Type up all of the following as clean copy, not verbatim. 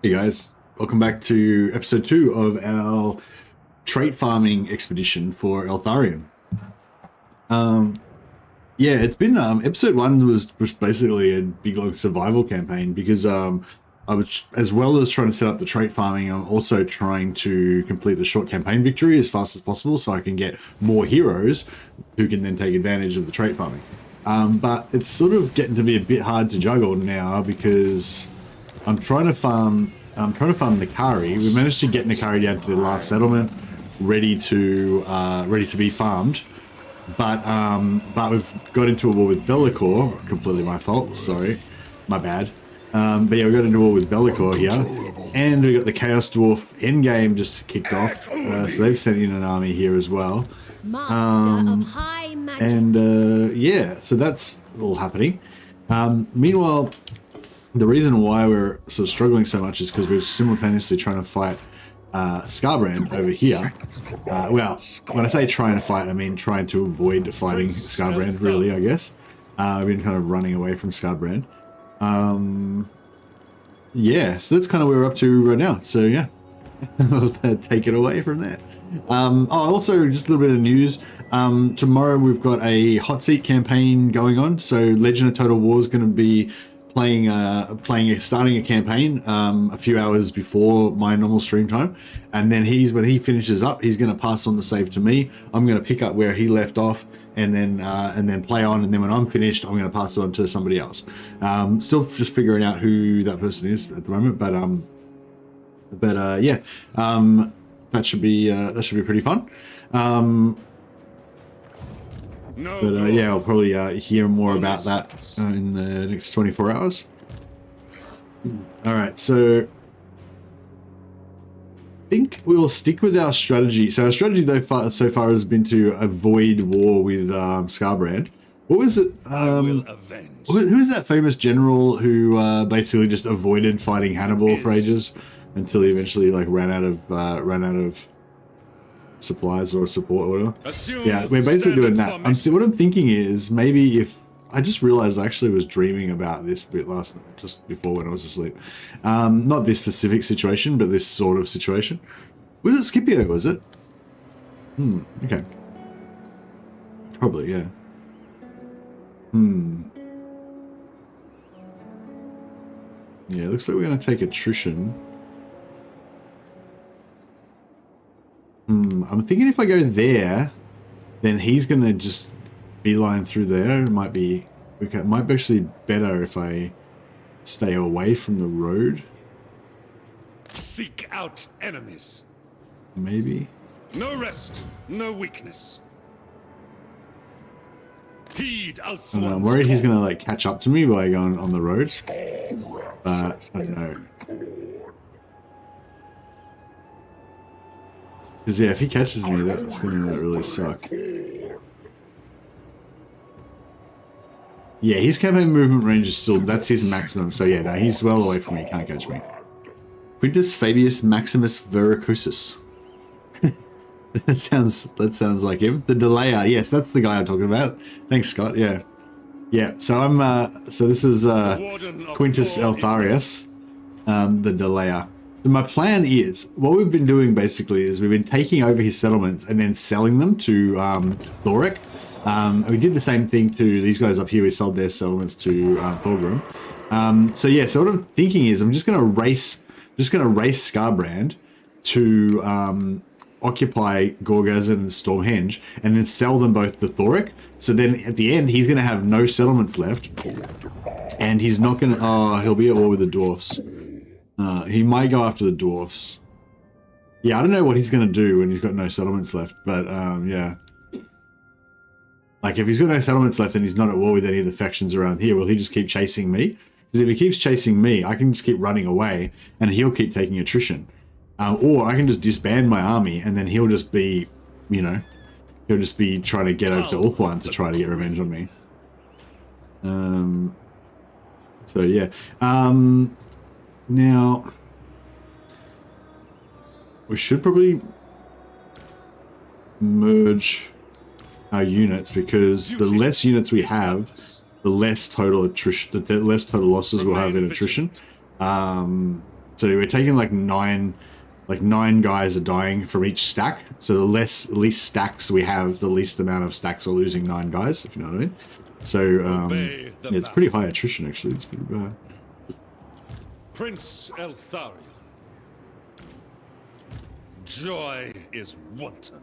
Hey guys, welcome back to episode 2 of our trait farming expedition for Eltharion. Yeah, it's been episode 1 was basically a big long survival campaign because I was, as well as trying to set up the trait farming, I'm also trying to complete the short campaign victory as fast as possible so I can get more heroes who can then take advantage of the trait farming. But it's sort of getting to be a bit hard to juggle now because I'm trying to farm Nakari. We managed to get Nakari down to the last settlement, ready to be farmed. But we've got into a war with Be'lakor. Completely my fault. Sorry, my bad. But yeah, we got into a war with Be'lakor here, and we got the Chaos Dwarf endgame just kicked off. So they've sent in an army here as well. Yeah, so that's all happening. Meanwhile, the reason why we're sort of struggling so much is because we're simultaneously trying to fight Skarbrand over here. Well, when I say trying to fight, I mean trying to avoid fighting Skarbrand, really, I guess. I've been kind of running away from Skarbrand. Yeah, so that's kind of where we're up to right now. So yeah, I'll take it away from there. Also, just a little bit of news. Tomorrow we've got a hot seat campaign going on. So Legend of Total War is going to be starting a campaign a few hours before my normal stream time, and then when he finishes up, he's going to pass on the save to me. I'm going to pick up where he left off and then play on, and then when I'm finished, I'm going to pass it on to somebody else. Still just figuring out who that person is at the moment, but yeah, that should be pretty fun. Yeah, I'll probably hear more about that in the next 24 hours. All right, so I think we will stick with our strategy. So our strategy so far has been to avoid war with Skarbrand. What was it? Who is that famous general who basically just avoided fighting Hannibal for ages until he eventually ran out of supplies or support or whatever. Yeah, we're basically doing that. What I'm thinking is maybe if I just realized I actually was dreaming about this bit last night, just before when I was asleep. Not this specific situation, but this sort of situation. Was it Scipio, was it? Okay. Probably, yeah. Yeah, it looks like we're going to take attrition. I'm thinking if I go there, then he's going to just beeline through there. It might be actually better if I stay away from the road. Seek out enemies. Maybe. No rest, no weakness. Heed Eltharion. I'm worried he's going to catch up to me by going on the road. But I don't know. Because yeah, if he catches me, that's going to really suck. Yeah, his campaign movement range is still, that's his maximum. So yeah, no, he's well away from me. He can't catch me. Quintus Fabius Maximus Veracruzes. that sounds like him. The Delayer. Yes, that's the guy I'm talking about. Thanks, Scott. Yeah. Yeah, so so this is Quintus Eltharius, the Delayer. So my plan is, what we've been doing basically is we've been taking over his settlements and then selling them to Thoric. We did the same thing to these guys up here. We sold their settlements to Thorgrim. So yeah, so what I'm thinking is I'm just going to race Skarbrand to occupy Gorgazan and Stormhenge and then sell them both to Thoric. So then at the end, he's going to have no settlements left, and he's not going to. He'll be at war with the dwarfs. He might go after the dwarfs. Yeah, I don't know what he's going to do when he's got no settlements left, but yeah. If he's got no settlements left and he's not at war with any of the factions around here, will he just keep chasing me? Because if he keeps chasing me, I can just keep running away and he'll keep taking attrition. Or I can just disband my army and then he'll just be, he'll just be trying to get over to Ulthuan to try to get revenge on me. So yeah. Now, we should probably merge our units, because the less units we have, the less total attrition, the less total losses we'll have in attrition. So we're taking like nine guys are dying from each stack. So the least stacks we have, the least amount of stacks are losing 9 guys, if you know what I mean. So yeah, it's pretty high attrition actually. It's pretty bad. Prince Eltharion. Joy is wanton.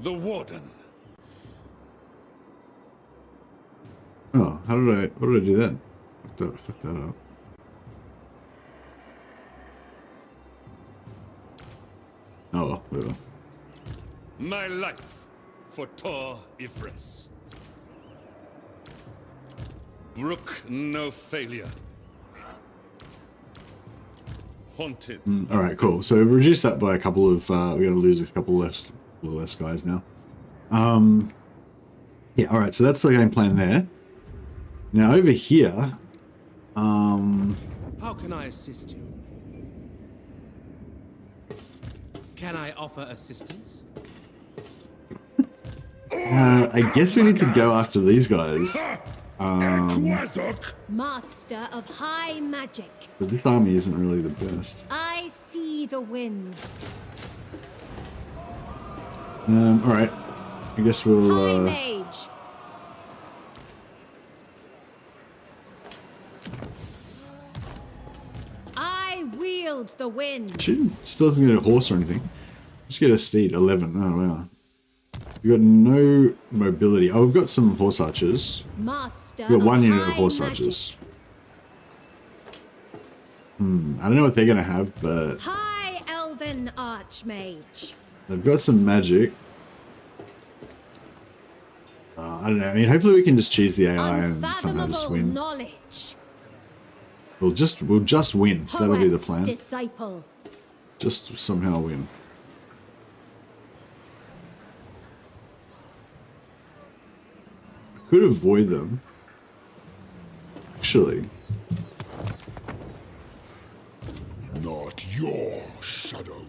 The Warden. Oh, what did I do then? Fuck that up. Oh, well, whatever. My life for Tor Ivres. Brook no failure. Haunted. All right, cool. So we've reduced that by a couple of. We're going to lose a couple less guys now. Yeah. All right. So that's the game plan there. Now over here. How can I assist you? Can I offer assistance? I guess we need to go after these guys. Master of high magic. But this army isn't really the best. I see the winds. All right. I guess we'll. High mage. I wield the winds. She still doesn't get a horse or anything. Just get a steed. 11. Oh wow. We've got no mobility. Oh, we've got some horse archers. Master We've got one of unit of high horse magic. archers. I don't know what they're gonna have, but High elven archmage. they've got some magic. I don't know. I mean, hopefully we can just cheese the AI and somehow just Unfathomable win. knowledge. We'll just win. That'll be the Poet's plan. disciple. Just somehow win. I could avoid them. Actually. Not your shadow.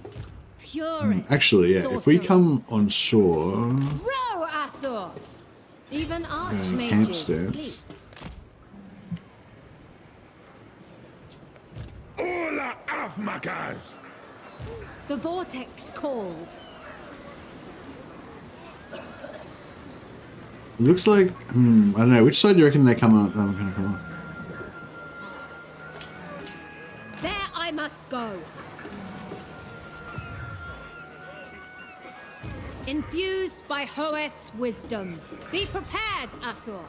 Purest Actually, yeah. If we sorcerer. come on shore, Row Asur. Even camp archmages stance. sleep. Ola Avmakas! The vortex calls. Looks like I don't know. Which side do you reckon they come on? Oh, gonna come on. There I must go. Infused by Hoet's wisdom. Be prepared, Asur.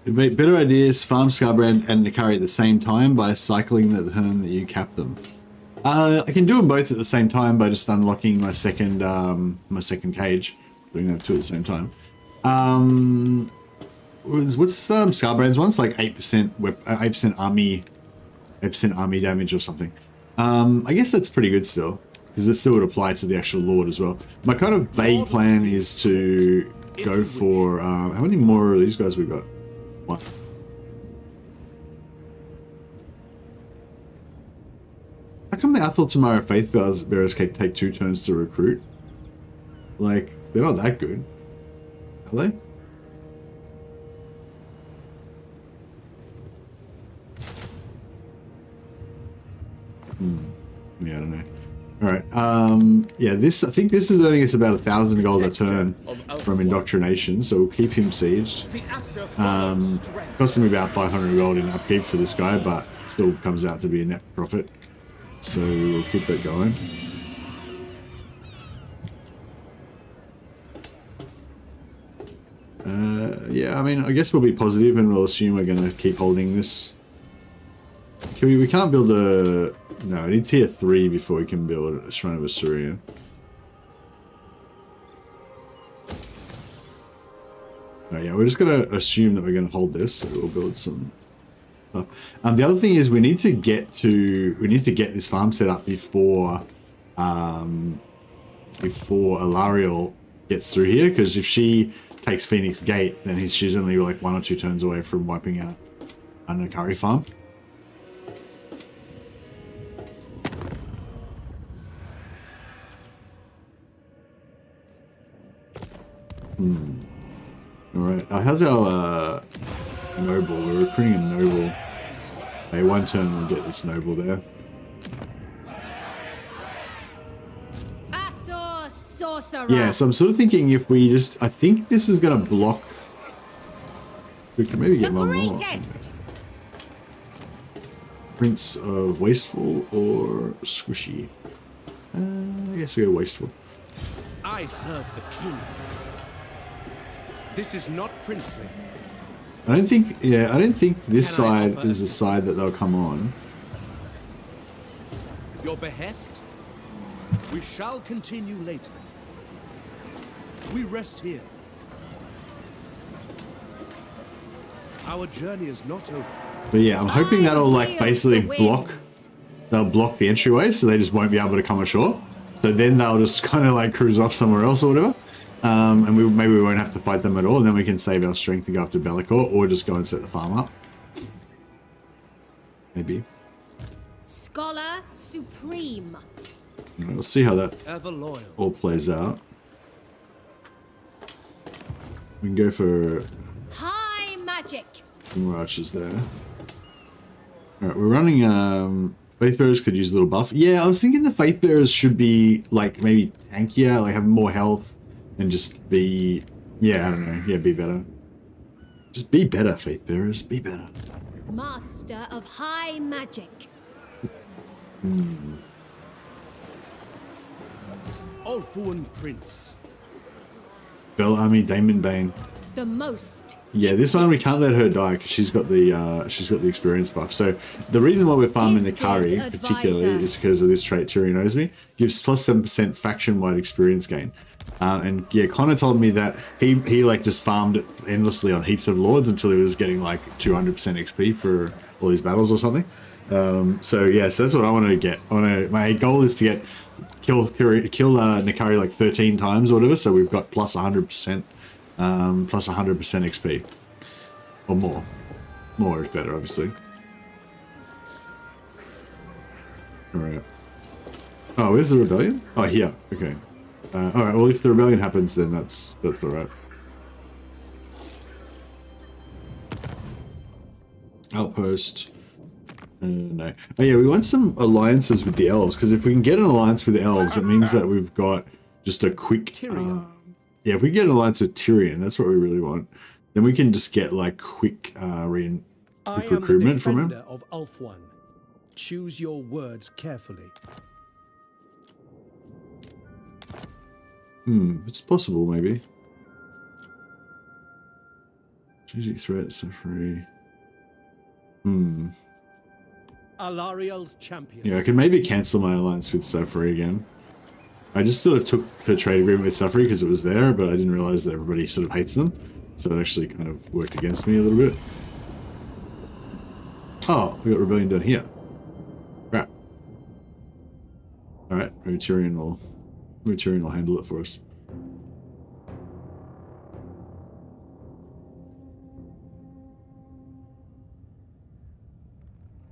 Better idea is farm Skarbrand and Nikari at the same time by cycling the turn that you cap them. I can do them both at the same time by just unlocking my second cage. Doing that two at the same time. What's Skarbrand's one? It's like 8% army damage or something. I guess that's pretty good still, because this still would apply to the actual Lord as well. My kind of vague plan is to go for how many more of these guys we got? One. How come the Athel Tamara Faith Bearers take 2 turns to recruit? Like, they're not that good. Are they? Yeah, I don't know. Alright, yeah, I think this is earning us about 1,000 gold a turn from indoctrination, so we'll keep him sieged. Costing me about 500 gold in upkeep for this guy, but still comes out to be a net profit. So we'll keep that going. Yeah, I mean, I guess we'll be positive and we'll assume we're going to keep holding this. We can't build a... No, it needs tier 3 before we can build a Shrine of Eltharion. Oh yeah, we're just going to assume that we're going to hold this, so we'll build some stuff. The other thing is we need to get this farm set up before Eltharion gets through here, because if she takes Phoenix Gate, then she's only like 1 or 2 turns away from wiping out a Nakari farm. Alright, how's our noble? We're recruiting a noble. Hey, 1 turn we'll get this noble there. Asor sorcerer. Yeah, so I'm sort of thinking if we just... I think this is going to block... We can maybe get The one more. greatest. Prince of Wasteful or Squishy? I guess we go Wasteful. I serve the king. This is not princely. I don't think... Yeah, I don't think this Can I side offer is the side that they'll come on. Your behest? We shall continue later. We rest here. Our journey is not over. But yeah, I'm hoping that'll like wield basically the block... winds. They'll block the entryway, so they just won't be able to come ashore. So then they'll just kind of like cruise off somewhere else or whatever. And maybe we won't have to fight them at all, and then we can save our strength and go after Be'lakor, or just go and set the farm up. Maybe. Scholar supreme. Alright, we'll see how that Ever loyal. all plays out. We can go for High magic. some more archers there. Alright, we're running Faith Bearers could use a little buff. Yeah, I was thinking the Faith Bearers should be like maybe tankier, like have more health and just be, yeah, I don't know, yeah, be better. Just be better, Faith Bearers, be better. Master of high magic. Ulfuan Prince. Bell Army, Damon Bane. The most. Yeah, this one we can't let her die because she's got the experience buff. So the reason why we're farming the Gifted Nakari particularly advisor. is because of this trait. Tyrion knows me. Gives plus 7% faction-wide experience gain. And yeah, Connor told me that he like just farmed it endlessly on heaps of lords until he was getting like 200% XP for all these battles or something. So yeah, so that's what I want to get. My goal is to kill Nakari like 13 times or whatever. So we've got plus 100%, plus 100% XP or more. More is better, obviously. All right. Oh, where's the rebellion? Oh, here. Okay. All right. Well, if the rebellion happens, then that's all right. Outpost. No. Oh yeah, we want some alliances with the elves, because if we can get an alliance with the elves, it means that we've got just a quick. Tyrion. Yeah, if we get an alliance with Tyrion, that's what we really want. Then we can just get like quick recruitment from him. Of Ulfuan. Choose your words carefully. It's possible, maybe. Strategic threat, suffering. Alariel's champion. Yeah, I could maybe cancel my alliance with Safari again. I just sort of took the trade agreement with Safari because it was there, but I didn't realize that everybody sort of hates them. So it actually kind of worked against me a little bit. Oh, we got rebellion done here. Crap. Alright, maybe Tyrion will handle it for us.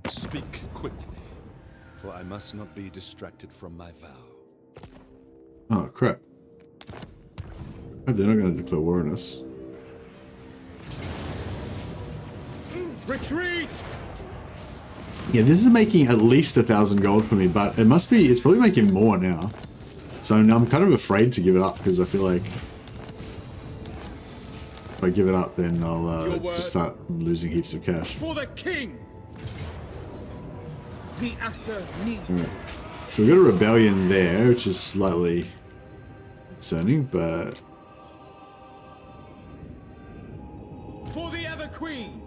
Speak quickly, for I must not be distracted from my vow. Oh, crap. Hope they're not going to declare war on us. Retreat! Yeah, this is making at least 1,000 gold for me, but it's probably making more now. So I'm kind of afraid to give it up, because I feel like if I give it up, then I'll just start losing heaps of cash. For the king! The Asher needs. Alright. So we've got a rebellion there, which is slightly concerning, but... For the Ever Queen!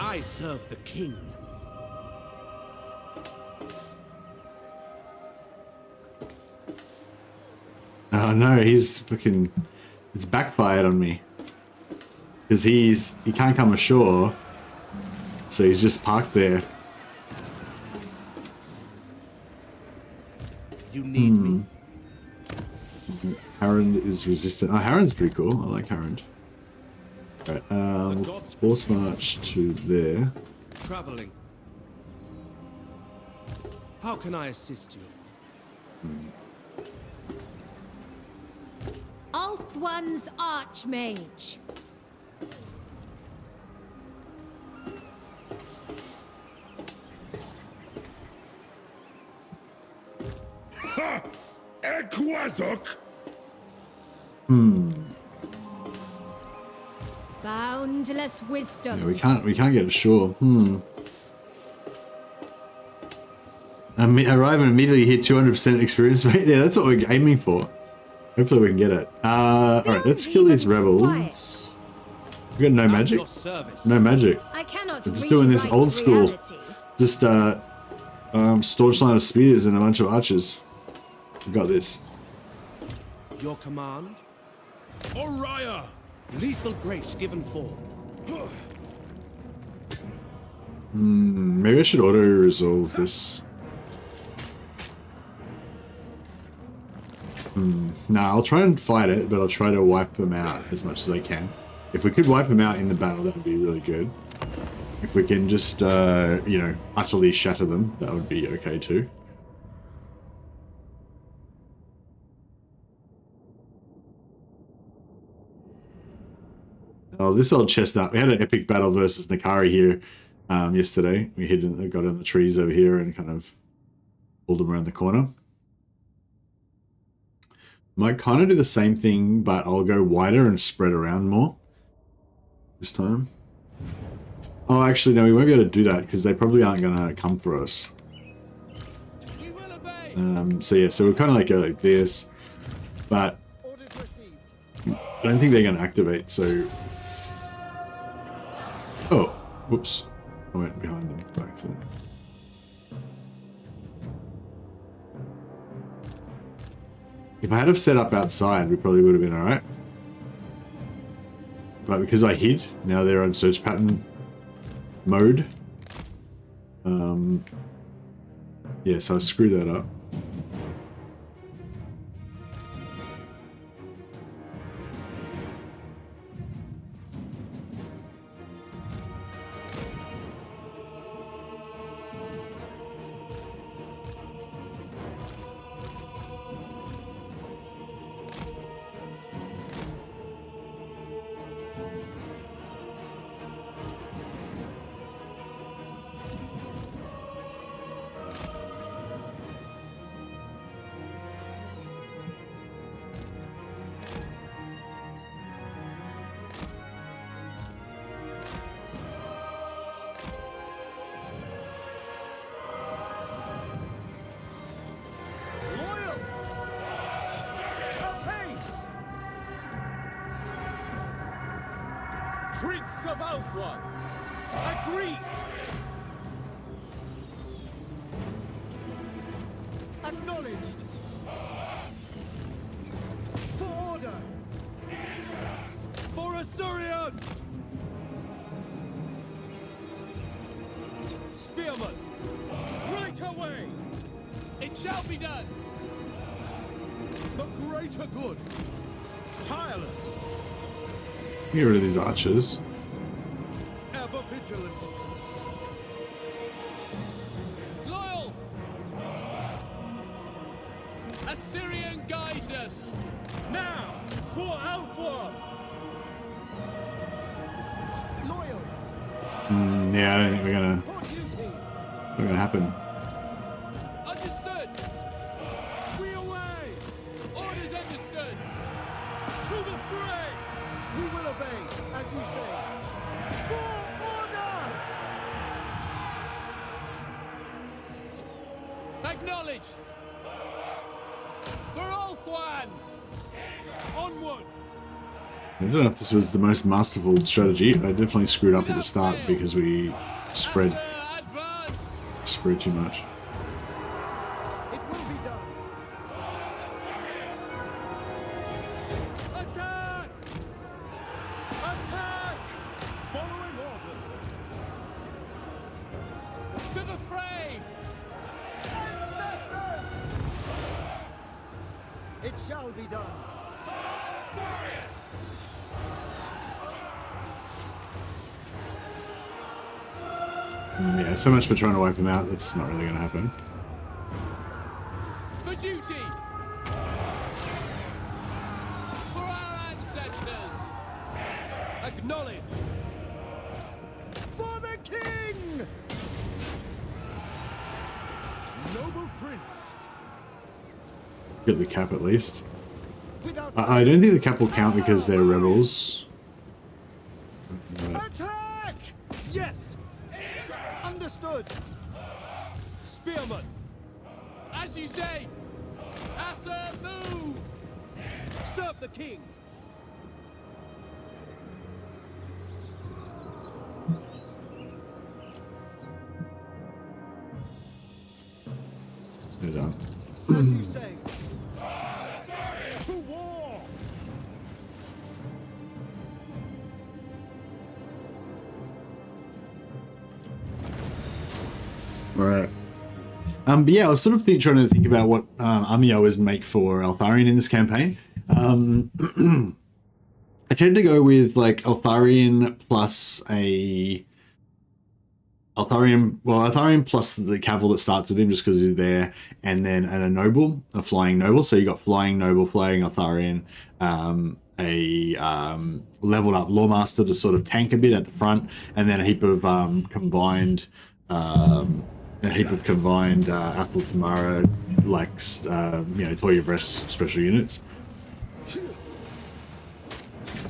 I serve the king. Oh no, he's fucking... It's backfired on me. Because he can't come ashore, so he's just parked there. You need me. Harrond is resistant. Oh, Harrond's pretty cool. I like Harrond. Right, we'll force march to there. Traveling. How can I assist you? Ulthuan's Archmage. Ha! Equazok! Boundless wisdom. Yeah, we can't get ashore. Arrive and immediately hit 200% experience rate. Yeah, that's what we're aiming for. Hopefully we can get it. Alright, let's kill these rebels. We got no magic? No magic. I cannot We're just doing this old school. reality. Just staunch line of spears and a bunch of archers. We got this. Your command? Oriah! Lethal grace given form. Maybe I should auto-resolve this. Nah, I'll try and fight it, but I'll try to wipe them out as much as I can. If we could wipe them out in the battle, that would be really good. If we can just, you know, utterly shatter them, that would be okay too. Oh, this old chestnut. We had an epic battle versus Nakari here yesterday. We got in the trees over here and kind of pulled them around the corner. Might kind of do the same thing, but I'll go wider and spread around more this time. Oh, actually, no, we won't be able to do that because they probably aren't going to come for us. So yeah, so we'll kind of like go like this, but I don't think they're going to activate, so... Oh, whoops. I went behind them by accident. If I had have set up outside, we probably would have been alright. But because I hid, now they're on search pattern mode. Yeah, so I screwed that up. Prince of Eltharion, agree! Acknowledged. For order. For Eltharion! Spearman, right away! It shall be done! The greater good. Tireless. Get rid of these archers. Ever vigilant. Loyal! Assyrian guides us! Now, for Alpha! Loyal. Yeah, I don't think For duty. we're gonna happen. Understood! We away! Orders understood! To the fray! We will obey, as you say. For order! Acknowledged! For Ulthuan! Onward! I don't know if this was the most masterful strategy. I definitely screwed up at the start because we spread too much. It will be done. Attack! Attack! Following orders. To the fray! Ancestors! It shall be done. Yeah, so much for trying to wipe him out. That's not really going to happen. For duty! For our ancestors! Acknowledge! For the king! Noble prince! Get the cap at least. Without I don't think the cap will count because they're rebels. attack! Yes! Understood! Spearman! As you say! Assa, move! Serve the king! They're done. As you say. To war! Right. But yeah, I was sort of trying to think about what army I would make for Eltharion in this campaign. I tend to go with like Eltharion plus a Eltharion plus the cavalry that starts with him just because he's there, and then a noble, a flying noble. So you got flying noble, flying Eltharion, a leveled up lawmaster to sort of tank a bit at the front, and then a heap of combined Athel Tamara, like Toya Vrest special units,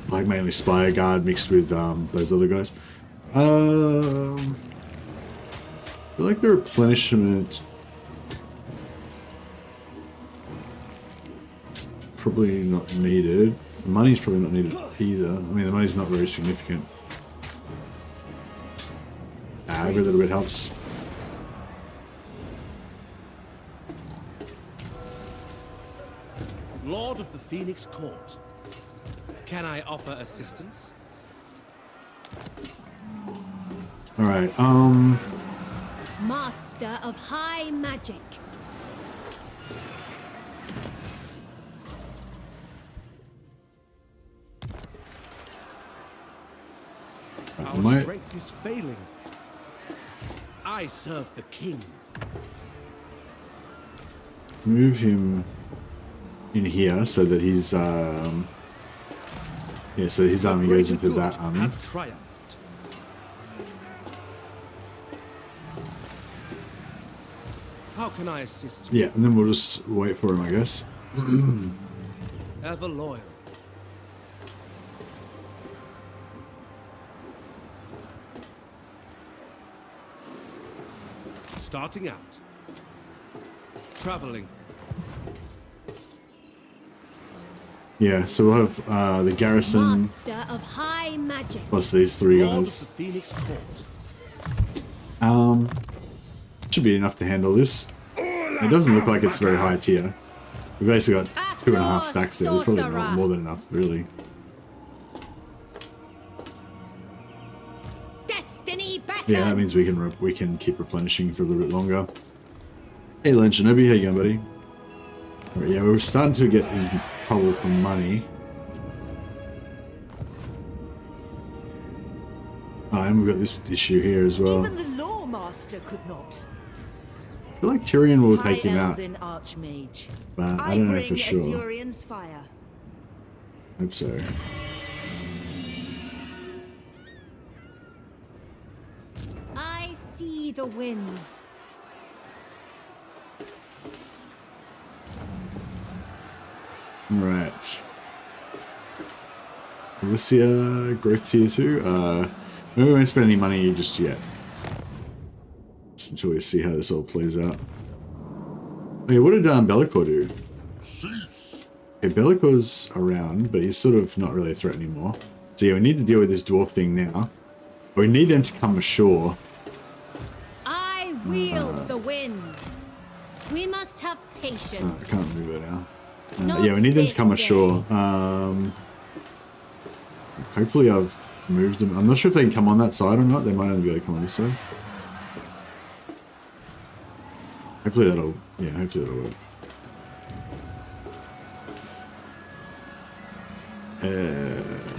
like mainly Spire Guard mixed with those other guys. I feel like the replenishment probably not needed. The money's probably not needed either. I mean, the money's not very significant. Every little bit helps. Lord of the Phoenix Court, can I offer assistance? All right. Master of high magic. Our might strength is failing. I serve the king. move him in here so that his so his army goes into that army. Has triumphed. How can I assist you? Yeah, and then we'll just wait for him, I guess. Ever loyal. Starting out. Traveling. Yeah, so we'll have the garrison Master of high magic. plus these three Lord of guys. the Phoenix Court. Should be enough to handle this. It doesn't look like it's very high tier. We basically got 2.5 stacks there. It's probably more than enough, really. Destiny beckons. Yeah, that means we can keep replenishing for a little bit longer. Hey, Len Shinobi, how you going, buddy? Alright, yeah, we're starting to get in trouble for money. And we've got this issue here as well. Even the Lawmaster could not. I feel like Tyrion will take him out, Elven Archmage. but I don't know for bring sure. Eltharion fire. Hope so. I see the winds. Right. Alicia, growth tier 2. We won't spend any money just yet. Just until we see how this all plays out. Okay, what did Be'lakor do? Okay, Be'lakor's around, but he's sort of not really a threat anymore. So yeah, we need to deal with this dwarf thing now. We need them to come ashore. I wield the winds. We must have I patience. can't move it now. Not Yeah, we need them to this come day. ashore. Hopefully I've moved them. I'm not sure if they can come on that side or not. They might only be able to come on this side. Hopefully that'll work.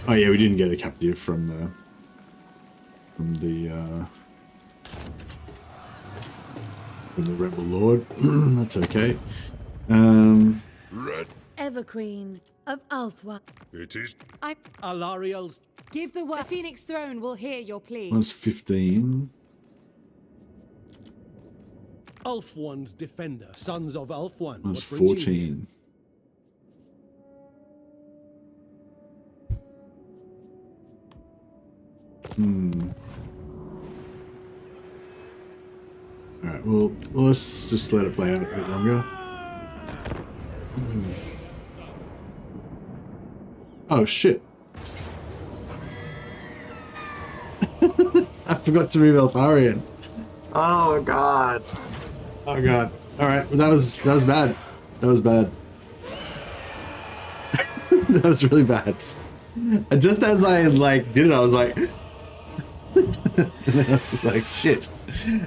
Oh yeah, we didn't get a captive from the rebel lord. That's okay. Red. Everqueen of Althwa. It is. Alariel's Give the word. The Phoenix Throne will hear your plea. One's 15. Ulfwan's defender. Sons of Ulfwan. One's What brings you 14. Alright, well, let's just let it play out a bit longer. Oh shit. I forgot to move Eltharion. Oh god. Oh god. Alright, well, that was bad. That was bad. That was really bad. And just as I like did it, I was like and then I was just like, shit.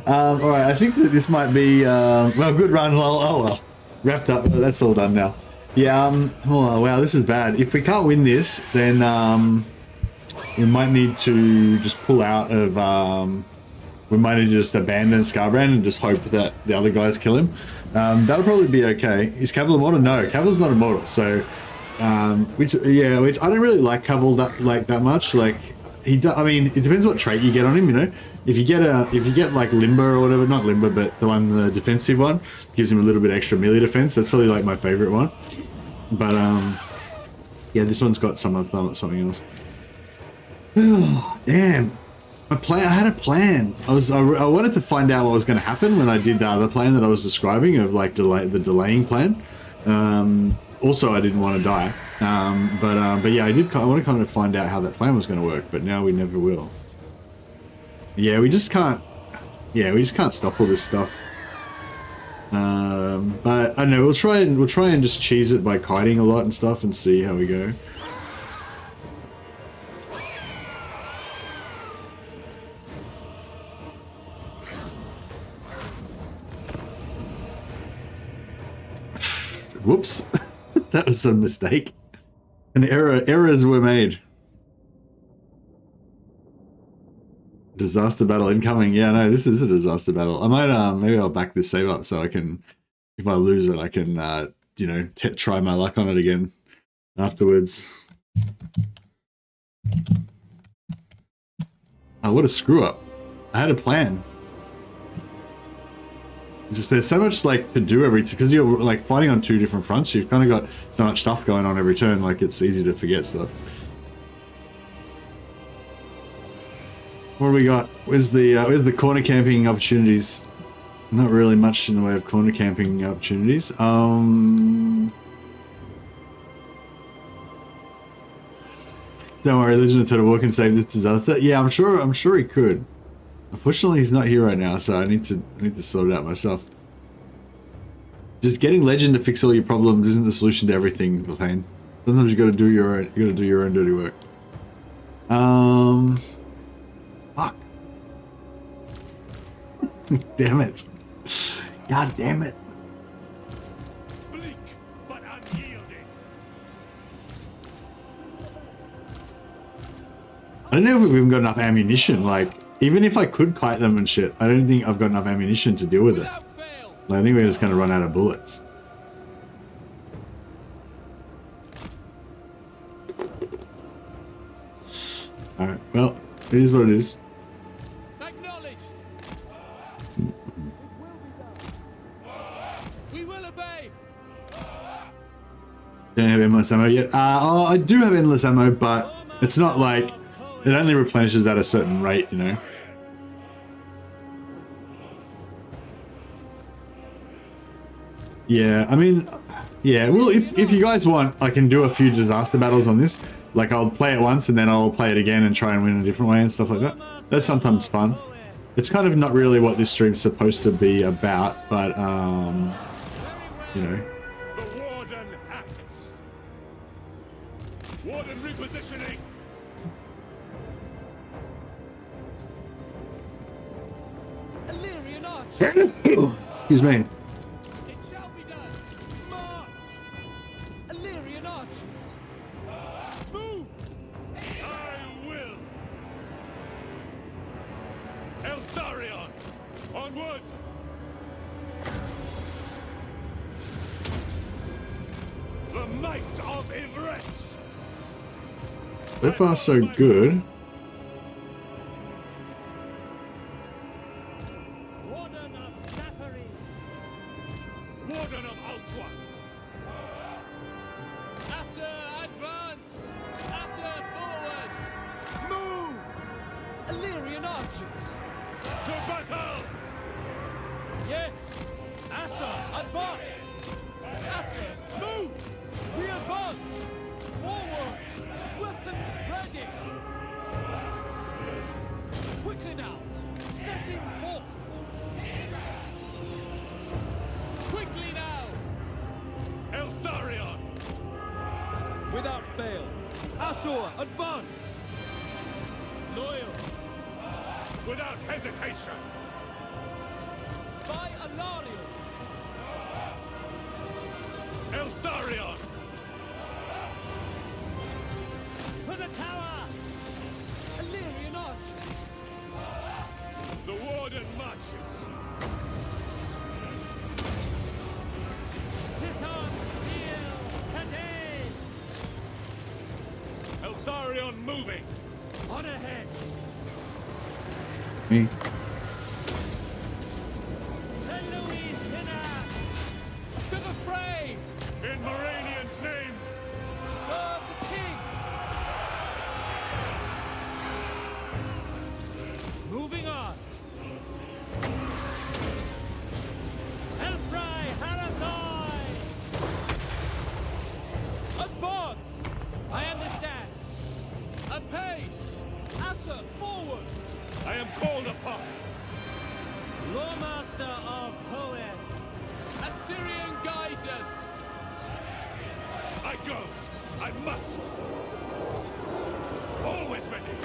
Alright, I think that this might be well, good run. Oh well. Wrapped up. That's all done now. Yeah, oh wow, this is bad. If we can't win this, then we might need to just pull out of we might need to just abandon Skarbrand and just hope that the other guys kill him. That'll probably be okay. Is Cavill immortal? No, Cavill's not immortal. So which I don't really like Cavill that much. Like I mean, it depends what trait you get on him, you know. If you get like Limber or whatever, not Limber, but the defensive one, gives him a little bit extra melee defense. That's probably like my favorite one. But yeah, this one's got something else. Oh, damn. I had a plan. I wanted to find out what was going to happen when I did the other plan that I was describing of like the delaying plan. Also, I didn't want to die. But yeah, I want to kind of find out how that plan was going to work. But now we never will. Yeah, we just can't. Yeah, we just can't stop all this stuff. But I don't know. We'll try and just cheese it by kiting a lot and stuff and see how we go. Whoops. That was a mistake. Errors were made. Disaster battle incoming. Yeah, no, this is a disaster battle. I might maybe I'll back this save up so I can, if I lose it, I can you know, try my luck on it again afterwards. Oh, what a screw up. I had a plan. Just there's so much like to do because you're like fighting on two different fronts. You've kind of got so much stuff going on every turn. Like it's easy to forget stuff. What do we got? Where's the corner camping opportunities? Not really much in the way of corner camping opportunities. Don't worry, Legend of Total War can save this disaster. Yeah, I'm sure he could. Unfortunately, he's not here right now, so I need to sort it out myself. Just getting Legend to fix all your problems isn't the solution to everything, Lane. Sometimes you got to do your own dirty work. Fuck. Damn it. God damn it. Bleak, but unyielding. I don't know if we've even got enough ammunition. Like, even if I could kite them and shit, I don't think I've got enough ammunition to deal with it. Like, I think we're just going to run out of bullets. Alright, well, it is what it is. Acknowledged. We will obey. Don't have endless ammo yet. Oh, I do have endless ammo, but it's not like it only replenishes at a certain rate, you know. Yeah, I mean, yeah. Well, if you guys want, I can do a few disaster battles on this. Like I'll play it once and then I'll play it again and try and win a different way and stuff like that. That's sometimes fun. It's kind of not really what this stream's supposed to be about, but you know. The Warden acts. Warden repositioning. Eltharion archers. Excuse me. It shall be done. March. Eltharion archers. Move. Onward! The might of Ivress! So far, so good. Warden of Zachary. Warden of Althwan! Asa, advance! Asa, forward! Move! Eltharion archers! To battle! Yes! Asa, advance! Asa, move! We advance! Forward! Weapons ready! Quickly now! Setting forth! Quickly now! Eltharion! Without fail! Asur, advance! Loyal! Without hesitation! By Eltharion! Eltharion! For the tower! Eltharion archers! The Warden marches! Sit on shield today! Eltharion moving! On ahead! Me. Sir Louis Sinner! To the fray! In Moranian's name! Serve the king! Moving on! Elfry Haranoi! Advance! I understand! Apace! Asa, forward! I am called upon! Lawmaster of Hoenn! Assyrian guides us! I go! I must! Always ready!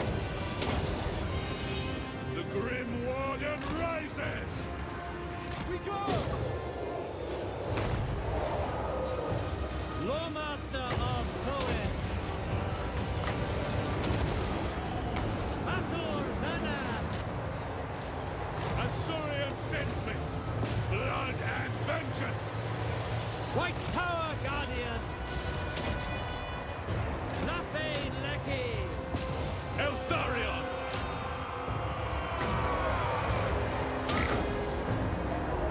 The Grim Warden rises! We go! Lawmaster of Hoenn! Asur Nana! Assyrian sends me! Blood and vengeance! White Tower Guardian! Lafe Lecky! Eltharion!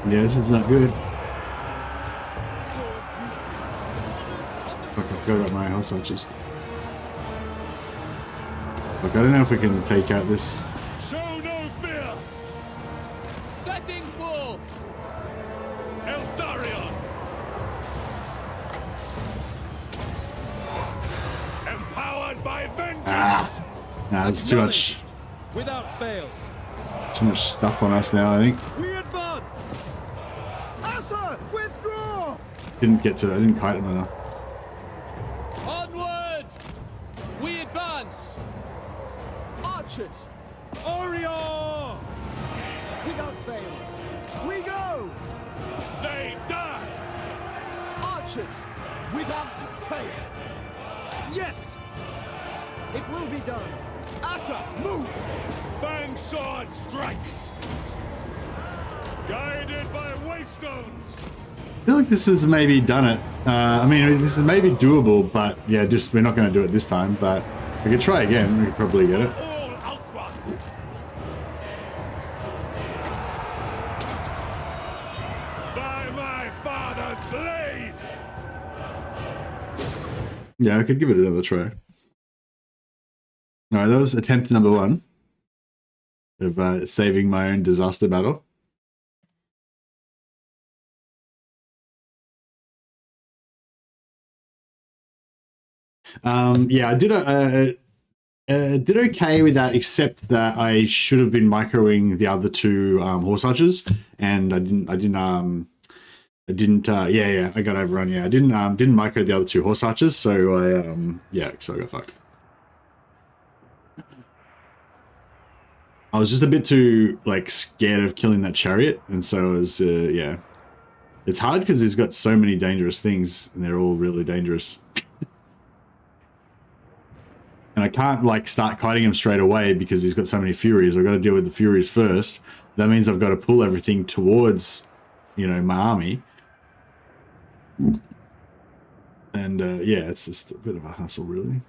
Yeah, this is not good. Fuck, I forgot about my house archers. Look, I don't know if we can take out this. Show no fear! Setting forth! Eltharion! Empowered by vengeance! Nah, there's too much Without fail! stuff on us now, I think. We advance! Asa, withdraw! Didn't get to, I didn't kite him enough. Onward! We advance! Archers! Orion! Without fail! We go! They die! Archers! Without fail! Yes! It will be done! Asa, move! Fang sword strikes! Guided by waystones! I feel like this has maybe done it. I mean, this is maybe doable, but yeah, just we're not going to do it this time. But we could try again. We could probably get it. All Althwan! By my father's blade! Yeah, I could give it another try. All right, that was attempt number 1 of saving my own disaster battle. Yeah, I did did okay with that, except that I should have been microing the other 2 horse archers, and I didn't. Yeah, I got overrun. Yeah, I didn't micro the other 2 horse archers, so I got fucked. I was just a bit too like scared of killing that chariot, and so it was yeah. It's hard because he's got so many dangerous things, and they're all really dangerous. And I can't like start kiting him straight away because he's got so many furies. I've got to deal with the furies first, that means I've got to pull everything towards, you know, my army. And yeah, it's just a bit of a hassle, really.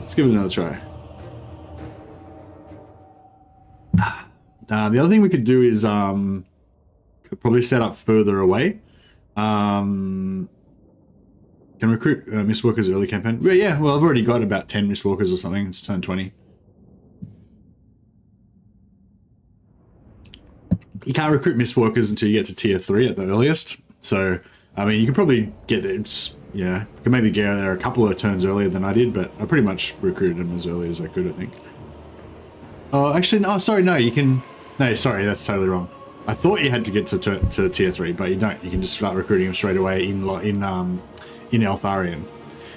Let's give it another try. The other thing we could do is could probably set up further away. Can recruit Mistwalkers early campaign. Well, yeah, well, I've already got about 10 Mistwalkers or something. It's turned 20. You can't recruit Mistwalkers until you get to tier 3 at the earliest. So, I mean, you can probably get there. Yeah, you can maybe get there a couple of turns earlier than I did, but I pretty much recruited them as early as I could, I think. Oh, actually, no, sorry, no, you can... No, sorry, that's totally wrong. I thought you had to get to tier 3, but you don't. You can just start recruiting them straight away in Eltharion.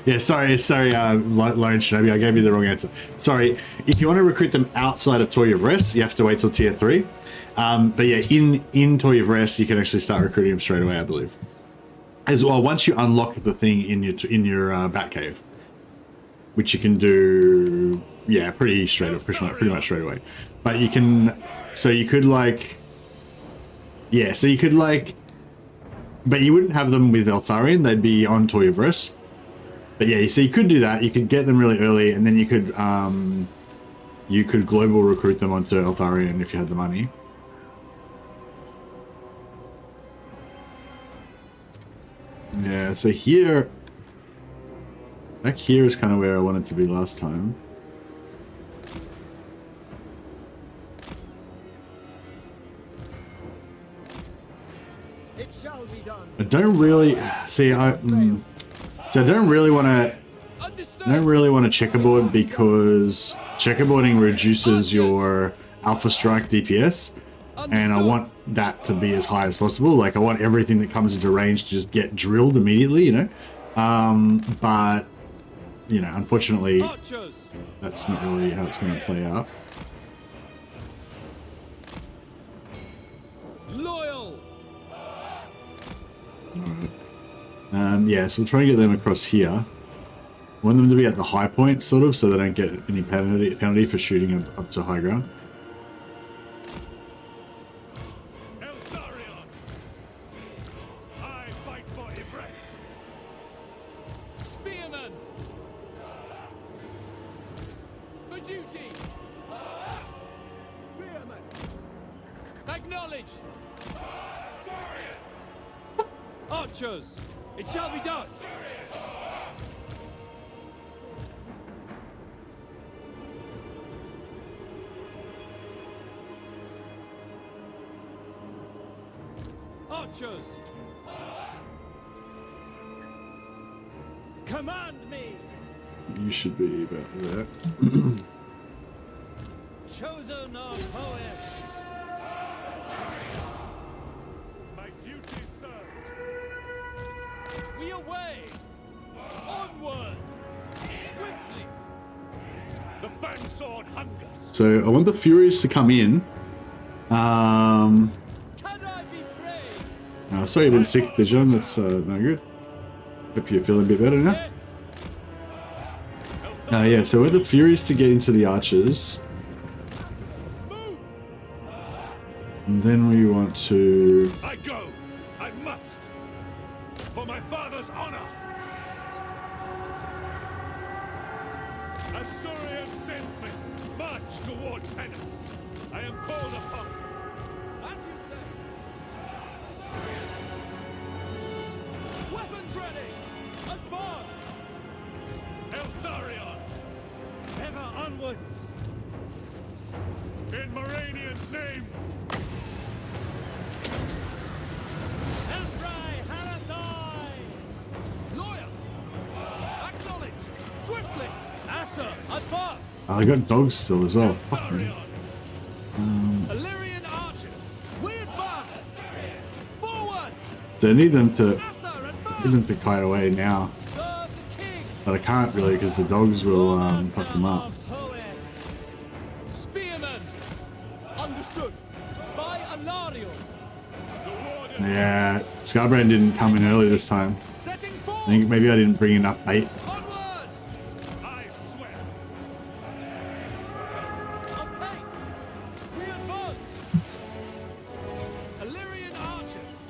Yeah, sorry, Lone Shinobi, I gave you the wrong answer. Sorry, if you want to recruit them outside of Toy of Rest, you have to wait till tier 3. But yeah, in Toy of Rest, you can actually start recruiting them straight away, I believe. As well, once you unlock the thing in your Batcave, which you can do, yeah, pretty much straight away. But you can, so you could like, yeah, so you could like, but you wouldn't have them with Eltharion, they'd be on Toy of Rest. But yeah, so you could do that, you could get them really early, and then you could global recruit them onto Eltharion if you had the money. Yeah, so here, back here is kind of where I wanted to be last time. It shall be done. I don't really see. So I don't really want to checkerboard because checkerboarding reduces your Alpha Strike DPS, and I want that to be as high as possible. Like I want everything that comes into range to just get drilled immediately, you know. But you know, unfortunately, that's not really how it's going to play out. Loyal. Alright. Yeah, so we'll try and get them across here. I want them to be at the high point, sort of, so they don't get any penalty for shooting up to high ground. Eltharion! I fight for Ibrex! Spearmen. For duty. Spearmen. Acknowledged. Archers. It shall be done. Archers. Command me. You should be about that. Chosen of poets. My duty served! We away. Onward. Swiftly. The Fang Sword hungers! So I want the Furies to come in. Can I be praised? Sorry you've been sick there, John. That's no good. Hope you're feeling a bit better now. Yes. Yeah, so we're the Furies to get into the Archers. Move. And then we want to... I go! I must! For my father's honor! Asurion sends me! March toward penance! I am called upon! As you say. Weapons ready. Advance. Eltharion! Ever onwards. In Moranian's name! Elfrai Harathai. Loyal. Acknowledged. Swiftly. Asa, advance. I got dogs still as well. Fuck me. Eltharion! Illyrian archers. We advance. Forward. So I need them to Asa, advance. kite away now. Serve the king. But I can't really because the dogs will fuck them up. Spearmen. Understood. By Eltharion. The warden Yeah, Skarbrand didn't come in early this time. Setting I forth. think maybe I didn't bring enough bait. Onwards. I swear. On pace. We advance. Eltharion archers.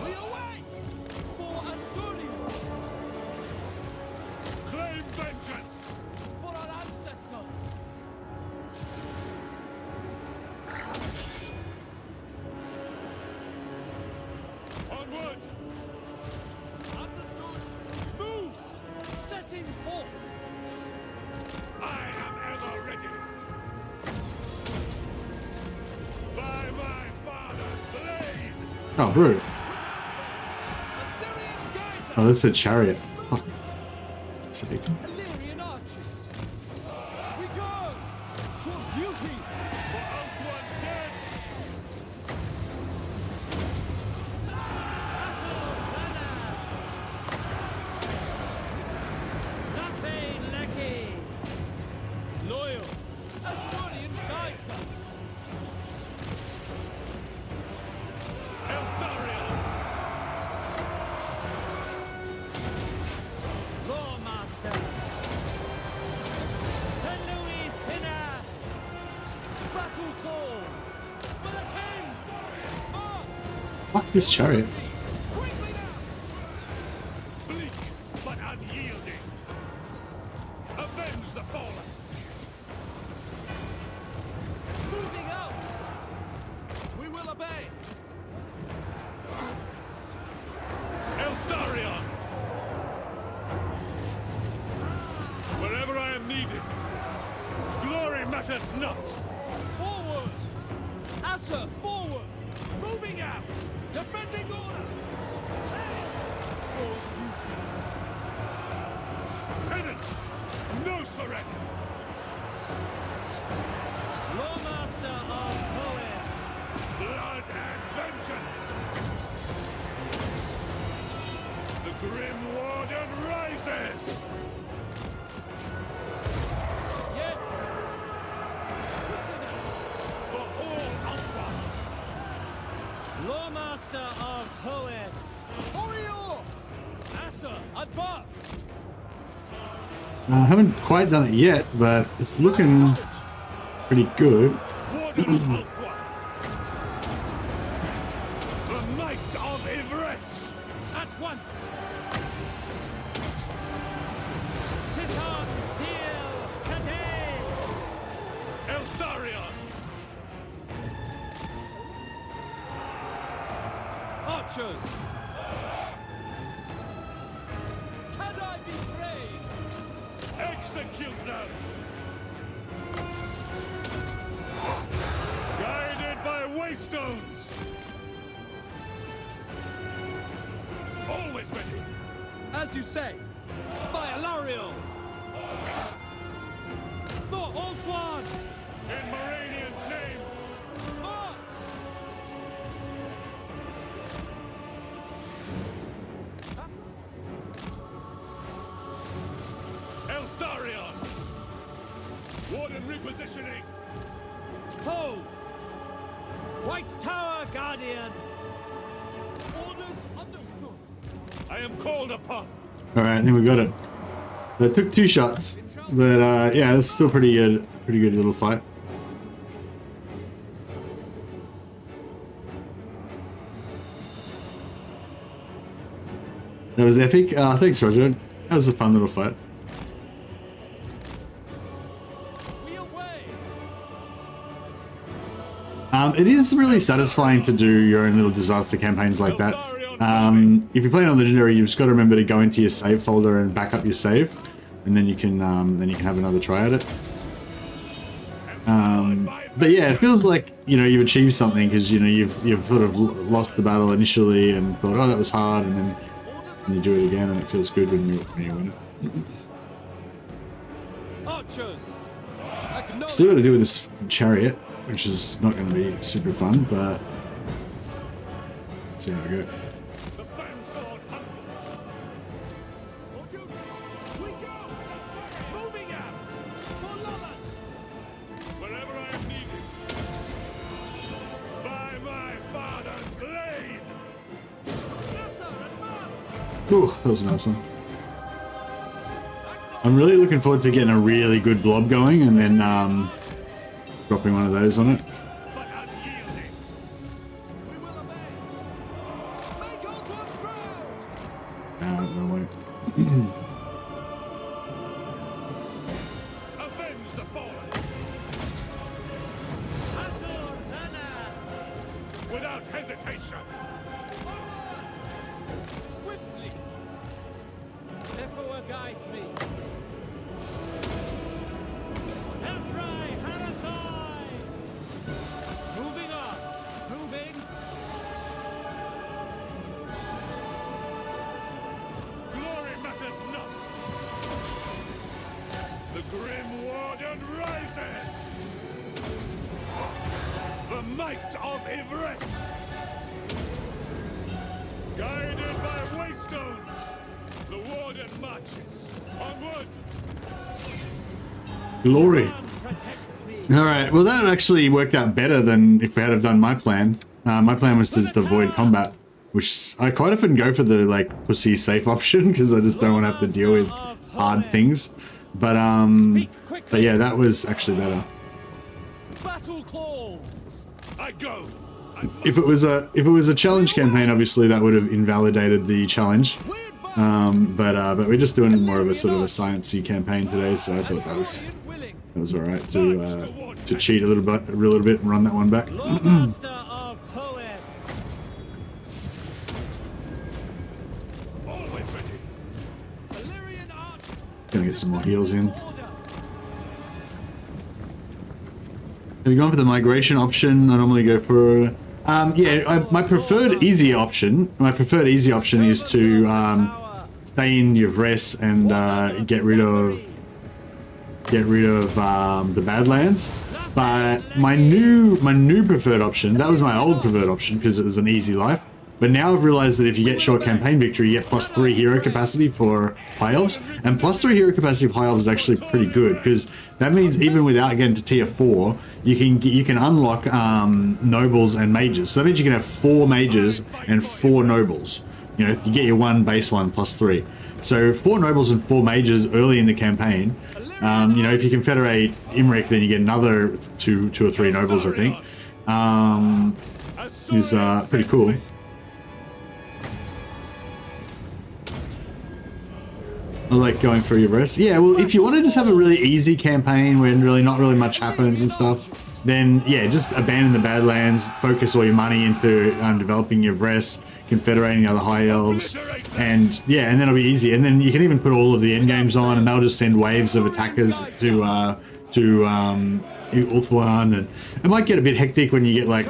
We away. For Eltharion. Claim vengeance. For our ancestors. Onward. Understood. Move. Setting forth. I am ever ready. By my father's blade. Oh, rude. Assyrian guides us. Oh, that's a chariot. Fuck. Silly. Eltharion archers. We go. For beauty. For Ulthuan's dead. Loyal. Eltharion guides us. Eltharion. Lawmaster. St. Louis Sinner. Battle calls. For the king. March. Fuck this chariot. Quickly now. Bleak but unyielding. Avenge the fallen. Moving out. We will obey. Eltharion. Wherever I am needed. Glory matters not. Forward. Asa, forward. Moving out. Defending order. For duty. Penance. No surrender. Lawmaster of Poet. Blood and vengeance. The Grim Warden rises. Yes. For all Ulthuan. Lawmaster of Poet. Orior. Asa, advance. I haven't quite done it yet, but it's looking pretty good. Warden of Ulthuan. The might of Ivres. At once. Sit on, steel, today. Eltharion. Archers. Can I be brave? Execute them. Guided by waystones. Always ready. As you say, by Eltharion. For Ulthuan. In Moranian's name. March. Eltharion. Warden repositioning. Hold. White Tower Guardian. Orders understood. I am called upon. Alright, I think we got it. That took 2 shots, but yeah, it's still pretty good. Pretty good little fight. That was epic. Thanks, Roger. That was a fun little fight. We away. It is really satisfying to do your own little disaster campaigns like that. If you're playing on Legendary, you've just got to remember to go into your save folder and back up your save, and then you can have another try at it. But yeah, it feels like, you know, you've achieved something because, you know, you've sort of lost the battle initially and thought, oh, that was hard, and then you do it again, and it feels good when you win it. Archers. Still got to do with this chariot, which is not going to be super fun, but let's see how we go. The fansword hunters. We go. Moving out. For Lovat. Wherever I am needed. By my father's blade. Ooh, that was a nice one. I'm really looking forward to getting a really good blob going and then dropping one of those on it. but unyielding. We will obey. Make Ulthuan proud. No way. Avenge the fallen. Without hesitation. Swiftly. Therefore guide me. Moving on. Moving. Glory matters not. The Grim Warden rises. The might of Ivres. Guided by waystones, the Warden marches. Onward. Glory. Alright, well that actually worked out better than if we had have done my plan. My plan was to just avoid combat, which I quite often go for the like pussy safe option because I just don't want to have to deal with hard things. But yeah, that was actually better. Battle calls. I go. If it was a challenge campaign, obviously that would have invalidated the challenge. But we're just doing more of a sort of a sciencey campaign today, so I thought that was alright to cheat a little bit and run that one back. Master of Hoeth. Always ready. Eltharion archers. Gonna get some more heals in. Order. Have you gone for the migration option? I normally go for my preferred easy option. My preferred easy option is to stay in your Vres and get rid of the Badlands. But my new preferred option, that was my old preferred option because it was an easy life. But now I've realized that if you get short campaign victory, you get +3 hero capacity for High Elves. And +3 hero capacity of High Elves is actually pretty good because that means even without getting to tier 4, you can unlock nobles and mages. So that means you can have 4 mages and 4 nobles. You know, you get your one base one +3. So 4 nobles and 4 mages early in the campaign. You know, if you confederate Imric, then you get another two or 3 nobles, I think. Is pretty cool. I like going for your rest. Yeah, well, if you want to just have a really easy campaign where not really much happens and stuff, then yeah, just abandon the Badlands, focus all your money into developing your rest, confederating the other High Elves, and yeah, and then it'll be easy. And then you can even put all of the end games on, and they'll just send waves of attackers to Ulthuan, and it might get a bit hectic when you get like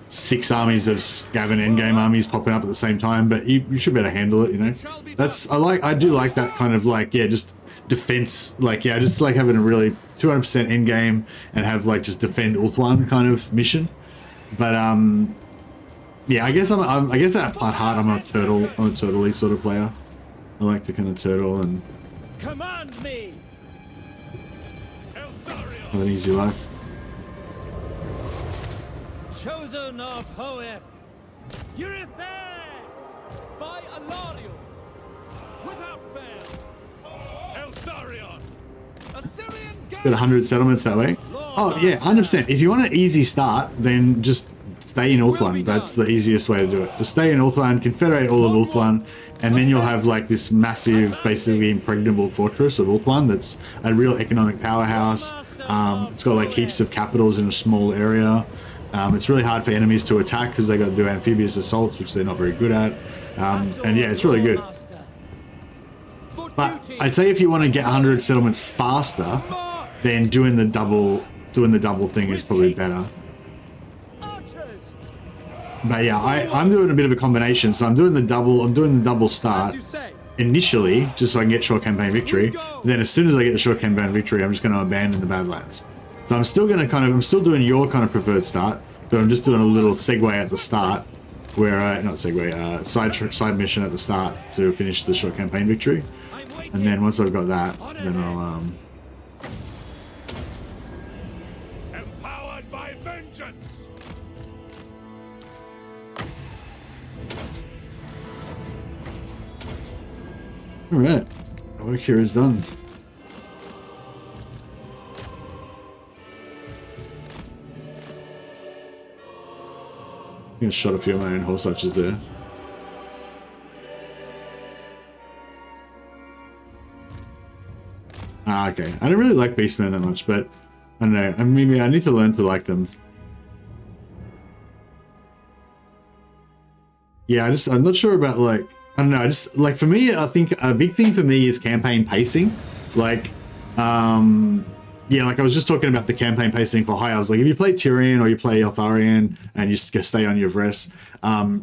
6 armies of Skaven endgame armies popping up at the same time, but you should be able to handle it, you know. I do like that kind of like, yeah, just defense, like, yeah, just like having a really 200% endgame and have like just defend Ulthuan kind of mission. But yeah, I guess I guess at heart I'm a turtle-y sort of player. I like to kind of turtle and Command me. have an easy life. Chosen of Hoeth. Purify by Eltharion. Without fail. Eltharion. Assyrian Got 100 settlements that way. Oh yeah, 100%. If you want an easy start, then just stay in Ulthuan. That's the easiest way to do it. Just stay in Ulthuan, confederate all of Ulthuan, and then you'll have like this massive, basically impregnable fortress of Ulthuan that's a real economic powerhouse. It's got like heaps of capitals in a small area. It's really hard for enemies to attack because they got to do amphibious assaults, which they're not very good at. And yeah, it's really good. But I'd say if you want to get 100 settlements faster, then doing the double thing is probably better. But yeah, I'm doing a bit of a combination. So I'm doing the double start initially, just so I can get short campaign victory. Then as soon as I get the short campaign victory, I'm just going to abandon the Badlands. So I'm still I'm still doing your kind of preferred start, but I'm just doing a little segue at the start, where not segue, side mission at the start to finish the short campaign victory. And then once I've got that, then I'll Empowered by vengeance. Alright. Our work here is done. I think I shot a few of my own horse archers there. Ah, okay. I don't really like Beastmen that much, but I don't know. I mean, I need to learn to like them. Yeah, I'm not sure about, like, I don't know. I just, like, for me, I think a big thing for me is campaign pacing. Like, yeah, like I was just talking about the campaign pacing for High Elves. Like if you play Tyrion or you play Eltharion and you stay on your Vress,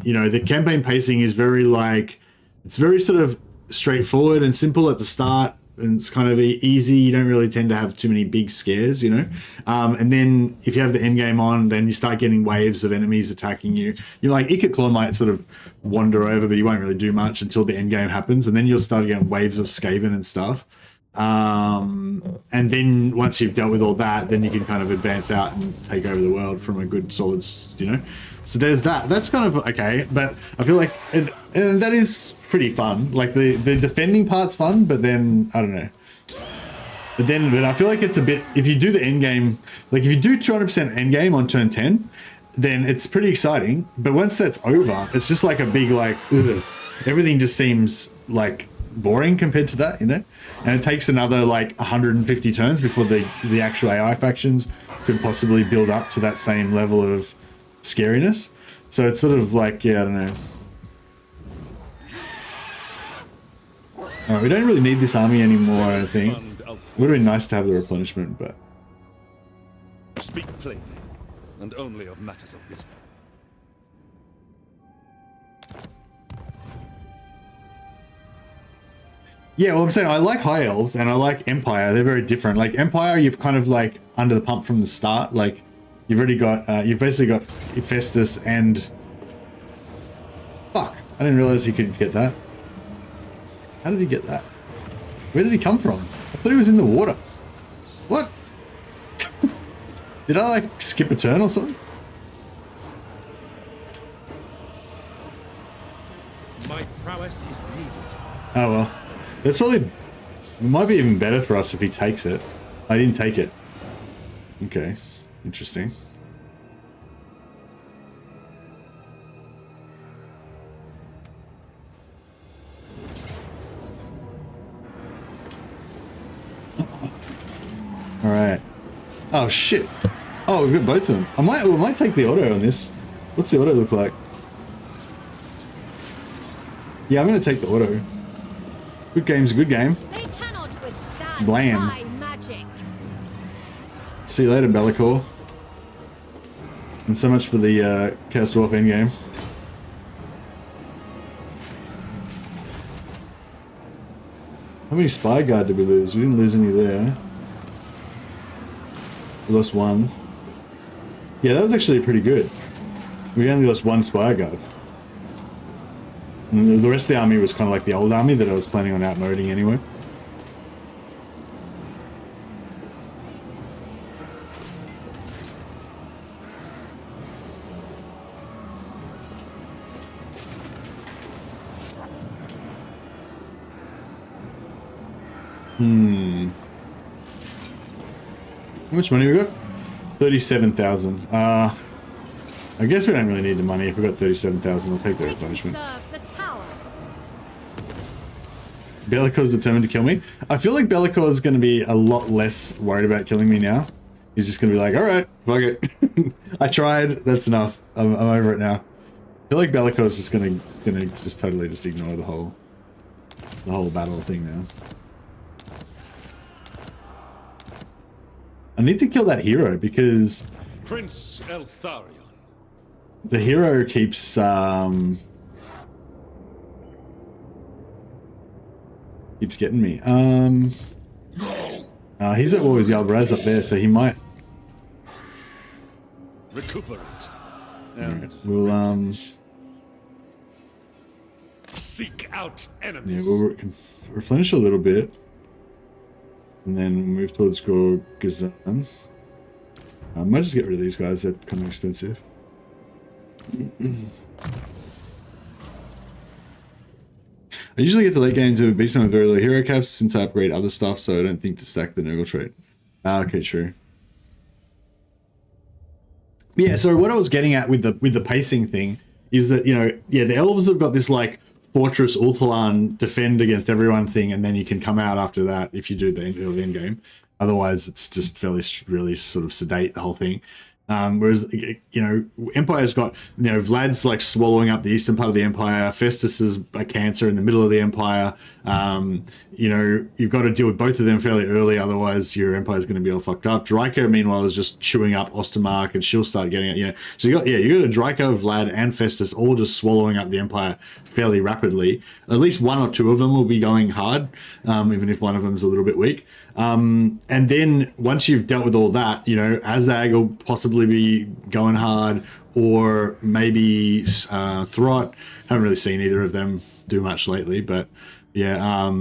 you know, the campaign pacing is very like, it's very sort of straightforward and simple at the start. And it's kind of easy. You don't really tend to have too many big scares, you know? And then if you have the end game on, then you start getting waves of enemies attacking you. You're like, Ikat Claw might sort of wander over, but you won't really do much until the end game happens. And then you'll start getting waves of Skaven and stuff. And then once you've dealt with all that, then you can kind of advance out and take over the world from a good solid, you know? So there's that. That's kind of okay, but I feel like and that is pretty fun. Like the defending part's fun, but then I don't know. But I feel like it's a bit, if you do the end game, like if you do 200% end game on turn 10, then it's pretty exciting. But once that's over, it's just like a big like ugh. Everything just seems like boring compared to that, you know? And it takes another like 150 turns before the actual AI factions could possibly build up to that same level of scariness. So it's sort of like, yeah, I don't know. Alright, we don't really need this army anymore, I think. It would have been nice to have the replenishment, but... Speak plainly, and only of matters of business. Yeah, well, I'm saying I like High Elves and I like Empire. They're very different. Like Empire, you're kind of like under the pump from the start. Like you've already got, you've basically got Hephaestus and... Fuck, I didn't realize he could get that. How did he get that? Where did he come from? I thought he was in the water. What? Did I like skip a turn or something? My prowess is needed. Oh well. That's probably... It might be even better for us if he takes it. I didn't take it. Okay. Interesting. Alright. Oh shit. Oh, we've got both of them. We might take the auto on this. What's the auto look like? Yeah, I'm gonna take the auto. Good game's a good game. They cannot withstand Blam. my magic. See you later, Be'lakor. And so much for the Chaos Dwarf endgame. How many Spy Guard did we lose? We didn't lose any there. We lost one. Yeah, that was actually pretty good. We only lost one Spy Guard. And the rest of the army was kind of like the old army that I was planning on outmoding anyway. How much money we got? 37,000. I guess we don't really need the money. If we got 37,000, I'll take the replenishment. Be'lakor's determined to kill me. I feel like Be'lakor is going to be a lot less worried about killing me now. He's just going to be like, alright, fuck it. I tried, that's enough. I'm over it now. I feel like Be'lakor is just going to just totally just ignore the whole battle thing now. I need to kill that hero because Prince Eltharion. the hero keeps getting me. He's at war with Yalbraz up there, so he might. Recuperate. Right, we'll seek out yeah, enemies. we'll replenish a little bit, and then move towards Gorgazan. I might just get rid of these guys. They're kind of expensive. I usually get the late game to Beastmen with very low hero caps since I upgrade other stuff, so I don't think to stack the Nurgle trait. Ah, okay, true. Yeah, so what I was getting at with the pacing thing is that, you know, yeah, the elves have got this like Fortress Ulthuan defend against everyone thing, and then you can come out after that if you do the end game. Otherwise, it's just really sort of sedate, the whole thing. Whereas, you know, Empire's got, you know, Vlad's like swallowing up the eastern part of the Empire. Festus is a cancer in the middle of the Empire. You know, you've got to deal with both of them fairly early, otherwise your Empire's going to be all fucked up. Draco, meanwhile, is just chewing up Ostermark, and she'll start getting it, you know. So you got a Draco, Vlad, and Festus all just swallowing up the Empire fairly rapidly. At least one or two of them will be going hard, even if one of them is a little bit weak. And then once you've dealt with all that, you know, Azag will possibly be going hard, or maybe Throt. Haven't really seen either of them do much lately, but yeah,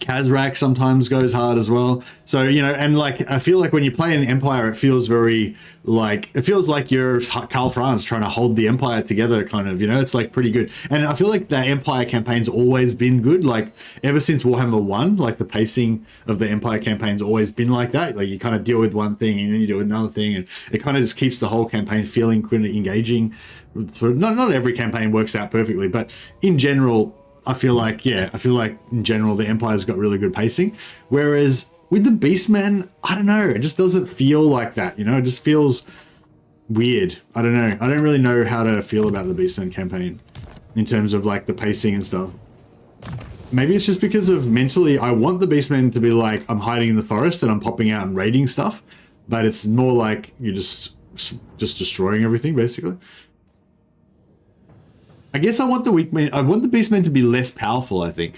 Kazrak sometimes goes hard as well. So, you know, and like, I feel like when you play an Empire, it feels very like, it feels like you're Karl Franz trying to hold the Empire together, kind of, you know. It's like pretty good. And I feel like the Empire campaign's always been good. Like ever since Warhammer 1, like the pacing of the Empire campaign's always been like that. Like you kind of deal with one thing and then you deal with another thing, and it kind of just keeps the whole campaign feeling kind of engaging. Not every campaign works out perfectly, but in general, I feel like in general the Empire's got really good pacing. Whereas with the Beastmen, I don't know, it just doesn't feel like that, you know. It just feels weird. I don't know. I don't really know how to feel about the Beastmen campaign in terms of like the pacing and stuff. Maybe it's just because of mentally, I want the Beastmen to be like, I'm hiding in the forest and I'm popping out and raiding stuff, but it's more like you're just destroying everything basically. I guess I want the Beastmen to be less powerful, I think.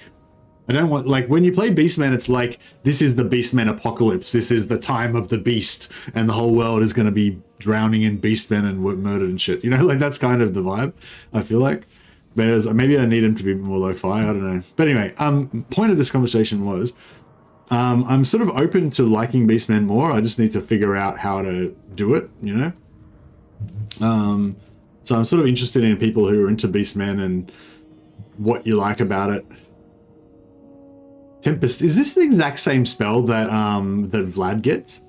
I don't want, like, when you play Beastmen, it's like, this is the Beastmen apocalypse. This is the time of the beast, and the whole world is going to be drowning in Beastmen and murdered and shit. You know, like, that's kind of the vibe, I feel like. But maybe I need him to be more lo-fi, I don't know. But anyway, point of this conversation was, I'm sort of open to liking Beastmen more. I just need to figure out how to do it, you know? So I'm sort of interested in people who are into Beastmen and what you like about it. Tempest, is this the exact same spell that that Vlad gets?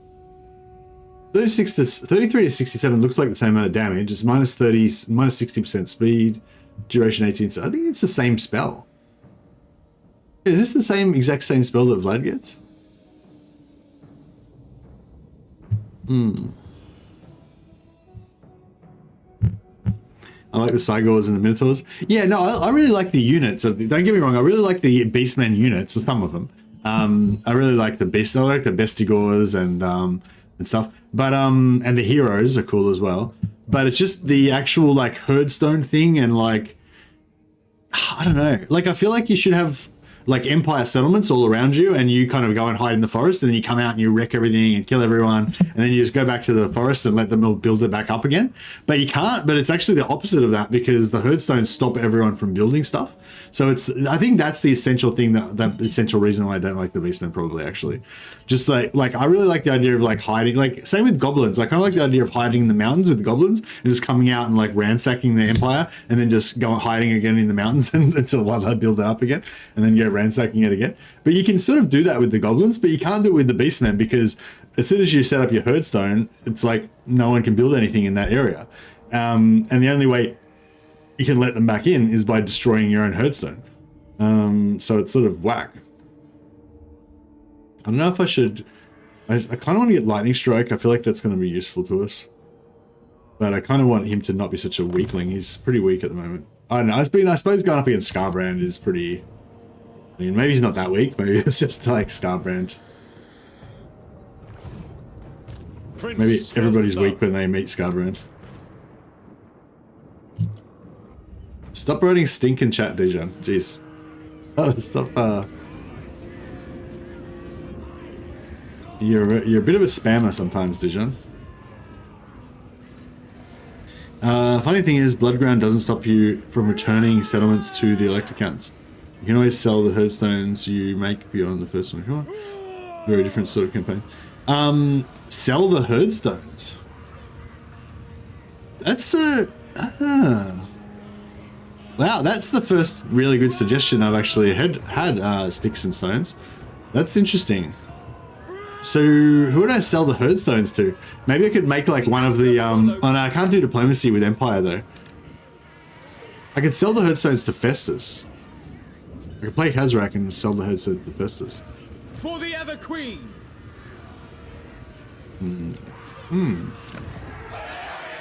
33 to 67 looks like the same amount of damage. It's minus 60% speed, duration 18. So I think it's the same spell. Is this the exact same spell that Vlad gets? I like the Cygors and the Minotaurs. Yeah, no, I really like the units. Don't get me wrong, I really like the Beastmen units, some of them. I really like the I like the Bestigors and stuff. But and the heroes are cool as well. But it's just the actual like Herdstone thing, and like, I don't know. Like, I feel like you should have like Empire settlements all around you, and you kind of go and hide in the forest, and then you come out and you wreck everything and kill everyone, and then you just go back to the forest and let them all build it back up again. But you can't, but it's actually the opposite of that, because the Herdstones stop everyone from building stuff. So I think that's the essential thing, that essential reason why I don't like the Beastmen, probably, actually. Just like I really like the idea of like hiding, like same with goblins. I kind of like the idea of hiding in the mountains with the goblins and just coming out and like ransacking the Empire, and then just go hiding again in the mountains until while I build it up again, and then go ransacking it again. But you can sort of do that with the goblins, but you can't do it with the Beastmen, because as soon as you set up your Herdstone, it's like no one can build anything in that area. And the only way you can let them back in is by destroying your own Herdstone. So it's sort of whack. I don't know if I should... I kind of want to get Lightning Strike. I feel like that's going to be useful to us. But I kind of want him to not be such a weakling. He's pretty weak at the moment. I don't know. I suppose going up against Skarbrand is pretty... I mean, maybe he's not that weak. Maybe it's just like Skarbrand. Maybe everybody's weak when they meet Skarbrand. Stop writing stink in chat, Dijon. Jeez. Oh, stop. You're a bit of a spammer sometimes, Dijon. Funny thing is, Bloodground doesn't stop you from returning settlements to the elect accounts. You can always sell the Herdstones you make beyond the first one. Come on. Very different sort of campaign. Sell the Herdstones. That's Wow, that's the first really good suggestion I've actually had sticks and stones. That's interesting. So who would I sell the herd stones to? Maybe I could make like one of the oh no, I can't do diplomacy with Empire though. I could sell the herd stones to Festus. I could play Hazrak and sell the herd stones to Festus. For the Ever Queen.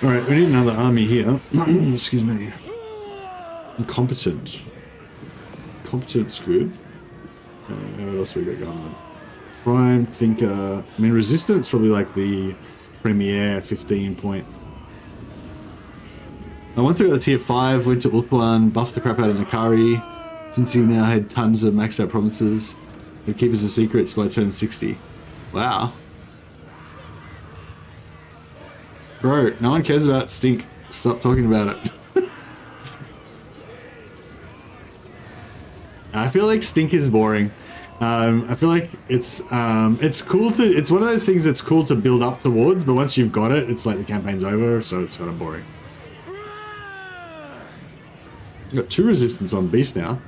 Alright, we need another army here. Excuse me. Incompetent. Competent's good. What else we got going on? Prime, Thinker. I mean, Resistance probably like the premier 15 point. Now, once I got a tier 5, went to Ulthuan, buffed the crap out of Nakari. Since he now had tons of maxed out provinces, would keep us a secrets by turn 60. Wow. Bro, no one cares about Stink. Stop talking about it. I feel like Stink is boring. I feel like it's cool to, it's one of those things that's cool to build up towards, but once you've got it, it's like the campaign's over, so it's kind of boring. Got 2 resistance on Beast now.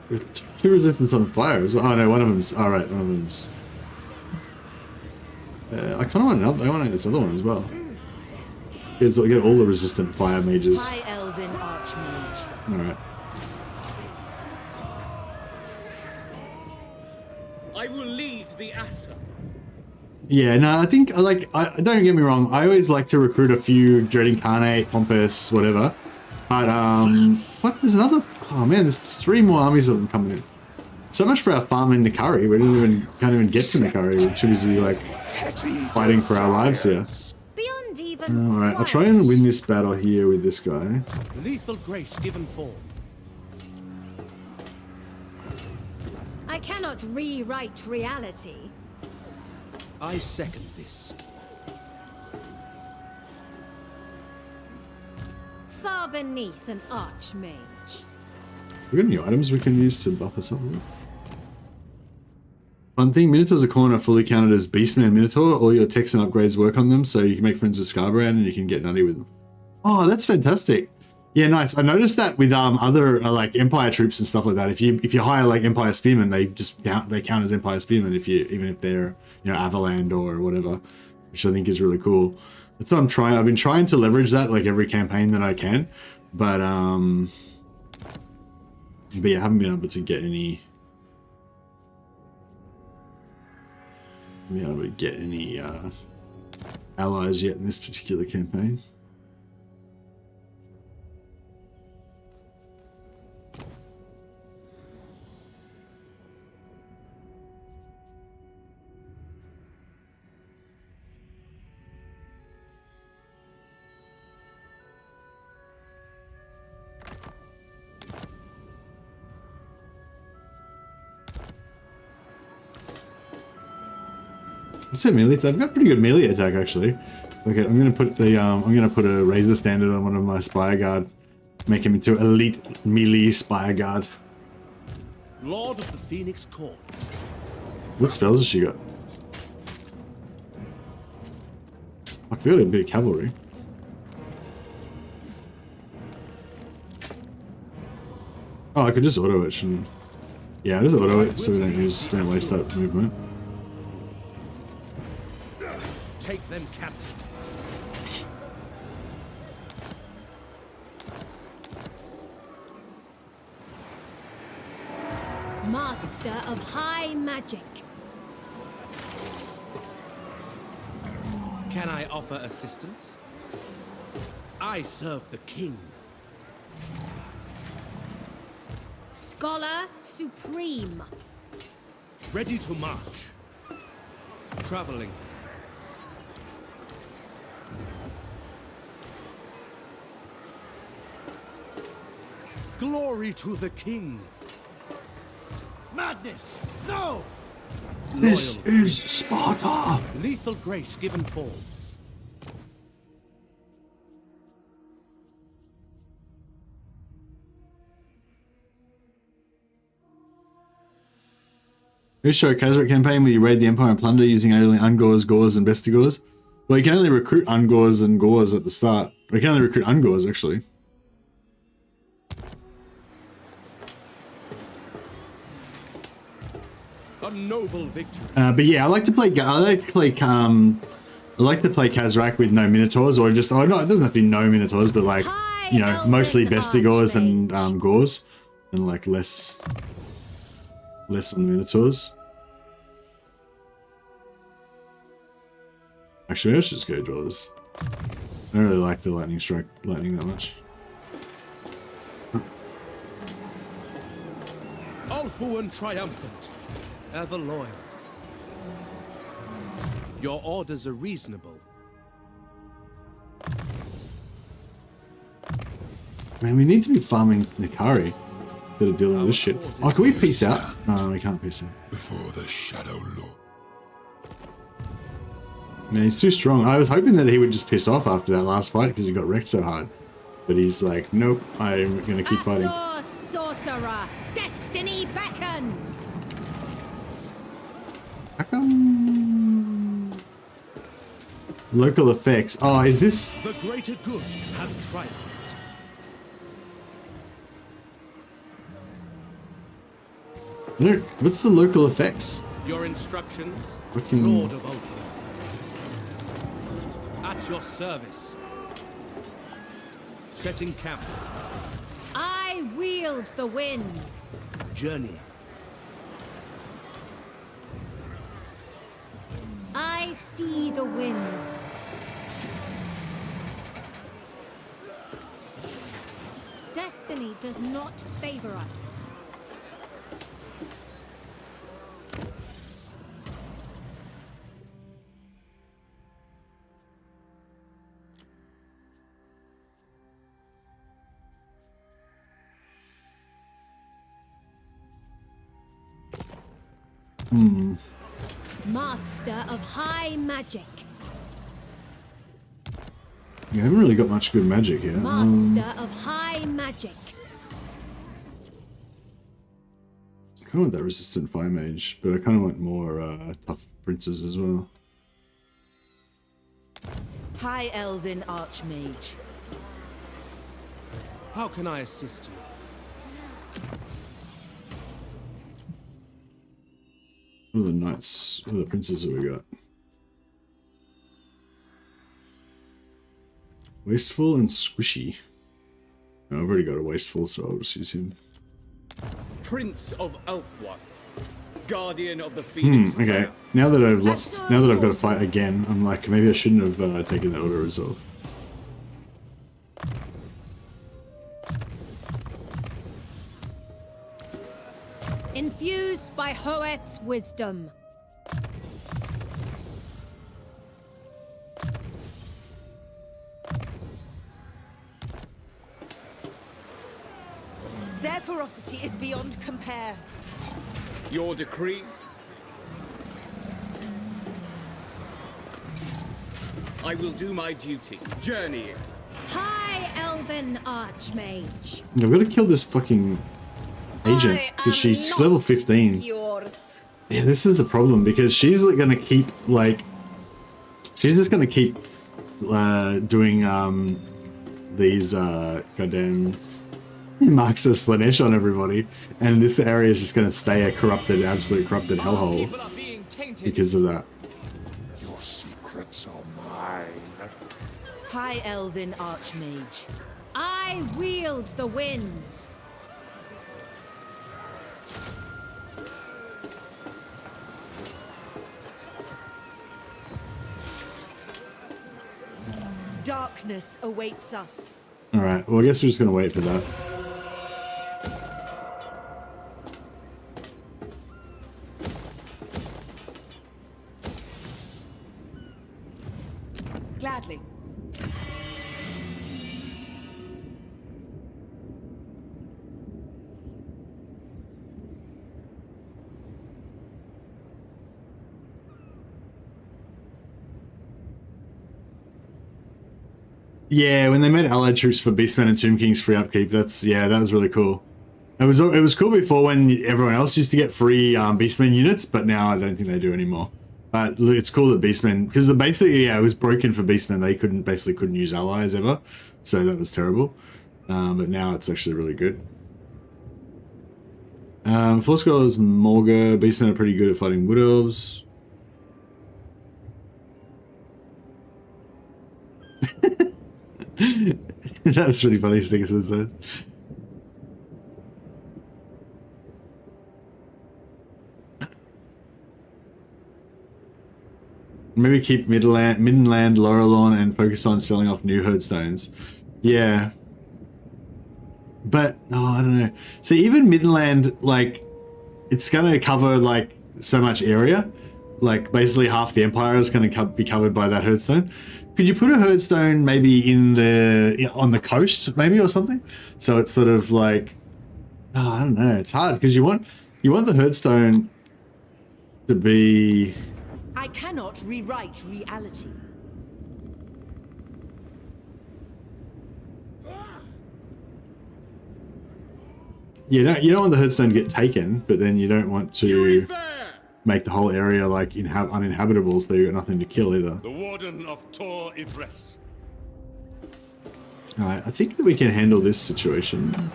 Got 2 resistance on Fire as well. Oh no, one of them's, alright, one of them's... I kind of want another, I want this other one as well. Get all the resistant Fire mages. High Elven Archmage. Alright. I will lead the Assa. Yeah, no, I think, like, don't get me wrong, I always like to recruit a few Dread Incarnate, Pompous, whatever. But, what, there's another, oh man, there's 3 more armies of them coming in. So much for our farm in Nakari, can't even get to Nakari, we're too busy, like, fighting for our lives here. Beyond even Alright, I'll try and win this battle here with this guy. Lethal grace given form. I cannot rewrite reality. I second this. Far beneath an archmage. We got any items we can use to buff us up a bit? Fun thing, Minotaurs are corner fully counted as Beastmen Minotaur. All your techs and upgrades work on them, so you can make friends with Skarbrand and you can get nutty with them. Oh, that's fantastic. Yeah, nice. I noticed that with other like Empire troops and stuff like that. If you hire like Empire Spearmen, they count as Empire Spearmen even if they're, you know, Avaland or whatever, which I think is really cool. That's what I'm trying. I've been trying to leverage that like every campaign that I can, but yeah, I haven't been able to get any. Allies yet in this particular campaign. I said melee. I've got pretty good melee attack actually. Okay, I'm gonna put a razor standard on one of my Spire Guard, make him into elite melee Spire Guard. Lord of the Phoenix Court. What spells has she got? Fuck, they got a bit of cavalry. Oh, I could just auto it, shouldn't? Yeah, just auto it so we don't waste that movement. Take them captive. Master of high magic. Can I offer assistance? I serve the king. Scholar supreme. Ready to march. Traveling. Glory to the king. Madness! No! This is Sparta! Lethal grace given form. This show Khazrak campaign where you raid the Empire and plunder using only Ungors, Gors, and Bestigors. Well, you can only recruit Ungors and Gors at the start. We can only recruit Ungors, actually. A noble victory. But yeah, I like to play Kazrak with no Minotaurs, or just no, it doesn't have to be no Minotaurs, but like you know, Elven mostly Bestigors and Archmage. Gors, and like less on Minotaurs. Actually, I should just go Dwellers. I don't really like the lightning that much. Ulfuan triumphant, ever loyal. Your orders are reasonable. Man, we need to be farming Nikari instead of dealing with this shit. Oh, can we peace out? No, we can't peace out. Before the Shadow Lord. Man, he's too strong. I was hoping that he would just piss off after that last fight because he got wrecked so hard. But he's like, nope, I'm going to keep fighting. Azor sorcerer, destiny beckons. How come? Local effects. Oh, is this? The greater good has triumphed. No, what's the local effects? Your instructions, Fucking- Lord of Ulfuan. At your service. Setting camp. I wield the winds. Journey. I see the winds. Destiny does not favor us. Master of high magic. You haven't really got much good magic here. Master of high magic. I kind of want that resistant fire mage, but I kind of want more tough princes as well. High Elven Archmage. How can I assist you? What are the knights? What are the princes that we got? Wasteful and Squishy. Oh, I've already got a Wasteful, so I'll just use him. Prince of Elthwan, guardian of the Phoenix. Okay. Now that I've lost, now that I've got to fight again, I'm like, maybe I shouldn't have taken the auto resolve. Infused by Hoet's wisdom. Their ferocity is beyond compare. Your decree? I will do my duty. Journey. High Elven Archmage. I've got to kill this fucking agent because she's level 15. Yours. Yeah, this is a problem because she's like, gonna keep like, she's just gonna keep doing these goddamn marks of Slanesh on everybody, and this area is just gonna stay a corrupted, absolute corrupted hellhole because of that. Your secrets are mine. High Elven Archmage. I wield the winds. Darkness awaits us. All right. Well, I guess we're just gonna wait for that. Gladly. Yeah, when they made allied troops for Beastmen and Tomb King's free upkeep, that was really cool. It was cool before when everyone else used to get free Beastmen units, but now I don't think they do anymore. But it's cool that Beastmen, because basically, yeah, it was broken for Beastmen. They couldn't use allies ever, so that was terrible. But now it's actually really good. Four scholars, Morga. Beastmen are pretty good at fighting wood elves. That's really funny, stickers and sides. Maybe keep Midland, Laurelorn, and focus on selling off new herdstones. Yeah. But, oh, I don't know. See, even Midland, like, it's going to cover, like, so much area. Like, basically half the Empire is going to be covered by that herdstone. Could you put a herdstone maybe on the coast, maybe, or something? So it's sort of like, oh, I don't know. It's hard, because you want the herdstone to be... I cannot rewrite reality. You don't want the herdstone to get taken, but then you don't want to make the whole area like uninhabitable, so you've got nothing to kill either. The Warden of Tor Ivres. Alright, I think that we can handle this situation.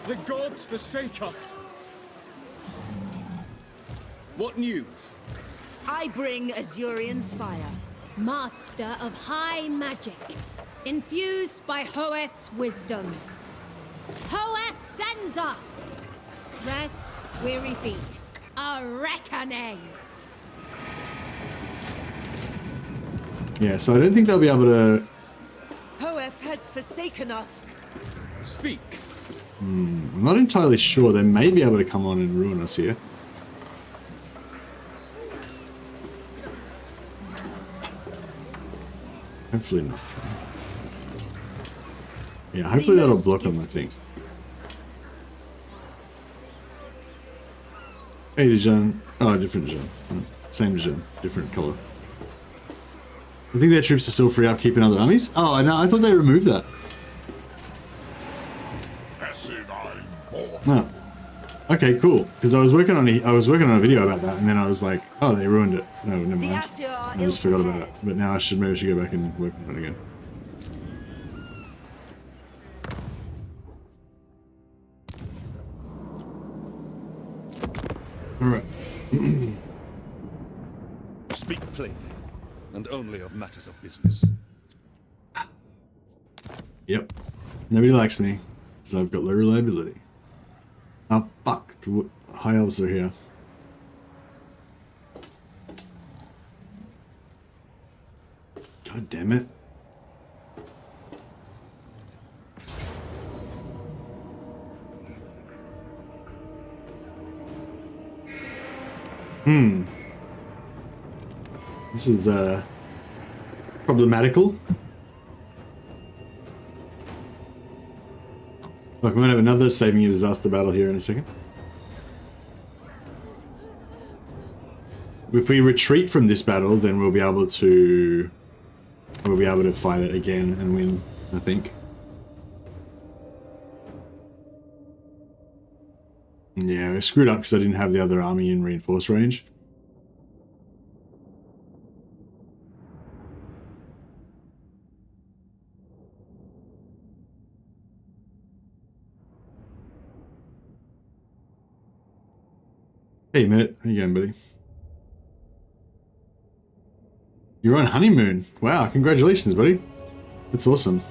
The gods forsake us. What news? I bring Azurion's fire. Master of high magic, infused by Hoeth's wisdom. Hoeth sends us! Rest, weary feet. A reckoning! Yeah, so I don't think they'll be able to... Hoeth has forsaken us. Speak. I'm not entirely sure. They may be able to come on and ruin us here. Hopefully not. Yeah, hopefully that'll block them, I think. Hey, Dijon. Oh, different Dijon. Same Dijon, different color. I think their troops are still free up keeping other armies. Oh, no, I thought they removed that. No. Okay, cool. Because I was working on a video about that, and then I was like, oh, they ruined it. No, never mind. I just forgot about it. But now maybe I should go back and work on it again. Alright. Speak plainly, and only of matters of business. Yep. Nobody likes me, so I've got low reliability. Oh, fuck. The high elves are here. God damn it. This is problematical. Look, we might have another saving a disaster battle here in a second. If we retreat from this battle, then we'll be able to fight it again and win, I think. Yeah, I screwed up because I didn't have the other army in reinforce range. Hey, Matt. How you going, buddy? You're on honeymoon. Wow, congratulations, buddy. That's awesome.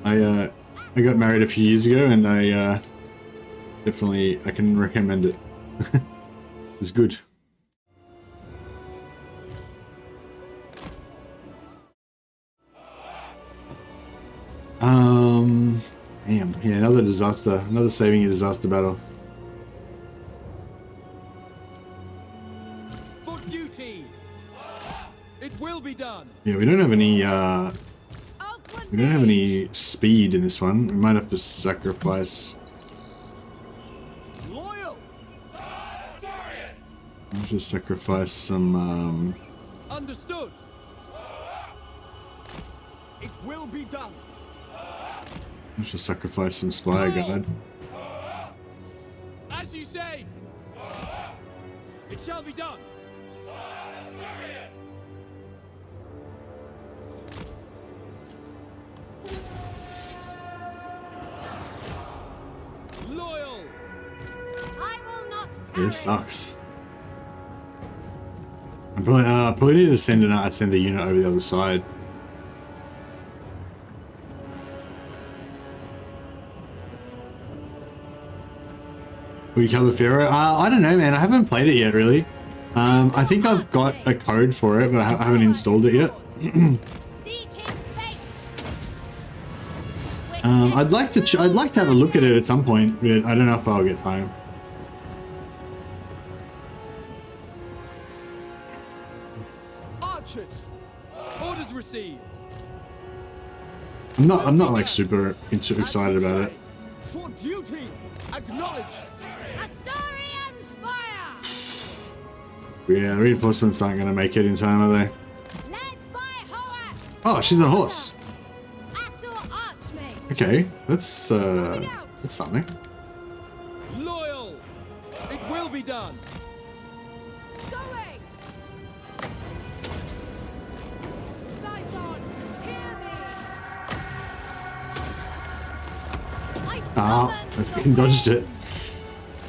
I got married a few years ago, and I can recommend it. It's good. Damn. Yeah, another disaster. Another saving a disaster battle. For duty! It will be done! Yeah, we don't have any speed in this one. We might have to sacrifice. Loyal! I'll just sacrifice some Understood! It will be done! I should sacrifice some Spire Guard. As you say! It shall be done! Loyal! This sucks. I'm probably need to send a unit over the other side. Will you cover Pharaoh? I don't know, man. I haven't played it yet, really. I think I've got a code for it, but I haven't installed it yet. I'd like to have a look at it at some point, but I don't know if I'll get time. Archers, orders received. I'm not like super excited about it. For duty, acknowledge. Assyrians fire! Yeah, reinforcements aren't going to make it in time, are they? Led by Hoat! Oh, she's a horse. Assur Archmage! Okay, that's something. Loyal! It will be done! Going! Scython, hear me! Ah, I've been dodged it.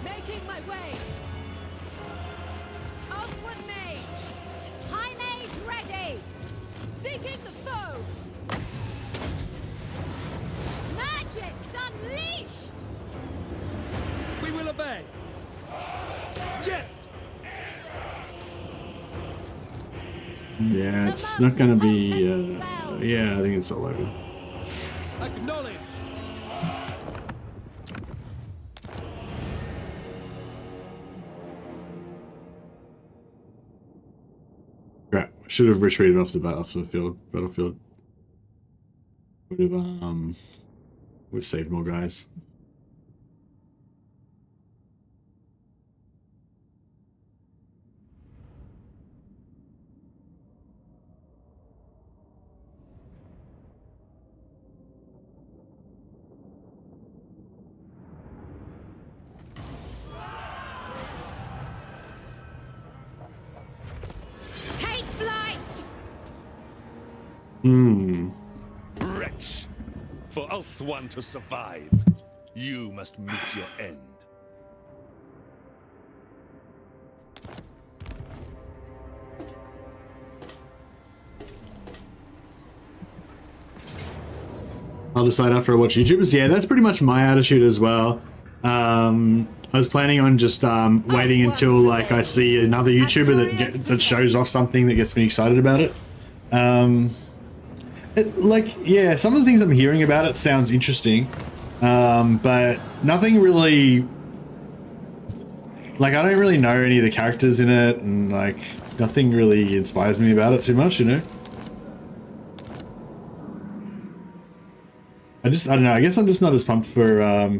Making my way! Upward mage! High mage ready! Seeking the foe! Magic's unleashed! We will obey! Yes! Yeah, it's not going to be. Yeah, I think it's all over. Acknowledged! Crap! I should have retreated off the battlefield. Would have saved more guys. Take flight! Wretch! For Ulthuan to survive, you must meet your end. I'll decide after I watch YouTubers. Yeah, that's pretty much my attitude as well. I was planning on just waiting until like I see another YouTuber that shows off something that gets me excited about it. Yeah, some of the things I'm hearing about it sounds interesting, but nothing really. Like, I don't really know any of the characters in it, and like nothing really inspires me about it too much, you know. I don't know. I guess I'm just not as pumped for.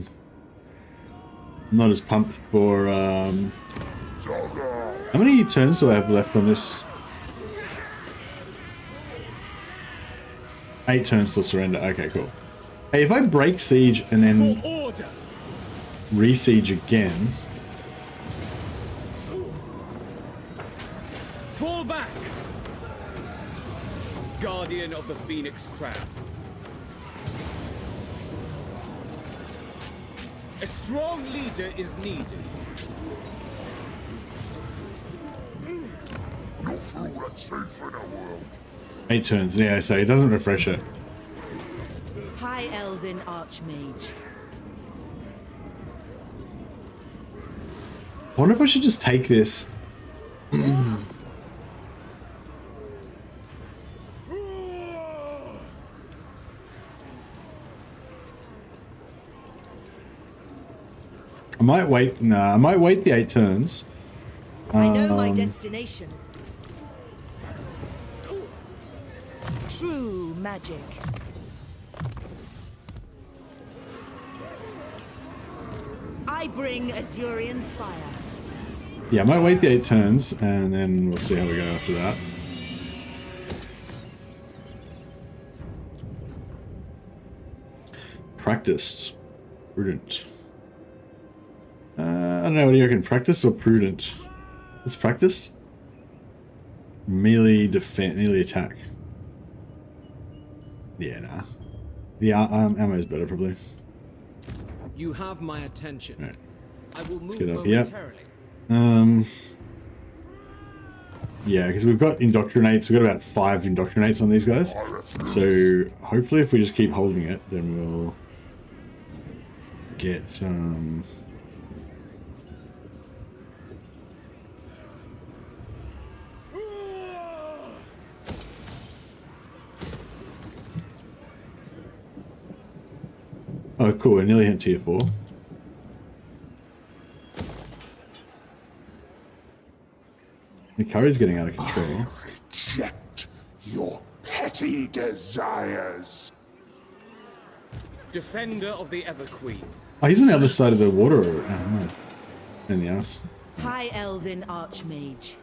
Not as pumped for. How many turns do I have left on this? 8 turns till surrender. Okay, cool. Hey, if I break siege and then re-siege again. Fall back! Guardian of the Phoenix Crown. A strong leader is needed. No fool that's safe in our world. 8 turns, yeah, so it doesn't refresh it. High Elven Archmage. I wonder if I should just take this. I might wait. No, I might wait the 8 turns. I know my destination. True magic. I bring Azurian's fire. Yeah, I might wait the 8 turns, and then we'll see how we go after that. Practiced. Prudent. I don't know, what do you reckon? Practice or prudent? It's practiced? Melee defense, melee attack. Yeah, nah. The ammo is better, probably. You have my attention. Right. I will move get up here. momentarily. Yeah, because we've got indoctrinates. We've got about 5 indoctrinates on these guys. So hopefully if we just keep holding it, then we'll get some... Oh, cool. We're nearly hit tier 4. The curry's getting out of control. I reject your petty desires. Defender of the Everqueen. Oh, he's on the other side of the water. Oh, no. In the ass. High Elven Archmage.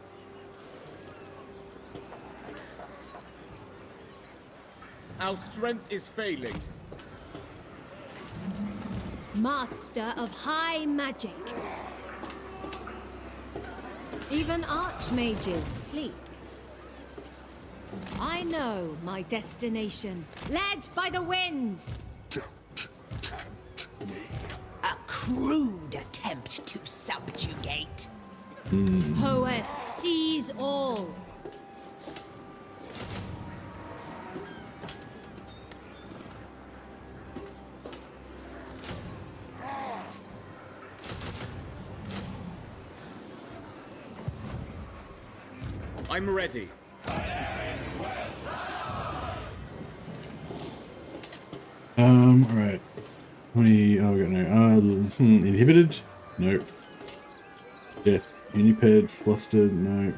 Our strength is failing. Master of high magic. Even archmages sleep. I know my destination, led by the winds. Don't tempt me. A crude attempt to subjugate. Hoeth sees all. I'm ready. Alright. How many... Oh, we got no... inhibited? Nope. Death. Uniped. Flustered? No.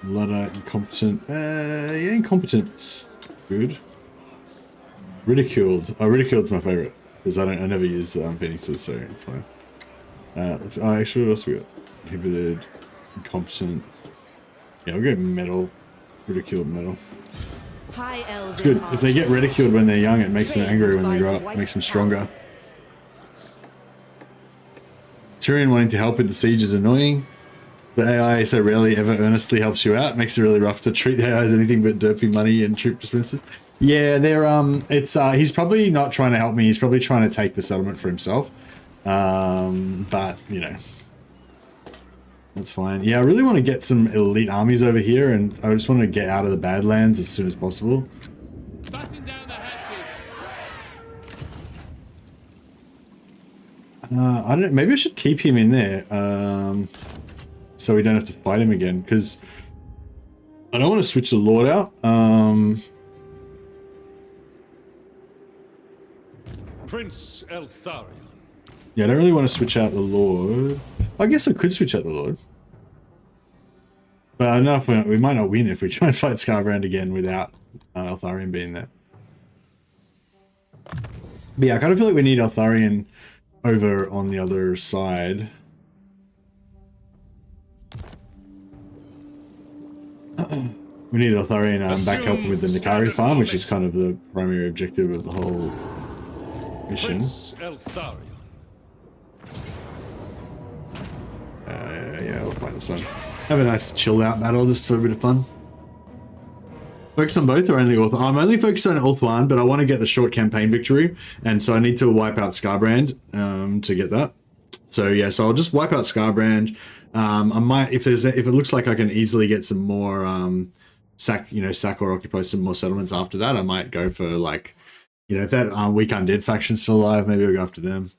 Luddite. Incompetent. Yeah, incompetent's good. Ridiculed. Oh, ridiculed's my favorite. Because I never use the Phoenixes, so it's fine. Let's... Oh, actually, what else we got? Inhibited. Incompetent. Yeah, we'll go metal. Ridiculed metal. It's good. If they get ridiculed when they're young, it makes them angry when they grow up. Makes them stronger. Tyrion wanting to help with the siege is annoying. The AI so rarely ever earnestly helps you out. Makes it really rough to treat the AI as anything but derpy money and troop dispenses. Yeah, they're he's probably not trying to help me. He's probably trying to take the settlement for himself. But you know. That's fine. Yeah, I really want to get some elite armies over here, and I just want to get out of the Badlands as soon as possible. Batten down the hatches. I don't know. Maybe I should keep him in there, so we don't have to fight him again, because I don't want to switch the Lord out. Prince Eltharion. Yeah, I don't really want to switch out the Lord. I guess I could switch out the Lord. But I don't know if we might not win if we try and fight Skarbrand again without Eltharion being there. But yeah, I kind of feel like we need Eltharion over on the other side. We need Eltharion back helping with the Nikari farm, which is kind of the primary objective of the whole mission. Prince Eltharion. Yeah, we'll fight this one. Have a nice chilled out battle just for a bit of fun. Focus on both or only Ulth? I'm only focused on Ulth1, but I want to get the short campaign victory, and so I need to wipe out Skarbrand to get that. So yeah, so I'll just wipe out Skarbrand. I might, if it looks like I can easily get some more sack or occupy some more settlements after that, I might go for like, if that Weak Undead faction's still alive, maybe I'll go after them.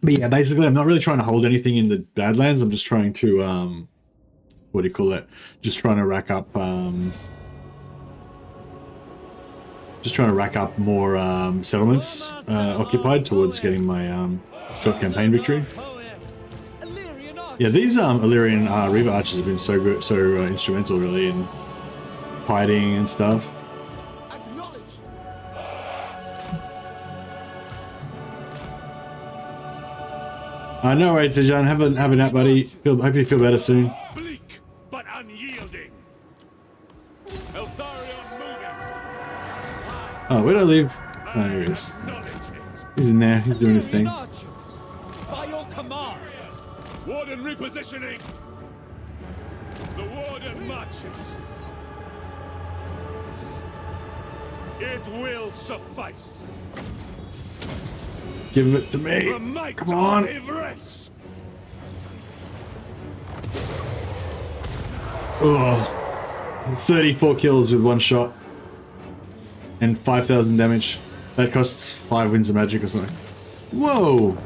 But yeah, basically, I'm not really trying to hold anything in the Badlands. I'm just trying to, what do you call it? Just trying to rack up, more settlements occupied towards getting my short campaign victory. Yeah, these Eltharion Reaver Archers have been so good, so instrumental, really, in hiding and stuff. No worries, Sejan. Have a nap, buddy. Hope you feel better soon. Bleak, but unyielding. Eltharion moving. Oh, where did I leave? Oh, here he is. He's in there. He's doing his thing. By your command. Warden repositioning. The Warden marches. It will suffice. Give it to me. Come on. Oh, 34 kills with one shot and 5,000 damage. That costs 5 wins of magic or something. Whoa,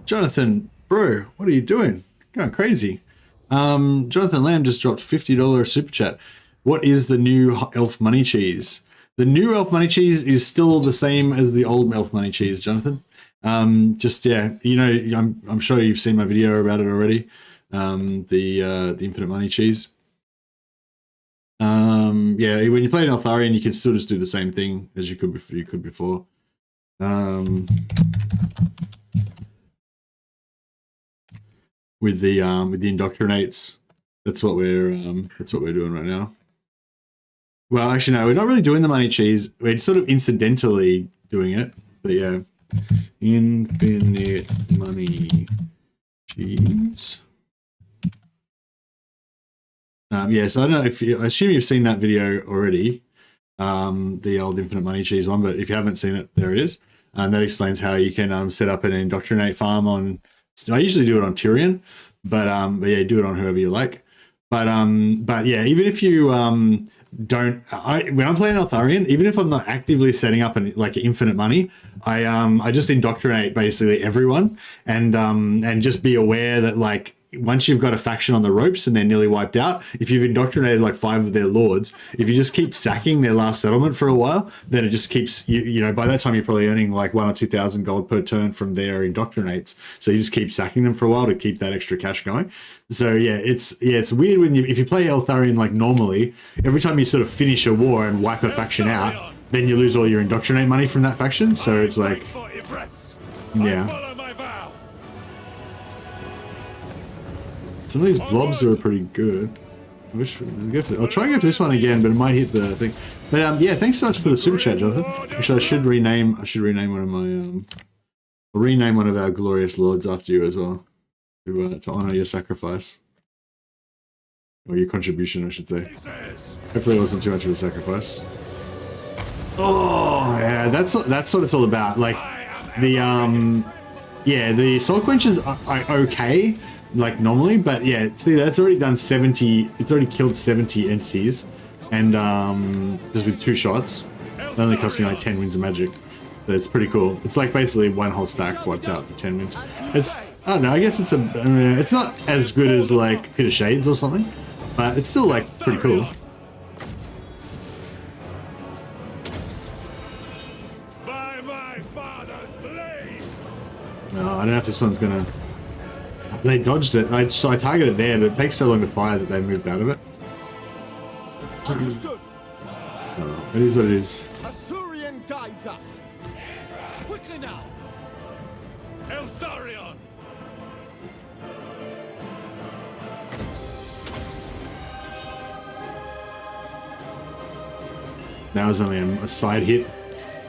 Jonathan, bro, what are you doing? Going crazy. Jonathan Lamb just dropped $50 super chat. What is the new elf money cheese? The new elf money cheese is still the same as the old elf money cheese, Jonathan. Just yeah, you know, I'm sure you've seen my video about it already. The infinite money cheese. Yeah, when you play an Eltharion, you can still just do the same thing as you could before. With the indoctrinates, that's what we're doing right now. Well, actually, no, we're not really doing the money cheese. We're sort of incidentally doing it, but yeah, infinite money cheese. Yeah, so I don't know if I assume you've seen that video already, the old infinite money cheese one, but if you haven't seen it, there it is. And that explains how you can set up an indoctrinate farm on. I usually do it on Tyrion, but yeah, do it on whoever you like. But yeah, even if you when I'm playing Eltharion, even if I'm not actively setting up like infinite money, I just indoctrinate basically everyone, and just be aware that like once you've got a faction on the ropes and they're nearly wiped out, if you've indoctrinated like 5 of their lords, if you just keep sacking their last settlement for a while, then it just keeps you know, by that time you're probably earning like 1,000 or 2,000 gold per turn from their indoctrinates. So you just keep sacking them for a while to keep that extra cash going. So yeah, it's weird when if you play Eltharion like normally, every time you sort of finish a war and wipe a faction out, then you lose all your indoctrinate money from that faction. So it's like, yeah. Some of these blobs are pretty good. I'll try and go for this one again, but it might hit the thing. But yeah, thanks so much for the super chat, Jonathan. Actually, I should rename one of my I'll rename one of our glorious lords after you as well, to honor your sacrifice, or your contribution, I should say. Hopefully, it wasn't too much of a sacrifice. Oh yeah, that's what it's all about. Like the yeah, the soul quenches are okay. Like normally, but yeah, see, that's already done 70. It's already killed 70 entities, and just with 2 shots, it only cost me like 10 wins of magic. So it's pretty cool. It's like basically one whole stack wiped out for 10 wins. It's, I don't know. I guess it's it's not as good as like Pit of Shades or something, but it's still like pretty cool. By my father's blade. No, I don't know if this one's gonna. They dodged it. I targeted there, but it takes so long to fire that they moved out of it. Understood. Oh, it is what it is. Assyrian guides us. Quickly now. Eltharion. That was only a side hit.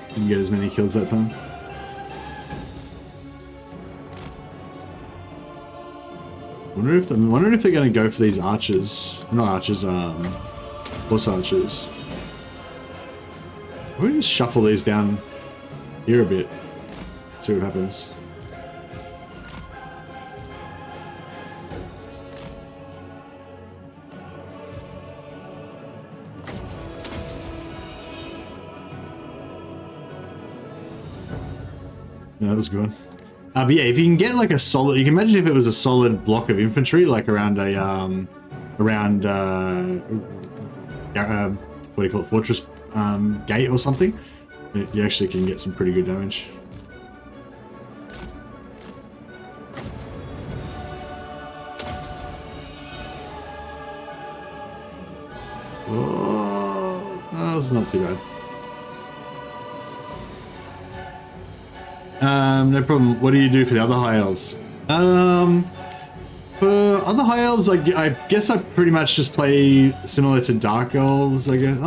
Didn't get as many kills that time. Wondering if they're going to go for these archers. Not archers, horse archers. We'll just shuffle these down here a bit. See what happens. Yeah, that was good. But yeah, if you can get like a solid, you can imagine if it was a solid block of infantry, like around a, what do you call it, fortress gate or something, you actually can get some pretty good damage. Oh, that was not too bad. No problem. What do you do for the other high elves? For other high elves, I guess I pretty much just play similar to dark elves, I guess.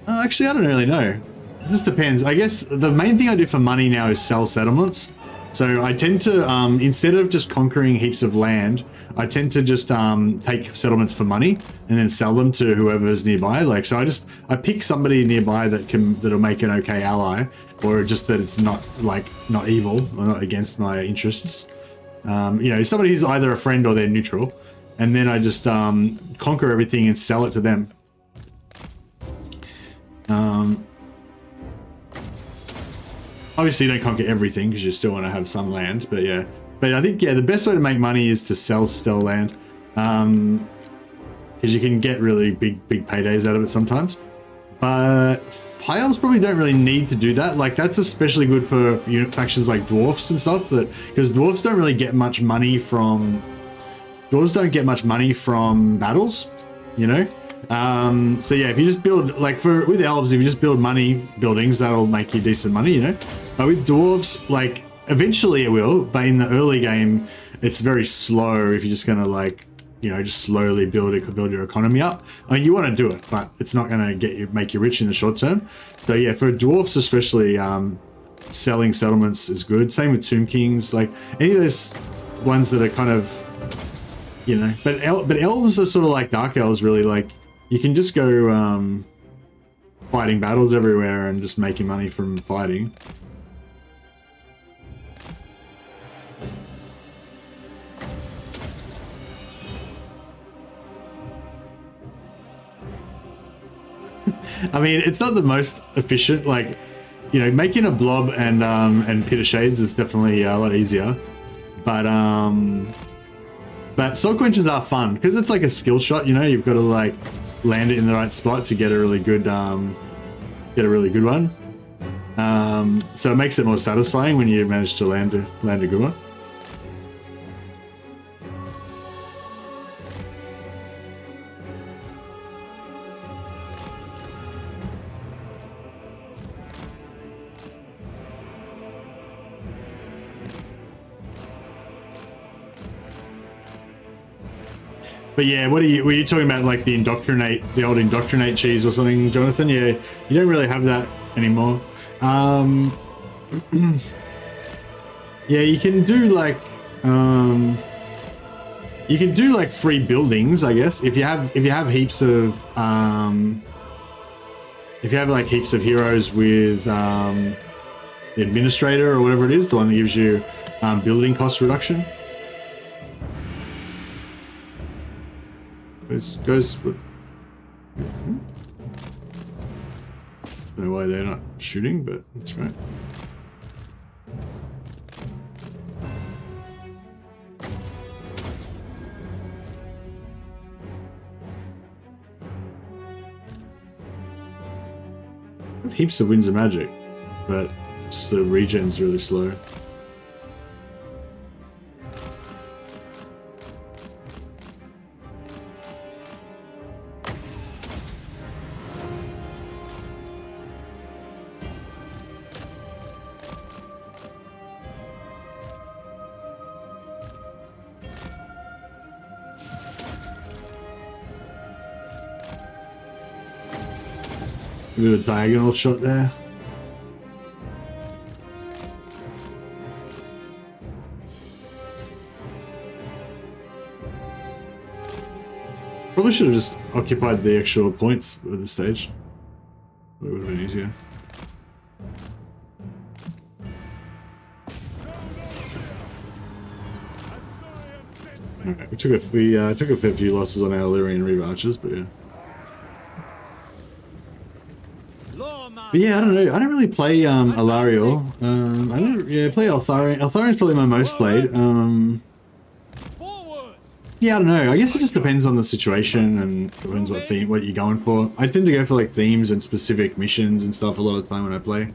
Actually, I don't really know. This depends. I guess the main thing I do for money now is sell settlements. So I tend to, instead of just conquering heaps of land, I tend to just take settlements for money and then sell them to whoever's nearby. Like, so I pick somebody nearby that'll make an okay ally, or just that it's not evil or not against my interests. You know, somebody who's either a friend or they're neutral, and then I just conquer everything and sell it to them. Obviously, you don't conquer everything because you still want to have some land, but yeah. But I think, yeah, the best way to make money is to sell land, because you can get really big paydays out of it sometimes. But high elves probably don't really need to do that. Like, that's especially good for factions like dwarfs and stuff, because dwarfs don't really get much money from battles, you know. So yeah, if you just build, like, with elves, if you just build money buildings, that'll make you decent money, you know. But with dwarves, like, eventually it will, but in the early game, it's very slow if you're just gonna, like, you know, just slowly build your economy up. I mean, you want to do it, but it's not gonna make you rich in the short term. So yeah, for dwarfs especially, selling settlements is good. Same with Tomb Kings, like any of those ones that are kind of, you know. But elves are sort of like dark elves, really. Like, you can just go fighting battles everywhere and just making money from fighting. I mean, it's not the most efficient. Like, you know, making a blob and pit of shades is definitely a lot easier. But soul quenches are fun because it's like a skill shot. You know, you've got to like land it in the right spot to get a really good one. So it makes it more satisfying when you manage to land a good one. But yeah, were you talking about, like, the old indoctrinate cheese or something, Jonathan? Yeah, you don't really have that anymore. Yeah, you can do like free buildings, I guess. If you have heaps of heaps of heroes with the administrator or whatever it is, the one that gives you building cost reduction. Goes with... I don't know why they're not shooting, but that's right. Heaps of winds of magic, but the regen's really slow. A bit of a diagonal shot there. Probably should have just occupied the actual points of the stage. That would have been easier. Alright, we took a fair few losses on our Eltharion Reaver Archers, but yeah. But yeah, I don't know. I don't really play Eltharion. I don't play Eltharion. Eltharion's probably my most played. Yeah, I don't know. I guess it just depends on the situation and depends what you're going for. I tend to go for like themes and specific missions and stuff a lot of the time when I play.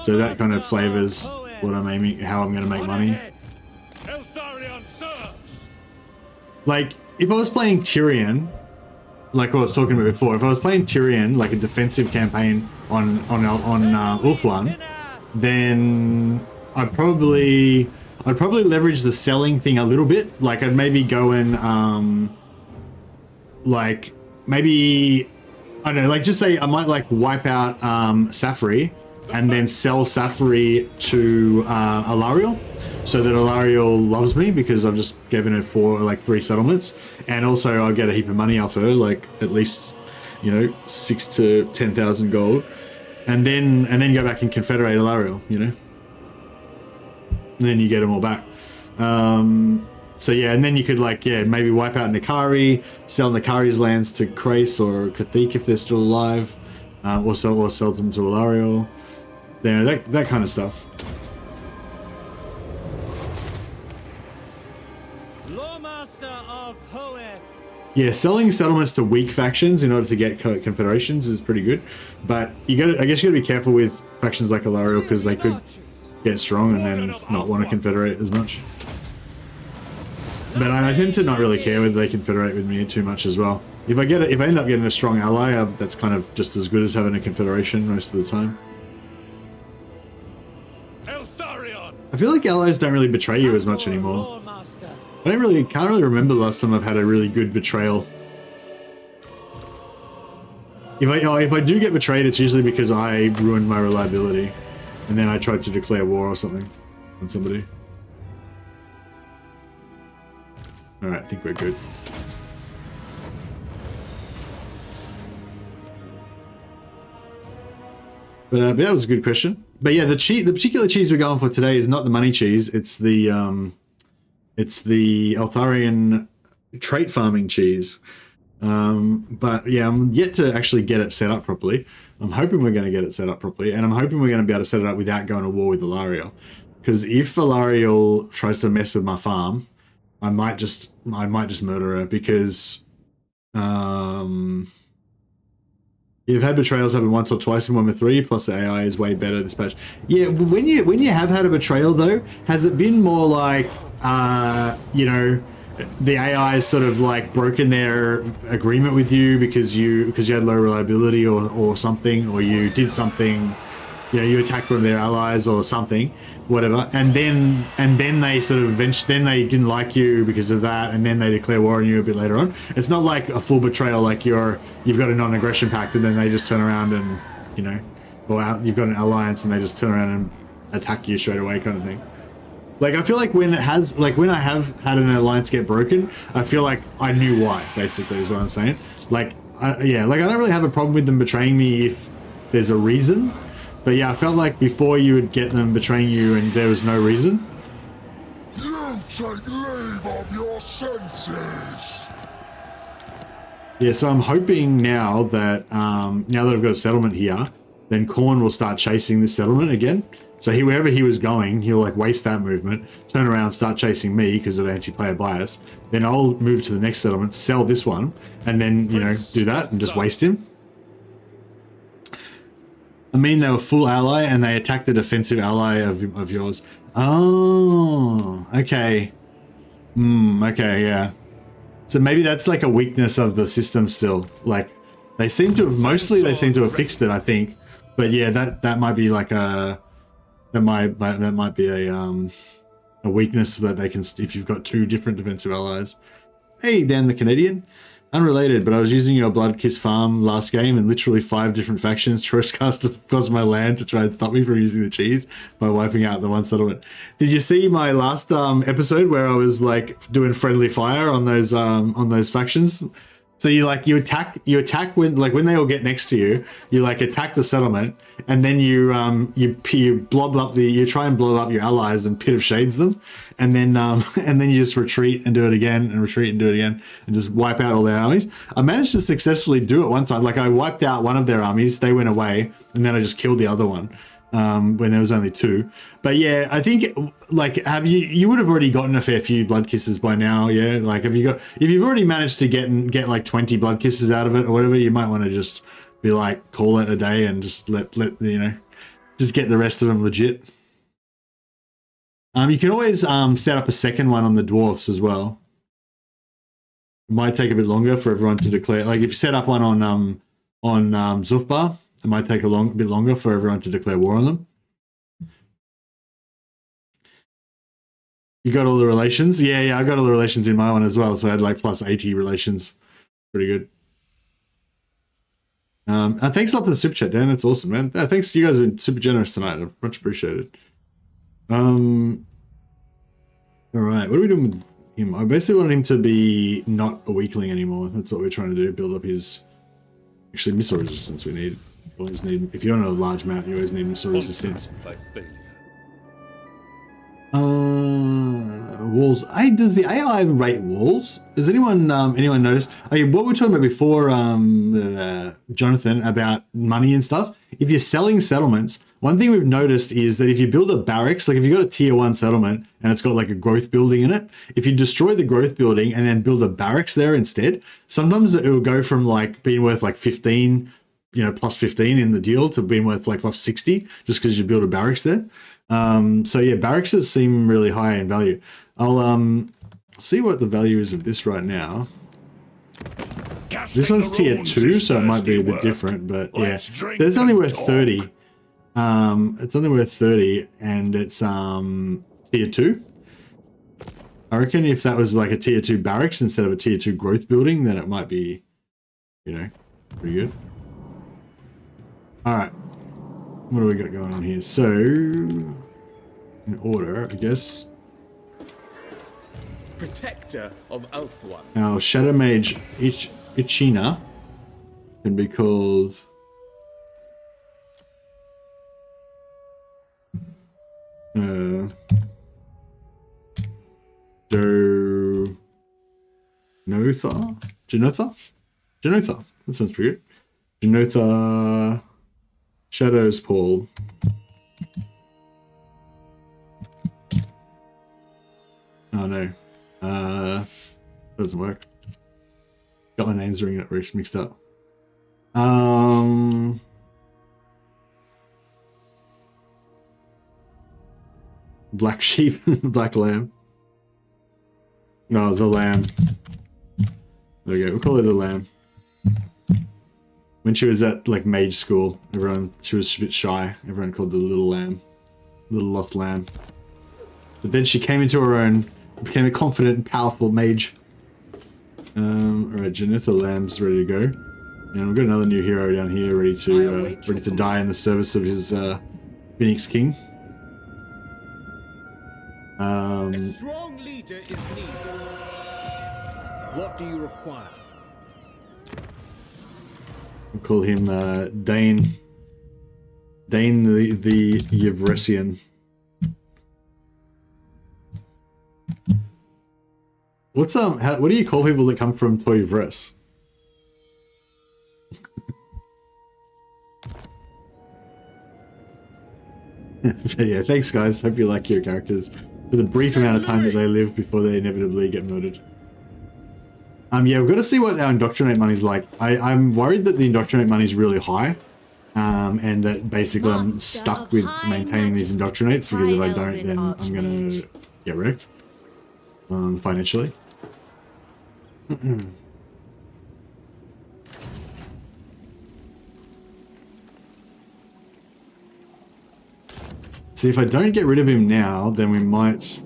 So that kind of flavors what I'm aiming, how I'm going to make money. Eltharion serves. Like if I was playing Tyrion, like I was talking about before, if I was playing Tyrion, like a defensive campaign on Ulthuan, then I'd probably leverage the selling thing a little bit. Like I'd maybe go and like maybe I don't know, like just say I might like wipe out Safri and then sell Safri to Eltharion. so that Eltharion loves me because I've just given her 3 settlements, and also I'll get a heap of money off her, like at least, you know, 6 to 10,000 gold, and then go back and confederate Eltharion, you know, and then you get them all back. So yeah, and then you could maybe wipe out Nakari, sell Nakari's lands to Krace or Kathik if they're still alive, or sell them to Eltharion. Yeah, that kind of stuff. Lawmaster of Hoeth. Yeah, selling settlements to weak factions in order to get confederations is pretty good, but I guess you gotta be careful with factions like Eltharion because they could get strong and then not want to confederate as much. But I tend to not really care whether they confederate with me too much as well. If I end up getting a strong ally, that's kind of just as good as having a confederation most of the time. Eltharion! I feel like allies don't really betray you as much anymore. I can't really remember the last time I've had a really good betrayal. If I do get betrayed, it's usually because I ruined my reliability, and then I tried to declare war or something on somebody. Alright, I think we're good. But that was a good question. But yeah, the particular cheese we're going for today is not the money cheese. It's the Eltharion trait farming cheese. But yeah, I'm yet to actually get it set up properly. I'm hoping we're going to get it set up properly, and I'm hoping we're going to be able to set it up without going to war with Eltharion. Because if Eltharion tries to mess with my farm, I might just murder her because you've had betrayals happen once or twice in Warhammer 3, plus the AI is way better this patch. Yeah, when you have had a betrayal though, has it been more like you know, the AI has sort of like broken their agreement with you because you had low reliability or something, or you did something, you know, you attacked one of their allies or something, whatever, and then they sort of then they didn't like you because of that, and then they declare war on you a bit later on. It's not like a full betrayal, like you've got a non-aggression pact and then they just turn around and, you know, or you've got an alliance and they just turn around and attack you straight away, kind of thing. Like, I feel like when I have had an alliance get broken, I feel like I knew why, basically, is what I'm saying. Like, I don't really have a problem with them betraying me if there's a reason. But yeah, I felt like before you would get them betraying you and there was no reason. You take leave of your senses. Yeah, so I'm hoping now that I've got a settlement here, then Khorne will start chasing this settlement again. So wherever he was going, he'll like waste that movement, turn around, start chasing me because of anti-player bias. Then I'll move to the next settlement, sell this one, and then, you know, do that and just waste him. I mean, they were full ally and they attacked the defensive ally of yours. Oh, okay. Okay, yeah. So maybe that's like a weakness of the system still. Like, they seem to have fixed it, I think. But yeah, that might be like a weakness that they can, if you've got 2 different defensive allies. Hey, Dan the Canadian. Unrelated, but I was using your Bloodkiss farm last game and literally 5 different factions choice cast across my land to try and stop me from using the cheese by wiping out the one settlement. Did you see my last episode where I was like doing friendly fire on those factions? So you attack when they all get next to you, you like attack the settlement, and then you try and blow up your allies and Pit of Shades them, and then you just retreat and do it again and retreat and do it again and just wipe out all their armies. I managed to successfully do it one time. Like I wiped out one of their armies, they went away, and then I just killed the other one. When there was only 2. But yeah, I think like you would have already gotten a fair few blood kisses by now, yeah? Like if you've already managed to get like 20 blood kisses out of it or whatever, you might want to just be like, call it a day and just let you know, just get the rest of them legit. You can always set up a second one on the dwarfs as well. It might take a bit longer for everyone to declare. Like if you set up one on Zufbar, it might take a bit longer for everyone to declare war on them. You got all the relations? Yeah, I got all the relations in my one as well. So I had like plus 80 relations. Pretty good. Thanks a lot for the super chat, Dan. That's awesome, man. Thanks. You guys have been super generous tonight. Much appreciated. All right, what are we doing with him? I basically want him to be not a weakling anymore. That's what we're trying to do. Build up his actually missile resistance. We need always need. If you're on a large map, you always need missile resistance. By failure. Walls. Does the AI rate walls? Does anyone notice? Okay, what we were talking about before, Jonathan, about money and stuff. If you're selling settlements, one thing we've noticed is that if you build a barracks, like if you've got a tier 1 settlement and it's got like a growth building in it, if you destroy the growth building and then build a barracks there instead, sometimes it will go from like being worth like 15, plus 15 in the deal to being worth like plus 60 just because you build a barracks there. So yeah, barracks seem really high in value. I'll see what the value is of this right now. This one's tier 2, so it might be a bit different, but yeah. It's only worth 30. It's only worth 30 and it's tier 2. I reckon if that was like a tier 2 barracks instead of a tier 2 growth building, then it might be, pretty good. Alright. What do we got going on here? So, in order, I guess. Protector of Eltharion. Our Shadow Mage Ichina can be called Janotha? That sounds pretty good. Janotha Shadows Paul. Oh no. That doesn't work. Got my names mixed up. Black sheep, black lamb. No, the lamb. There we go. We'll call her the lamb. When she was at like mage school, she was a bit shy. Everyone called her the little lamb, little lost lamb. But then she came into her own, became a confident and powerful mage. All right, Janitha Lamb's ready to go, and we've got another new hero down here ready to die in the service of his Phoenix King. A strong leader is needed. What do you require? We'll call him Dane the Yevresian. What do you call people that come from Toyvres? Yeah, thanks guys. Hope you like your characters for the brief amount of time that they live before they inevitably get murdered. Yeah, we've got to see what our indoctrinate money's like. I'm worried that the indoctrinate money's really high, and that basically I'm stuck with maintaining these indoctrinates because if I don't, then I'm gonna get wrecked financially. See, if I don't get rid of him now, then we might.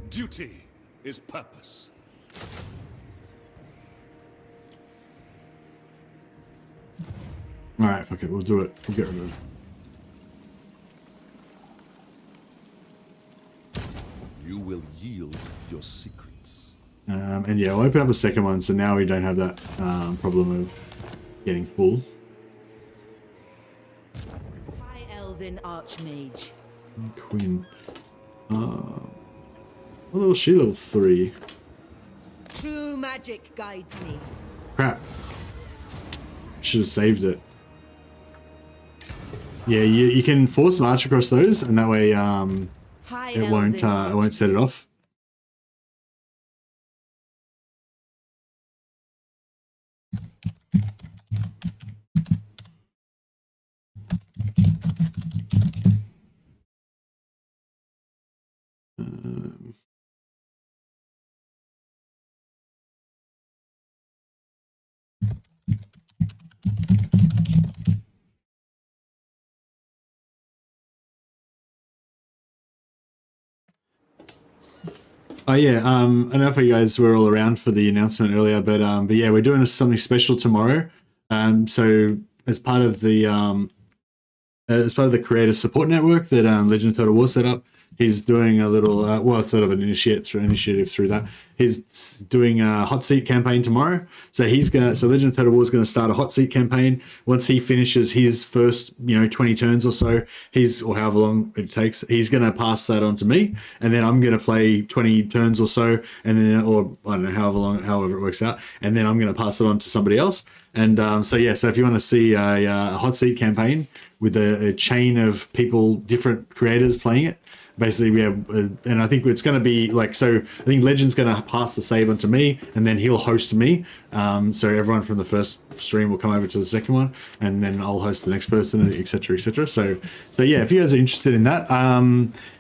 Duty is purpose. Alright, okay, we'll do it. We'll get rid of him. You will yield your secrets. And yeah, I'll open up a second one, so now we don't have that problem of getting full. High Elven Archmage. Queen. What level is she? Level 3. True magic guides me. Crap. Should have saved it. Yeah, you can force march across those, and that way it won't set it off. Oh yeah, I don't know if you guys were all around for the announcement earlier, but yeah, we're doing something special tomorrow. So as part of the as part of the creator support network that Legend of Total War set up. He's doing a little, well, it's sort of an initiative through that. He's doing a hot seat campaign tomorrow. So Legend of Total War is going to start a hot seat campaign. Once he finishes his first, 20 turns or so, or however long it takes, he's going to pass that on to me. And then I'm going to play 20 turns or so, and then, or I don't know, however it works out. And then I'm going to pass it on to somebody else. And so if you want to see a hot seat campaign with a chain of people, different creators playing it, basically we have, and I think it's going to be like, so I think Legend's going to pass the save on to me, and then he'll host me. So everyone from the first stream will come over to the second one, and then I'll host the next person, etc., etc. So yeah, if you guys are interested in that,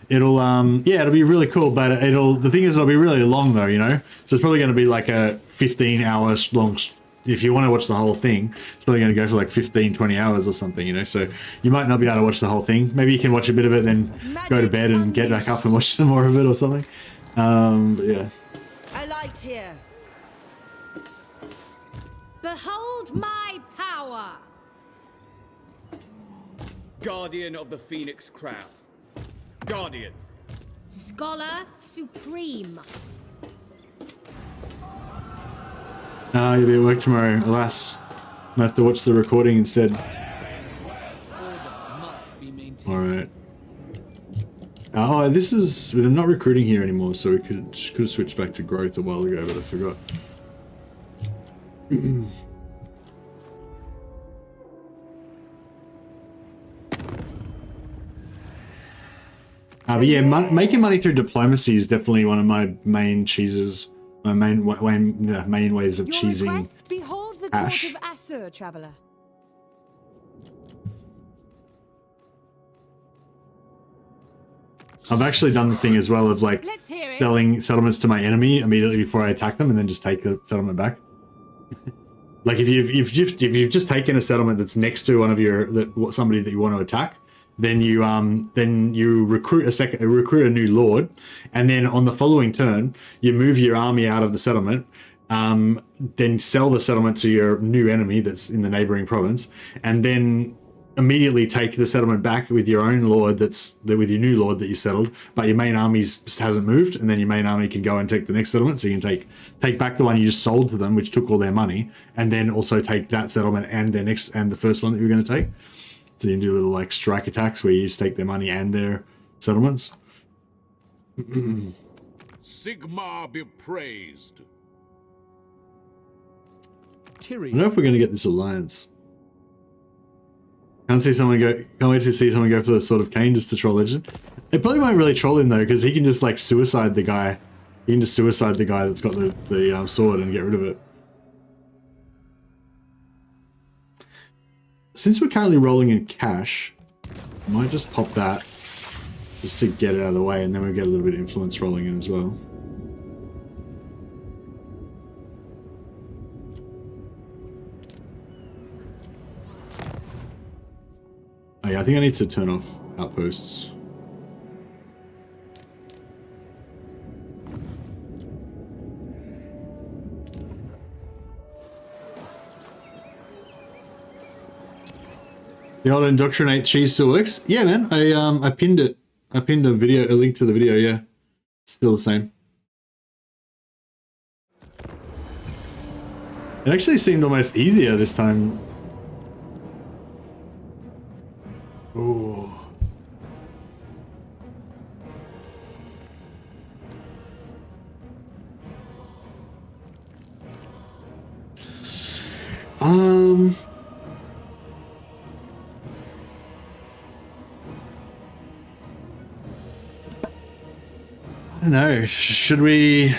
it'll be really cool. But the thing is, it'll be really long though, So it's probably going to be like a 15-hour long. If you want to watch the whole thing, it's probably going to go for like 15-20 hours or something, so you might not be able to watch the whole thing. Maybe you can watch a bit of it, then go to bed and get back up and watch some more of it or something. But yeah, A light here. Behold my power! Guardian of the Phoenix Crown. Guardian. Scholar Supreme. you'll be at work tomorrow, alas. I have to watch the recording instead. Alright. Oh, we're not recruiting here anymore, so we could have switched back to growth a while ago, but I forgot. But yeah, making money through diplomacy is definitely one of my main cheeses. My main ways of cheesing Behold the Ash. court of Assur, traveler. I've actually done the thing as well of like Let's hear it. selling settlements to my enemy immediately before I attack them, and then just take the settlement back. Like if you've just taken a settlement that's next to one of somebody that you want to attack, then you recruit a new lord, and then on the following turn you move your army out of the settlement, then sell the settlement to your new enemy that's in the neighboring province, and then immediately take the settlement back with your own lord with your new lord that you settled, but your main army hasn't moved, and then your main army can go and take the next settlement, so you can take back the one you just sold to them, which took all their money, and then also take that settlement and the first one that you were going to take. So you can do little like strike attacks where you just take their money and their settlements. Sigmar be praised. I don't know if we're going to get this alliance. Can't wait to see someone go for the Sword of Cain just to troll Legend. It probably won't really troll him though, because he can just like suicide the guy. He can just suicide the guy that's got the sword and get rid of it. Since we're currently rolling in cash, I might just pop that just to get it out of the way, and then we'll get a little bit of influence rolling in as well. Oh yeah, I think I need to turn off outposts. The old indoctrinate cheese still works? Yeah, man. I pinned it. I pinned a link to the video. Yeah, it's still the same. It actually seemed almost easier this time. Oh. I don't know. Should we?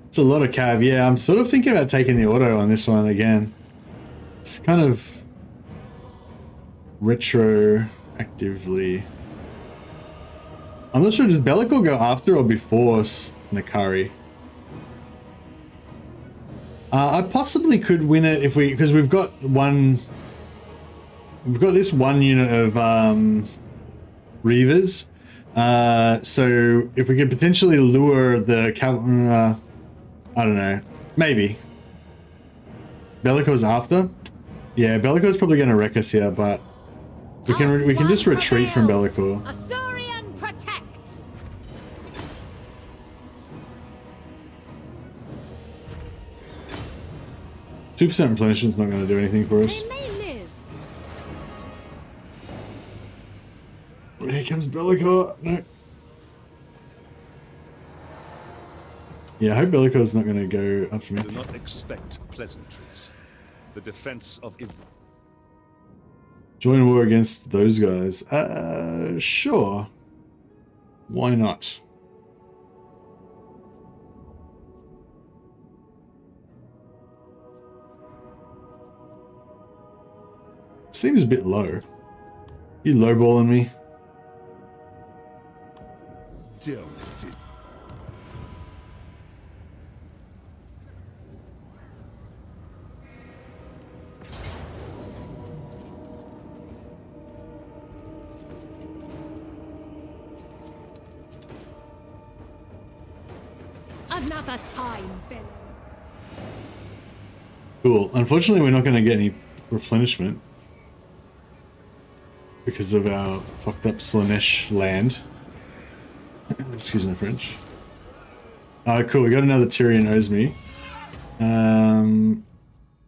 It's a lot of cav. Yeah, I'm sort of thinking about taking the auto on this one again. It's kind of retroactively. I'm not sure. Does Be'lakor go after or before Nakari? I possibly could win it if because we've got this one unit of Reavers. So if we could potentially lure the I don't know. Maybe. Be'lakor's after? Yeah, Be'lakor's probably going to wreck us here, but we can just retreat from Be'lakor. Eltharion protects. 2% replenishment's not going to do anything for us. They may live. Here comes Be'lakor. No. Yeah, I hope Be'lakor's not going to go after me. Do not expect pleasantries. The defense of Join war against those guys. Sure. Why not? Seems a bit low. You lowballing me? Another time, Bill. Cool. Unfortunately, we're not going to get any replenishment because of our fucked up Slanesh land. Excuse my French. Cool. We got another Tyrion owes me.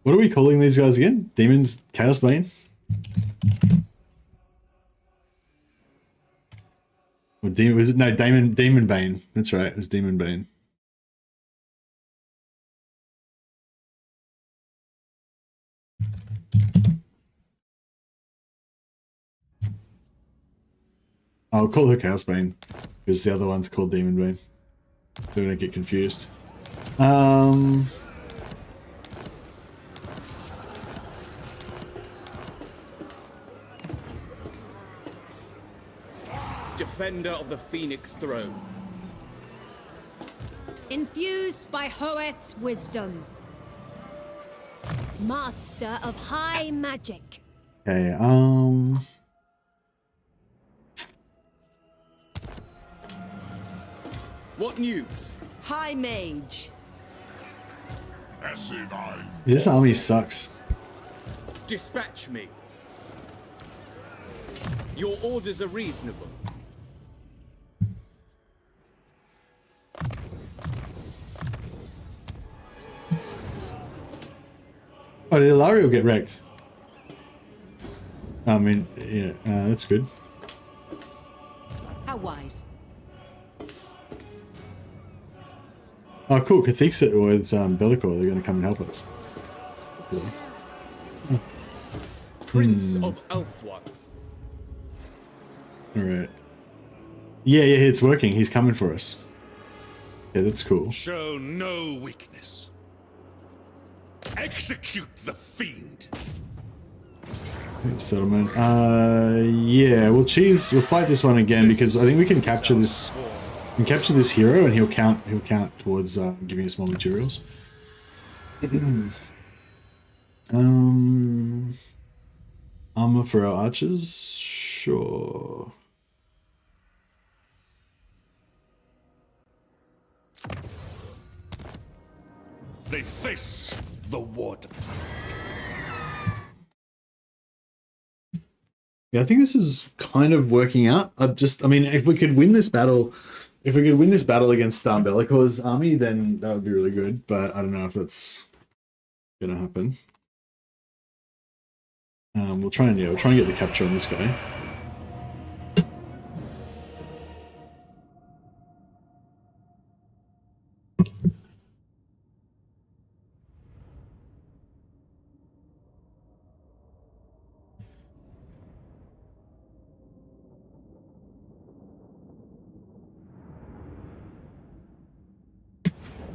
What are we calling these guys again? Demons? Chaos Bane? Or Demon? Was it? No, Demon Bane. That's right. It was Demon Bane. I'll call her Chaos Bane because the other one's called Demon Bane. So we don't get confused. Defender of the Phoenix Throne. Infused by Hoet's wisdom. Master of high magic. Okay, What news? High Mage. this army sucks. Dispatch me. Your orders are reasonable. Oh, did Eltharion get wrecked? I mean, yeah, that's good. How wise. Oh, cool. Cathexit with Be'lakor, they're going to come and help us. Cool. Oh. Prince of Elthwan. Alright. Yeah, it's working. He's coming for us. Yeah, that's cool. Show no weakness. Execute the fiend. Settlement. Yeah, we'll fight this one again because I think we can capture this. We can capture this hero and he'll count towards giving us more materials. Armor for our archers? Sure. They face the warden. Yeah, I think this is kind of working out. I mean, if we could win this battle against Be'lakor's army, then that would be really good. But I don't know if that's gonna happen. We'll try and get the capture on this guy.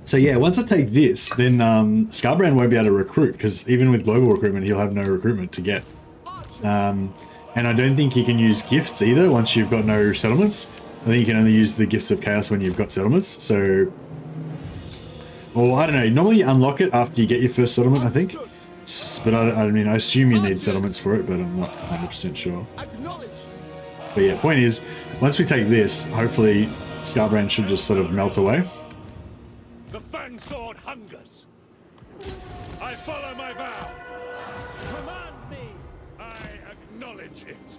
So yeah, once I take this, then Skarbrand won't be able to recruit because even with global recruitment, he'll have no recruitment to get. And I don't think he can use gifts either once you've got no settlements. I think you can only use the gifts of chaos when you've got settlements. So, or I don't know. Normally you unlock it after you get your first settlement, I think. But I mean, I assume you need settlements for it, but I'm not 100% sure. But yeah, point is, once we take this, hopefully Skarbrand should just sort of melt away. fang sword hungers. I follow my vow. Command me! I acknowledge it.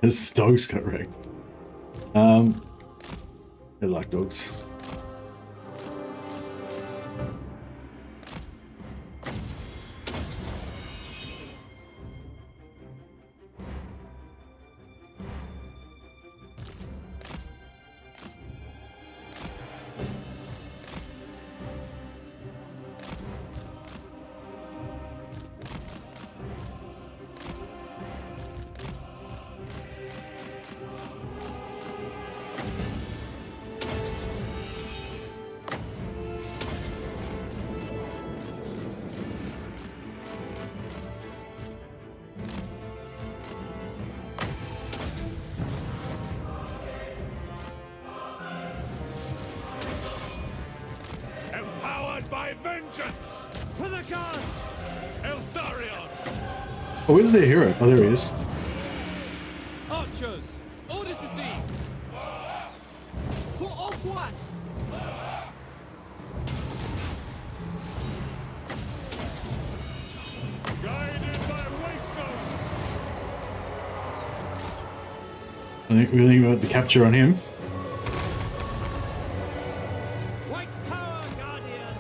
His dogs got wrecked. They like dogs. Empowered by vengeance! For the gun! Eltharion! Oh, where's their hero? Oh, there he is. Archers! Orders to see! For off one! Guided by waystones! I think we're thinking about the capture on him. White Tower Guardian!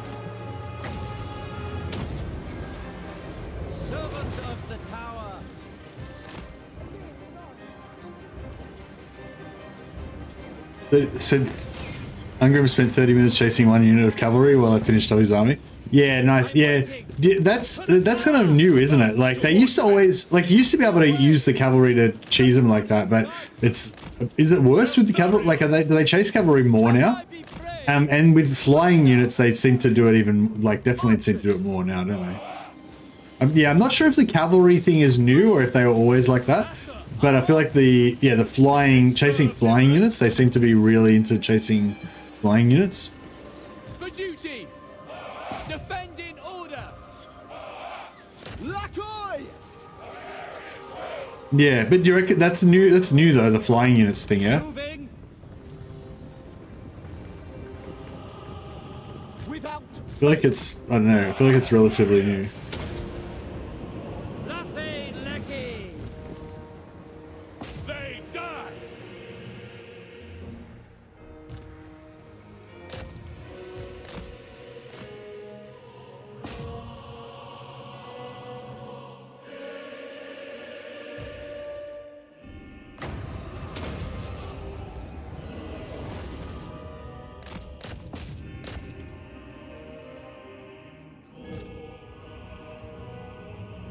Servant of the Tower! Said Ungrim spent 30 minutes chasing one unit of cavalry while I finished up his army. Yeah, nice. Yeah, that's kind of new, isn't it? Like they used to always, like you used to be able to use the cavalry to cheese them like that, but is it worse with the cavalry? Like do they chase cavalry more now? And with flying units, they seem to do it even, like definitely seem to do it more now, don't they? Yeah, I'm not sure if the cavalry thing is new or if they were always like that. But I feel like the chasing flying units, they seem to be really into chasing flying units. For duty! Defend in order! Lakoy! Yeah, but do you reckon that's new? That's new though, the flying units thing, yeah? Moving! Without I feel like it's, I don't know, I feel like it's relatively new. They die!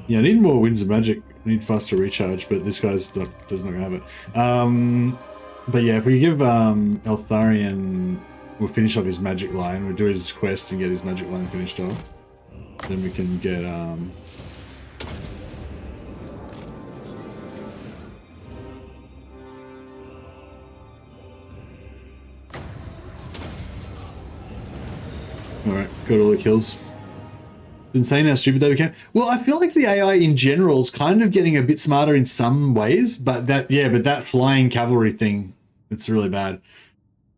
Yeah, I need more Winds of Magic. I need faster recharge, but this guy's not gonna have it. But yeah, if we give Eltharion, we'll finish off his magic line. We'll do his quest and get his magic line finished off. Then we can get Alright, got all the kills. It's insane how stupid they became. Well, I feel like the AI in general is kind of getting a bit smarter in some ways, but that flying cavalry thing, it's really bad.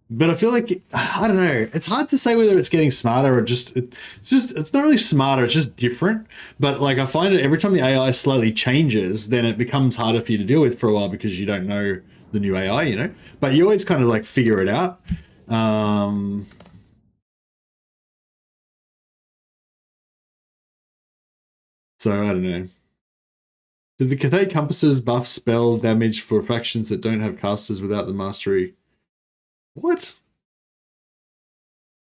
But I feel like, I don't know, it's hard to say whether it's getting smarter or it's not really smarter, it's just different. But like I find it every time the AI slowly changes, then it becomes harder for you to deal with for a while because you don't know the new AI, you know? But you always kind of like figure it out. So, I don't know. Did the Cathay Compasses buff spell damage for factions that don't have casters without the mastery? What?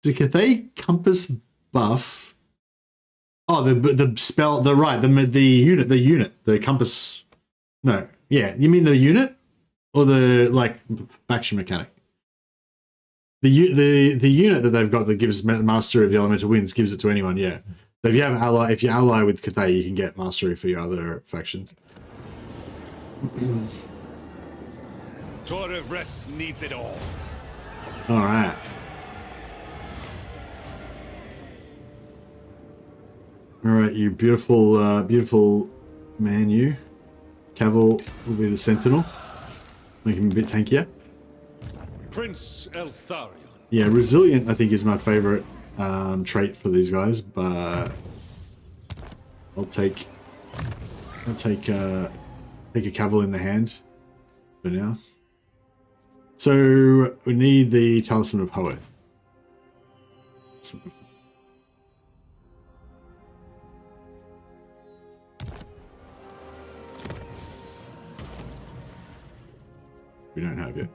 Did Cathay Compass buff? Oh, the spell, the unit, the compass. No, yeah, you mean the unit? Or the, like, faction mechanic? The unit that they've got that gives mastery of the elemental winds gives it to anyone. Yeah. So if you ally with Cathay, you can get mastery for your other factions. Torevres needs it all. All right. All right, you beautiful, beautiful man. You. Cavill will be the sentinel. Make him a bit tankier. Prince Eltharion. Yeah, resilient I think is my favorite trait for these guys, but I'll take a Cavill in the hand for now. So we need the Talisman of Hoeth. We don't have yet.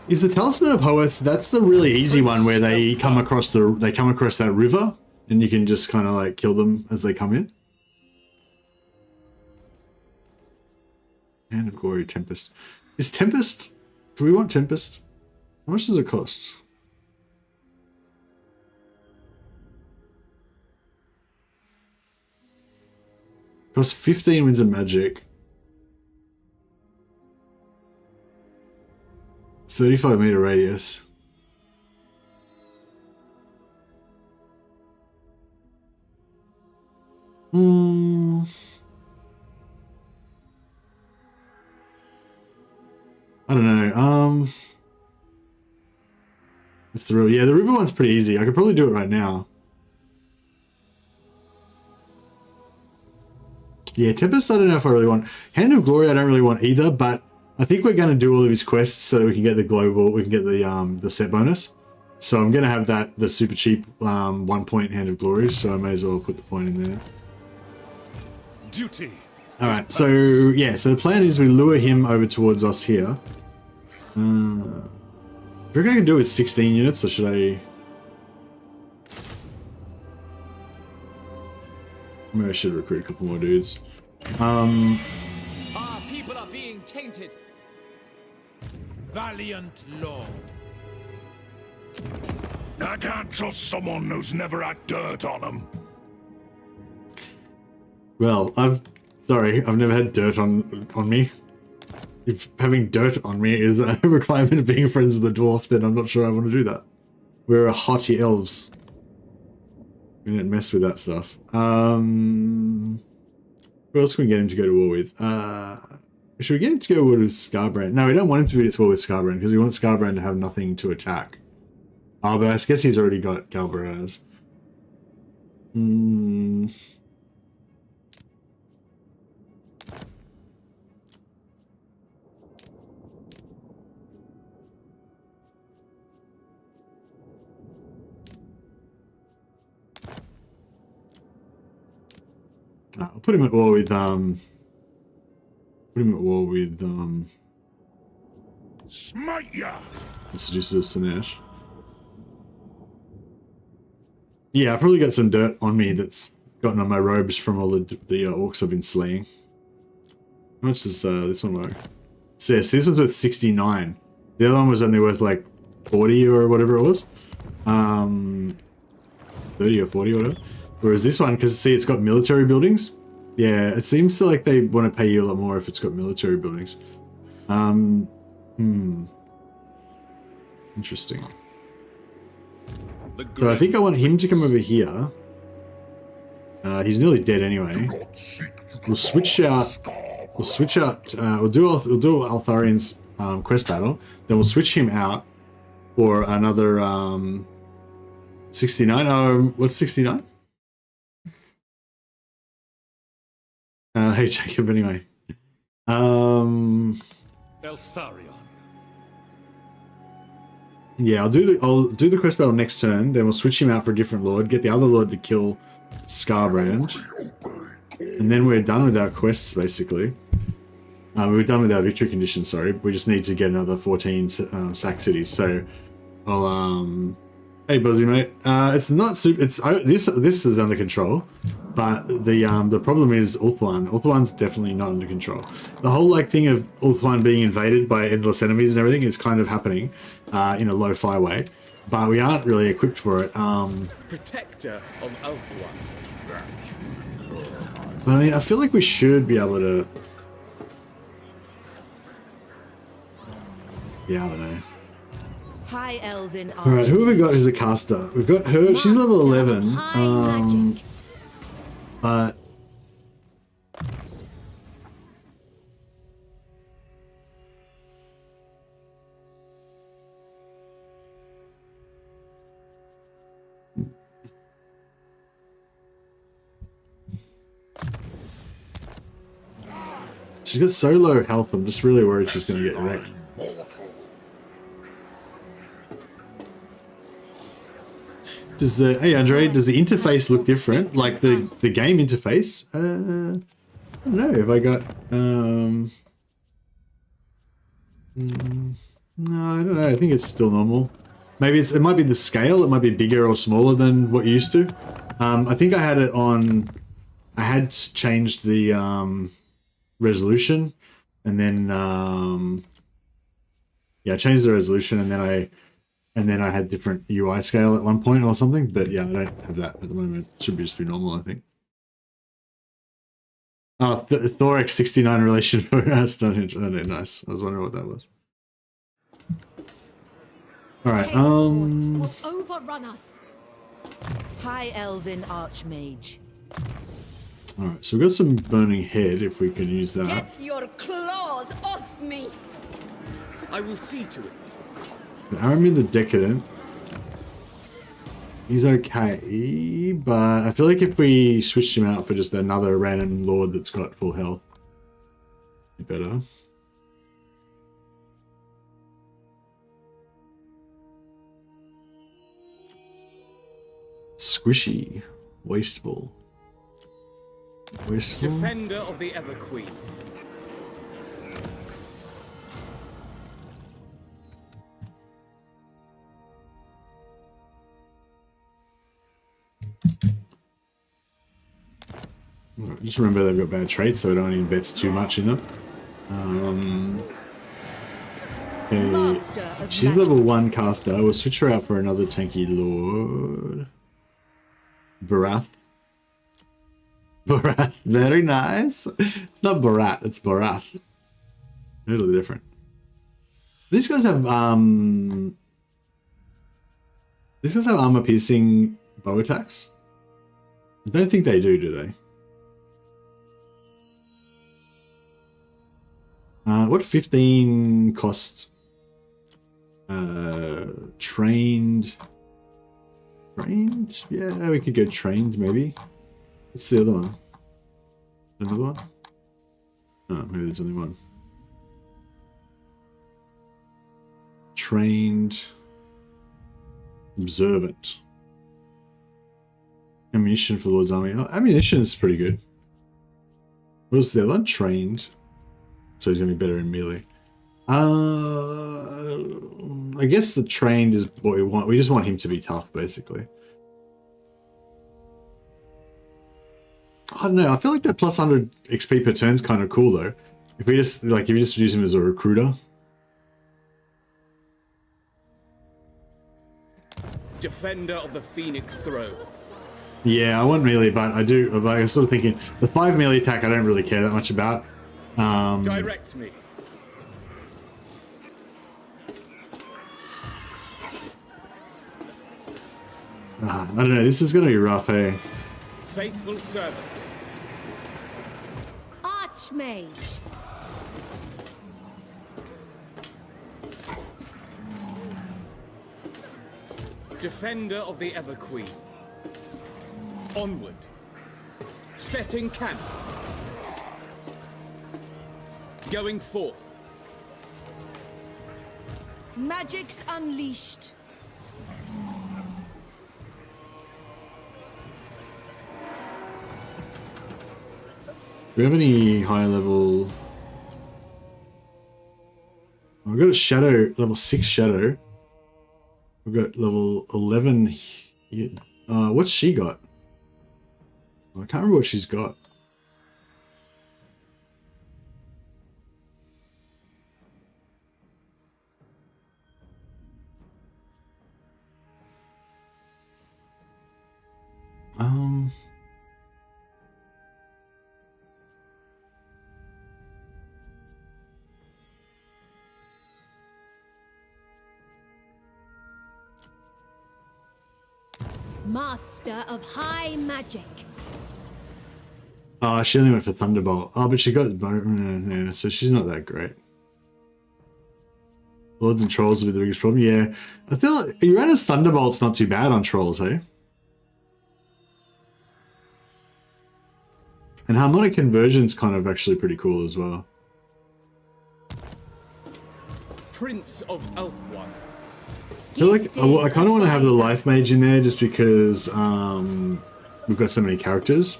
Is the Talisman of Hoeth? That's the really easy one where they come across that river, and you can just kind of like kill them as they come in. Hand of Glory, Tempest. Is Tempest? Do we want Tempest? How much does it cost? Costs 15 winds of magic. 35-meter radius. I don't know. It's the river. Yeah, the river one's pretty easy. I could probably do it right now. Yeah, Tempest, I don't know if I really want. Hand of Glory, I don't really want either, but I think we're going to do all of his quests so that we can get the global, we can get the set bonus. So I'm going to have that, the super cheap 1 point Hand of Glory, so I may as well put the point in there. Duty. All right, so yeah, so the plan is we lure him over towards us here. I reckon I can do it with 16 units, or should I? Maybe I should recruit a couple more dudes. Our people are being tainted. Valiant Lord. I can't trust someone who's never had dirt on them. Well, I've never had dirt on me. If having dirt on me is a requirement of being friends with the dwarf, then I'm not sure I want to do that. We're a haughty elves. We don't mess with that stuff. Who else can we get him to go to war with? Should we get him to go to war with Skarbrand? No, we don't want him to be at war with Skarbrand because we want Skarbrand to have nothing to attack. Oh, but I guess he's already got Galbaraz. I'll put him at war with Smite ya! the seducers of Sinesh. Yeah, I probably got some dirt on me that's gotten on my robes from all the orcs I've been slaying. How much does this one work? So yes, this one's worth 69. The other one was only worth like 40 or whatever it was. 30 or 40 or whatever. Whereas this one, because see, it's got military buildings. Yeah, it seems to like they want to pay you a lot more if it's got military buildings. Interesting. So I think I want him to come over here. He's nearly dead anyway. We'll switch out. We'll do Eltharion's quest battle. Then we'll switch him out for another 69. What's 69? Hey Jacob. Anyway. Eltharion. Yeah, I'll do the quest battle next turn. Then we'll switch him out for a different lord. Get the other lord to kill Skarbrand, and then we're done with our quests basically. We're done with our victory conditions. Sorry, we just need to get another 14 sack cities. So, I'll hey Buzzy mate. It's not super. This is under control. But the problem is Ulthuan. Ulthuan's definitely not under control. The whole like thing of Ulthuan being invaded by endless enemies and everything is kind of happening in a lo-fi way, but we aren't really equipped for it. Protector of Eltharion. But I mean, I feel like we should be able to. Yeah, I don't know. High Elven. All right, who have we got who's a caster? We've got her. She's level 11. But she's got so low health. I'm just really worried she's going to get wrecked. Does the hey Andre? Does the interface look different? Like the game interface? I don't know. Have I got no, I don't know. I think it's still normal. Maybe it might be the scale. It might be bigger or smaller than what you used to. I think I had it on. I had changed the resolution, and then yeah, I changed the resolution, and then I had different UI scale at one point or something, but yeah, I don't have that at the moment. It should be just be normal, I think. Oh, Thorax 69 relation for Stonehenge. Oh, no, nice. I was wondering what that was. All right. Will overrun us. High Elven Archmage. All right. So we've got some burning head if we can use that. Get your claws off me. I will see to it. Aramin the Decadent. He's okay, but I feel like if we switched him out for just another random lord that's got full health, it'd be better. Squishy. Wasteful. Wasteful. Defender of the Ever Queen. Just remember they've got bad traits, so I don't invest too much in them. Okay. She's level 1 caster. We'll switch her out for another tanky lord. Barath. Barath. Very nice. It's not Barat, it's Barath. Totally different. These guys have armor piercing bow attacks? I don't think they do they? What 15 cost? Trained? Trained? Yeah, we could go trained maybe. What's the other one? Another one? Oh, maybe there's only one. Trained. Observant. Ammunition for Lord's Army. Oh, ammunition is pretty good. What was the other one? Trained. So he's going to be better in melee. I guess the trained is what we want. We just want him to be tough, basically. I don't know. I feel like that plus 100 XP per turn is kind of cool, though. If you just use him as a recruiter. Defender of the Phoenix Throne. Yeah, I wouldn't really, but I do. But I was sort of thinking the 5 melee attack I don't really care that much about. Direct me. I don't know. This is going to be rough, hey? Faithful servant. Archmage. Defender of the Ever Queen. Onward. Setting camp. Going forth. Magic's unleashed. Do we have any high level? I've got a shadow, level 6 shadow. We've got level 11 here. What's she got? I can't remember what she's got. Master of high magic. Oh, she only went for Thunderbolt. Oh, but she got yeah, so she's not that great. Lords and Trolls will be the biggest problem. Yeah, I feel like Uranus Thunderbolt's not too bad on Trolls, eh? And Harmonic Conversion's kind of actually pretty cool as well. Prince of Elthwan. I feel like I kind of want to have the Life Mage in there just because we've got so many characters.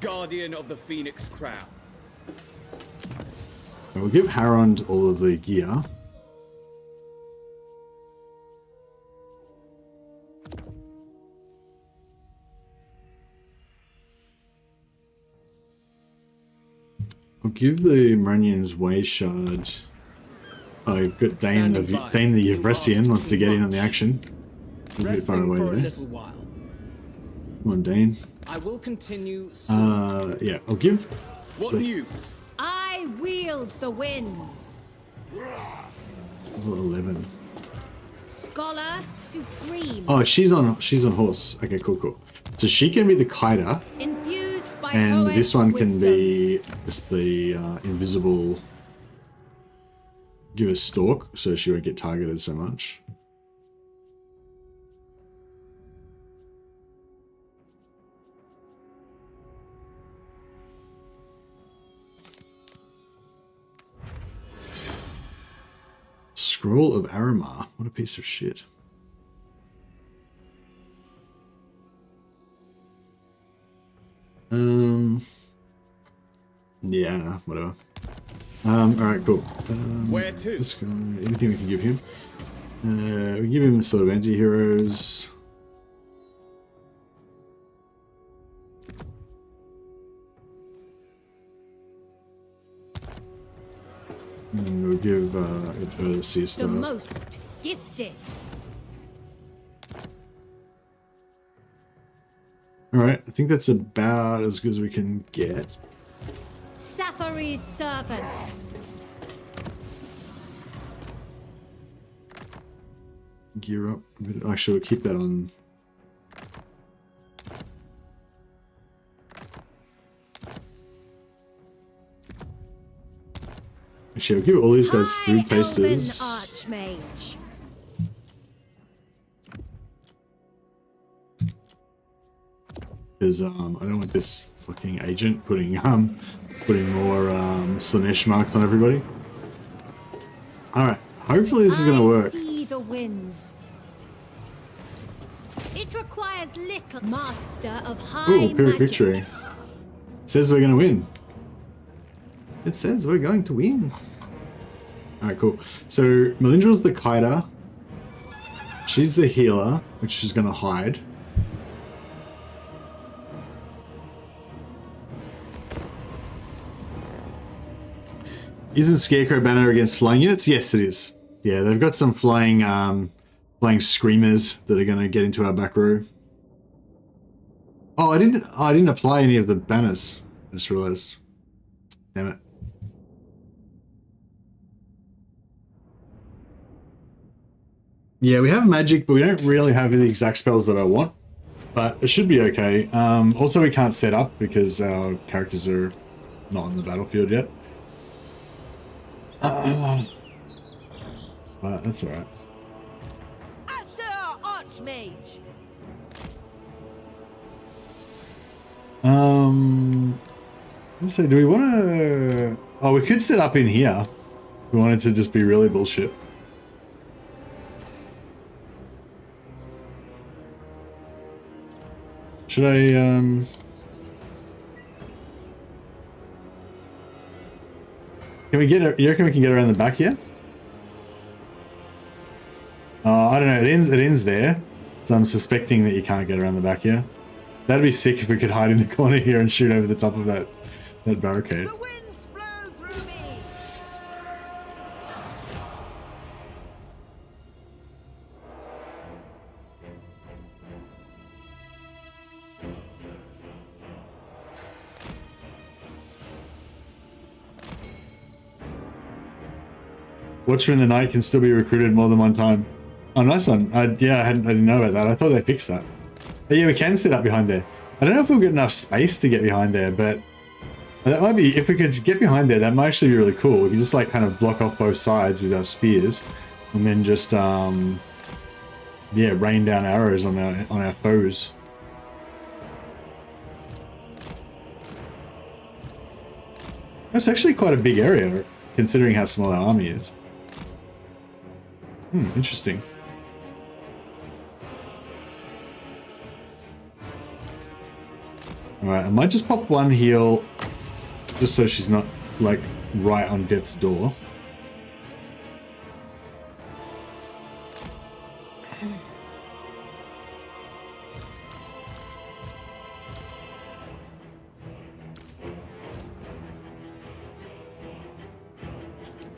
Guardian of the Phoenix Crown. We'll give Harond all of the gear. I'll give the Maronians Way Shard. I've got Dane the Yevresian wants to get in on the action. A bit far away there. Come on, Dane. I will continue. Yeah, I'll give. What news? I wield the winds. Level 11. Scholar supreme. Oh, she's on horse. Okay, cool. So she can be the kiter. Infused by And this one can wisdom. be just the invisible. Give her stalk so she won't get targeted so much. Scroll of Aramar. What a piece of shit. Yeah, whatever. Alright, cool. Where to? This guy, anything we can give him. We give him sort of anti-heroes. And we'll give a siesta. The most gifted. Alright, I think that's about as good as we can get. Sathari's servant. Gear up. Actually, we'll keep that on. Actually, I'll give all these guys food tasters. Archmage. Because I don't want this fucking agent putting more Slanesh marks on everybody. Alright, hopefully this is gonna work. See the winds. It requires little. Master of high Ooh, Pyrrhic magic. victory. It says we're gonna win. It says we're going to win. Alright, cool. So Melindrel's the kiter. She's the healer, which she's gonna hide. Isn't Scarecrow banner against flying units? Yes, it is. Yeah, they've got some flying screamers that are going to get into our back row. Oh, I didn't apply any of the banners. I just realized. Damn it. Yeah, we have magic, but we don't really have the exact spells that I want. But it should be okay. Also, we can't set up because our characters are not on the battlefield yet. But that's alright. Sir Archmage. Let's say, do we want to? Oh, we could set up in here. If we wanted to just be really bullshit. Should I? Can we get? You reckon we can get around the back here? I don't know. It ends there, so I'm suspecting that you can't get around the back here. That'd be sick if we could hide in the corner here and shoot over the top of that barricade. The winds flow through me. Watchman in the Night can still be recruited more than one time. Oh, nice one. Yeah, I didn't know about that. I thought they fixed that. But yeah, we can sit up behind there. I don't know if we'll get enough space to get behind there, but that might be, if we could get behind there, that might actually be really cool. We can just like kind of block off both sides with our spears and then just, yeah, rain down arrows on our foes. That's actually quite a big area, considering how small our army is. Interesting. Alright, I might just pop one heal, just so she's not, like, right on death's door.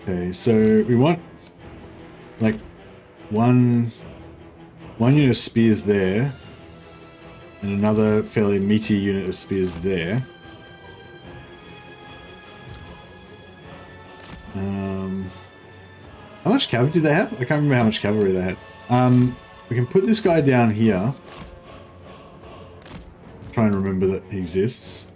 Okay, so we want, like, one unit of spears there, and another fairly meaty unit of spears there. How much cavalry did they have? I can't remember how much cavalry they had. We can put this guy down here. Try and remember that he exists.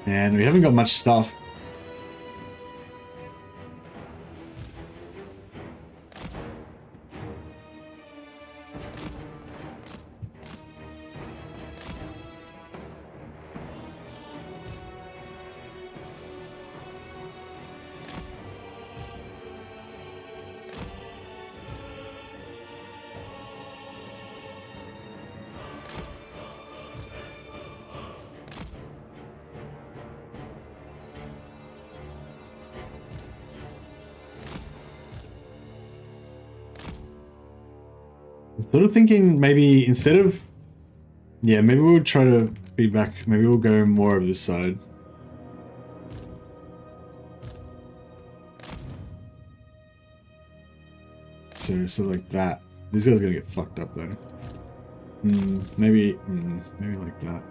And we haven't got much stuff. Sort of thinking maybe instead of, yeah, maybe we'll try to be back, maybe we'll go more over this side. So like that. These guys are gonna get fucked up though. Maybe like that.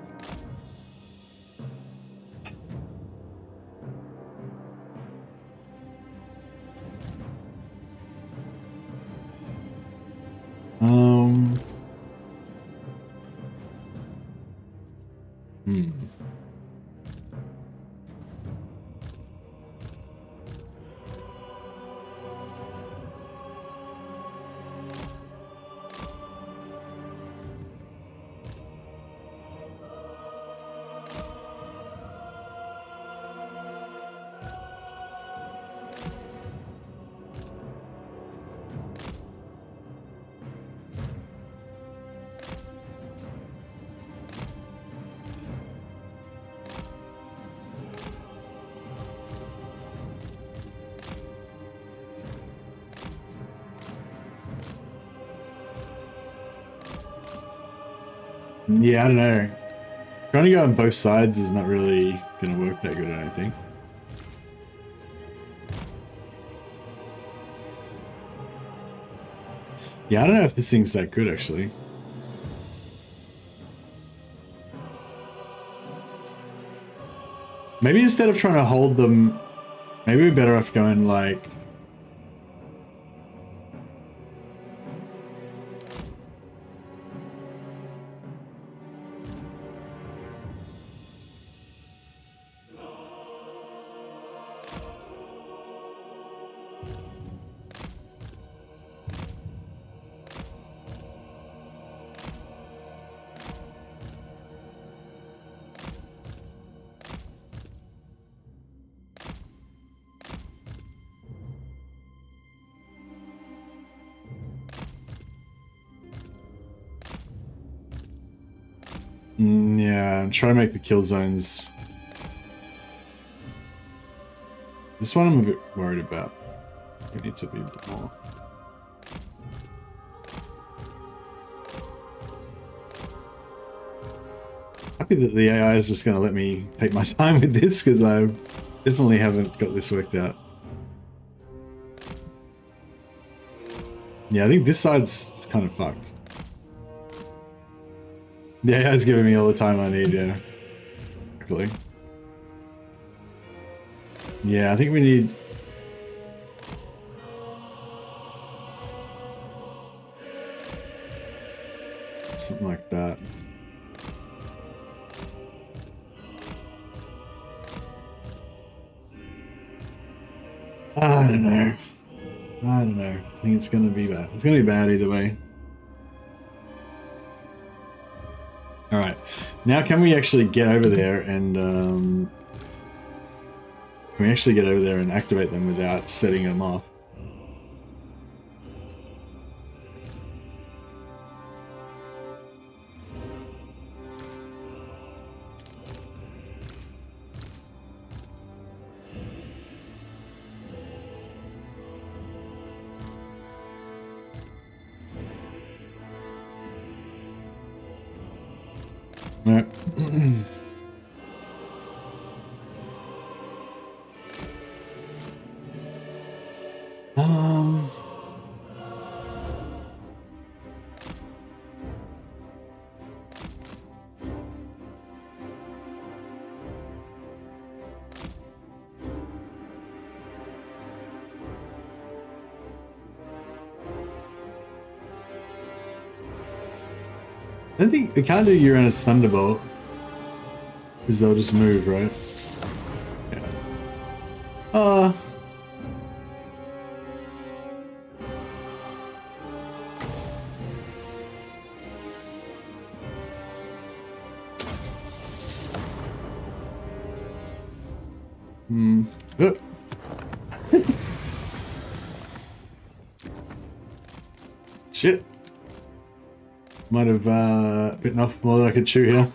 Yeah, I don't know. Trying to go on both sides is not really going to work that good, I don't think. Yeah, I don't know if this thing's that good, actually. Maybe instead of trying to hold them, maybe we're better off going like... yeah, I'm trying to make the kill zones This one I'm a bit worried about. We need to be a bit more. Happy that the AI is just going to let me take my time with this, because I definitely haven't got this worked out. Yeah, I think this side's kind of fucked. The AI is giving me all the time I need, yeah. Luckily. Yeah, I think we need... something like that. I don't know. I don't know. I think it's gonna be bad. It's gonna be bad either way. Alright. Now can we actually get over there and can we actually get over there and activate them without setting them off? No. I don't think we can't do Uranus Thunderbolt, because they'll just move, right? Yeah. Oh. Shit. Might have bitten off more than I could chew here.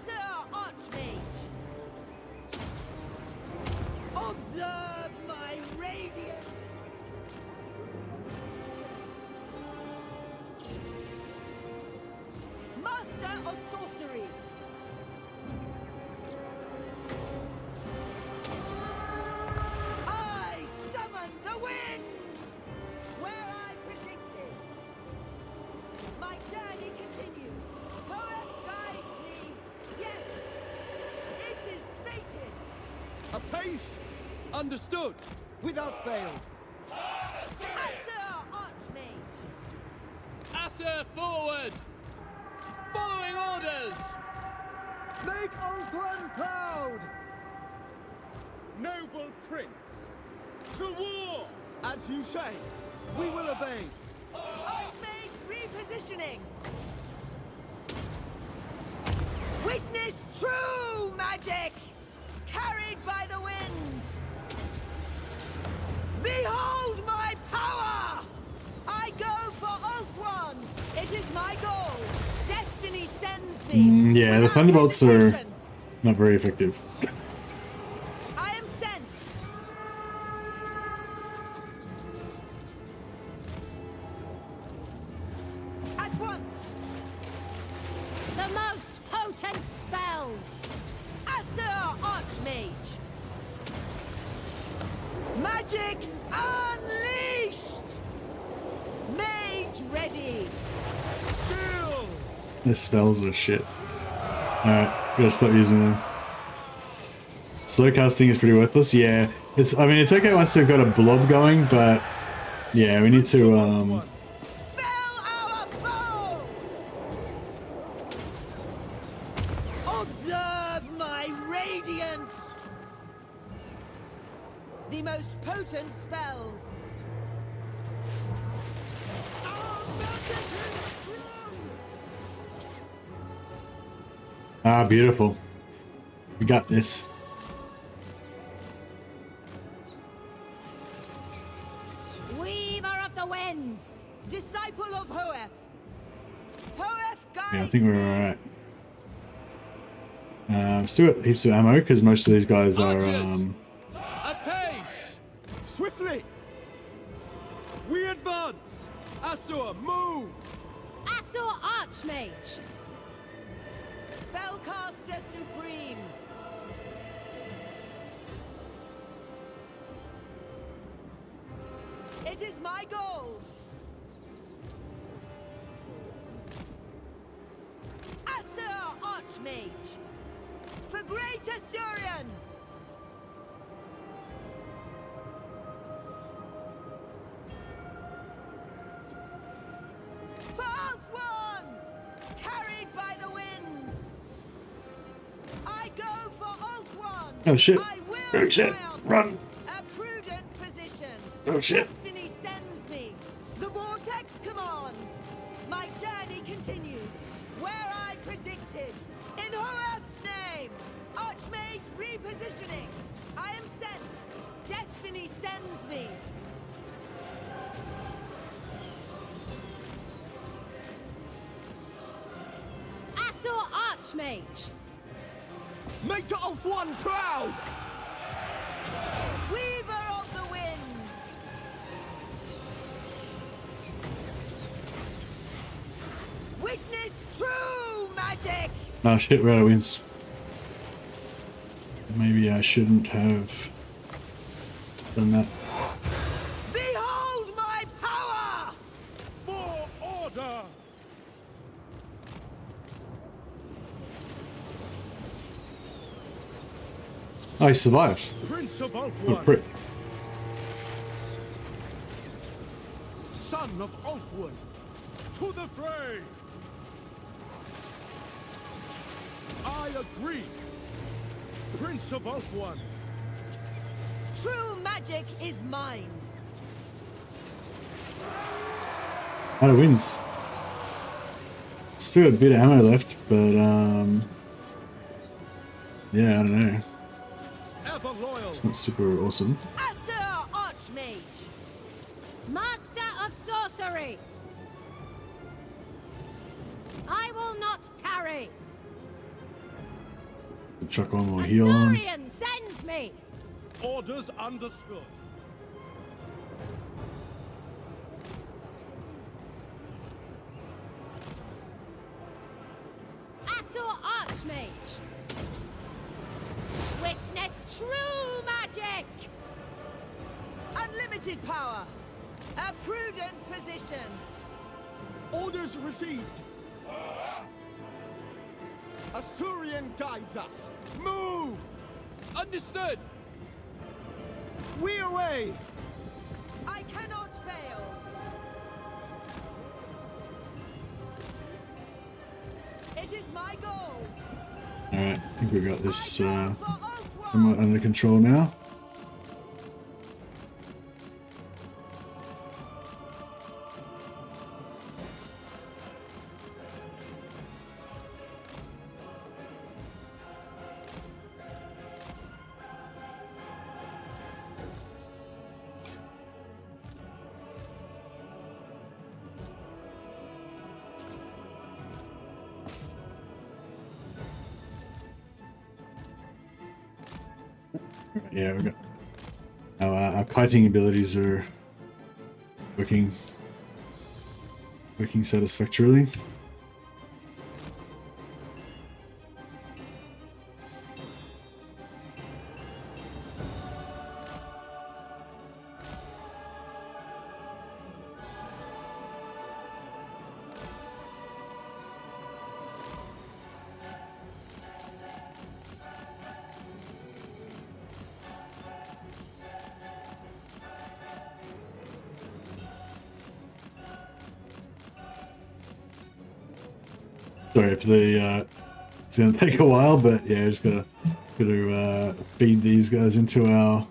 Observe my radiance. Master of sorcery. I summon the winds where I predicted. My journey continues. Poet guides me. Yes, it is fated. Apace! Understood. Without fail. Asser Archmage. Asser forward! Following orders! Make Eltharion proud! Noble Prince! To war! As you say, we will obey. Archmage repositioning. Witness true magic, carried by the winds. Behold my power! I go for Eltharion. It is my goal. Destiny sends me. Yeah, the without Thunderbolts are hesitation. not very effective. I am sent. At once. The most potent spells. Asser Archmage. Magics unleashed. Mage ready. Shield! The spells are shit. Alright, gotta stop using them. Slow casting is pretty worthless. Yeah, I mean, it's okay once they've got a blob going, but yeah, we need to Fell our foe. Observe my radiance. The most potent spells. Our magic is strong. Ah, beautiful. We got this. Weaver of the winds. Disciple of Hoeth. Hoeth guides. Yeah, I think we're alright. Still got heaps of ammo because most of these guys are Apace! Swiftly! We advance! Asur, move! Asur Archmage! Spellcaster Supreme! It is my goal! Asur Archmage! For Great Eltharion! For Ulthuan! Carried by the winds! I go for Ulthuan! Oh shit. I will Oh shit. triumph. Run. A prudent position. Oh shit. Destiny sends me. The vortex commands. My journey continues. Where I predicted. In Hoef's name. Archmage repositioning. I am sent. Destiny sends me. Asur Archmage! Make Ulthuan proud! Weaver of the winds. Witness true magic. Oh shit, we're out of wins. Maybe I shouldn't have done that. Behold my power. For order! Oh, he survived. Prince of Oh, Ulthuan, prick. son of Ulthuan, to the fray! I agree. Prince of Ulthuan, True magic is mine. Out of wins. Still got a bit of ammo left, but yeah, I don't know. ever loyal. It's not super awesome. Asur Archmage. Master of Sorcery! I will not tarry! Chuck one more heal on. Eltharion sends me! Orders understood. Asur Archmage! Witness true magic! Unlimited power. A prudent position. Orders received. Asurian guides us. Move! Understood. We away. I cannot fail. It is my goal. Alright, I think we got this I go somewhat for Ulthuan. under control now. Yeah, we got our kiting abilities are working satisfactorily. Sorry if it's gonna take a while, but yeah, just gotta feed these guys into our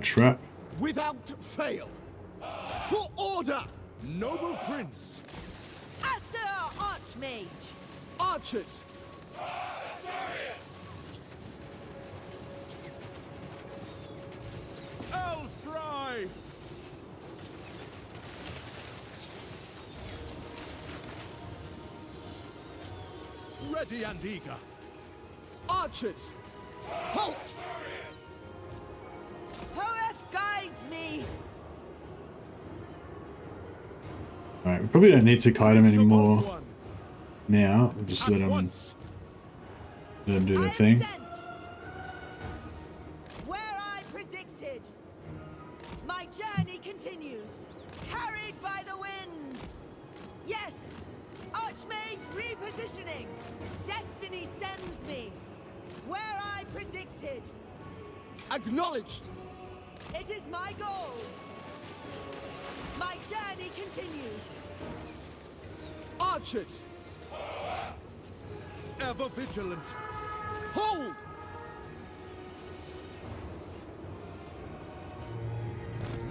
trap. Without fail. For order. Noble prince. Asur Archmage. Archers. Eltharion. Ready and eager. Archers. Halt. Hoef guides Alright, we probably don't need to kite him Prince of anymore Ulthuan, now. We'll just at let him once. do I their am thing. sent. Where I predicted. My journey continues, carried by the winds. Yes, Archmage repositioning. Destiny sends me. Where I predicted. Acknowledged. It is my goal. My journey continues. Archers. Ever vigilant. Hold.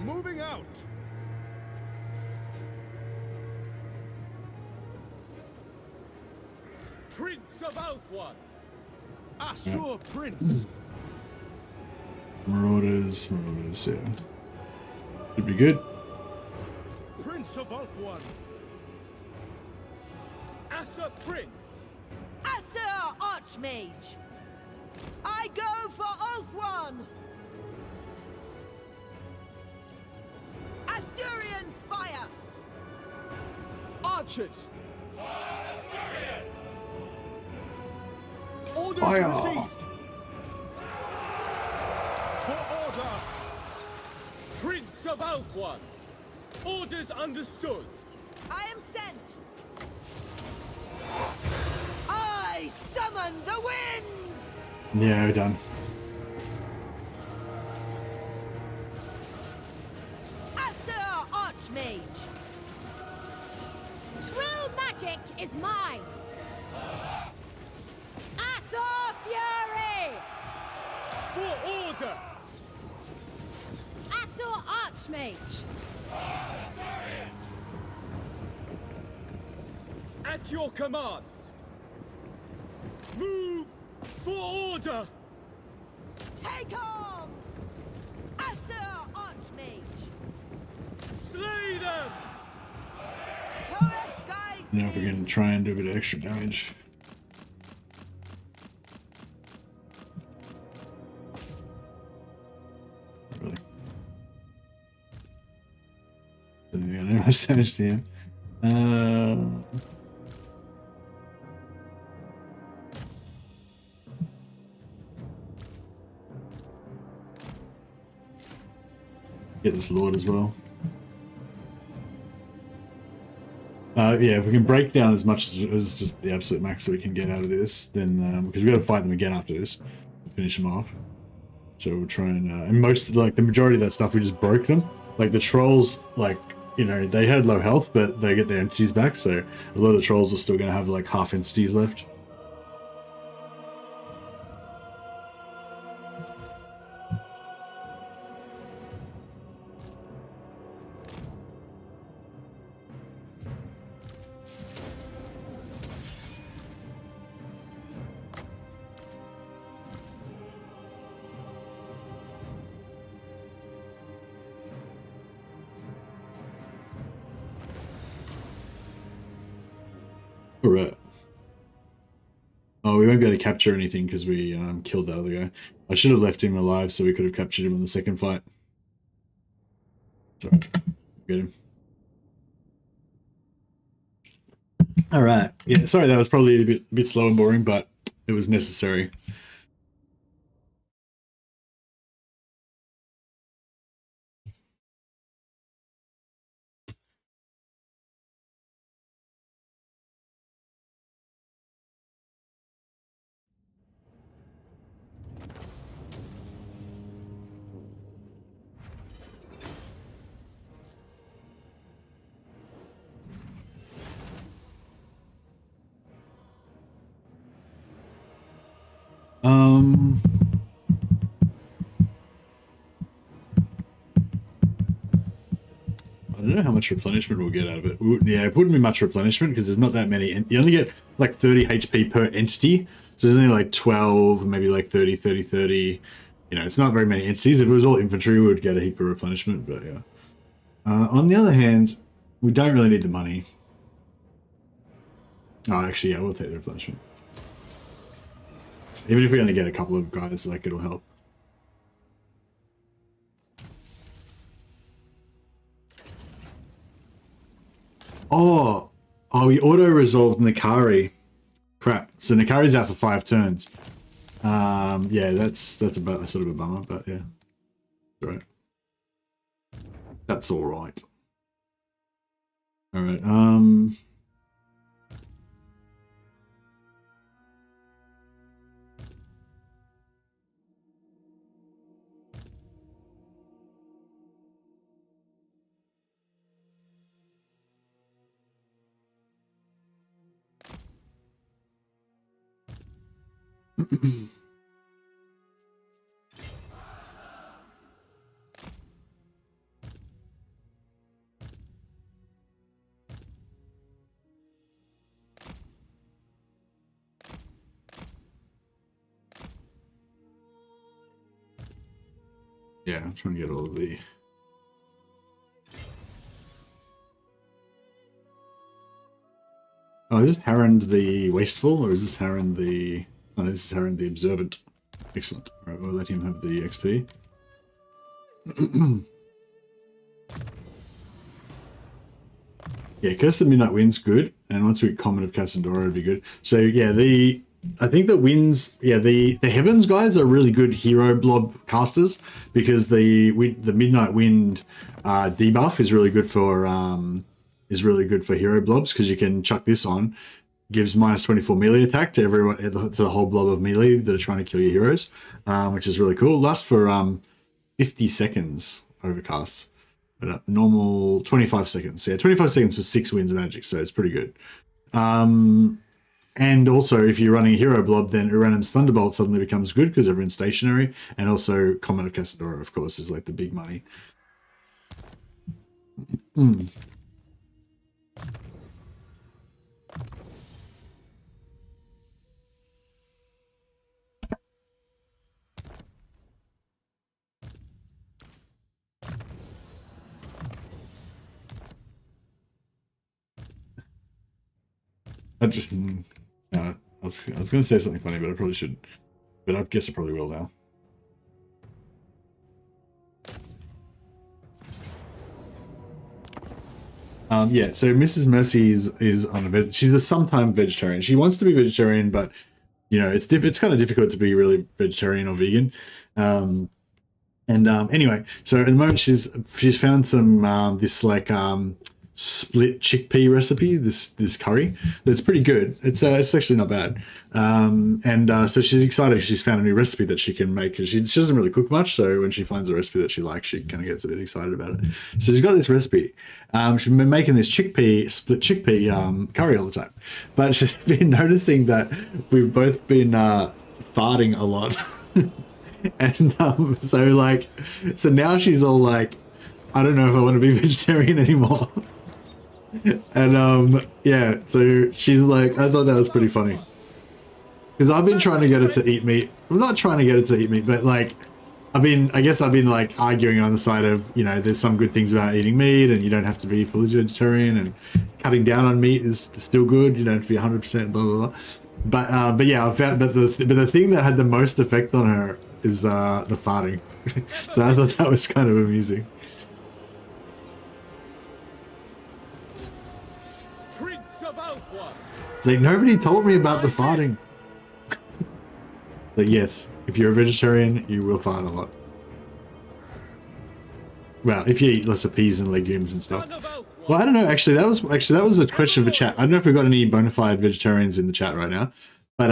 Moving out. Prince of Ulthuan. Assur Prince. Marauders, yeah. Should be good. Prince of Ulthuan. Assur Prince. Assur Archmage. I go for Ulthuan. Assyrians fire. Archers. Orders Fire. received. For order. Prince of Ulthuan. Orders understood. I am sent. I summon the winds. Yeah, we're done. Assur Archmage. True magic is mine. Assur Fury. For order. Assur Archmage. At your command. Move for order. Take arms. Assur Archmage. Slay them. Hoeth guides Now if we're me. going to try and do a bit of extra damage. Really? Didn't do any much damage to him. Get this lord as well. Yeah, if we can break down as much as just the absolute max that we can get out of this, then because we've got to fight them again after this, finish them off. So we'll try and most, like the majority of that stuff, we just broke them. Like the trolls, like, you know, they had low health, but they get their entities back. So a lot of the trolls are still going to have like half entities left. Alright. Oh, we won't be able to capture anything because we killed that other guy. I should have left him alive so we could have captured him in the second fight. Sorry. Get him. Alright. Yeah, sorry that was probably a bit slow and boring, but it was necessary. I don't know how much replenishment we'll get out of it. Yeah, it wouldn't be much replenishment because there's not that many. You only get like 30 HP per entity. So there's only like 12, maybe like 30, 30, 30. You know, it's not very many entities. If it was all infantry, we would get a heap of replenishment, but yeah. On the other hand, we don't really need the money. Oh, actually, yeah, we'll take the replenishment. Even if we only get a couple of guys, like, it'll help. Oh, we auto-resolved Nakari. Crap. So Nakari's out for 5 turns. Yeah, that's about sort of a bummer, but yeah. Right. That's alright. Alright, yeah, I'm trying to get all of the... Oh, is this Harrond the Wasteful, or is this Harrond the... Oh, no, this is Harrond the Observant. Excellent. Alright, we'll let him have the XP. Yeah, Curse of the Midnight Wind's good, and once we get Common of Cassandora, it'd be good. So, yeah, I think the winds, yeah, the Heavens guys are really good hero blob casters, because the Midnight Wind debuff is really good for hero blobs, because you can chuck this on, gives -24 melee attack to everyone, to the whole blob of melee that are trying to kill your heroes, which is really cool. Lasts for 50 seconds overcast, but normal 25 seconds. So yeah, 25 seconds for 6 winds of magic, so it's pretty good. And also, if you're running a hero blob, then Uranan's Thunderbolt suddenly becomes good because everyone's stationary. And also, Common of Cassandora, of course, is like the big money. I just... I was going to say something funny, but I probably shouldn't. But I guess I probably will now. Yeah, so Mrs. Mercy is on a veg. She's a sometime vegetarian. She wants to be vegetarian, but you know it's kind of difficult to be really vegetarian or vegan. Anyway, so at the moment she's found some this like split chickpea recipe, this curry that's pretty good. It's actually not bad. So she's excited. She's found a new recipe that she can make, because she doesn't really cook much. So when she finds a recipe that she likes, she kind of gets a bit excited about it. So she's got this recipe. She's been making this split chickpea curry all the time, but she's been noticing that we've both been farting a lot. And so now she's all like, I don't know if I want to be vegetarian anymore. And yeah, so she's like, I thought that was pretty funny, because I've been trying to get her to eat meat. I'm not trying to get her to eat meat, but like I've been like arguing on the side of, you know, there's some good things about eating meat, and you don't have to be fully vegetarian, and cutting down on meat is still good. You don't have to be 100% blah blah blah. But yeah, I found, but the thing that had the most effect on her is the farting. So I thought that was kind of amusing. It's like, nobody told me about the farting. But yes, if you're a vegetarian, you will fart a lot. Well, if you eat lots of peas and legumes and stuff. Well, I don't know. Actually, that was a question for chat. I don't know if we've got any bona fide vegetarians in the chat right now. But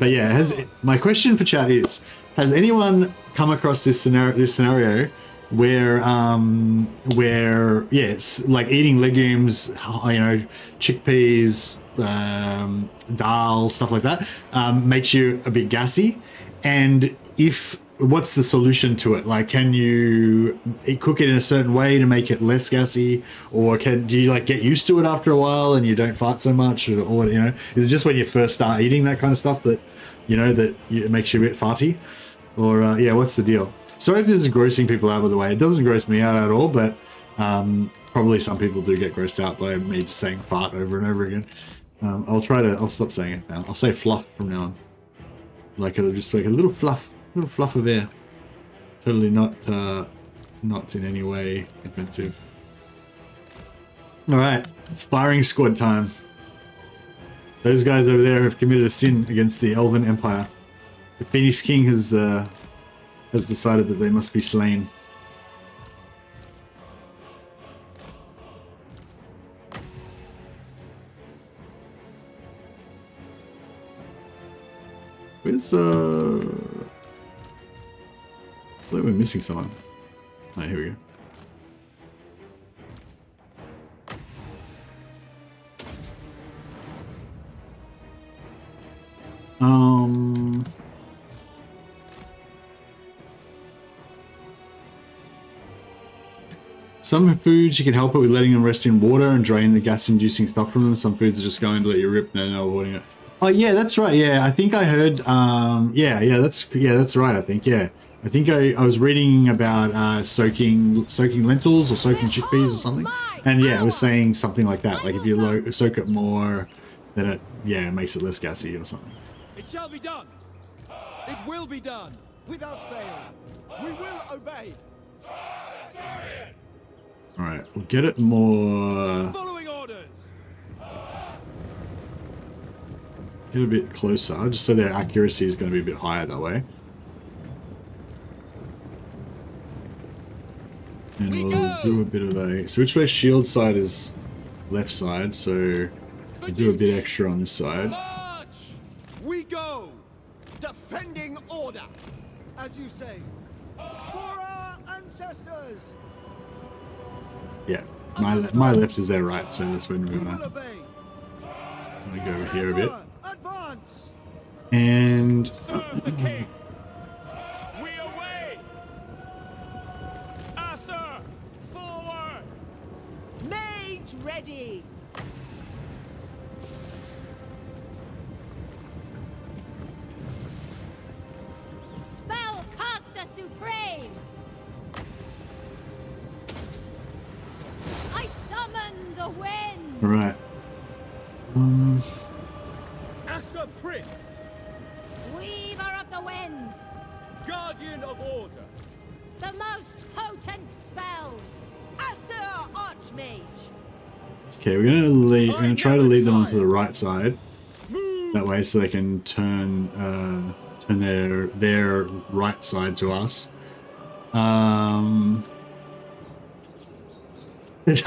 yeah, my question for chat is: has anyone come across this scenario where yes, like eating legumes, you know, chickpeas, dal, stuff like that, makes you a bit gassy? And what's the solution to it? Like, can you cook it in a certain way to make it less gassy, or do you like get used to it after a while and you don't fart so much, or you know, is it just when you first start eating that kind of stuff that, you know, that it makes you a bit farty? Or yeah, what's the deal? Sorry if this is grossing people out, by the way. It doesn't gross me out at all, but probably some people do get grossed out by me just saying fart over and over again. I'll stop saying it now. I'll say fluff from now on. Like, it'll just like a little fluff of air. Totally not in any way offensive. Alright, it's firing squad time. Those guys over there have committed a sin against the Elven Empire. The Phoenix King has decided that they must be slain. Where's I thought we're missing someone. Oh, here we go. Some foods you can help it with letting them rest in water and drain the gas-inducing stuff from them. Some foods are just going to let you rip. No, avoiding it. Oh yeah, that's right. Yeah, I think I heard. That's right. I think I was reading about soaking lentils or soaking chickpeas or something, and yeah, it was saying something like that. Like if you soak it more, then it makes it less gassy or something. It shall be done. It will be done. Without fail. We will obey. All right, we'll get it more. Following orders. Get a bit closer, just so their accuracy is going to be a bit higher that way. And we'll do a bit of a... So which way shield side is left side, so we'll do a bit extra on this side. March! We go! Defending order, as you say. For our ancestors! Yeah, my left is their right, so that's when we're going to go over here a bit. Advance! And... Serve the king! We away! Sir! Forward! Mage ready! Spellcaster supreme! I summon the wind! Right. Asa Prince! Weaver of the winds! Guardian of order! The most potent spells! Asa Archmage! Okay, we're gonna try to lead them onto the right side. That way, so they can turn their right side to us.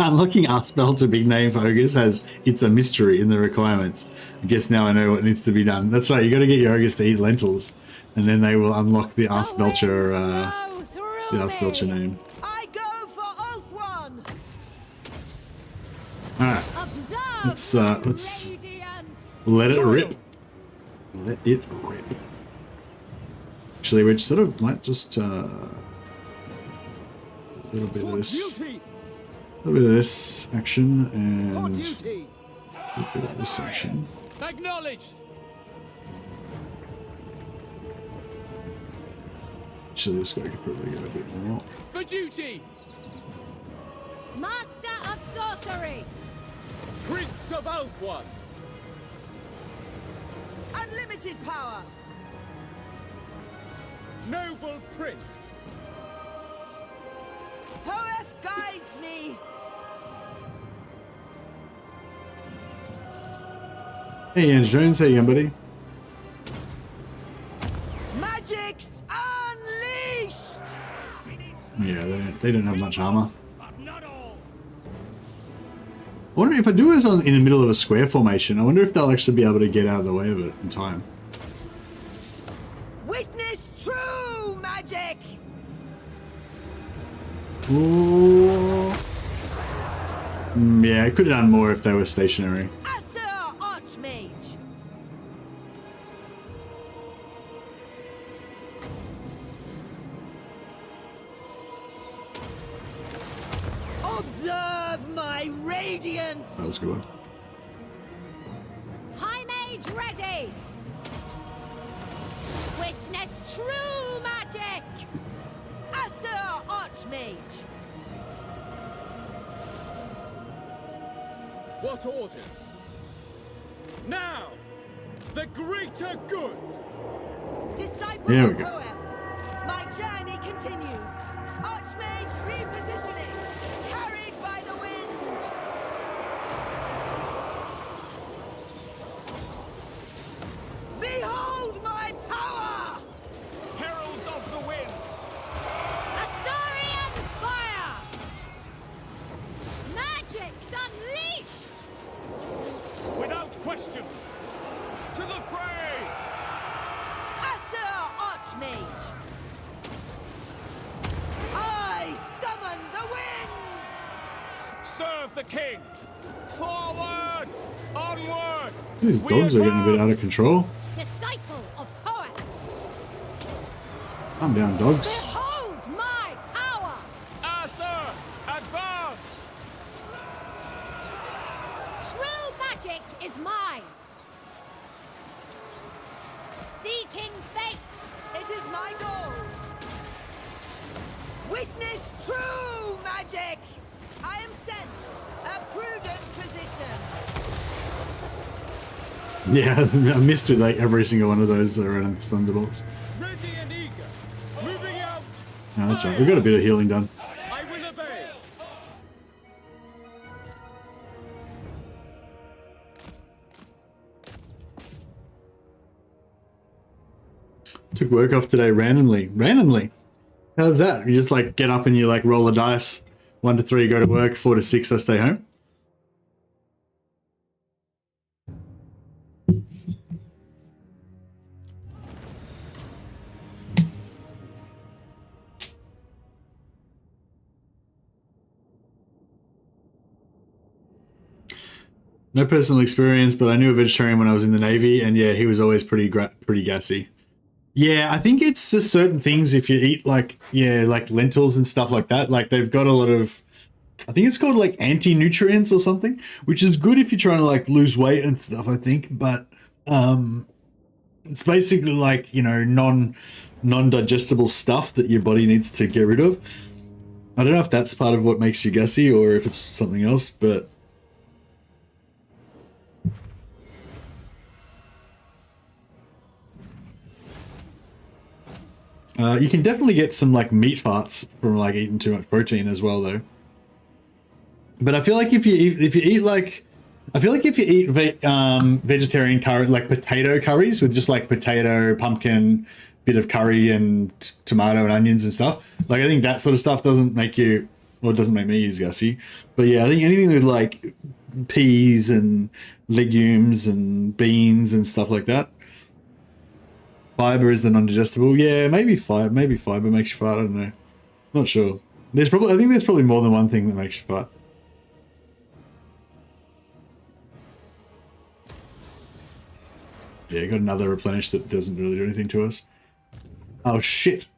Unlocking our spell to big name for ogres has it's a mystery in the requirements. I guess now I know what needs to be done. That's right, you got to get your ogres to eat lentils, and then they will unlock the Arsbelcher name. I go for Oath One! Alright, let's let it rip. Let it rip. Actually, we sort of might just a little bit of this. A little bit of this action and a little bit of this action. Acknowledged! Actually, this guy could probably get a bit more. For duty! Master of sorcery! Prince of Oath One! Unlimited power! Noble Prince! Hoeth guides me! Hey, Andrew Jones, how you going, buddy? Magic's unleashed! Yeah, they don't have much armor. I wonder if I do it in the middle of a square formation, I wonder if they'll actually be able to get out of the way of it in time. Witness true magic! Ooh. Yeah, I could have done more if they were stationary. Asa Archmage! Observe my radiance! That was a good one. High Mage ready! Witness true magic! Asa Archmage! What orders? Now! The greater good! Disciple There of we go. Hoeth, my journey continues. Archmage repositioning, carried by the winds. the king. Forward! Onward! These dogs are getting a bit out of control. Disciple of Hoeth, Calm down, dogs. behold my power! Ah, sir! Advance! True magic is mine. Seeking fate. It is my goal. Witness true magic. I am sent. A prudent position. Yeah, I missed it like every single one of those random thunderbolts. Ready and eager. Moving out. No, that's right. We got a bit of healing done. I will obey. Took work off today randomly. Randomly? How's that? You just like get up and you like roll the dice. 1 to 3, go to work. 4 to 6, I stay home. No personal experience, but I knew a vegetarian when I was in the Navy, and yeah, he was always pretty gassy. Yeah, I think it's just certain things if you eat like, yeah, like lentils and stuff like that, like they've got a lot of, I think it's called like anti-nutrients or something, which is good if you're trying to like lose weight and stuff, I think, but it's basically like, you know, non-digestible stuff that your body needs to get rid of. I don't know if that's part of what makes you gassy or if it's something else, but you can definitely get some like meat farts from like eating too much protein as well, though. But I feel like if you eat like, I feel like if you eat vegetarian curry, like potato curries with just like potato, pumpkin, bit of curry and tomato and onions and stuff, like I think that sort of stuff doesn't make you, well, it doesn't make me as gassy. But yeah, I think anything with like peas and legumes and beans and stuff like that. Fiber is the non-digestible. Yeah, maybe fiber makes you fart. I don't know. Not sure. I think there's probably more than one thing that makes you fart. Yeah, got another replenish that doesn't really do anything to us. Oh shit.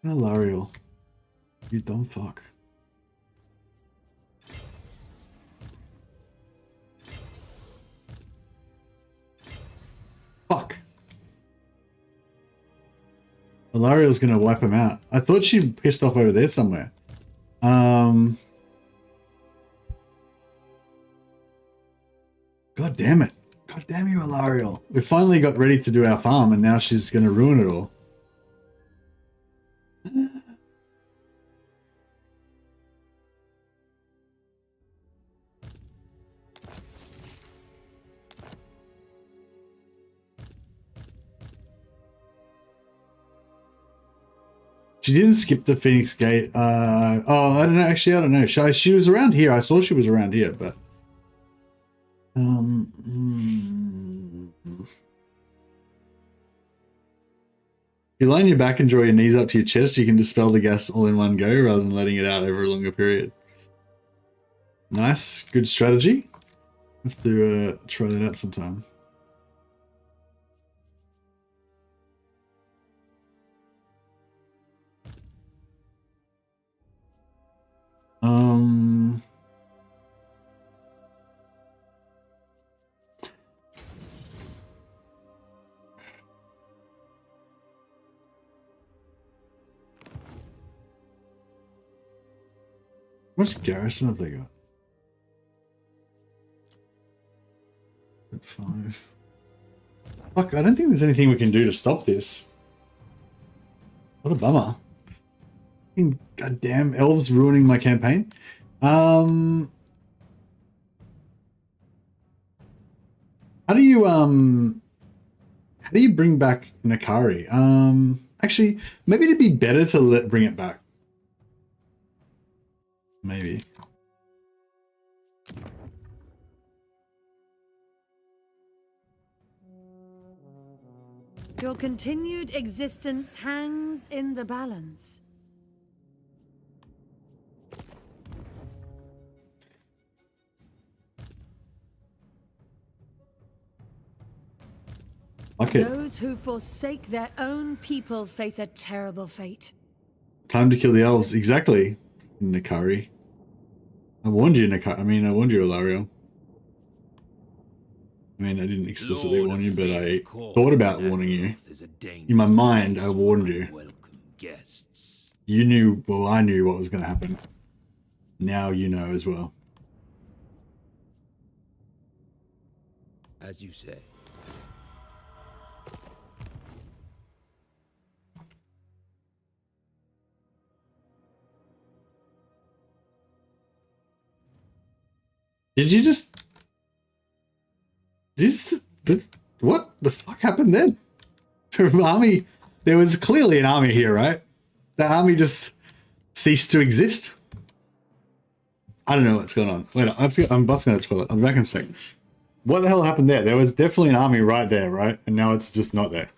Eltharion. You dumb fuck. Fuck. Eltharion's gonna wipe him out. I thought she pissed off over there somewhere. God damn it. God damn you, Eltharion. We finally got ready to do our farm and now she's gonna ruin it all. She didn't skip the Phoenix Gate. Oh, I don't know. Actually, I don't know. She was around here. I saw she was around here, but if you lie on your back and draw your knees up to your chest, you can dispel the gas all in one go rather than letting it out over a longer period. Nice. Good strategy. Have to try that out sometime. How much garrison have they got? 5. Fuck, I don't think there's anything we can do to stop this. What a bummer. Goddamn elves ruining my campaign. How do you bring back Nakari? Actually, maybe it'd be better to bring it back. Maybe. Your continued existence hangs in the balance. Okay. Those who forsake their own people face a terrible fate. Time to kill the elves. Exactly, Nakari. I warned you, Nakari. I mean, I warned you, Eltharion. I mean, I didn't explicitly warn you, but I thought about warning you. In my mind, I warned you. You knew, well, I knew what was going to happen. Now you know as well. As you say. Did you just... What the fuck happened then? Army... There was clearly an army here, right? That army just ceased to exist? I don't know what's going on. Wait, I'm busting out the toilet. I'll be back in a sec. What the hell happened there? There was definitely an army right there, right? And now it's just not there.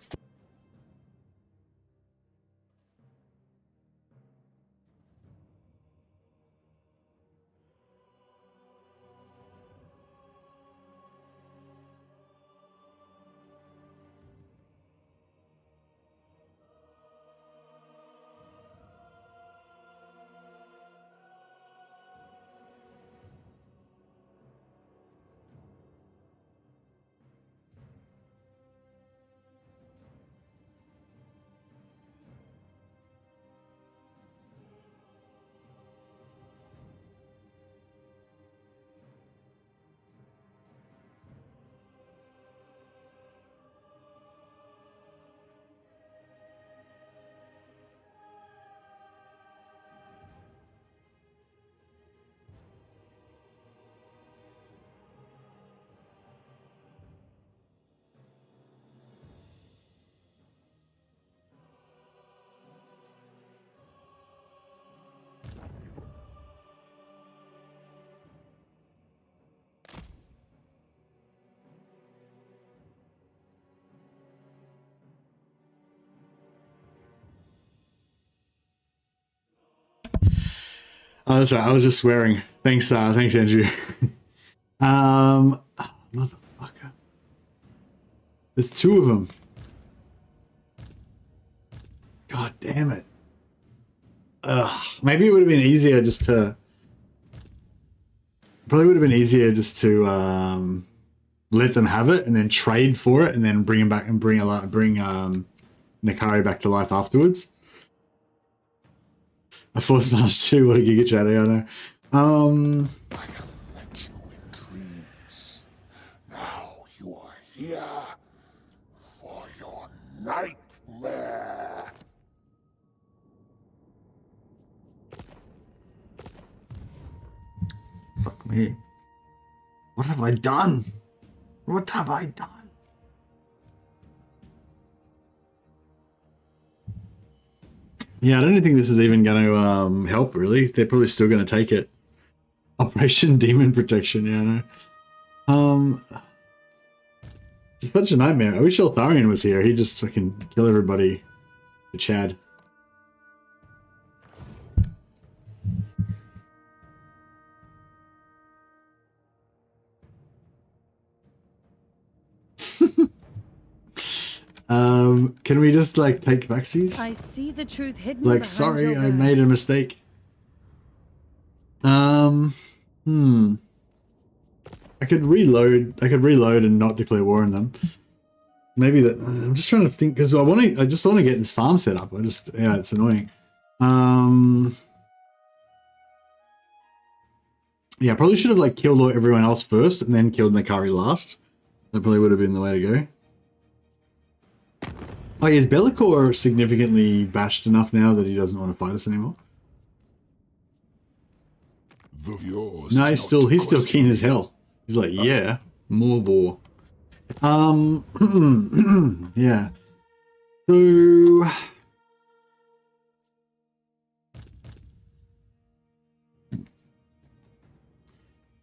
Oh, that's right. I was just swearing. Thanks, Andrew. Motherfucker. There's two of them. God damn it. Maybe it would have been easier just to... Probably would have been easier just to let them have it and then trade for it and then bring him back and bring Nakari back to life afterwards. A Force March 2, what a giga chat, I know. I have met you in dreams. Now you are here for your nightmare. Fuck me. What have I done? What have I done? Yeah, I don't think this is even going to help, really. They're probably still going to take it. Operation Demon Protection, yeah, I know. It's such a nightmare. I wish Eltharion was here. He'd just fucking kill everybody. The Chad. Can we just like take backsies? I see the truth hidden Like, behind sorry, your I made a words. mistake. I could reload and not declare war on them. Maybe that. I'm just trying to think because I just want to get this farm set up. Yeah, it's annoying. Yeah, I probably should have like killed everyone else first and then killed Nakari last. That probably would have been the way to go. Oh, is Be'lakor significantly bashed enough now that he doesn't want to fight us anymore? No, he's still keen as hell. He's like, yeah, more war. Yeah. So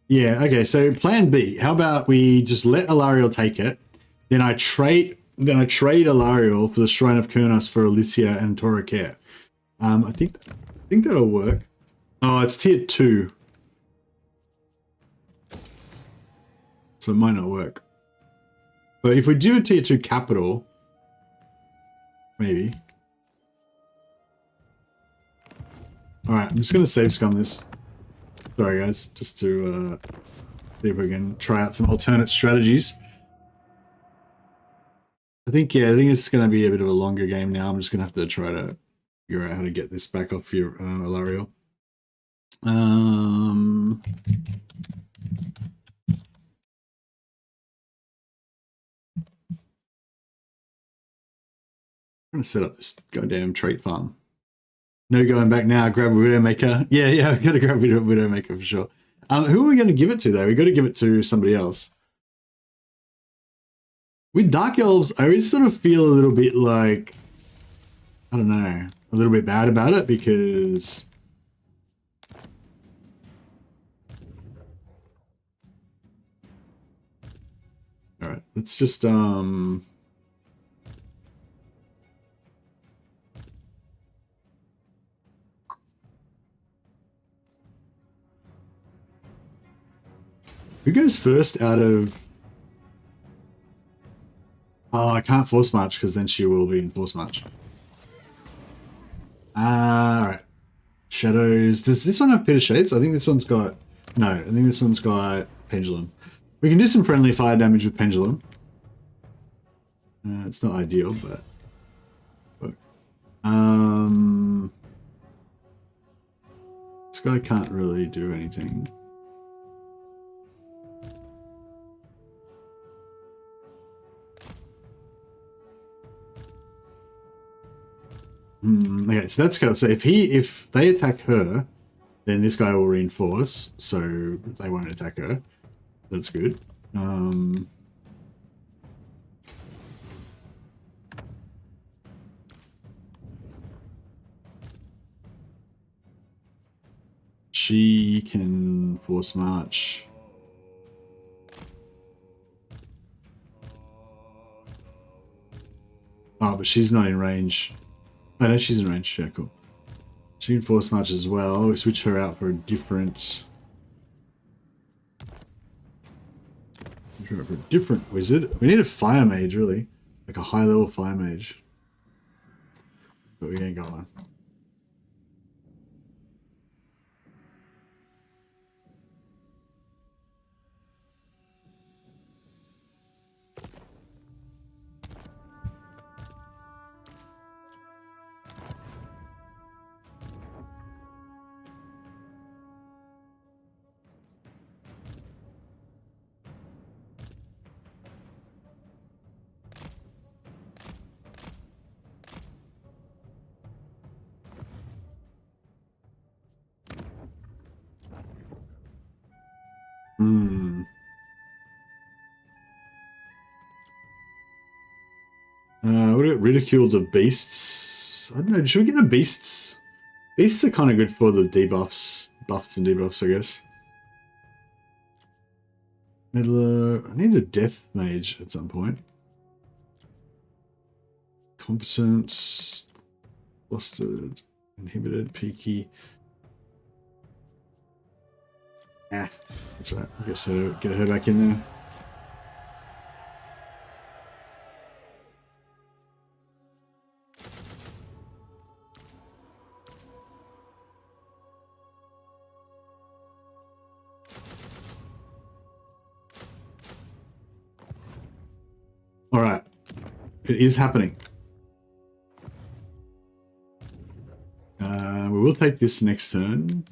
yeah, okay, so plan B. How about we just let Eltharion take it, then I trade gonna trade Eltharion for the Shrine of Kurnos for Alicia and Toracare. I think that'll work. Oh, it's tier 2. So it might not work. But if we do a tier 2 capital, maybe. Alright, I'm just going to save scum this. Sorry guys, just to see if we can try out some alternate strategies. I think it's going to be a bit of a longer game now. I'm just going to have to try to figure out how to get this back off your Eltharion. I'm going to set up this goddamn trait farm. No going back now. Grab a Widowmaker. Yeah, I've got to grab a Widowmaker for sure. Who are we going to give it to though? We've got to give it to somebody else. With Dark Elves, I always sort of feel a little bit like, I don't know, a little bit bad about it because alright, let's just who goes first out of... Oh, I can't force march because then she will be in force march. Alright. Shadows. Does this one have Peter Shades? I think this one's got... No, I think this one's got Pendulum. We can do some friendly fire damage with Pendulum. It's not ideal, but... This guy can't really do anything. Okay, so that's good. So if they attack her, then this guy will reinforce, so they won't attack her. That's good. She can force march. Oh, but she's not in range. Oh no, she's in range. Yeah, cool. She can force march as well. We switch her out for a different... wizard. We need a fire mage, really. Like a high level fire mage. But we ain't got one. Would it ridicule the beasts? I don't know. Should we get the beasts? Beasts are kind of good for the debuffs, buffs and debuffs, I guess. I need a death mage at some point. Competent, flustered, inhibited, peaky. That's right. I guess get her back in there. All right, it is happening. We will take this next turn.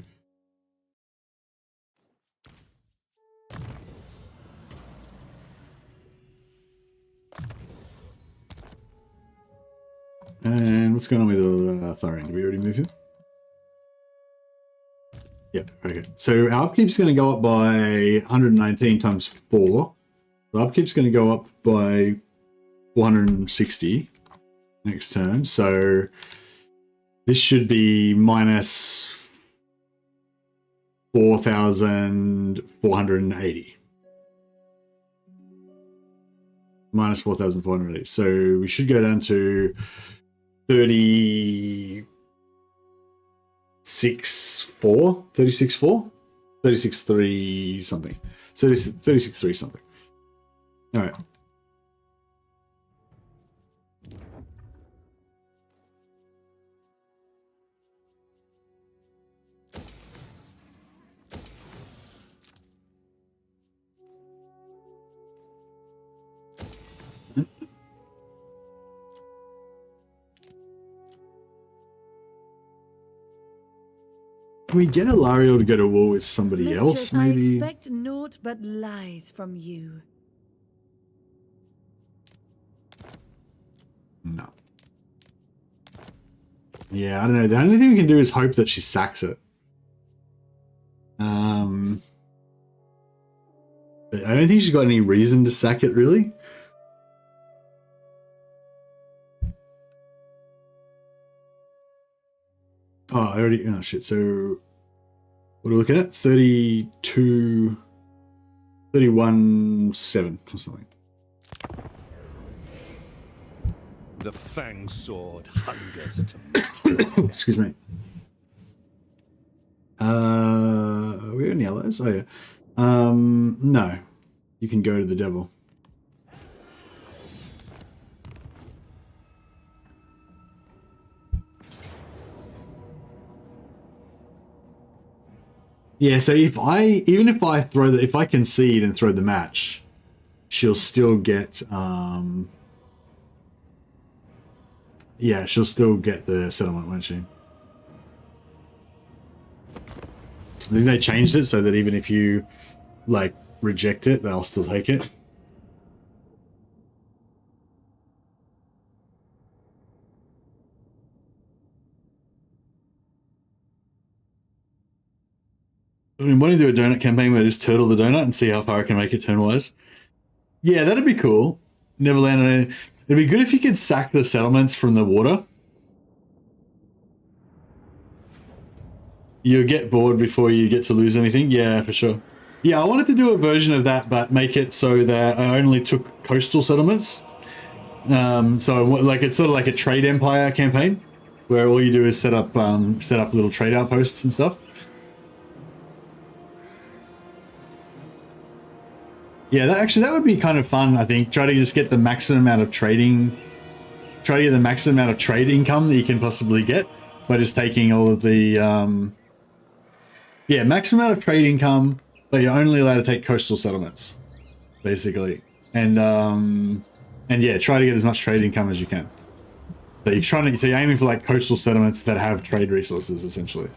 And what's going on with Eltharion? Did we already move him? Yep, okay. So our upkeep's going to go up by 119 times 4. The upkeep's going to go up by 460 next turn. So this should be minus 4,480. minus 4,400. So we should go down to 36.4, 36.4, 36.3 something. 36.3 something. All right. Can we get Eltharion to go to war with somebody else, maybe? I expect naught but lies from you. No. Yeah, I don't know. The only thing we can do is hope that she sacks it. But I don't think she's got any reason to sack it, really. Oh, I already... Oh, shit. So, what are we looking at? 32... 31.7 or something. The fang sword hungers to meet. Excuse me. Are we any allies? Oh, yeah. No. You can go to the devil. Yeah, so if I concede and throw the match, she'll still get yeah, she'll still get the settlement, won't she? I think they changed it so that even if you like reject it, they'll still take it. I've been wanting to do a donut campaign where I just turtle the donut and see how far I can make it turn-wise. Yeah, that'd be cool. Never land on it. It'd be good if you could sack the settlements from the water. You'll get bored before you get to lose anything. Yeah, for sure. Yeah, I wanted to do a version of that, but make it so that I only took coastal settlements. So like it's sort of like a trade empire campaign, where all you do is set up little trade outposts and stuff. Yeah, that would be kind of fun, I think. Try to just get the maximum amount of trading, try to get the maximum amount of trade income that you can possibly get by just taking all of the, yeah, maximum amount of trade income, but you're only allowed to take coastal settlements, basically. And yeah, try to get as much trade income as you can. So so you're aiming for like coastal settlements that have trade resources, essentially.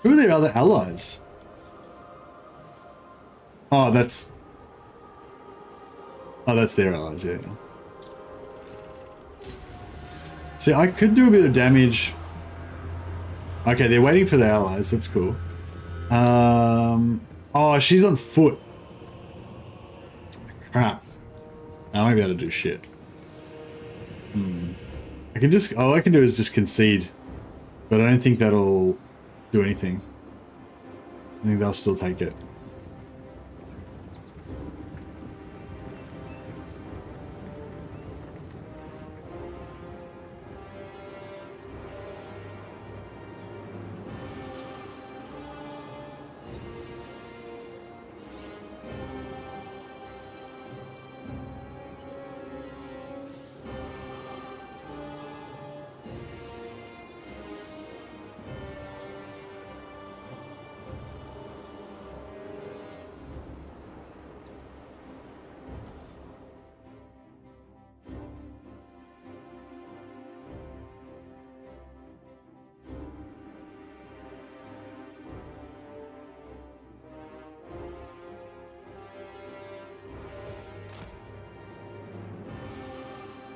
Who are their other allies? Oh, that's their allies, yeah. See, I could do a bit of damage. Okay, they're waiting for their allies. That's cool. Oh, she's on foot. Crap. I won't be able to do shit. I can just... All I can do is just concede. But I don't think that'll do anything. I think they'll still take it.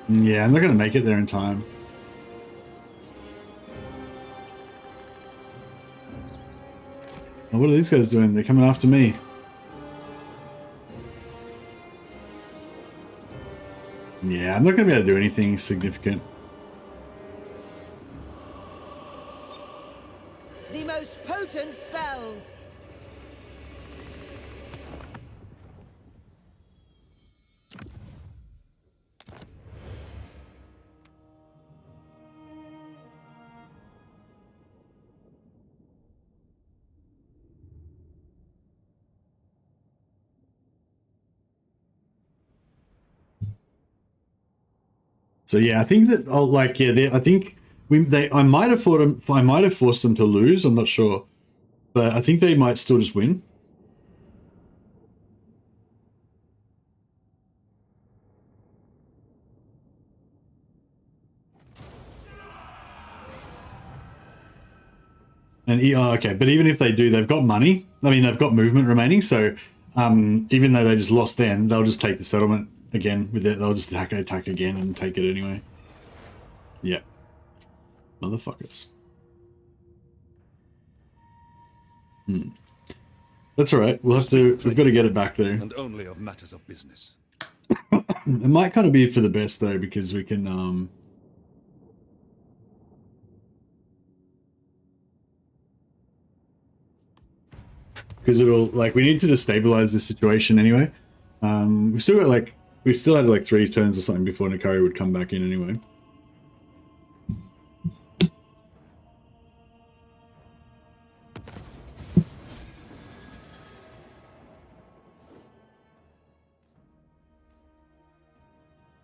Yeah, I'm not going to make it there in time. Now, what are these guys doing? They're coming after me. Yeah, I'm not going to be able to do anything significant. The most potent spells. So yeah, I think that I think I might have forced them to lose. I'm not sure, but I think they might still just win. And okay, but even if they do, they've got money. I mean, they've got movement remaining. So even though they just lost, then they'll just take the settlement again with it. They'll just attack again and take it anyway. Yeah, motherfuckers. That's all right. We'll have to. We've got to get it back there. And only of matters of business. It might kind of be for the best though, because we can. Because it'll we need to destabilize this situation anyway. We still had like 3 turns or something before Nikari would come back in anyway.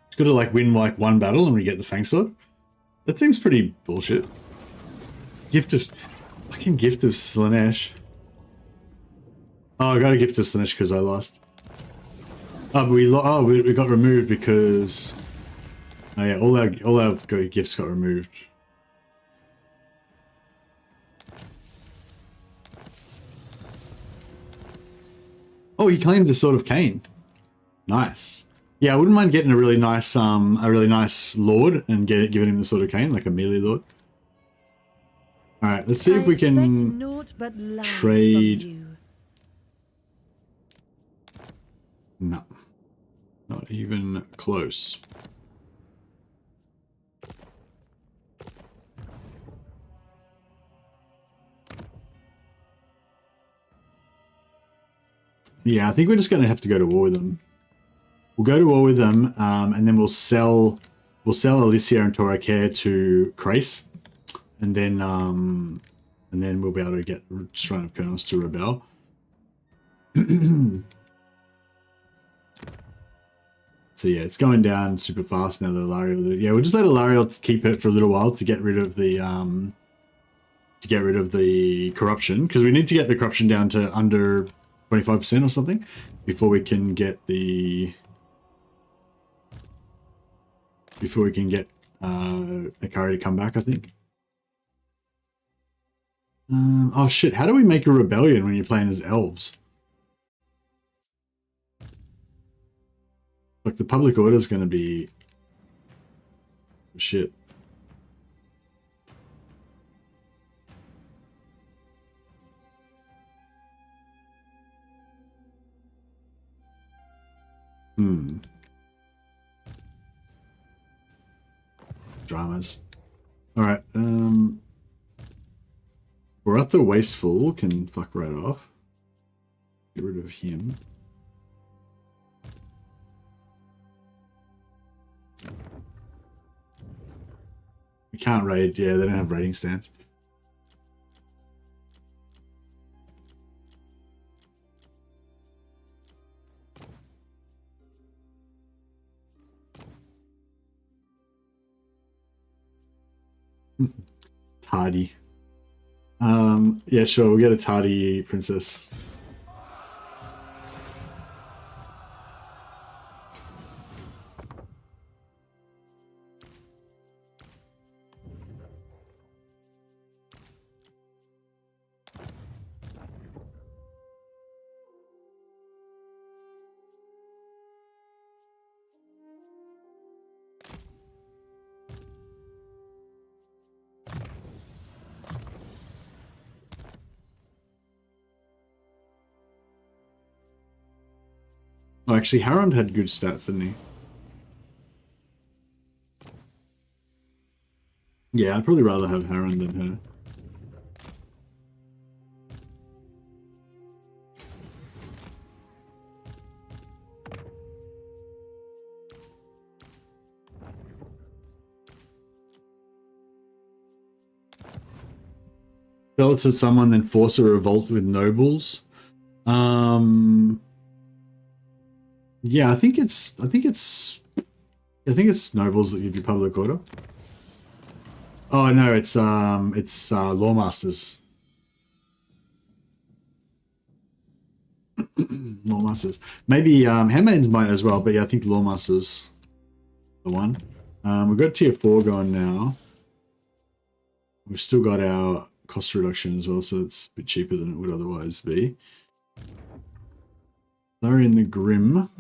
It's got to win 1 battle and we get the Fang Sword. That seems pretty bullshit. Gift of Slaanesh. Oh, I got a Gift of Slaanesh because I lost. Oh, but we got removed because... Oh yeah, all our gifts got removed. Oh, he claimed the Sword of Cain. Nice. Yeah, I wouldn't mind getting a really nice lord and giving him the Sword of Cain, like a melee lord. All right, let's see if we can trade. No, not even close. Yeah, I think we're just going to have to go to war with them. We'll go to war with them, and then we'll sell Alicia and Toracare to Krace, and then we'll be able to get Shrine of Kernos to rebel. So yeah, it's going down super fast now. The Eltharion. Yeah, we'll just let Eltharion keep it for a little while to get rid of the corruption, because we need to get the corruption down to under 25% or something before we can get Nikari to come back, I think. Oh shit, how do we make a rebellion when you're playing as elves? Like, the public order is going to be shit. Dramas. Alright, we're at the Wasteful, can fuck right off. Get rid of him. We can't raid, yeah, they don't have raiding stance. Tardy. Yeah, sure, we'll get a tardy princess. Oh, actually, Harond had good stats, didn't he? Yeah, I'd probably rather have Harond than her. Sell it to someone, then force a revolt with nobles. Yeah, I think it's I think it's nobles that give you public order. Oh no, it's lawmasters. Lawmasters. Maybe handmaids might as well, but yeah, I think lawmasters the one. We've got tier 4 going now. We've still got our cost reduction as well, so it's a bit cheaper than it would otherwise be. Eltharion the Grim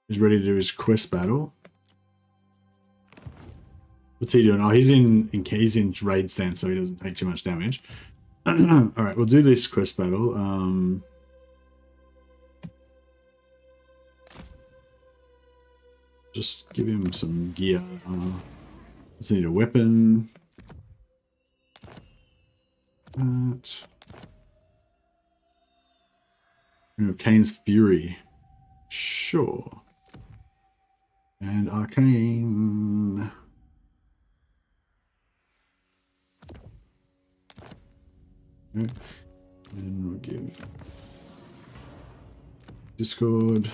is ready to do his quest battle. What's he doing? Oh, he's in raid stance, so he doesn't take too much damage. Alright, we'll do this quest battle. Just give him some gear. Let's need a weapon. Kane's Fury. Sure. And Arcane. Okay. And we'll give Discord.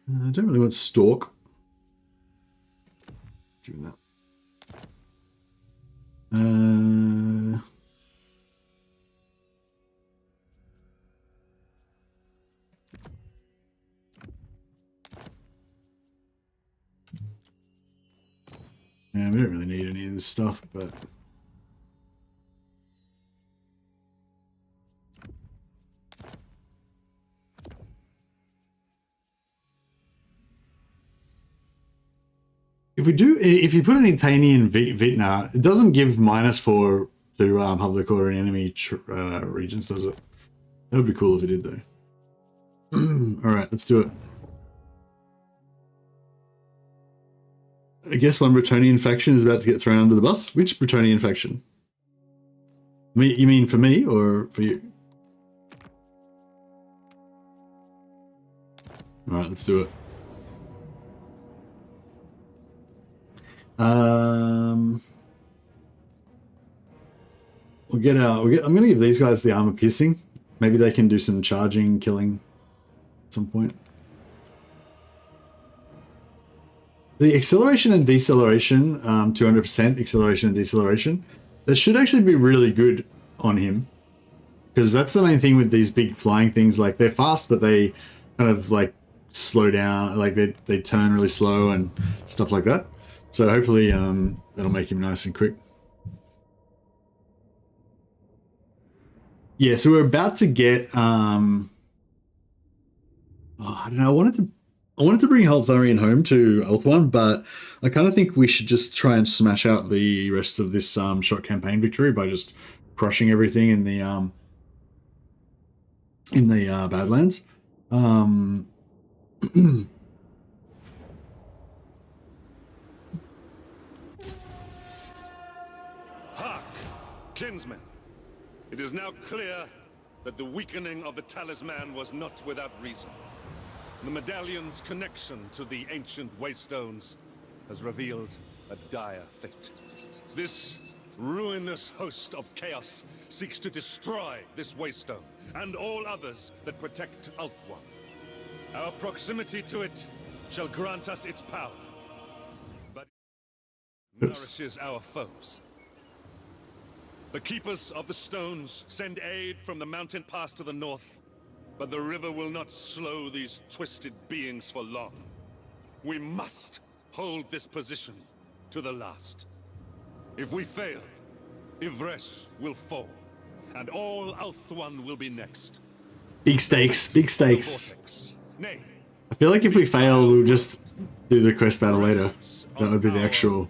I don't really want Stalk. Give me that. Yeah, we don't really need any of this stuff, but if you put an Eltharion Vintner, it doesn't give -4 to public order in enemy regions, does it? That would be cool if it did, though. Alright, let's do it. I guess one Bretonnian faction is about to get thrown under the bus. Which Bretonnian faction? You mean for me or for you? Alright, let's do it. I'm gonna give these guys the armor piercing. Maybe they can do some charging, killing at some point. The acceleration and deceleration, 200% acceleration and deceleration, that should actually be really good on him. Because that's the main thing with these big flying things. Like, they're fast, but they kind of like slow down, like they turn really slow and stuff like that. So hopefully that'll make him nice and quick. Yeah, so we're about to get I don't know, I wanted to bring Eltharion home to Elth1, but I kind of think we should just try and smash out the rest of this short campaign victory by just crushing everything in the Badlands. Hark, kinsmen! It is now clear that the weakening of the talisman was not without reason. The medallion's connection to the ancient waystones has revealed a dire fate. This ruinous host of chaos seeks to destroy this waystone and all others that protect Ulthuan. Our proximity to it shall grant us its power, but it nourishes our foes. The Keepers of the Stones send aid from the mountain pass to the north, but the river will not slow these twisted beings for long. We must hold this position to the last. If we fail, Ivresh will fall, and all Ulthuan will be next. Big stakes, big stakes. Nay, I feel like if we fail, we'll just do the quest battle later. That would be the actual...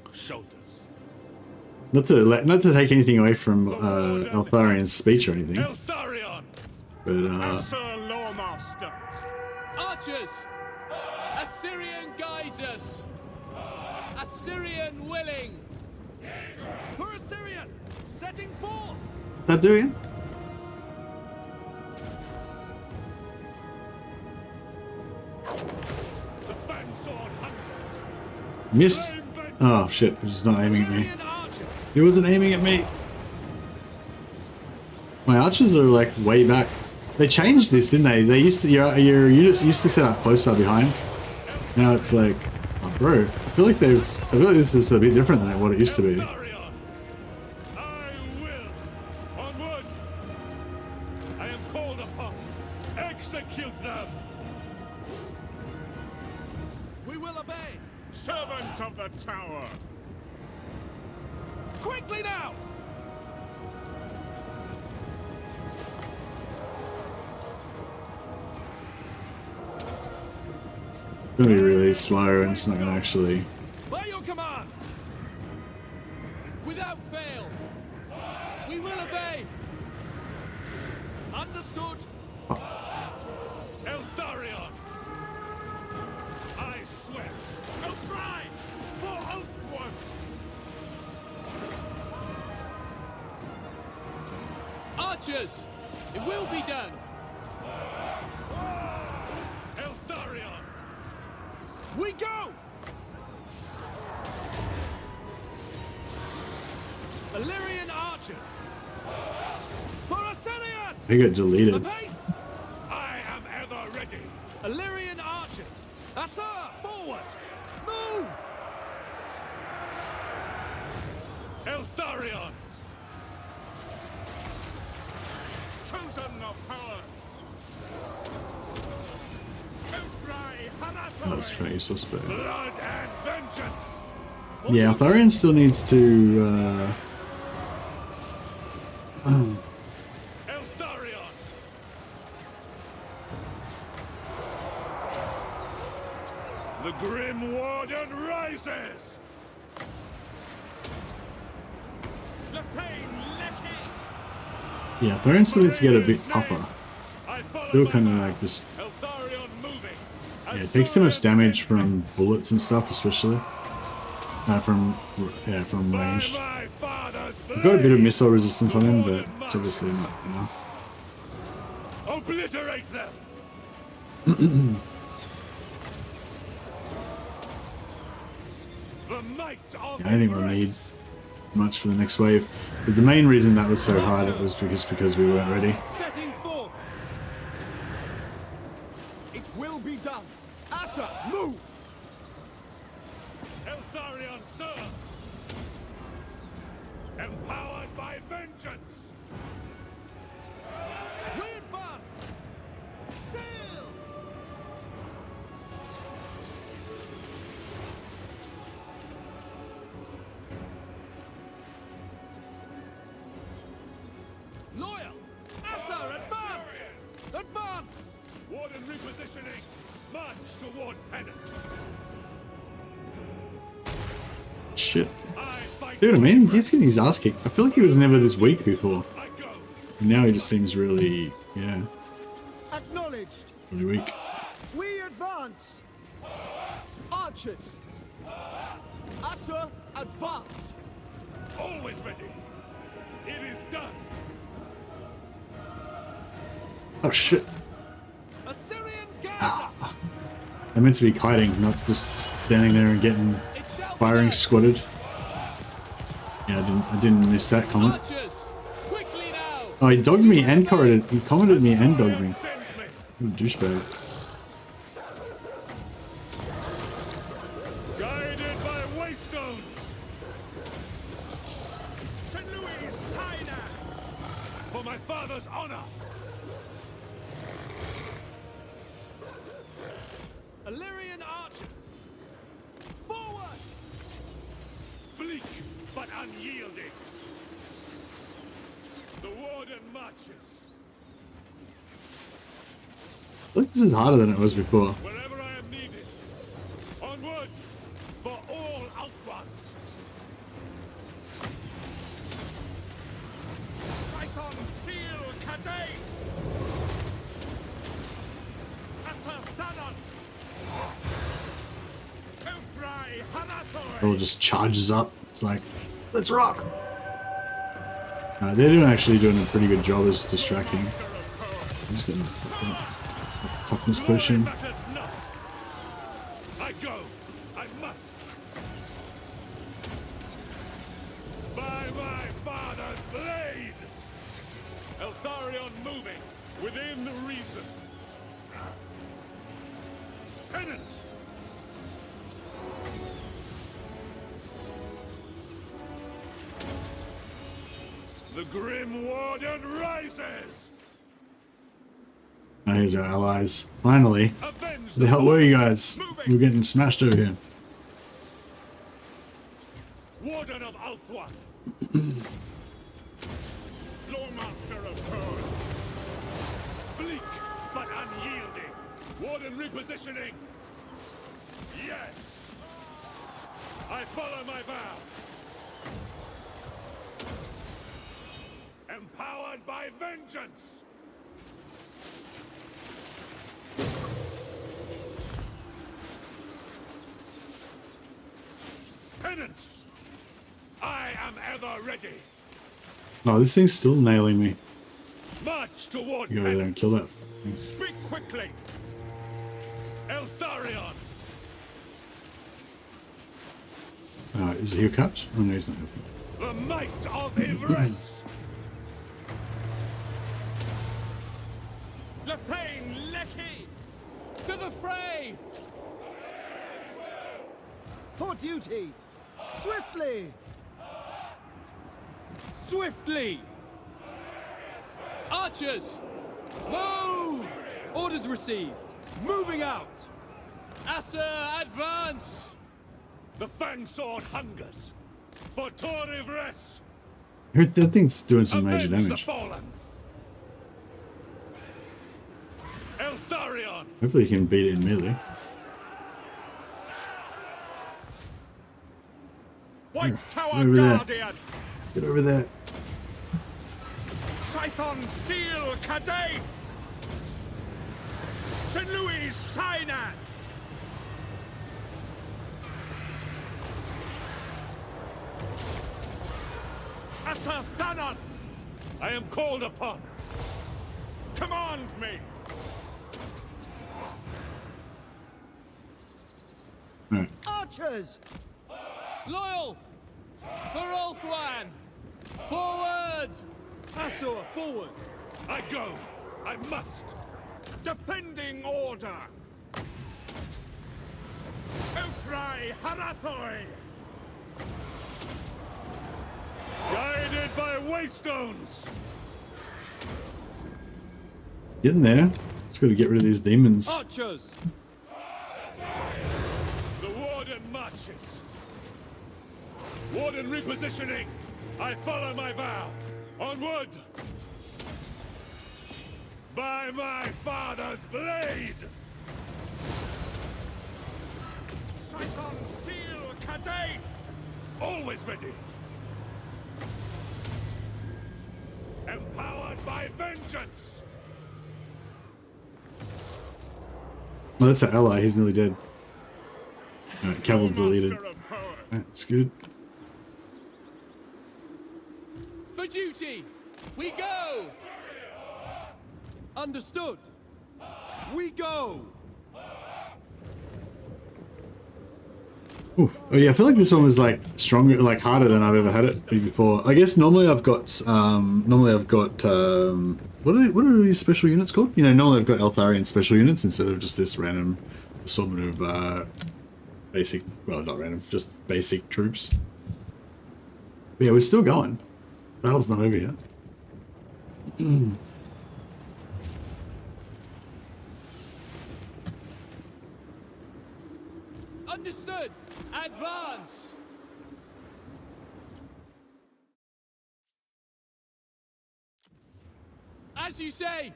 Not to take anything away from Eltharion's speech or anything. Eltharion! But Sir Lawmaster! Archers! Assyrian guides us! Assyrian willing! For Assyrian! Setting forth! what's that doing? The fangsword hunters! Missed. Oh shit! It's not aiming at me. Archers! He wasn't aiming at me. My archers are like way back. They changed this, didn't they? They used to your units used to set up closer behind. Now it's like, oh, bro. I feel like this is a bit different than what it used to be. Eltharion, I will. Onward. I am called upon. Execute them. We will obey. Servant of the tower. Quickly now! It's gonna be really slow and it's not gonna actually. By your command! Without fail! We will obey! Understood? Eltharion. I swear. O'Brien! For Oathworth! Archers! It will be done! Eltharion. We go! Illyrian archers! For Assyrian! They got deleted. Apace! I am ever ready. Illyrian archers! Assar, forward! Move! Eltharion. Chosen of power. That's kind of useless, but Blood and vengeance. yeah, Eltharion still needs to. Eltharion. The Grim Warden rises. Yeah, Eltharion still needs to get a bit tougher. I follow Still my kind of mark. like just. Eltharion moving. Yeah, it takes too much damage from bullets and stuff, especially. From range. My father's We've got a bit of blade. missile resistance on him, but it's obviously not enough. Obliterate them. The might of Yeah, I don't think we'll need embrace. much for the next wave. But the main reason that was so hard it was because we weren't ready. Setting forth! It will be done! Asa, move! Eltharion serves. Empowered by vengeance. We advance! Sail! Loyal! Asa, advance! Advance! Warden repositioning. March toward penance. Shit. I fight. Dude, I mean, he's getting his ass kicked. I feel like he was never this weak before. I go. Now he just seems really, yeah, Acknowledged. really weak. We advance. Archers. Asa, advance. Always ready. It is done. Oh shit. Assyrian guards us! I meant to be kiting, not just standing there and getting It shall firing be done. squatted. Yeah, I didn't miss that comment. Archers, quickly now! Oh, he dogged me and commented. He commented me and dogged me. Sends me. What a douchebag. Guided by waystones. St. Louis, Sinai. For my father's honor. Illyrian archers! Forward! Bleak but unyielding. The warden marches. I feel like this is harder than it was before. Wherever I am needed. Onward for all outruns. Cyclone seal Cadane. Asardanon. Elfrai It all just charges up. It's like, let's rock. They're actually doing a pretty good job as distracting. I'm just getting a toughness potion. matters not. I go. I must. By my father's blade! Eltharion moving, within reason. Tenants! The Grim Warden rises! Oh, here's our allies. Finally. Avenge Where the hell were you guys? We're getting smashed over here. Warden of Althwan! Lawmaster of Herd! Bleak, but unyielding! Warden repositioning! Yes! I follow my vow! Empowered by vengeance! Penance! I am ever ready! No, this thing's still nailing me. March toward Go over there and kill that. Speak quickly! Eltharion! Is he cut? Oh no, he's not. The might of Ivress! Lethane Lecky! To the fray! For duty! Swiftly! Swiftly! Archers! Move! Orders received. Moving out! Assa, advance! The Fang Sword hungers! For Tor Ivress! That thing's doing some major Avenge the damage. fallen! Eltharion! Hopefully you can beat it in melee. White Tower over there. Guardian! Get over there. Scython Seal Cadane! St. Louis Sinat! Assa Thanon! I am called upon! Command me! Alright. Archers! Loyal! For Ulthwan! Forward! Assor, forward! I go! I must! Defending order! Elthrai Harathoi! Guided by waystones! Get in there. Just gotta get rid of these demons. Archers! The Warden marches! Warden repositioning! I follow my vow! Onward! By my father's blade! Scython Seal Cadane! Always ready! Empowered by vengeance! Well, that's an ally. He's nearly dead. Alright, cavalry deleted. That's good. For duty! We go! Understood! We go! Ooh. Oh yeah, I feel like this one was like stronger, like harder than I've ever had it before. I guess normally I've got what are these special units called? You know, normally I've got Eltharion special units instead of just this random assortment of basic, well, not random, just basic troops. But yeah, we're still going. Battle's not over yet. Understood! Advance! As you say!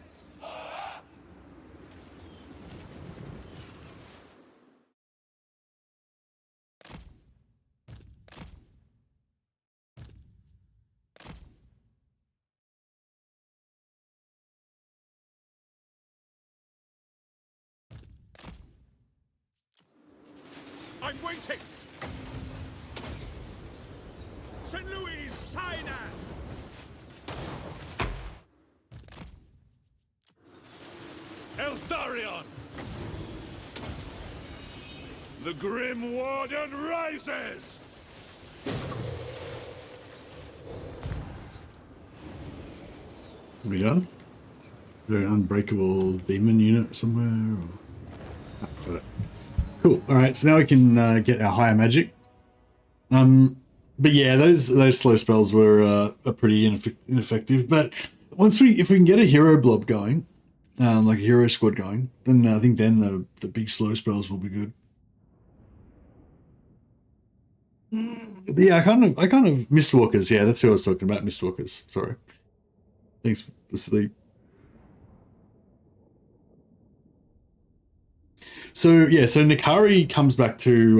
I'm waiting! St. Louis Sinat! Eltharion! The Grim Warden rises! We done? Is there an unbreakable demon unit somewhere? Or... Ah, got it. Cool. All right, so now we can get our higher magic. But yeah, those slow spells were are pretty ineffective. But if we can get a hero blob going, like a hero squad going, then I think then the big slow spells will be good. But yeah, I kind of Mistwalkers. Yeah, that's who I was talking about. Mistwalkers. Sorry. Thanks for the sleep. So yeah, so Nikari comes back to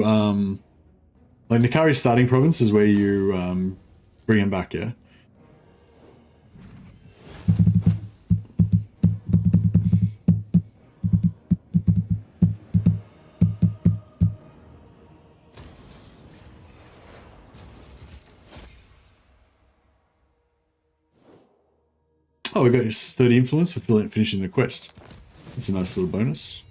like Nikari's starting province is where you bring him back, yeah. Oh, we got his 30 influence for finishing the quest. That's a nice little bonus.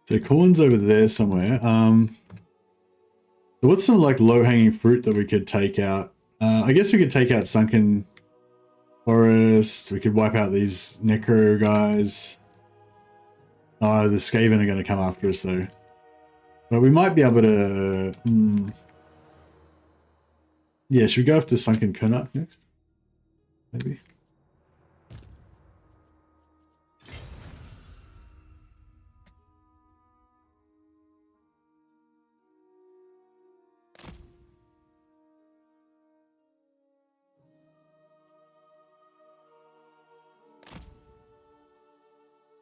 So corn's over there somewhere. So what's some like low-hanging fruit that we could take out? I guess we could take out Sunken Forest. We could wipe out these Necro guys. Oh, the Skaven are going to come after us though. But we might be able to... Yeah, should we go after Sunken Konark next? Maybe.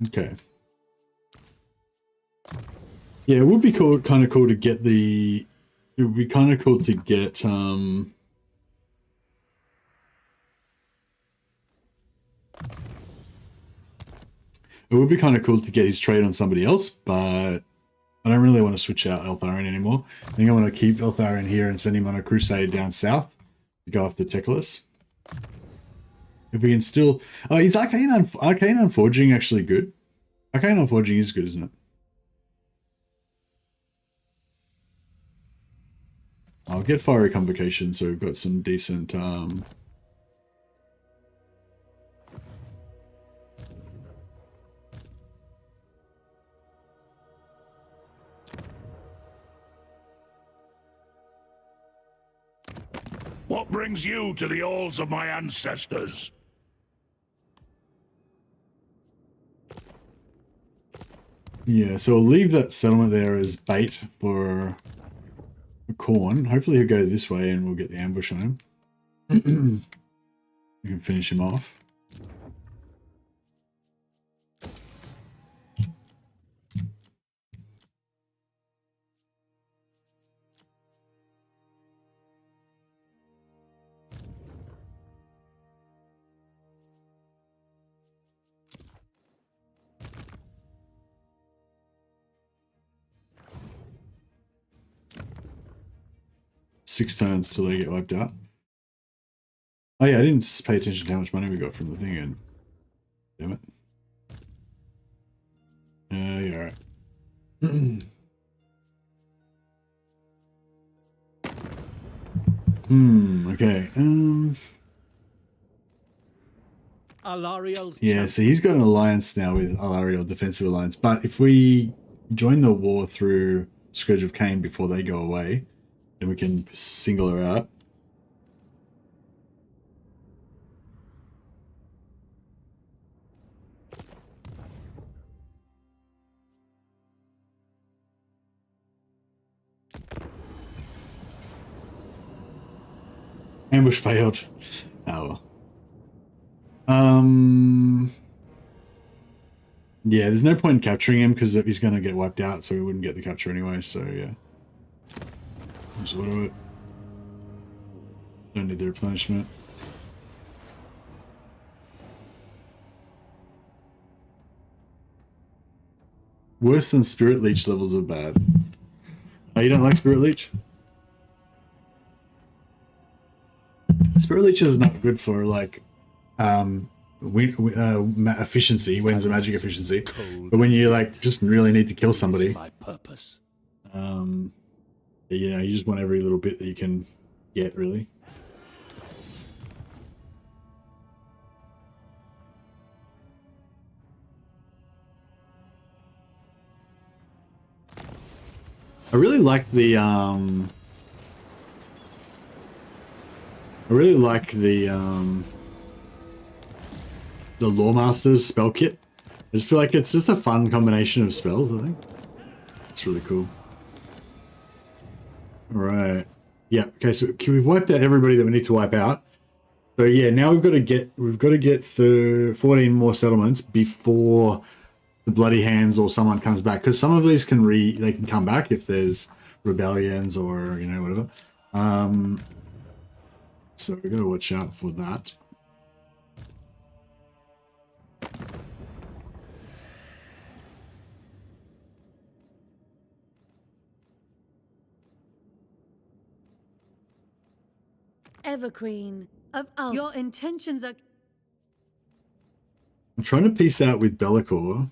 Okay. Yeah, it would be cool, kind of cool to get the. It would be kind of cool to get. It would be kind of cool to get his trade on somebody else, but I don't really want to switch out Eltharion anymore. I think I want to keep Eltharion here and send him on a crusade down south to go after Teclis. If we can still... Oh, is Arcane Unforging actually good? Arcane Unforging is good, isn't it? I'll get Fiery Convocation, so we've got some decent... What brings you to the halls of my ancestors? Yeah, so we'll leave that settlement there as bait for Corn. Hopefully he'll go this way and we'll get the ambush on him. We can finish him off. Six turns till they get wiped out. Oh yeah, I didn't pay attention to how much money we got from the thing in. Damn it. Yeah, alright. Okay. Yeah, so he's got an alliance now with Eltharion, defensive alliance. But if we join the war through Scourge of Cain before they go away, then we can single her out. Ambush failed. Oh well. Yeah, there's no point in capturing him because he's going to get wiped out, so we wouldn't get the capture anyway, so yeah. Just auto it. Don't need the replenishment. Worse than Spirit Leech levels are bad. Oh, you don't like Spirit Leech? Spirit Leech is not good for like efficiency, wins of magic efficiency. But when you like just really need to kill somebody, My purpose. You know, you just want every little bit that you can get, really. I really like the Lawmaster's spell kit. I just feel like it's just a fun combination of spells, I think. It's really cool. Alright. Yeah, okay, so we've wiped out everybody that we need to wipe out. So yeah, now we've got to get 14 more settlements before the Bloody Hands or someone comes back, because some of these they can come back if there's rebellions or, you know, whatever. So we've got to watch out for that. Everqueen of Al. Your intentions are... I'm trying to piece out with Be'lakor.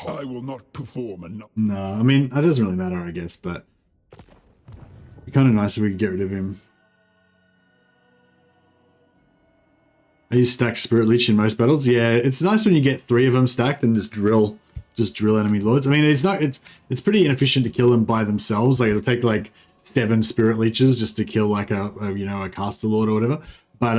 I will not perform a No, I mean, that doesn't really matter, I guess, but it'd be kind of nice if we could get rid of him. I use stacked Spirit Leech in most battles. Yeah, it's nice when you get 3 of them stacked and just drill enemy lords. I mean, it's pretty inefficient to kill them by themselves. Like, it'll take like 7 Spirit Leeches just to kill like a caster lord or whatever. But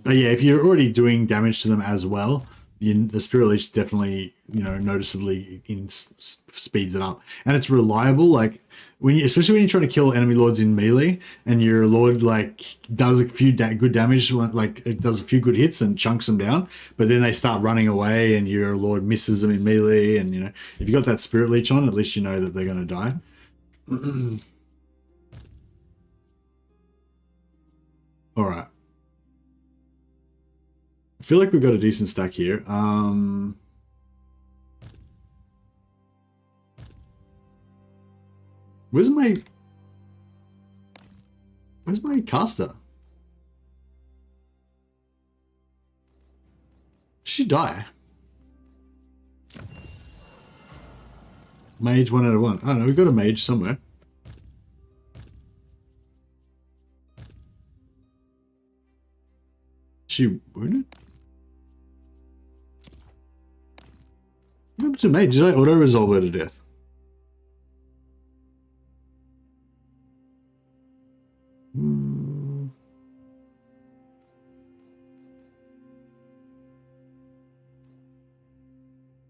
yeah, if you're already doing damage to them as well, the Spirit Leech definitely, you know, noticeably speeds it up, and it's reliable. Like especially when you're trying to kill enemy lords in melee, and your lord like does a few good damage, like it does a few good hits and chunks them down, but then they start running away, and your lord misses them in melee, and you know, if you got that Spirit Leech on, at least you know that they're going to die. All right. I feel like we've got a decent stack here. Where's my caster? Did she die? Mage 1 out of 1. I don't know, we've got a mage somewhere. She wounded? What happened to mage? Did I auto-resolve her to death?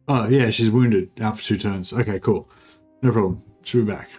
Oh, yeah, she's wounded out for 2 turns. Okay, cool. No problem. She'll be back.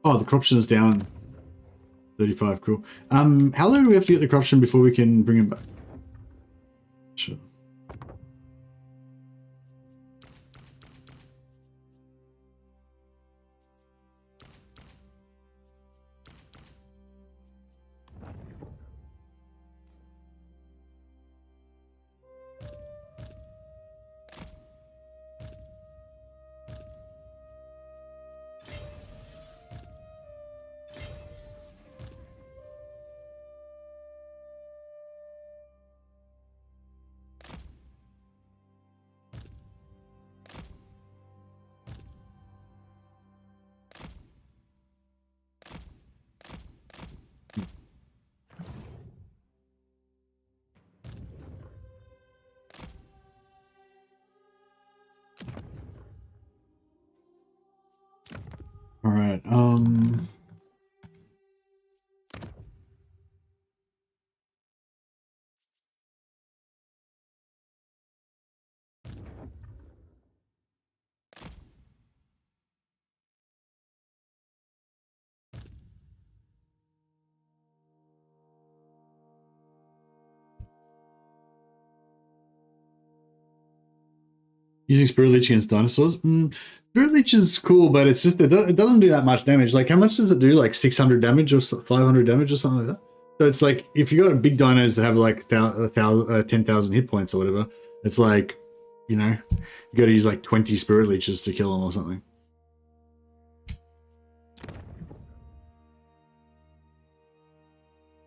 Oh, the corruption is down. 35, cool. How long do we have to get the corruption before we can bring him back? Sure. All right. Using Spirit Leech against dinosaurs? Spirit Leech is cool, but it's just, it doesn't do that much damage. Like, how much does it do? Like 600 damage or 500 damage or something like that? So it's like, if you got a big dinos that have like 10,000 hit points or whatever, it's like, you know, you got to use like 20 Spirit Leeches to kill them or something.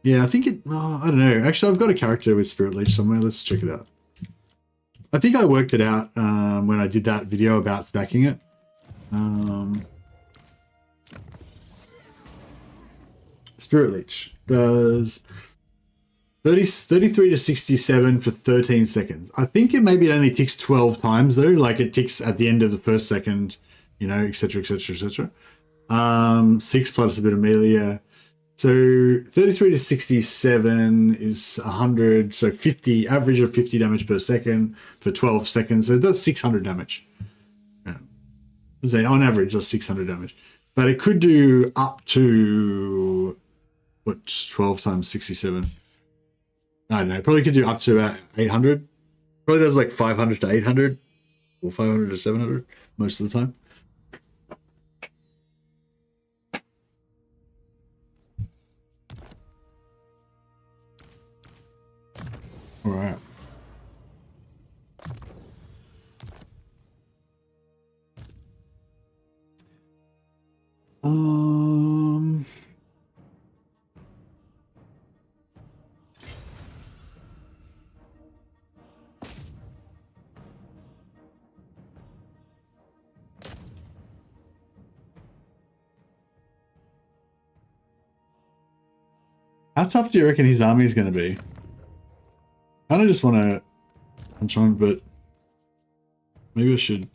Yeah, I think I don't know. Actually, I've got a character with Spirit Leech somewhere. Let's check it out. I think I worked it out when I did that video about stacking it. Spirit Leech does 33 to 67 for 13 seconds. I think it only ticks 12 times though. Like it ticks at the end of the first second, you know, etc, etc, etc. 6 plus a bit of melee. So 33 to 67 is 100, so 50, average of 50 damage per second for 12 seconds. So it does 600 damage. Yeah. So on average, it does 600 damage. But it could do up to, what, 12 times 67? I don't know, probably could do up to about 800. Probably does like 500 to 800 or 500 to 700 most of the time. All right. How tough do you reckon his army is going to be? I kind of just want to confront, but maybe I should.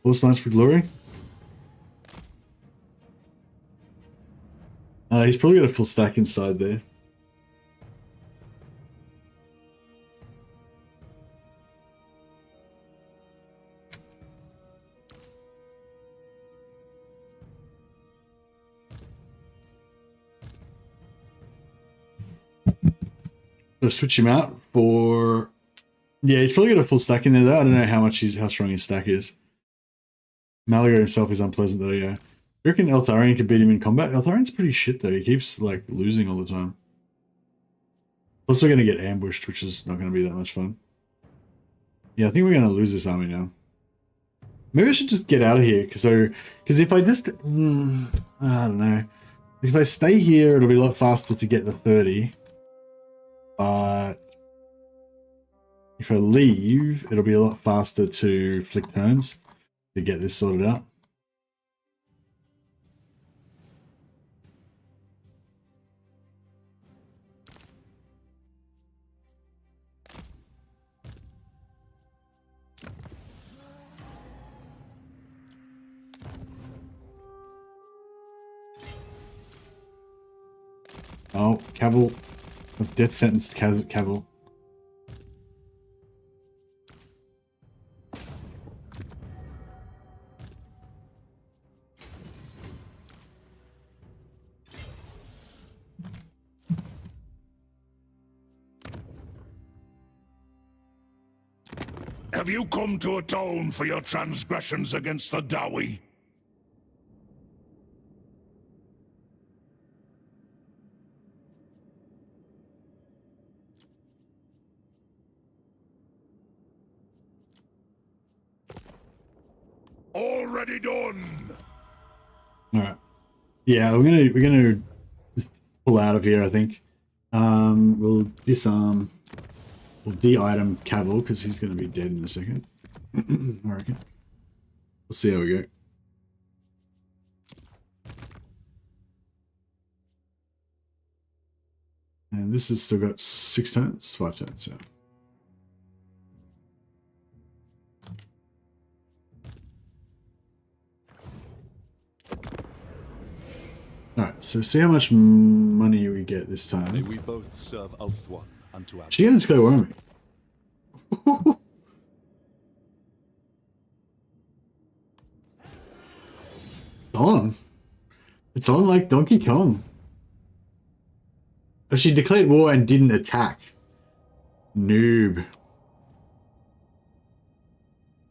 Full smiles for glory. He's probably got a full stack inside there. I'll switch him out for. Yeah, he's probably got a full stack in there though. I don't know how strong his stack is. Malaga himself is unpleasant though, yeah. You reckon Eltharion could beat him in combat? Eltharion's pretty shit though. He keeps like losing all the time. Plus we're going to get ambushed, which is not going to be that much fun. Yeah, I think we're going to lose this army now. Maybe I should just get out of here. Because if I just... I don't know. If I stay here, it'll be a lot faster to get the 30. But if I leave, it'll be a lot faster to flick turns to get this sorted out. Oh, Cavill. Death sentenced Cavill. Have you come to atone for your transgressions against the Dawi? Already done. All right. Yeah, we're gonna just pull out of here. I think. We'll disarm. We'll de-item Cavill because he's going to be dead in a second. I reckon. We'll see how we go. And this has still got 6 turns, 5 turns. Yeah. Alright, so see how much money we get this May time. we both serve Ulthuan unto our She gets go, won't we? On. It's on like Donkey Kong. Oh, she declared war and didn't attack. Noob.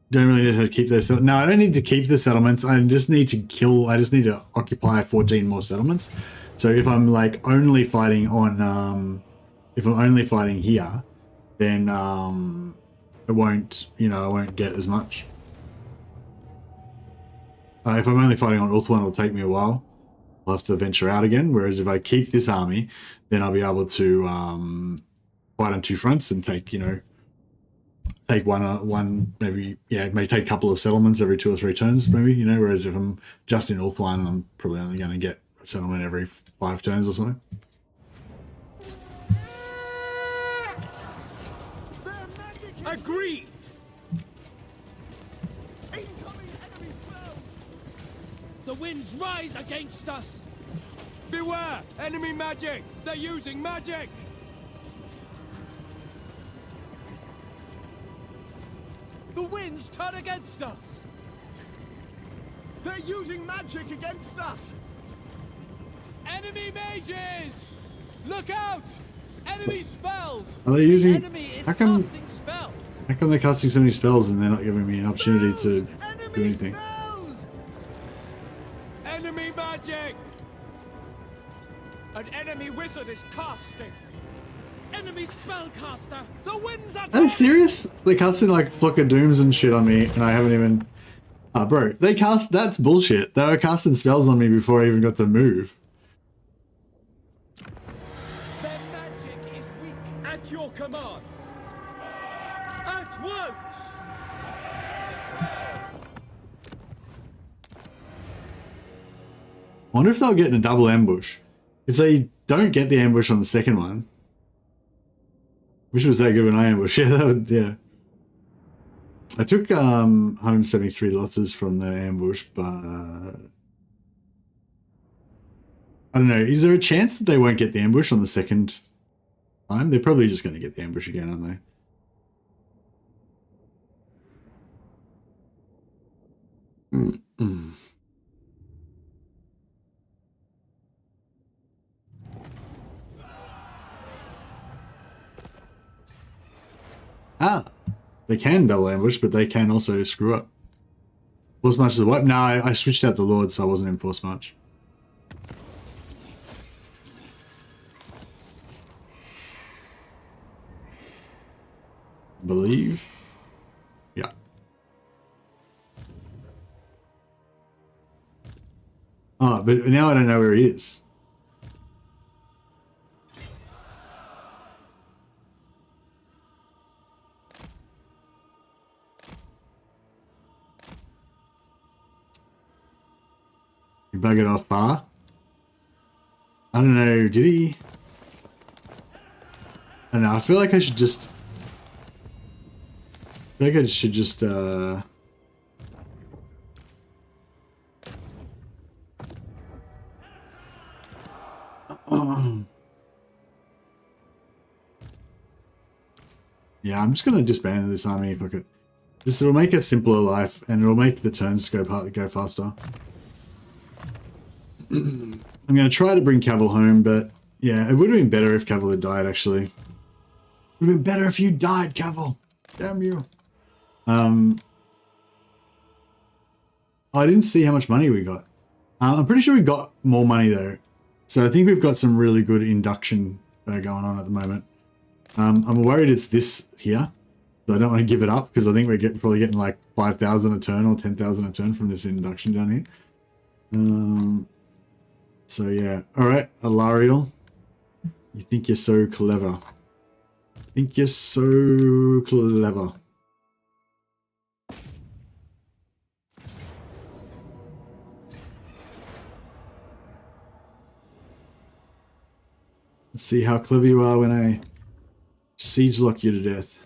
Don't really need to keep those. No, I don't need to keep the settlements. I just need to kill. I just need to occupy 14 more settlements. So if I'm like only fighting on, if I'm only fighting here, then it won't. You know, I won't get as much. If I'm only fighting on Ulthuan, it'll take me a while. I'll have to venture out again. Whereas if I keep this army, then I'll be able to fight on two fronts and take, you know, take one maybe, yeah, it may take a couple of settlements every 2 or 3 turns, maybe, you know. Whereas if I'm just in Ulthuan, I'm probably only going to get a settlement every 5 turns or something. Agreed! The winds rise against us! Beware! Enemy magic! They're using magic! The winds turn against us! They're using magic against us! Enemy mages! Look out! Enemy spells! Are they using? Enemy is How come? casting spells! How come they're casting so many spells and they're not giving me an opportunity to do anything? Spells! Enemy magic! An enemy wizard is casting! Enemy spellcaster! The winds are... Are you serious? They're casting like Flock of Dooms and shit on me, and I haven't even... Ah, bro, they cast... That's bullshit. They were casting spells on me before I even got to move. Their magic is weak. At your command! At once! I wonder if they'll get in a double ambush. If they don't get the ambush on the second one... Wish it was that good when I ambush. Yeah, that would, yeah. I took 173 losses from the ambush, but... I don't know. Is there a chance that they won't get the ambush on the second time? They're probably just going to get the ambush again, aren't they? Ah, they can double ambush, but they can also screw up. Force March is a wipe. No, I switched out the Lord, so I wasn't in Force March. Believe. Yeah. Oh, but now I don't know where he is. He buggered off far. I don't know, did he? I don't know, I feel like I should just... I feel like I should just, yeah, I'm just gonna disband this army if I could. Just, it'll make a simpler life, and it'll make the turns go faster. I'm going to try to bring Cavill home, but yeah, it would have been better if Cavill had died, actually. It would have been better if you died, Cavill. Damn you. I didn't see how much money we got. I'm pretty sure we got more money, though. So I think we've got some really good induction going on at the moment. I'm worried it's this here. So I don't want to give it up, because I think we're probably getting like 5,000 a turn or 10,000 a turn from this induction down here. So yeah, alright, Eltharion. You think you're so clever. Think you're so clever. Let's see how clever you are when I siege lock you to death.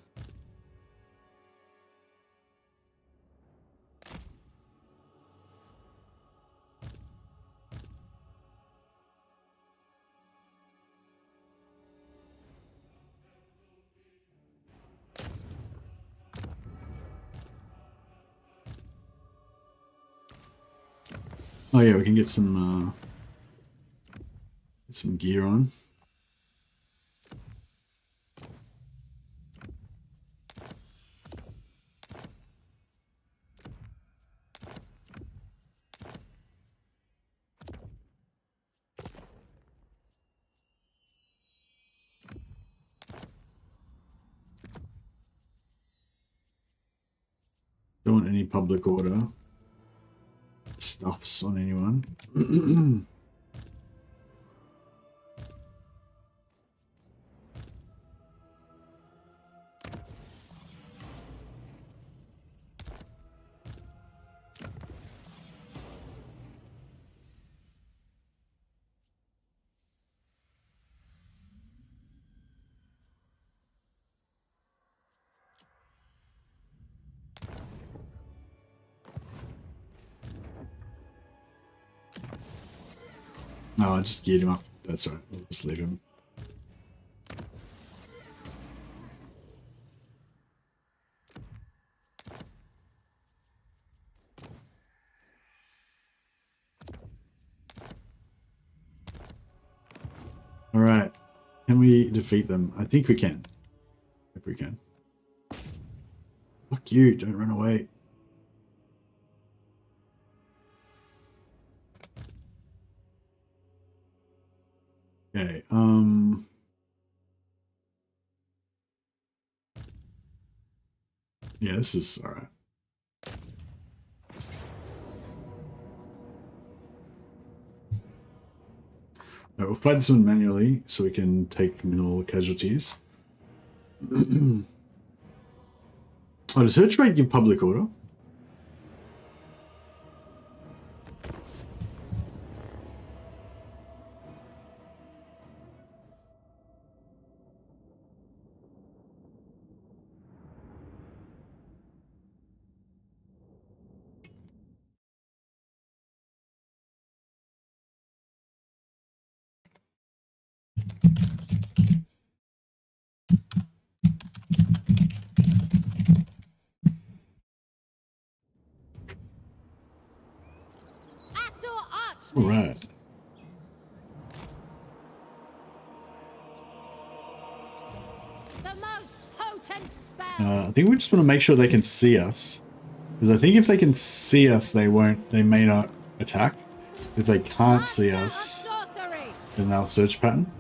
Oh yeah, we can get some gear on. Don't want any public order stuffs on anyone. No, I just geared him up. That's right. We'll just leave him. All right. Can we defeat them? I think we can. If we can. Fuck you. Don't run away. Okay. Yeah, this is all right. We'll fight this one manually so we can take minimal casualties. Oh, does her trade give public order? All right. The most potent spell. I think we just want to make sure they can see us, because I think if they can see us, they may not attack. If they can't see us, then they'll search pattern.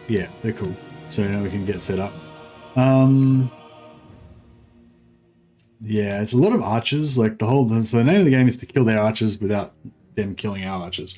Yeah, they're cool. So now we can get set up. Yeah, it's a lot of archers. Like so the name of the game is to kill their archers without them killing our archers.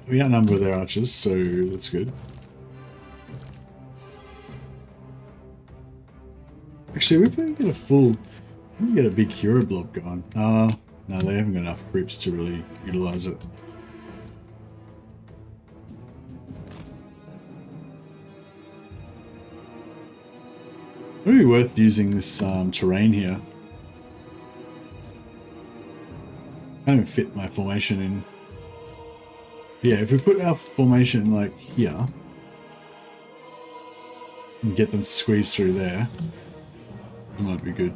We outnumber their archers, so that's good. Actually, we can get a big hero blob going. No, they haven't got enough creeps to really utilize it. It would be worth using this terrain here. I don't fit my formation in. Yeah, if we put our formation like here and get them to squeeze through there, it might be good.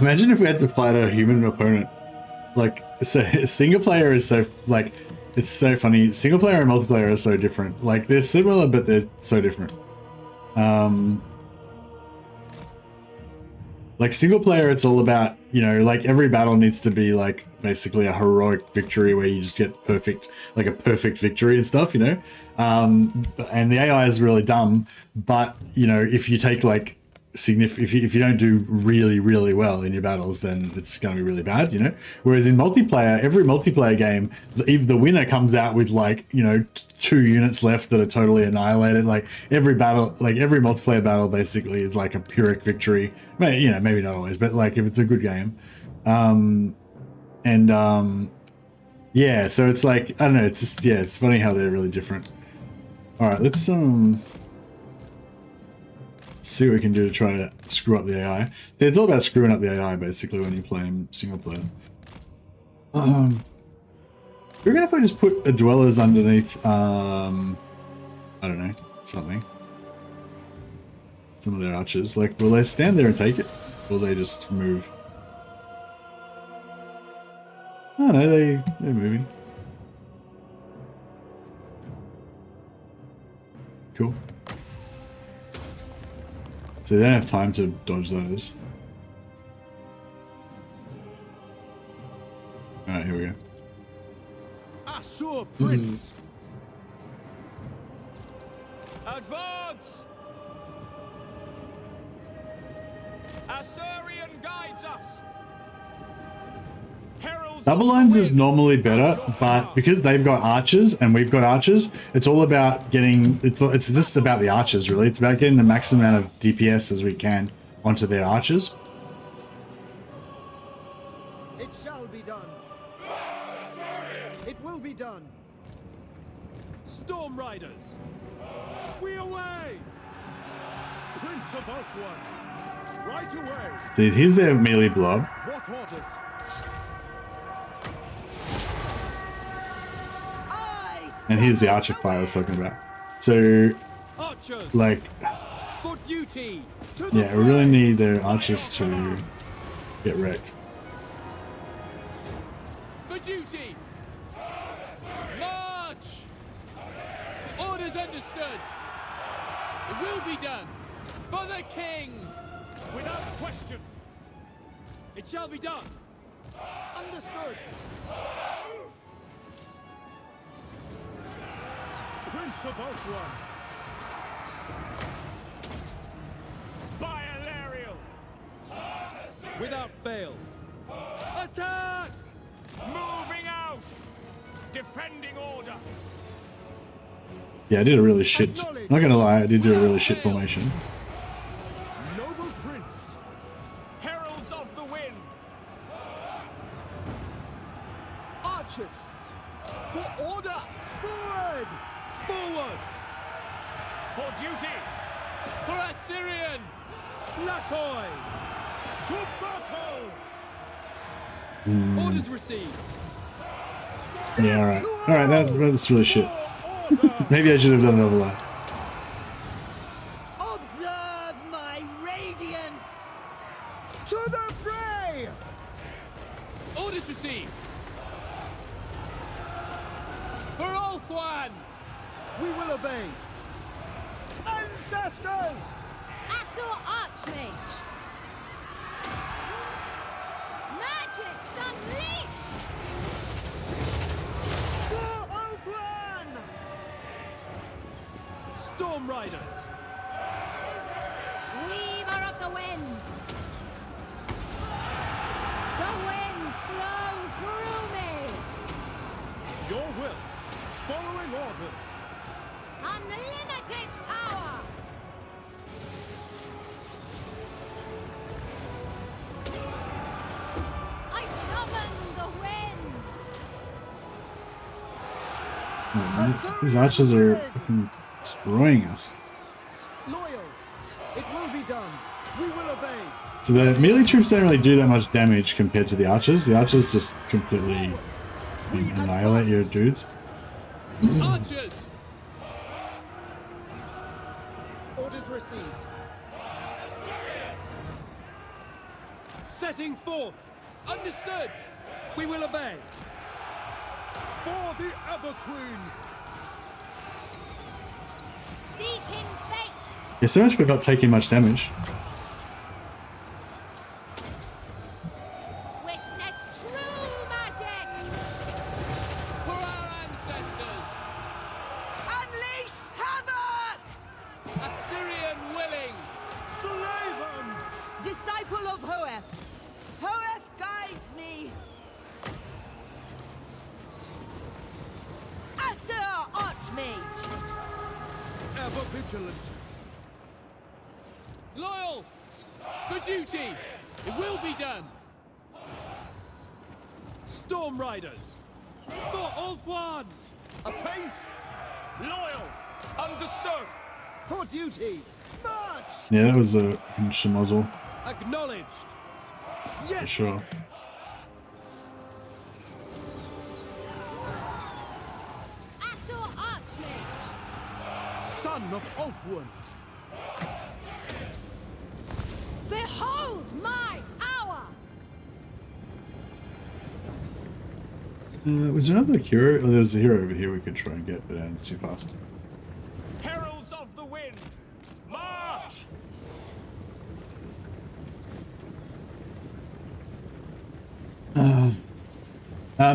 Imagine if we had to fight a human opponent. Like, so single player is so like, it's so funny. Single player and multiplayer are so different. Like they're similar, but they're so different. Like single player, it's all about, you know, like every battle needs to be like basically a heroic victory where you just get perfect, like a perfect victory and stuff, you know. And the AI is really dumb, but you know, if you take like if you don't do really well in your battles, then it's going to be really bad, you know. Whereas in multiplayer, every multiplayer game, the winner comes out with like, you know, 2 units left that are totally annihilated. Like every battle, like every multiplayer battle basically is like a pyrrhic victory. You know, maybe not always, but like if it's a good game. Yeah, so it's like, I don't know, it's just, yeah, it's funny how they're really different. All right, let's see what we can do to try to screw up the AI. See, it's all about screwing up the AI basically when you're playing single player. We're gonna just put a dwellers underneath, I don't know, something. Some of their archers. Like, will they stand there and take it? Or will they just move? Oh no, they're moving. Cool. So they don't have time to dodge those. Alright, here we go. Assur Prince! Advance! Eltharion guides us! Heralds Double lines is normally better, but because they've got archers and we've got archers, it's all about getting, it's just about the archers really. It's about getting the maximum amount of DPS as we can onto their archers. It shall be done. It will be done. Storm Riders! We away! Prince of Eltharion! Right away! So here's their melee blob. What orders? And here's the archer fire I was talking about. So, Archers, like, for duty. yeah, we really need their archers to get wrecked. For duty. March. Orders understood. It will be done. For the king. Without question. It shall be done. Understood. Prince of Eltharion. By Eltharion. Without fail. Attack! Moving out! Defending order! Yeah, I did a really shit, not gonna lie, I did do a really shit formation. Noble Prince! Heralds of the Wind! Archers! For order! Forward! Forward! For duty! For Assyrian! Lakoi! To battle! Orders received! Yeah, alright, that's really shit. Maybe I should have done an overlap. Observe my radiance! To the fray! Orders received! For Eltharion! We will obey! Ancestors! Assur Archmage! Magic's unleashed! For Eltharion! Storm Riders! Weaver of the winds! The winds flow through me! Your will! Following orders! Unlimited power! I summon the winds! These archers are fucking destroying us. Loyal! It will be done! We will obey! So the melee troops don't really do that much damage compared to the archers. The archers just completely annihilate your dudes. Archers! Orders received. Set Setting forth. Understood. We will obey. For the Ever-Queen! Seeking fate. Yeah, so much for not taking much damage. Witness true magic. For our ancestors. Unleash havoc! Assyrian willing. Slay them! Disciple of Hoeth. Hoeth guides me. Asur Archmage. Ever vigilant. Loyal. For duty. It will be done. Storm Riders. For Ulthuan! Apace! Loyal. Understood. For duty! March! Yeah, that was a schmozzle Acknowledged. for sure. Asur Archmage. Son of Ulthuan! Behold my hour. Was there another hero? Oh, there's a hero over here we could try and get, but it's too fast. Heralds of the wind. March.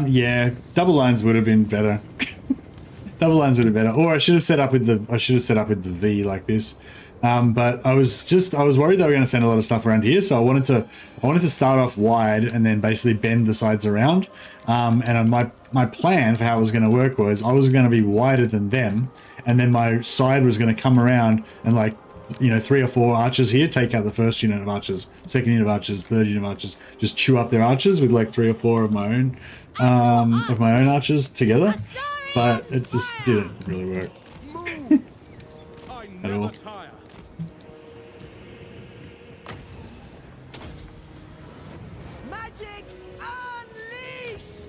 Yeah, double lines would have been better. Double lines would have been better, or I should have set up with the V like this. But I was worried they were going to send a lot of stuff around here, so I wanted to start off wide and then basically bend the sides around. And my plan for how it was going to work was I was going to be wider than them, and then my side was going to come around and, like, you know, 3 or 4 archers here, take out the first unit of archers, second unit of archers, third unit of archers, just chew up their archers with like 3 or 4 of my own archers together. But it just didn't really work at all. Tire. Magic unleashed!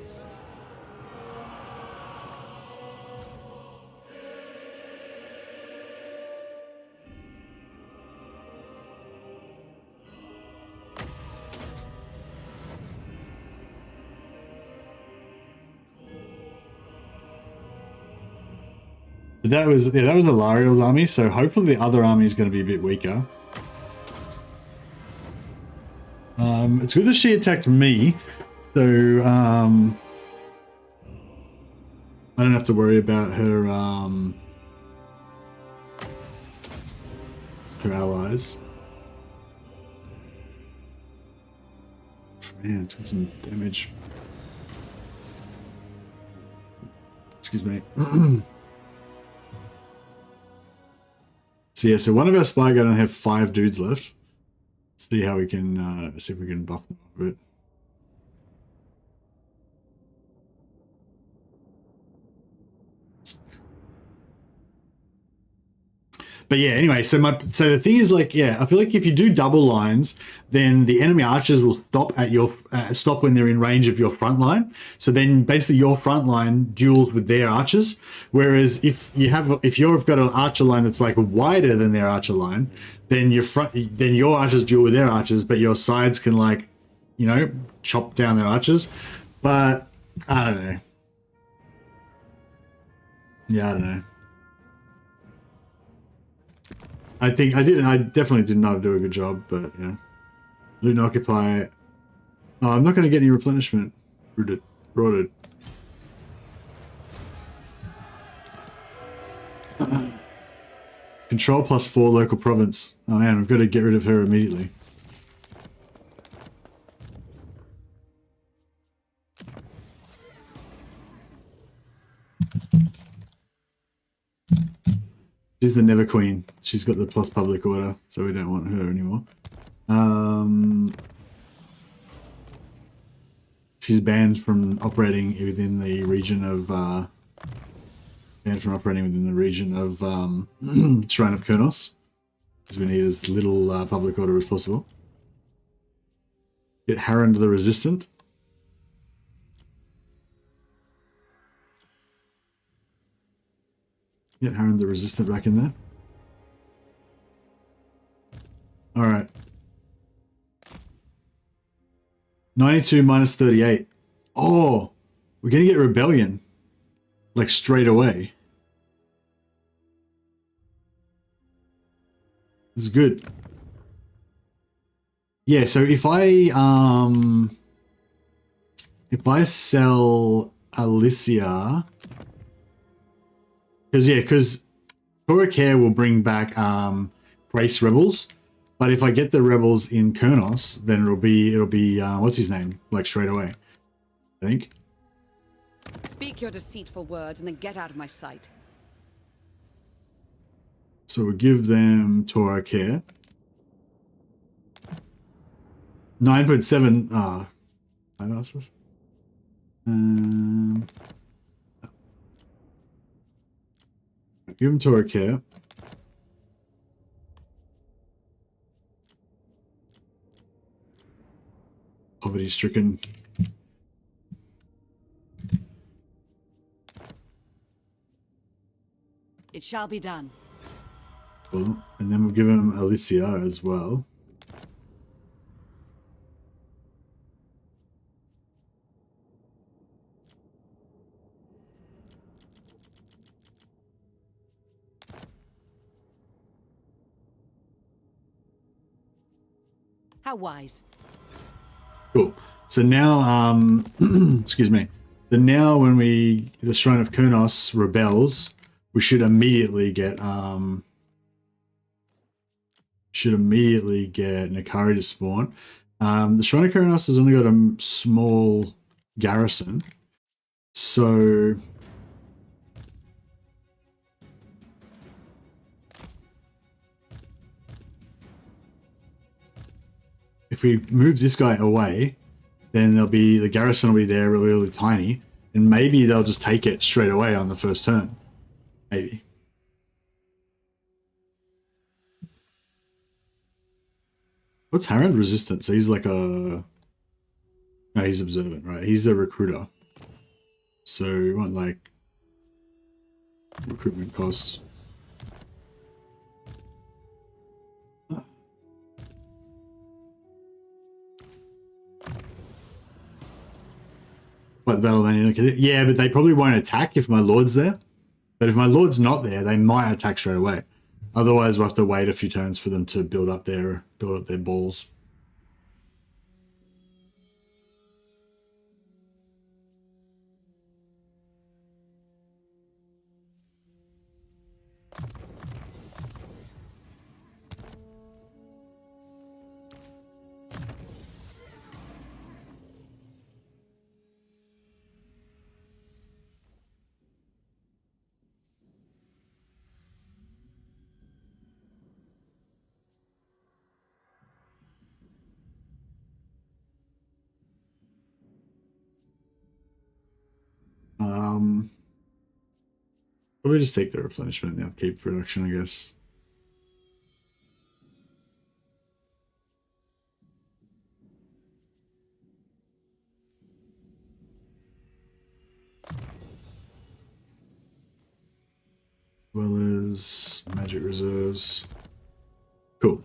But that was Elthariel's army, so hopefully the other army is going to be a bit weaker. It's good that she attacked me, so I don't have to worry about her her allies. Man, took some damage. Excuse me. So yeah, so one of our spy gun have 5 dudes left. See how we can see if we can buff them a bit. But yeah, anyway, so the thing is, like, yeah, I feel like if you do double lines, then the enemy archers will stop at your stop when they're in range of your front line. So then basically your front line duels with their archers. Whereas if you've got an archer line that's like wider than their archer line, then your archers duel with their archers, but your sides can, like, you know, chop down their archers. But I don't know. Yeah, I don't know. I definitely did not do a good job, but yeah. Loot and occupy. Oh, I'm not going to get any replenishment. Rooted. Control +4 local province. Oh man, we've got to get rid of her immediately. She's the Never Queen. She's got the plus public order, so we don't want her anymore. She's banned from operating within the region of Shrine of Kurnos, because we need as little public order as possible. Get Harrond the Resistant. Get Harrond the Resistant back in there. Alright. 92 minus 38. Oh, we're going to get rebellion. Like straight away. This is good. Yeah, so if I sell Alicia, because Toracare will bring back Grace Rebels, but if I get the Rebels in Kurnos, then it'll be what's his name, like straight away, I think. Speak your deceitful words and then get out of my sight. So we'll give them Toracare. 9.7 badasses. Give them Toracare. Poverty stricken. It shall be done. Cool. And then we'll give him Alicia as well. How wise. Cool. So now, excuse me. So now when the Shrine of Kurnos rebels, we should immediately get Nakari to spawn. The Shrine of Kurnos has only got a small garrison, so if we move this guy away, then the garrison will be there really, really tiny, and maybe they'll just take it straight away on the first turn. Maybe. What's Harrod resistant? So he's like a... No, he's observant, right? He's a recruiter. So we want like recruitment costs. But the battle then, yeah, but they probably won't attack if my lord's there. But if my lord's not there, they might attack straight away. Otherwise, we'll have to wait a few turns for them to build up their balls. Probably just take the replenishment and the upkeep production, I guess. Well as magic reserves. Cool.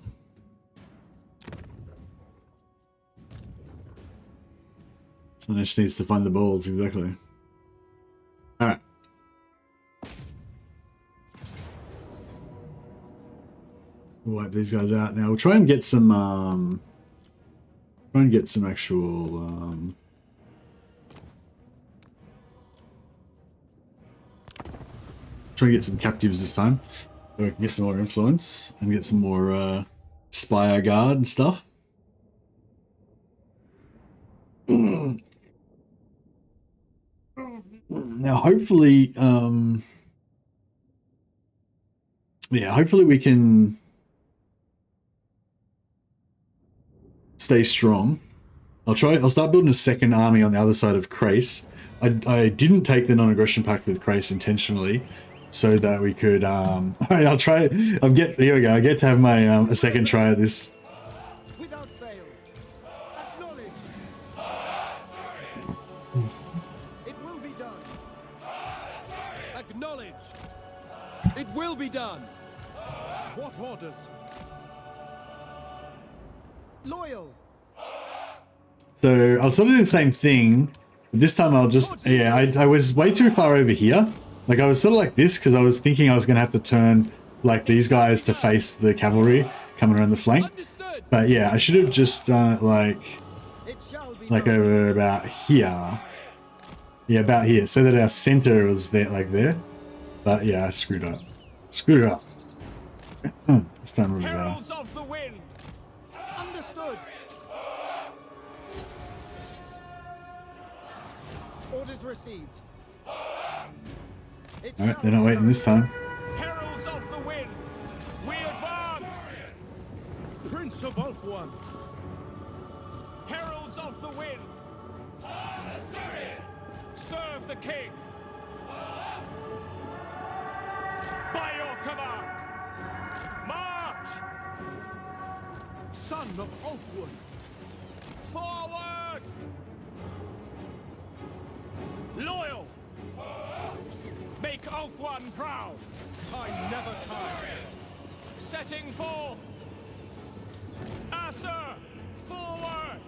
So Nish needs to find the balls, exactly. Alright. Wipe these guys out now. We'll try and get some actual try and get some captives this time. So we can get some more influence and get some more Spire Guard and stuff. Now hopefully hopefully we can stay strong. I'll start building a second army on the other side of Krace. I didn't take the non-aggression pact with Krace intentionally so that we could all right, I'll try. Here we go. I get to have my a second try at this. Without fail. Acknowledged. It will be done. Acknowledged. It will be done. What orders? Loyal. So I'll sort of do the same thing. This time I'll just, yeah, I was way too far over here. Like I was sort of like this because I was thinking I was going to have to turn like these guys to face the cavalry coming around the flank. But yeah, I should have just done it like over about here. Yeah, about here. So that our center was there, like there. But yeah, I screwed up. Screwed it up. This time will be better. Heralds of the wind. Understood. Orders received. Alright, they're not waiting this time. Heralds of the wind. We advance. Prince of Ulthuan. Heralds of the wind. Serve the king. By your command. March. Son of Ulthuan. Forward. Loyal. Make Ulthuan proud. I never tire. Setting forth. Asser, forward.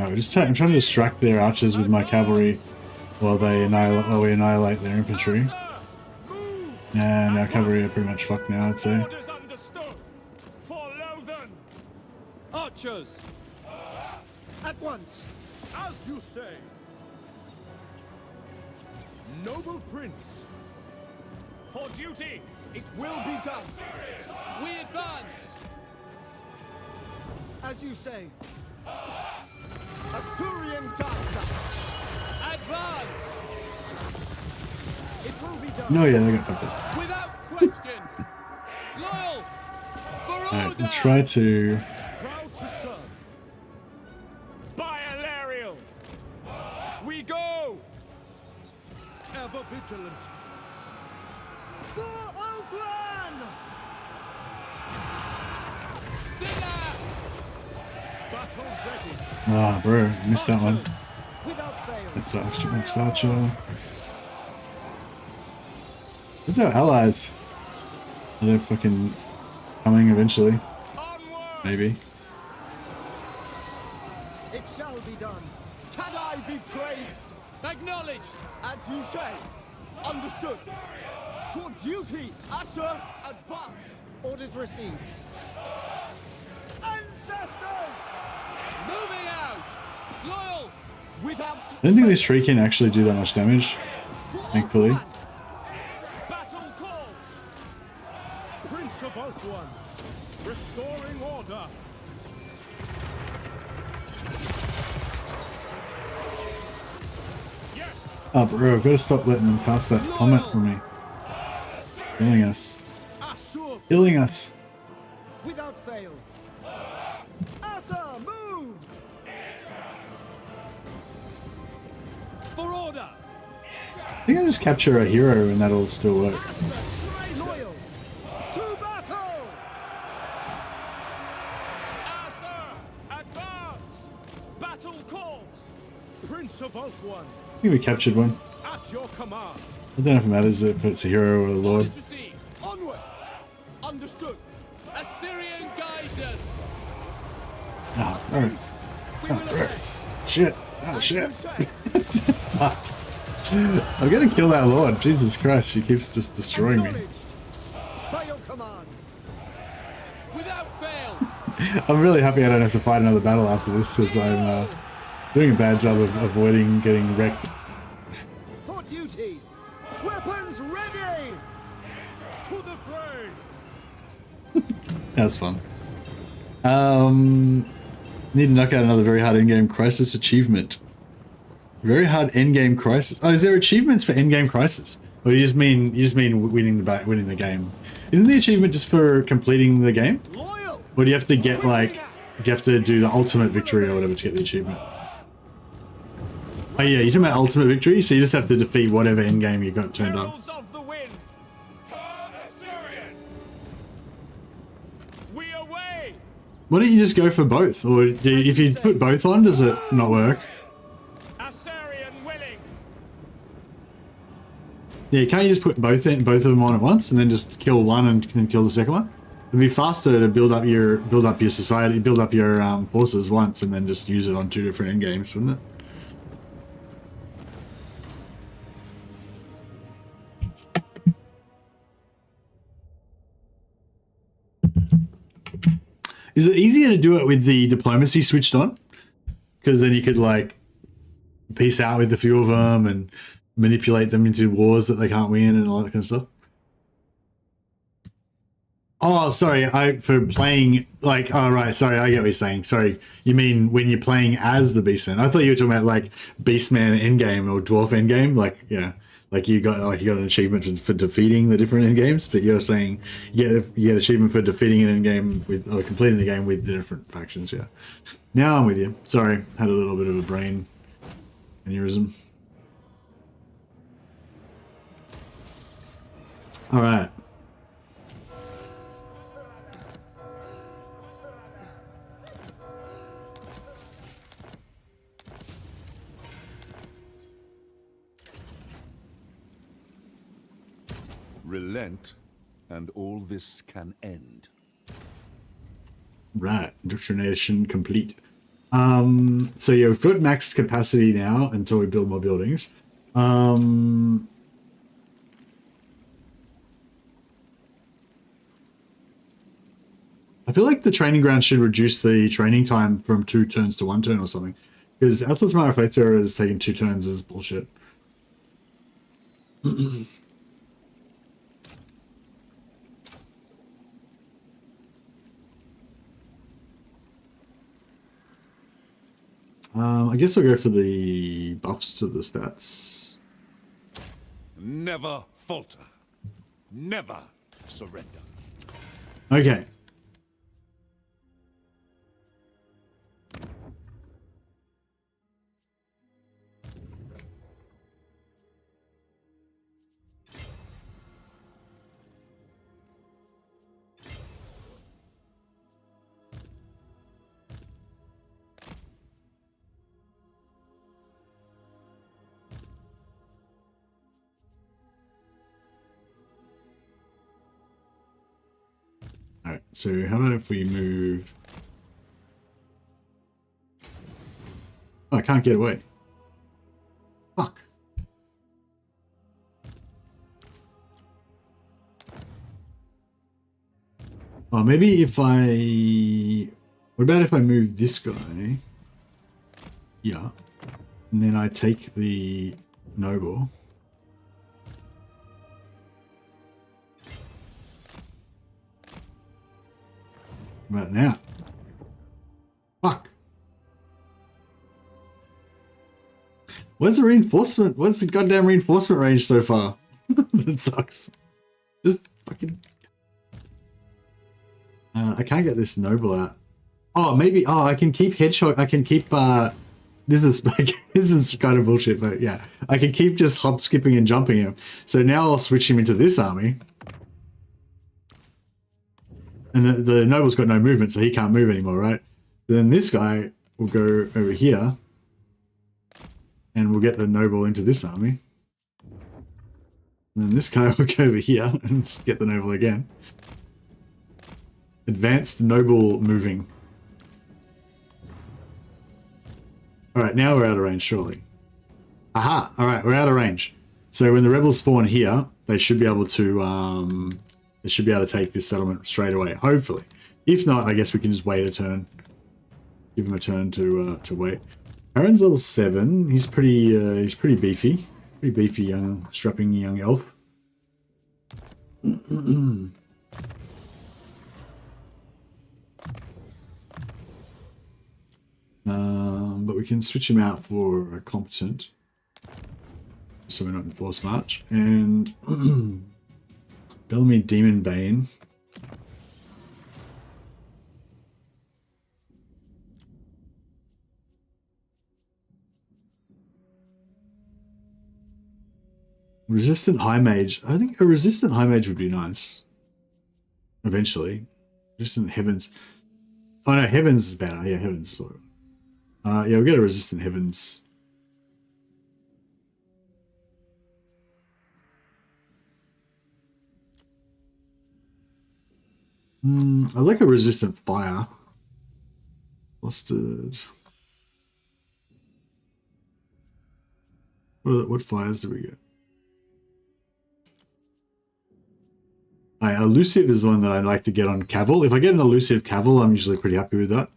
Alright, I'm trying to distract their archers with my cavalry while we annihilate their infantry. And our cavalry are pretty much fucked now, I'd say. Orders understood. For Lothan. Archers. At once. As you say. Noble Prince. For duty. It will be done. We advance. As you say. Asurian guides us. Advance. It will be done. No, yeah, they got fucked up. Without question. Loyal. For Alright, order. and try to... Proud to serve. By Eltharion. We go. Ever vigilant. For Elven! Sinner. Battle ready. Ah, bro, missed that one. Without fail. That's Archer, next Archer. Where's our allies? Are they fucking coming eventually? Onward. Maybe. It shall be done. Can I be praised? Acknowledged. As you say. Understood. For duty, Asher, advance. Orders received. Ancestors! Moving out. Loyal. Without I don't think this tree can actually do that much damage, thankfully. Battle calls. Prince of Ulthuan. Restoring order. Yes. Oh, bro, I've got to stop letting them cast that comment for me. It's killing us. Ashur, Killing us. without fail. Asa, move! For order. I think I'll just capture a hero and that'll still work. Loyal. To battle! Asser, advance. Battle calls. Prince of Ulthuan, I think we captured one. at your command. I don't know if it matters if it's a hero or a lord. To see. Onward! Understood. Assyrian guides us. Oh, bro. Oh, bro. Shit. Oh, shit. I'm gonna kill that lord. Jesus Christ, she keeps just destroying me. Acknowledged. By your command. Without fail. I'm really happy I don't have to fight another battle after this because I'm doing a bad job of avoiding getting wrecked. For duty. Weapons ready! To the fray! That was fun. Need to knock out another very hard endgame crisis achievement. Very hard endgame crisis. Oh, is there achievements for endgame crisis? Or you just mean winning the game? Isn't the achievement just for completing the game? Loyal! Or do you have to get like, do you have to do the ultimate victory or whatever to get the achievement? Oh yeah, you're talking about ultimate victory, so you just have to defeat whatever endgame you got turned on. Heralds of the wind. We away. Why don't you just go for both? Or if you put both on, does it not work? Assyrian willing. Yeah, can't you just put both of them on at once and then just kill one and then kill the second one? It'd be faster to build up your society, build up your forces once, and then just use it on 2 different end games, wouldn't it? Is it easier to do it with the diplomacy switched on? Because then you could like peace out with a few of them and manipulate them into wars that they can't win and all that kind of stuff. Oh, sorry, for playing like, oh right, sorry, I get what you're saying. Sorry, you mean when you're playing as the Beastman? I thought you were talking about like Beastman endgame or Dwarf endgame, like yeah, like you got an achievement for defeating the different endgames, but you're saying you get achievement for defeating an endgame with or completing the game with the different factions. Yeah, now I'm with you. Sorry, had a little bit of a brain aneurysm. All right. Relent, and all this can end. Right, indoctrination complete. So yeah, we've got max capacity now until we build more buildings. I feel like the training ground should reduce the training time from 2 turns to 1 turn or something. Because Atlas Marafethra is taking 2 turns is bullshit. I guess I'll go for the buffs to the stats. Never falter. Never surrender. Okay. Alright, so how about if we move... Oh, I can't get away. Fuck. Oh, maybe if I... What about if I move this guy? Yeah. And then I take the noble. About now. Fuck. Where's the reinforcement? What's the goddamn reinforcement range so far? That sucks. Just fucking... I can't get this noble out. Oh, maybe... Oh, I can keep hedgehog... I can keep... This is this is kind of bullshit, but yeah. I can keep just hop, skipping, and jumping him. So now I'll switch him into this army. And the noble's got no movement, so he can't move anymore, right? Then this guy will go over here. And we'll get the noble into this army. And then this guy will go over here and get the noble again. Advanced noble moving. Alright, now we're out of range, surely. Aha! Alright, we're out of range. So when the rebels spawn here, they should be able to take this settlement straight away, hopefully. If not, I guess we can just wait a turn. Give him a turn to wait. Aaron's level 7. He's pretty beefy. Pretty beefy young, strapping young elf. But we can switch him out for a competent. So we're not in force march. And Bellamy Demon Bane. Resistant High Mage. I think a Resistant High Mage would be nice. Eventually. Resistant Heavens. Oh no, Heavens is better. Yeah, Heavens. Yeah, we'll get a Resistant Heavens. I like a resistant fire. Flustered. What fires do we get? Elusive is the one that I like to get on Cavil. If I get an elusive Cavil, I'm usually pretty happy with that.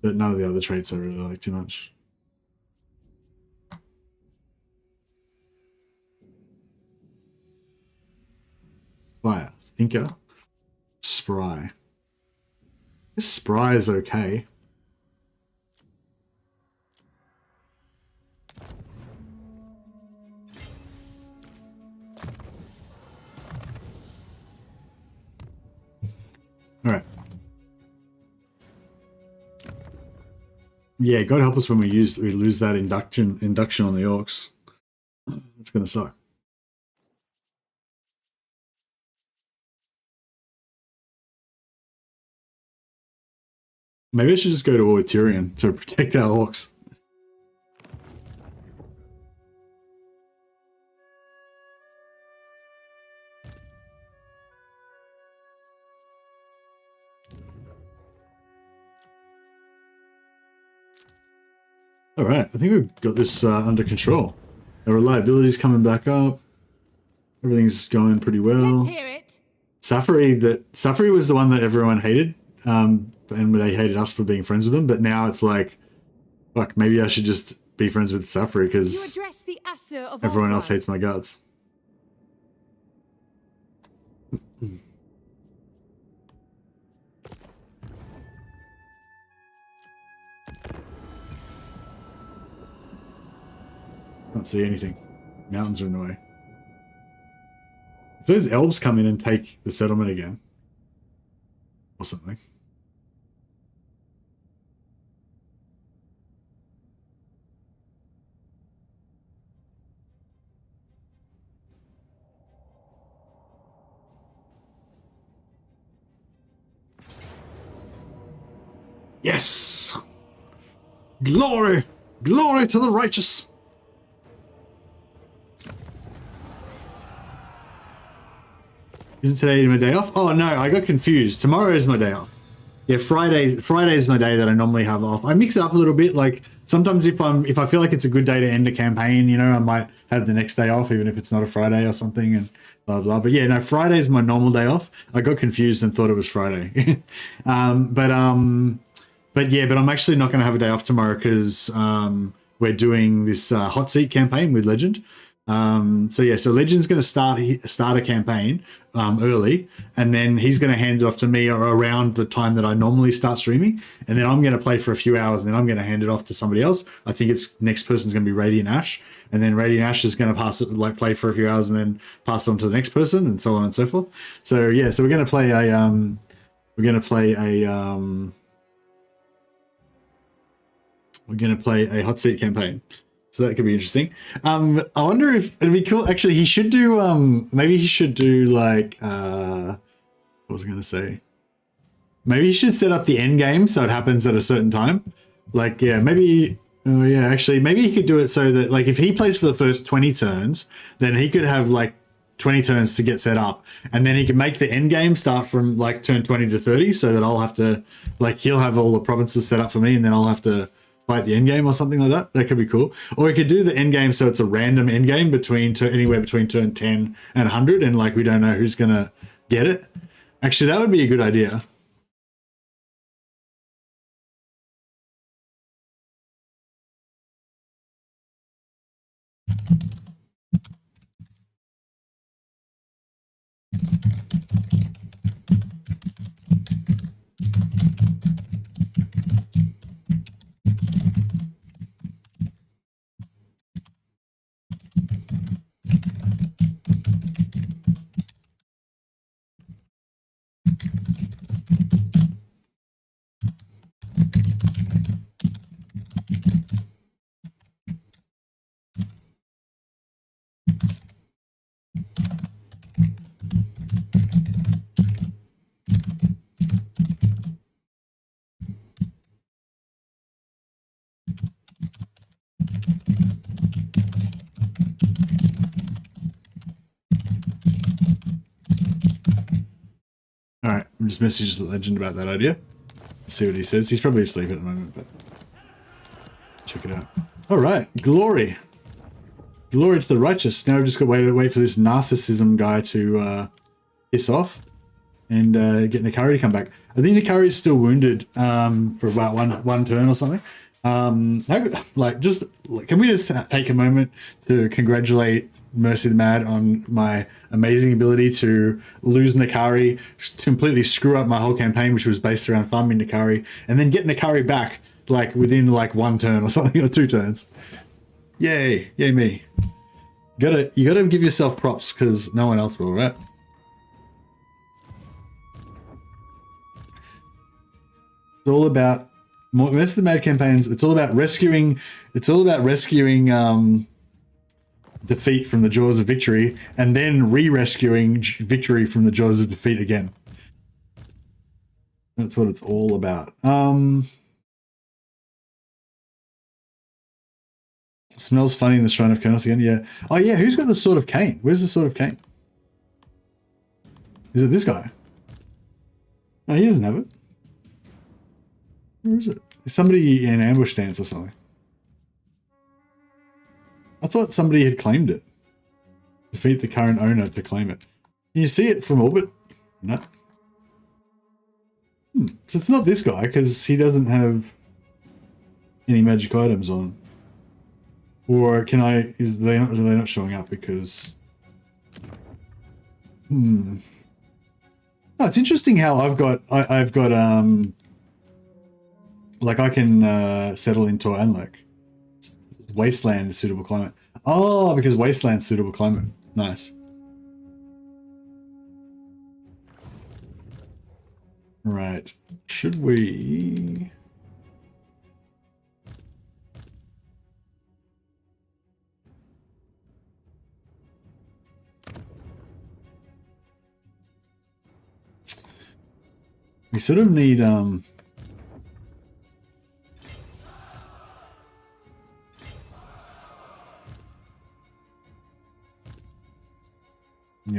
But none of the other traits I really like too much. Fire. Thinker. Spry. This Spry is okay. Alright. Yeah, God help us when we lose that induction on the orcs. It's gonna suck. Maybe I should just go to war with Tyrion to protect our orcs. Alright, I think we've got this under control. Our reliability's coming back up. Everything's going pretty well. Let's hear it. Safari was the one that everyone hated. And they hated us for being friends with them, but now it's like, fuck, maybe I should just be friends with Safari because everyone else hates my guards. Can't see anything. Mountains are in the way. If those elves come in and take the settlement again, or something. Yes! Glory! Glory to the righteous! Isn't today my day off? Oh no, I got confused. Tomorrow is my day off. Yeah, Friday is my day that I normally have off. I mix it up a little bit. Like sometimes if I feel like it's a good day to end a campaign, you know, I might have the next day off, even if it's not a Friday or something, and blah blah. But yeah, no, Friday is my normal day off. I got confused and thought it was Friday. But I'm actually not going to have a day off tomorrow because we're doing this hot seat campaign with Legend. So Legend's going to start a campaign early, and then he's going to hand it off to me around the time that I normally start streaming, and then I'm going to play for a few hours, and then I'm going to hand it off to somebody else. I think it's next person's going to be Radiant Ash, and then Radiant Ash is going to pass it, like play for a few hours, and then pass it on to the next person, and so on and so forth. So yeah, so we're going to play a hot seat campaign. So that could be interesting. I wonder if it'd be cool. Actually, he should do, maybe he should do like, what was I going to say? Maybe he should set up the end game so it happens at a certain time. Like, yeah, maybe, oh yeah, actually, maybe he could do it so that like if he plays for the first 20 turns, then he could have like 20 turns to get set up. And then he can make the end game start from like turn 20 to 30 so that I'll have to, like, he'll have all the provinces set up for me and then I'll have to fight the end game or something like that. That could be cool. Or we could do the end game so it's a random end game anywhere between turn 10 and 100, and like we don't know who's gonna get it. Actually, that would be a good idea. I'll just message the legend about that idea. See what he says. He's probably asleep at the moment, but check it out. All right, glory. Glory to the righteous. Now we've just got to wait for this narcissism guy to piss off and get Nakari to come back. I think Nakari is still wounded for about one turn or something. Can we just take a moment to congratulate Mercy the Mad on my amazing ability to lose Nakari, to completely screw up my whole campaign, which was based around farming Nakari, and then get Nakari back like within like 1 turn or something, or 2 turns. Yay me. You gotta give yourself props because no one else will, right? It's all about most of the Mad campaigns. It's all about rescuing. It's all about rescuing defeat from the jaws of victory, and then re-rescuing victory from the jaws of defeat again. That's what it's all about. Smells funny in the Shrine of Kurnos again. Yeah. Oh yeah. Who's got the Sword of Cain? Where's the Sword of Cain? Is it this guy? No, he doesn't have it. Where is it? Is somebody in ambush stance or something? I thought somebody had claimed it. Defeat the current owner to claim it. Can you see it from orbit? No. So it's not this guy because he doesn't have any magic items on. Or can I? Are they not showing up because? No, it's interesting how I've got like I can settle into Anlek. Wasteland is suitable climate. Oh, because Wasteland's suitable climate. Nice. Right. Should we? We sort of need yeah,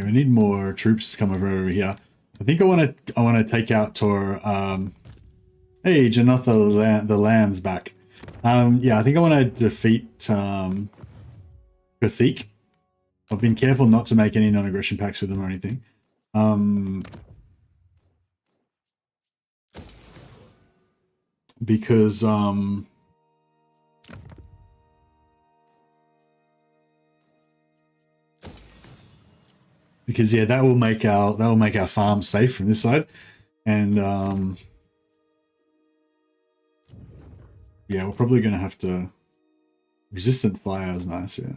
we need more troops to come over here. I think I want to take out Tor. Hey, Janotha the Lamb's back. Yeah, I think I want to defeat Kathik. I've been careful not to make any non-aggression pacts with them or anything. Because yeah, that will make our farm safe from this side, and yeah, we're probably going to have to. Resistant fire is nice, yeah.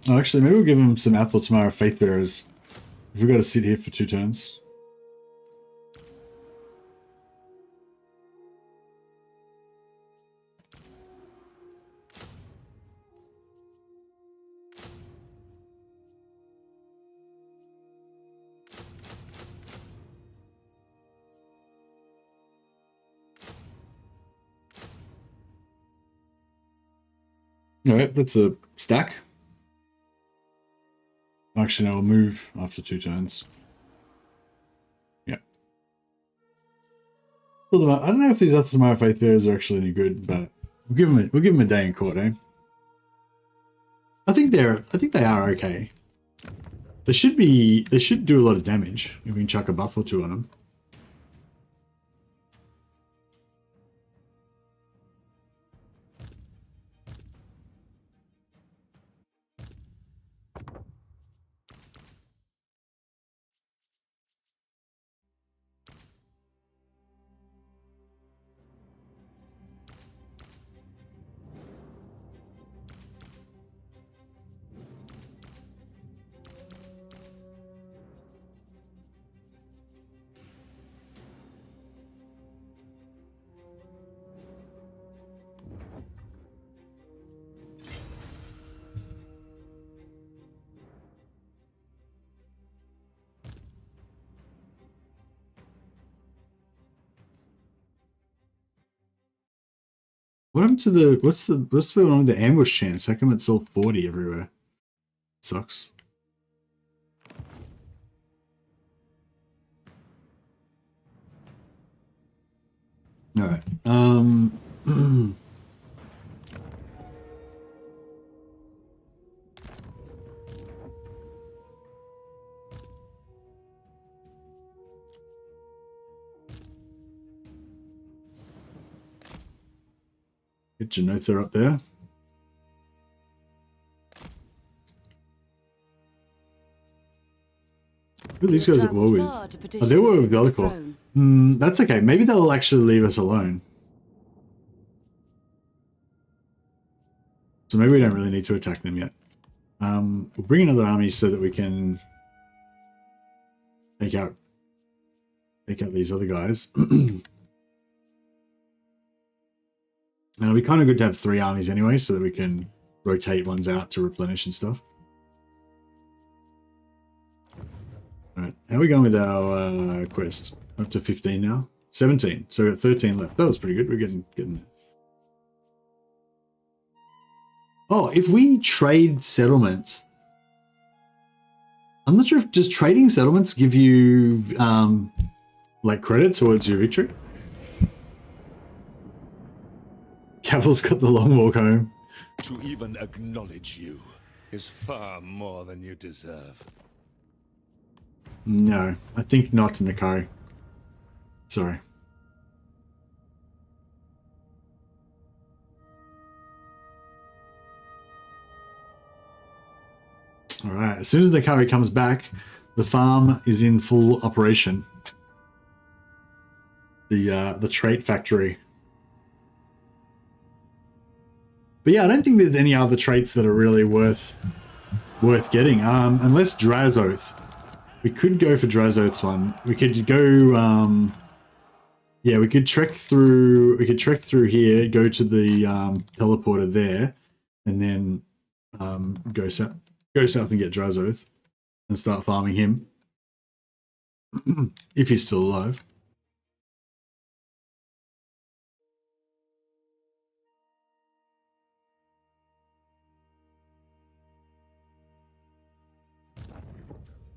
Oh, actually, maybe we'll give him some Apple Tomorrow Faith Bearers. If we've got to sit here for 2 turns. Alright, that's a stack. Actually, no, we'll move after 2 turns. Yeah. I don't know if these other Tomorrow Faith Bearers are actually any good, but we'll give them a day in court, eh? I think they are okay. They should do a lot of damage if we can chuck a buff or 2 on them. What happened to the what's going on with the ambush chance? How come it's all 40 everywhere? Sucks. Alright. Get Janotha up there. Who are these guys at war with? Oh, they were with Be'lakor. That's okay. Maybe they'll actually leave us alone. So maybe we don't really need to attack them yet. We'll bring another army so that we can take out these other guys. And it'll be kind of good to have 3 armies anyway, so that we can rotate ones out to replenish and stuff. Alright, how are we going with our quest? Up to 15 now? 17, so we've got 13 left. That was pretty good, we're getting there. Oh, if we trade settlements... I'm not sure if just trading settlements give you, like, credit towards your victory. Cavill's got the long walk home. To even acknowledge you is far more than you deserve. No, I think not, Nikari. Sorry. Alright, as soon as Nikari comes back, the farm is in full operation. The trait factory. But yeah, I don't think there's any other traits that are really worth getting. Unless Drazoth. We could go for Drazoth's one. We could go yeah, we could trek through here, go to the teleporter there, and then go south and get Drazoth and start farming him. If he's still alive.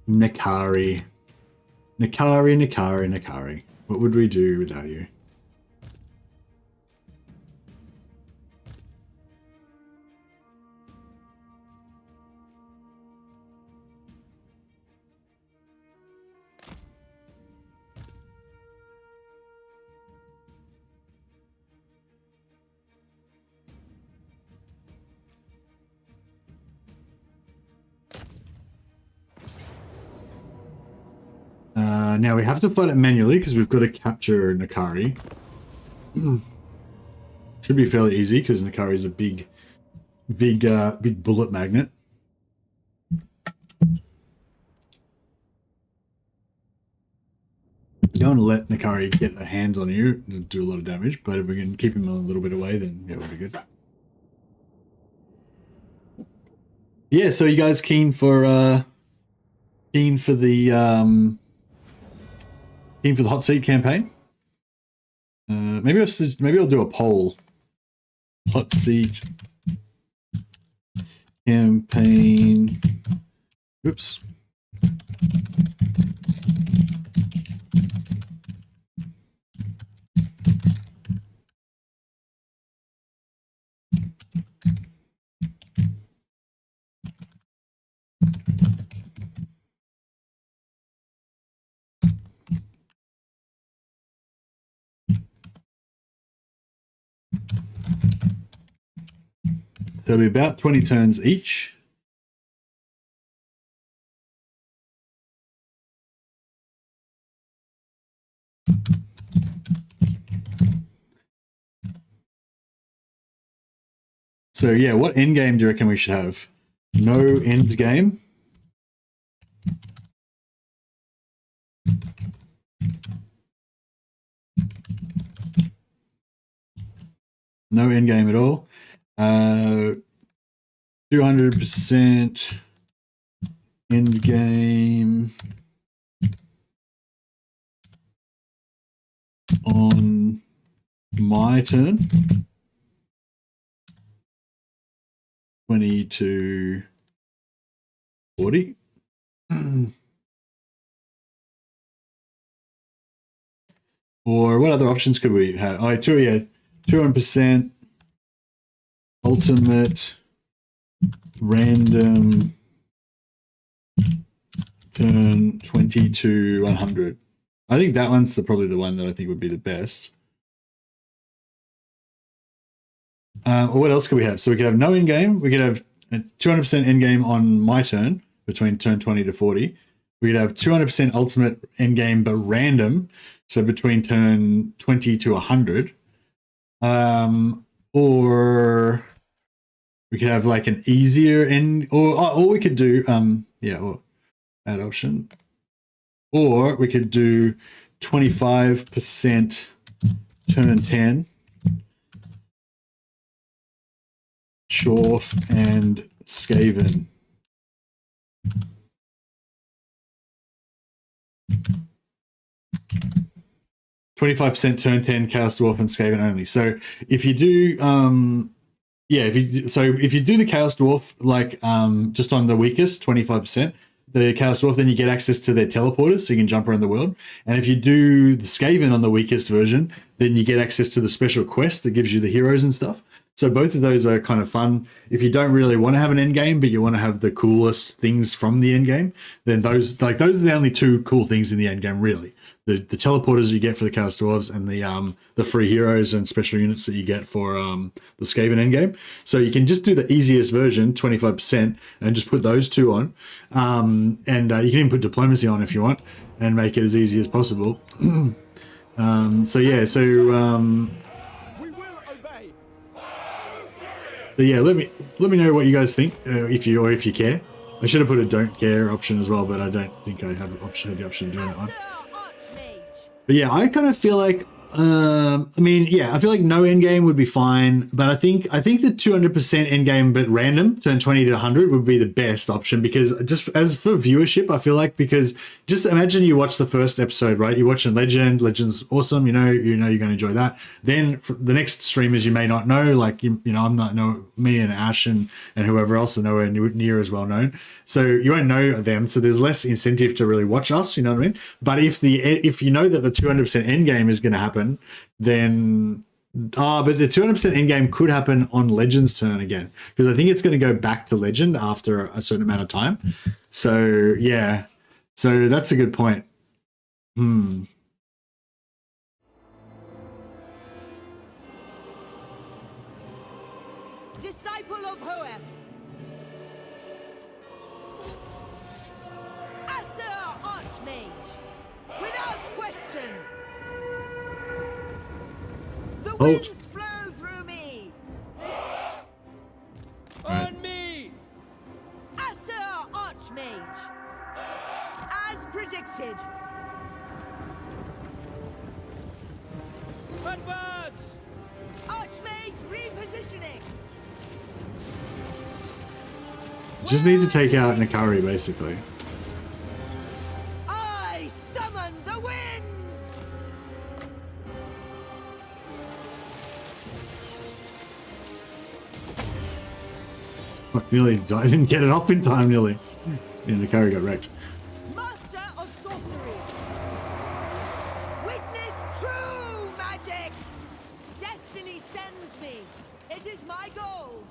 Nikari. What would we do without you? Now we have to fight it manually because we've got to capture Nikari. Should be fairly easy because Nikari is a big bullet magnet. You don't want to let Nikari get their hands on you and do a lot of damage, but if we can keep him a little bit away, then yeah, it would be good. Yeah, so you guys keen for the hot seat campaign? Maybe I'll do a poll. Hot seat campaign. Oops. So it'll be about 20 turns each. So yeah, what end game do you reckon we should have? No end game? No end game at all. 200% end game on my turn. 20 to 40. Or what other options could we have? Oh, 200%, ultimate, random, turn 20 to 100. I think that one's probably the one that I think would be the best. Or what else could we have? So we could have no in-game. We could have 200% in-game on my turn, between turn 20 to 40. We could have 200% ultimate in-game, but random, so between turn 20 to 100. Or we could have like an easier end, or we could do, or add option. Or we could do 25% turn 10. Chorf and Skaven. %, turn 10, Chaos Dwarf and Skaven only. So if you do if you do the Chaos Dwarf like just on the weakest 25%, the Chaos Dwarf, then you get access to their teleporters so you can jump around the world. And if you do the Skaven on the weakest version, then you get access to the special quest that gives you the heroes and stuff. So both of those are kind of fun. If you don't really want to have an end game, but you want to have the coolest things from the end game, then those are the only two cool things in the end game, really. The teleporters you get for the Chaos Dwarves and the free heroes and special units that you get for the Skaven endgame. So you can just do the easiest version, 25%, and just put those two on. And you can even put diplomacy on if you want and make it as easy as possible. So let me know what you guys think if you care. I should have put a don't care option as well, but I don't think I have the option of doing that one. But yeah, I kind of feel like I feel like no endgame would be fine, but I think the 200% endgame but random, turn 20 to 100 would be the best option, because just as for viewership, I feel like, because just imagine you watch the first episode, right? You watch a Legend's awesome, you know you're going to enjoy that. Then for the next streamers you may not know, like me and Ash and whoever else are nowhere near as well known, so you won't know them. So there's less incentive to really watch us, you know what I mean? But if you know that the 200% endgame is going to happen, then but the 200% endgame could happen on Legend's turn again, because I think it's going to go back to Legend after a certain amount of time. So yeah, so that's a good point. Disciple of Hoeth. Asur Archmage. Without question. The winds flow through me. On me! Asur Archmage. As predicted. Advance! Archmage repositioning. Just need to take out Nakari, basically. I summon the winds. Fuck, nearly died. I didn't get it up in time, nearly. Yeah, Nakari got wrecked. Master of sorcery. Witness true magic. Destiny sends me. It is my goal.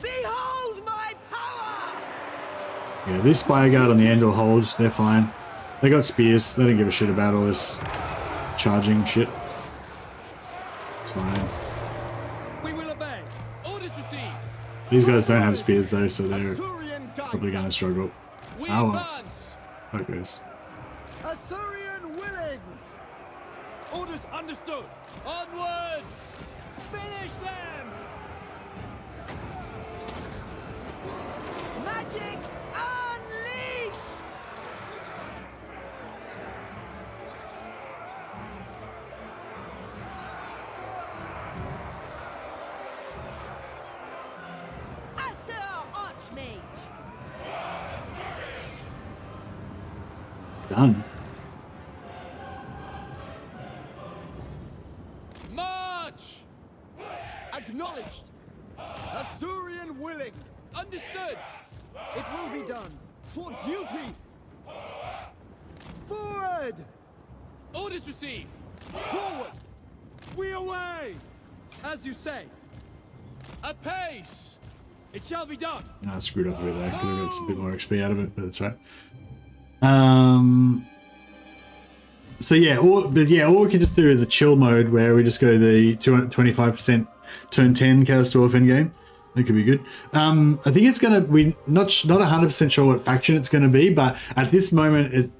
Behold my power. Yeah, this Spire Guard on the end will hold. They're fine. They got spears. They don't give a shit about all this charging shit. It's fine. We will obey. Orders received. These guys don't have spears though, so they're probably going to struggle. We Oh, advance. focus. Assyrian willing. Orders understood. Onward. Finish them. Magic's unleashed. Asur Archmage. Done. March. Acknowledged. am willing. Understood. It will be done. For duty. Forward. Orders received. Forward. We away. As you say. Apace. It shall be done. I screwed up a bit there. Could have got some bit more XP out of it, but that's right. So yeah, or we could just do the chill mode where we just go the 225% turn 10 Chaos Dwarf endgame. That could be good. I think it's gonna be not 100% sure what faction it's gonna be, but at this moment,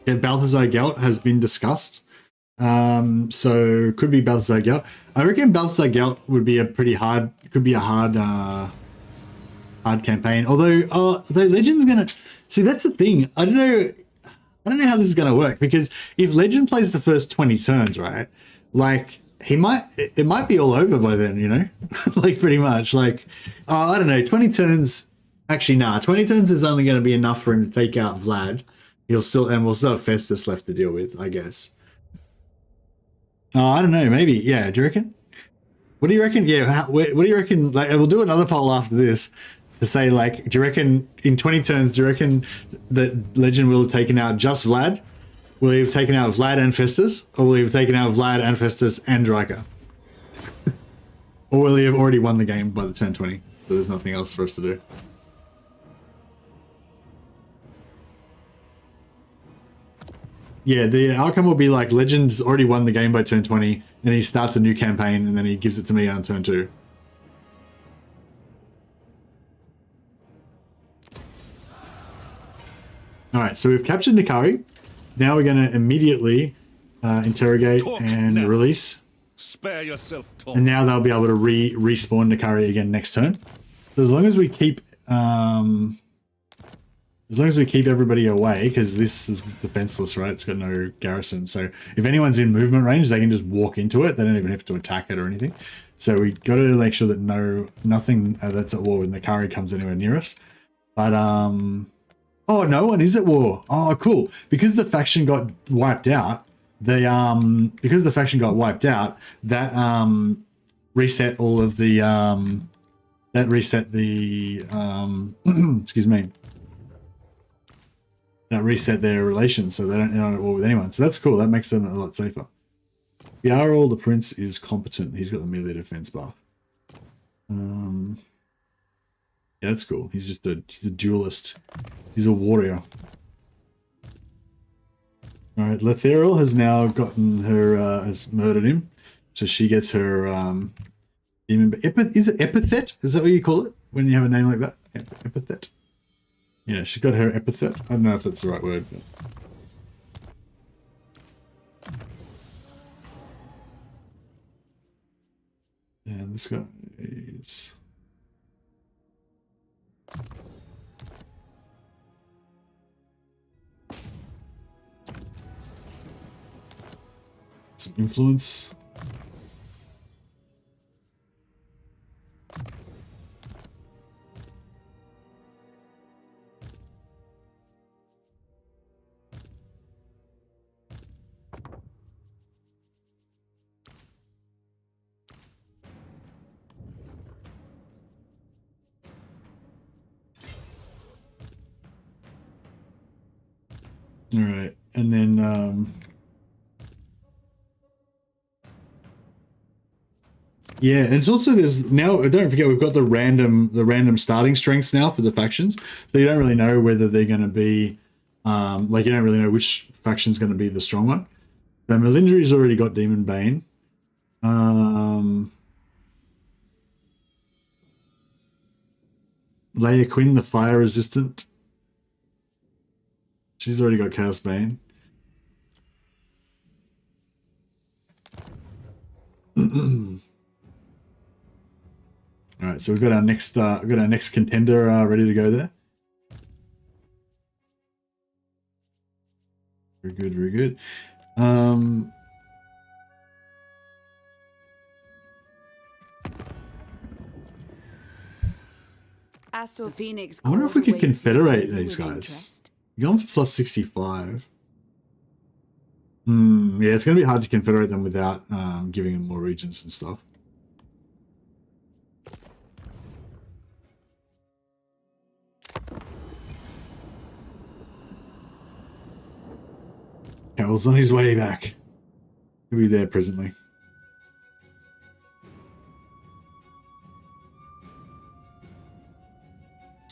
Balthazar Gelt has been discussed. So could be Balthazar Gelt. I reckon Balthazar Gelt would be a pretty hard, could be a hard campaign. Although the Legend's gonna see, that's the thing. I don't know how this is gonna work, because if Legend plays the first 20 turns, right? Like it might be all over by then, you know, like pretty much. Like I don't know, 20 turns. Actually, nah, 20 turns is only going to be enough for him to take out Vlad. We'll still have Festus left to deal with, I guess. I don't know, maybe. Yeah, do you reckon? What do you reckon? Yeah, what do you reckon? Like, we'll do another poll after this to say, like, do you reckon in 20 turns, do you reckon that Legend will have taken out just Vlad? Will he have taken out Vlad and Festus? Or will he have taken out Vlad and Festus and Dryka? Or will he have already won the game by the turn 20? So there's nothing else for us to do. Yeah, the outcome will be like Legend's already won the game by turn 20, and he starts a new campaign, and then he gives it to me on turn 2. Alright, so we've captured Nikari. Now we're going to immediately interrogate and release. Spare yourself talk. And now they'll be able to respawn Nikari again next turn. So as long as we keep everybody away, because this is defenseless, right? It's got no garrison. So if anyone's in movement range, they can just walk into it. They don't even have to attack it or anything. So we got to make sure that nothing that's at war with Nikari comes anywhere near us. But oh, no one is at war. Oh, cool. Because the faction got wiped out. That reset all of the excuse me. That reset their relations, so they don't end at war with anyone. So that's cool. That makes them a lot safer. Yarl, the prince, is competent. He's got the melee defense buff. Yeah, that's cool. He's a duelist. He's a warrior. All right, Eltharion has now gotten her, has murdered him, so she gets her demon. Is it epithet? Is that what you call it when you have a name like that? Epithet. Yeah, she's got her epithet. I don't know if that's the right word. But... yeah, this guy is... some influence. All right, and then yeah, and it's also there's now, don't forget, we've got the random starting strengths now for the factions, so you don't really know whether they're going to be like, you don't really know which faction's going to be the strong one. So Melindri's already got Demon Bane. Leia Quinn, the fire resistant. She's already got Chaos Bane. All right, so we've got our next contender ready to go there. Very good, very good. Astral Phoenix. I wonder if we could confederate these guys. You're going for plus 65. Yeah, it's going to be hard to confederate them without giving them more regions and stuff. Hal's on his way back. He'll be there presently.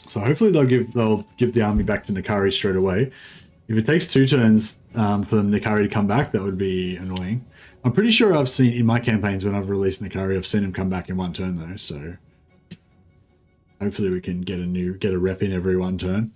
So hopefully they'll give the army back to Nakari straight away. If it takes 2 turns for them Nakari to come back, that would be annoying. I'm pretty sure I've seen in my campaigns when I've released Nakari, I've seen him come back in 1 turn though. So hopefully we can get a rep in every 1 turn.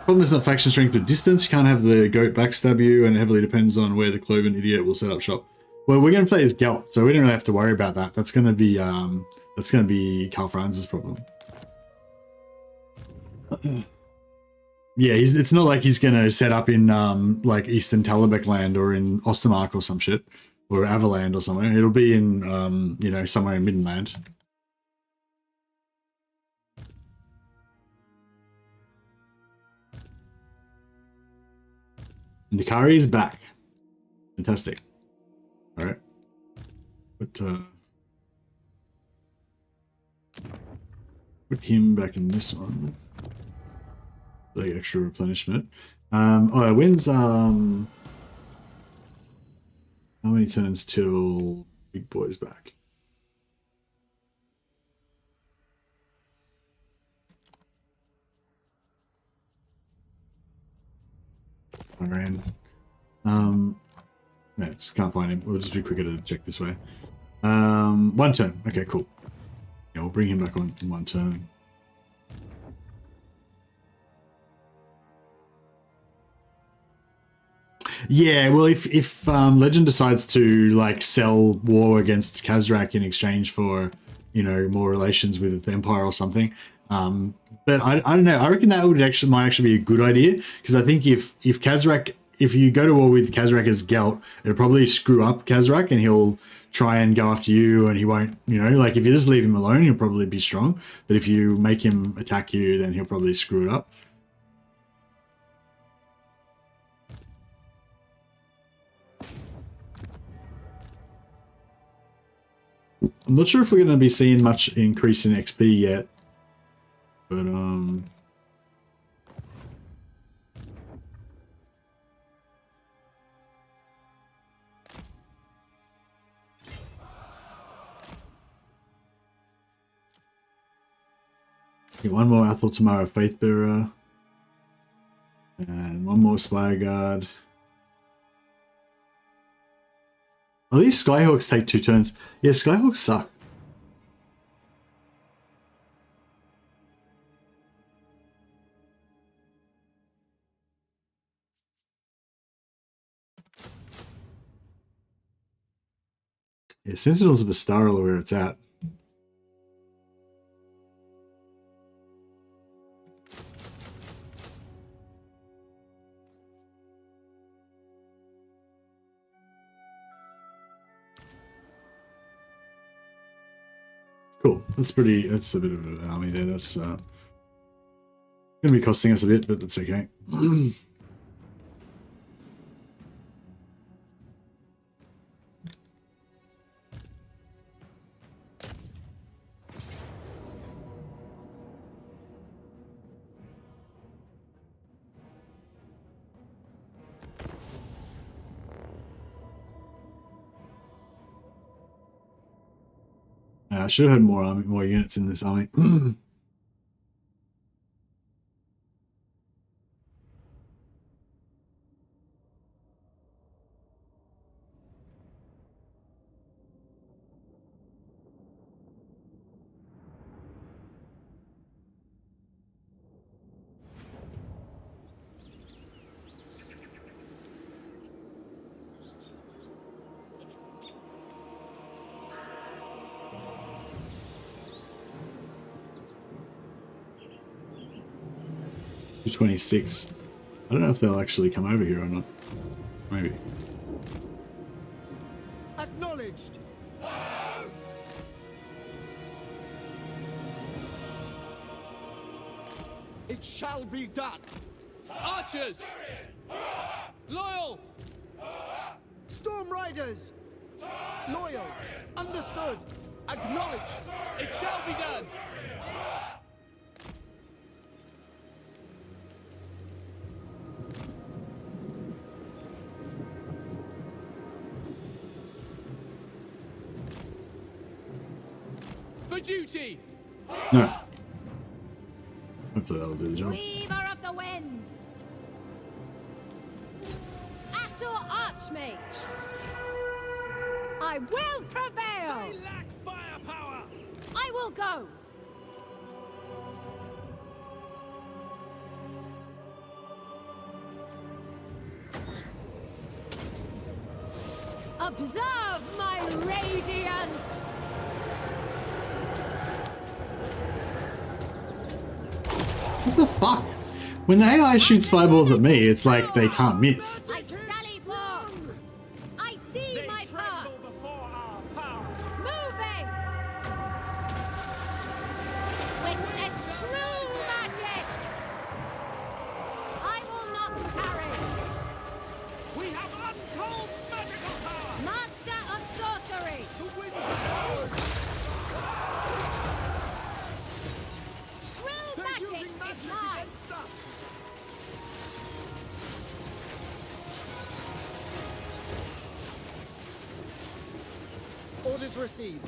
Problem is not faction strength but distance. You can't have the goat backstab you, and it heavily depends on where the cloven idiot will set up shop. Well, we're going to play as Gelt, so we don't really have to worry about that. That's going to be Karl Franz's problem. Yeah, it's not like he's going to set up in like Eastern Talabek land or in Ostermark or some shit, or Avaland or somewhere. It'll be in you know, somewhere in Middenland. Nakari is back. Fantastic. All right. Put him back in this one. The extra replenishment. Oh, when's how many turns till Big Boy's back? I ran. Can't find him. We'll just be quicker to check this way. 1 turn. Okay, cool. Yeah, we'll bring him back on in 1 turn. Yeah, well, if Legend decides to like sell war against Khazrak in exchange for, you know, more relations with the Empire or something, but I don't know. I reckon that might actually be a good idea, because I think if Khazrak, if you go to war with Khazrak as Gelt, it'll probably screw up Khazrak, and he'll try and go after you, and he won't. You know, like if you just leave him alone, he'll probably be strong. But if you make him attack you, then he'll probably screw it up. I'm not sure if we're going to be seeing much increase in XP yet, but get 1 more Athel Tamara Faithbearer and 1 more Spire Guard. Oh, these Skyhawks take 2 turns. Yeah, Skyhawks suck. Yeah, Sentinels of Astara are where it's at. Cool. That's a bit of an army there. That's going to be costing us a bit, but that's okay. I should have had more units in this army. $26. I don't know if they'll actually come over here or not. Maybe. Acknowledged. It shall be done. Archers! Loyal! Storm Riders! Loyal. Understood. Acknowledged. It shall be done. For duty. No. Hopefully that'll do the job. Weaver of the Winds! Asur Archmage! I will prevail! They lack firepower. I will go! Observe my radiance! What the fuck? When the AI shoots fireballs at me, it's like they can't miss. I sally forth! I see They my path! tremble before our power. Moving! Witness true magic! I will not tarry! We have untold magical power. Master of sorcery! The winds are True They're magic using is magic mine! against us! Orders received.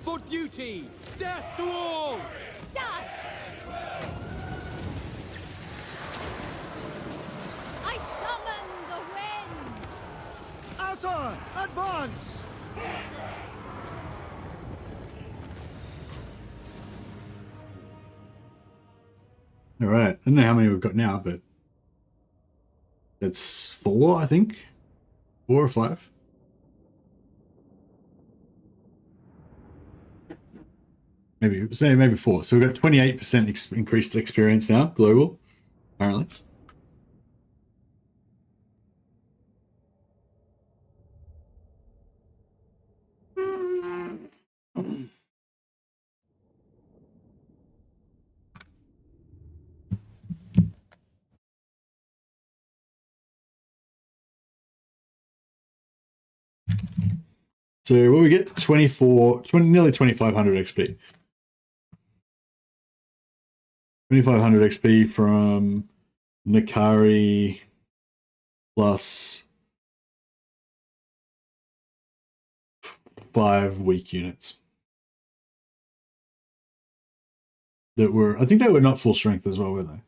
for duty. Death to all. Done! I summon the winds! Asa, advance! All right. I don't know how many we've got now, but it's 4, I think. 4 or 5. Maybe 4. So we've got 28% increased experience now, global, apparently. So what we get? nearly 2,500 XP. 2,500 XP from Nakari plus 5 weak units. That were, I think they were not full strength as well, were they?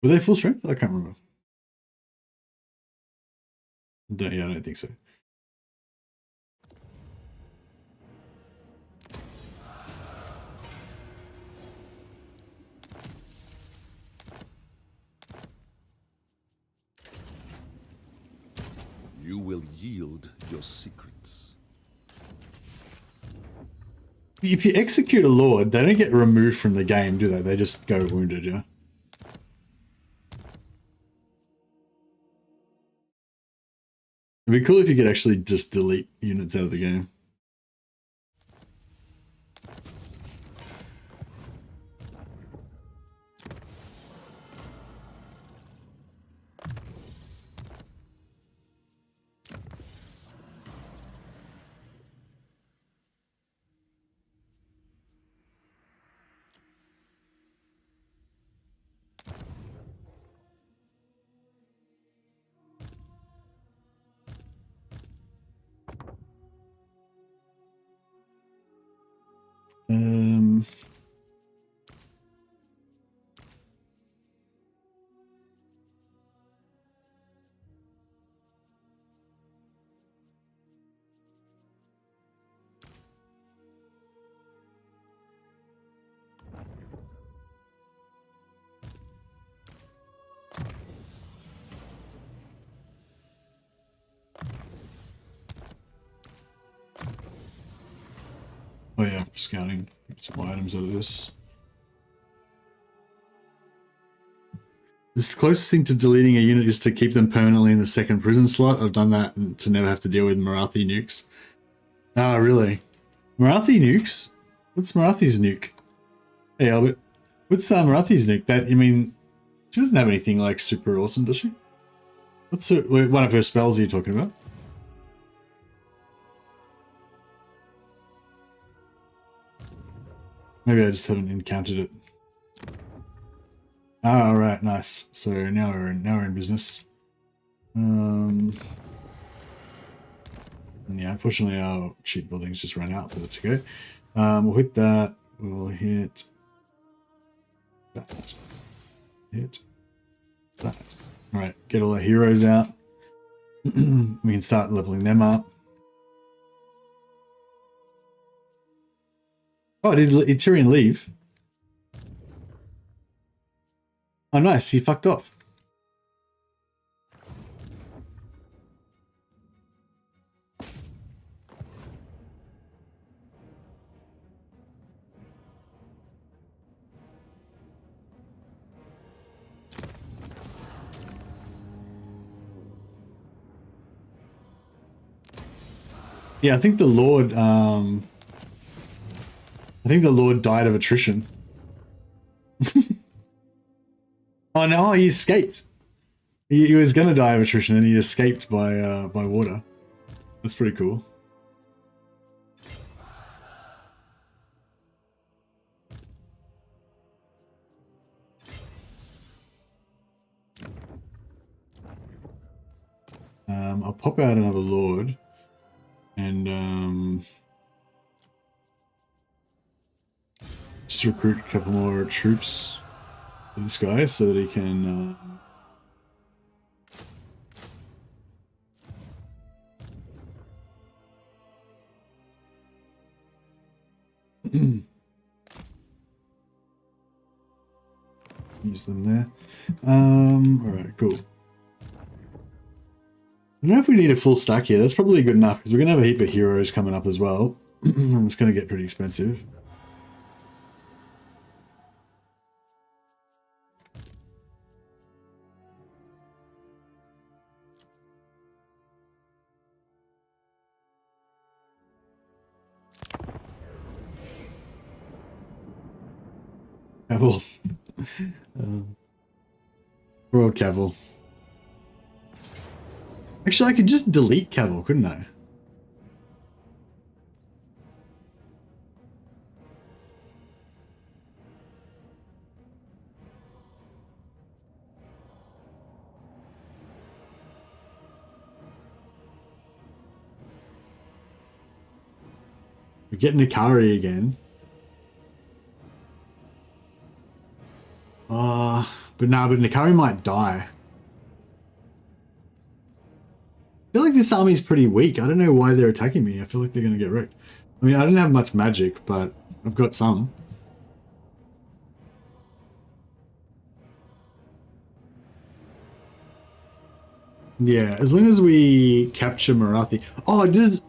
Were they full strength? I can't remember. Yeah, I don't think so. You will yield your secrets. If you execute a lord, they don't get removed from the game, do they? They just go wounded, yeah? It'd be cool if you could actually just delete units out of the game. Oh yeah, scouting some items out of this. The closest thing to deleting a unit is to keep them permanently in the second prison slot. I've done that to never have to deal with Marathi nukes. Ah, really? Marathi nukes? What's Marathi's nuke? Hey Albert, what's Marathi's nuke? That, I mean, she doesn't have anything like super awesome, does she? What's her, one of her spells are you talking about? Maybe I just haven't encountered it. Ah, all right, nice. So now we're in business. Yeah, unfortunately our sheep buildings just ran out, but that's okay. We'll hit that. We'll hit that. Hit that. All right, get all our heroes out. We can start leveling them up. Oh, did Tyrion leave? Oh, nice. He fucked off. Yeah, I think the Lord, died of attrition. Oh no, he escaped. He was gonna die of attrition, and he escaped by water. That's pretty cool. I'll pop out another Lord, and just recruit a couple more troops for this guy so that he can. Use them there. Alright, cool. I don't know if we need a full stack here. That's probably good enough because we're going to have a heap of heroes coming up as well. It's going to get pretty expensive. Cavill. Poor old Cavill. Actually, I could just delete Cavill, couldn't I? We're getting Nikari again. But Nikari might die. I feel like this army's pretty weak. I don't know why they're attacking me. I feel like they're going to get wrecked. I mean, I don't have much magic, but I've got some. Yeah, as long as we capture Marathi. Oh, does...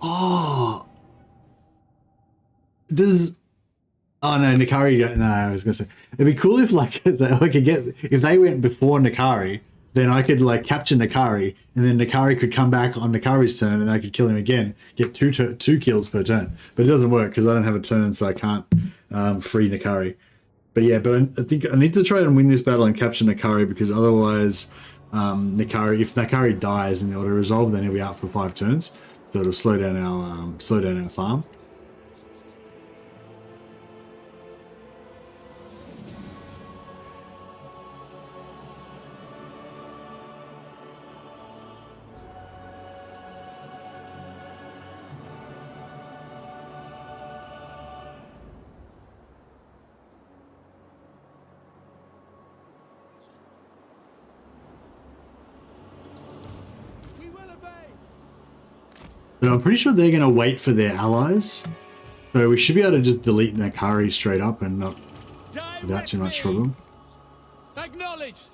Oh... Does... Oh no, Nikari... No, I was going to say... It'd be cool if, like, I could get... If they went before Nikari... Then I could like capture Nikari, and then Nikari could come back on Nikari's turn, and I could kill him again, get two kills per turn. But it doesn't work because I don't have a turn, so I can't free Nikari. But yeah, I think I need to try and win this battle and capture Nikari because otherwise, if Nikari dies in the auto resolve, then he'll be out for 5 turns, so it'll slow down our farm. But I'm pretty sure they're going to wait for their allies. So we should be able to just delete Nikari straight up and not without too much problem. Acknowledged.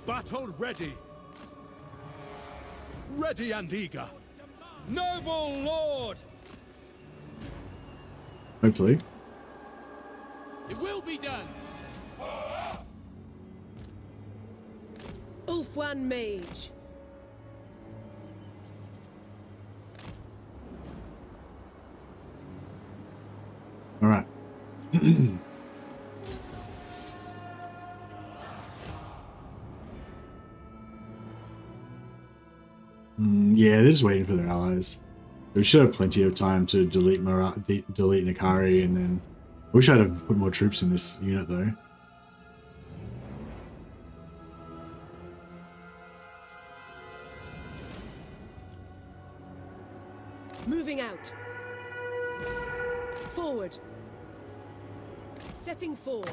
Battle ready. Ready and eager. Noble Lord. Hopefully. It will be done. Ulfwan Mage. Yeah, they're just waiting for their allies. We should have plenty of time to delete Nakari, and then I wish I'd have put more troops in this unit though. Moving out. Forward. Setting forth.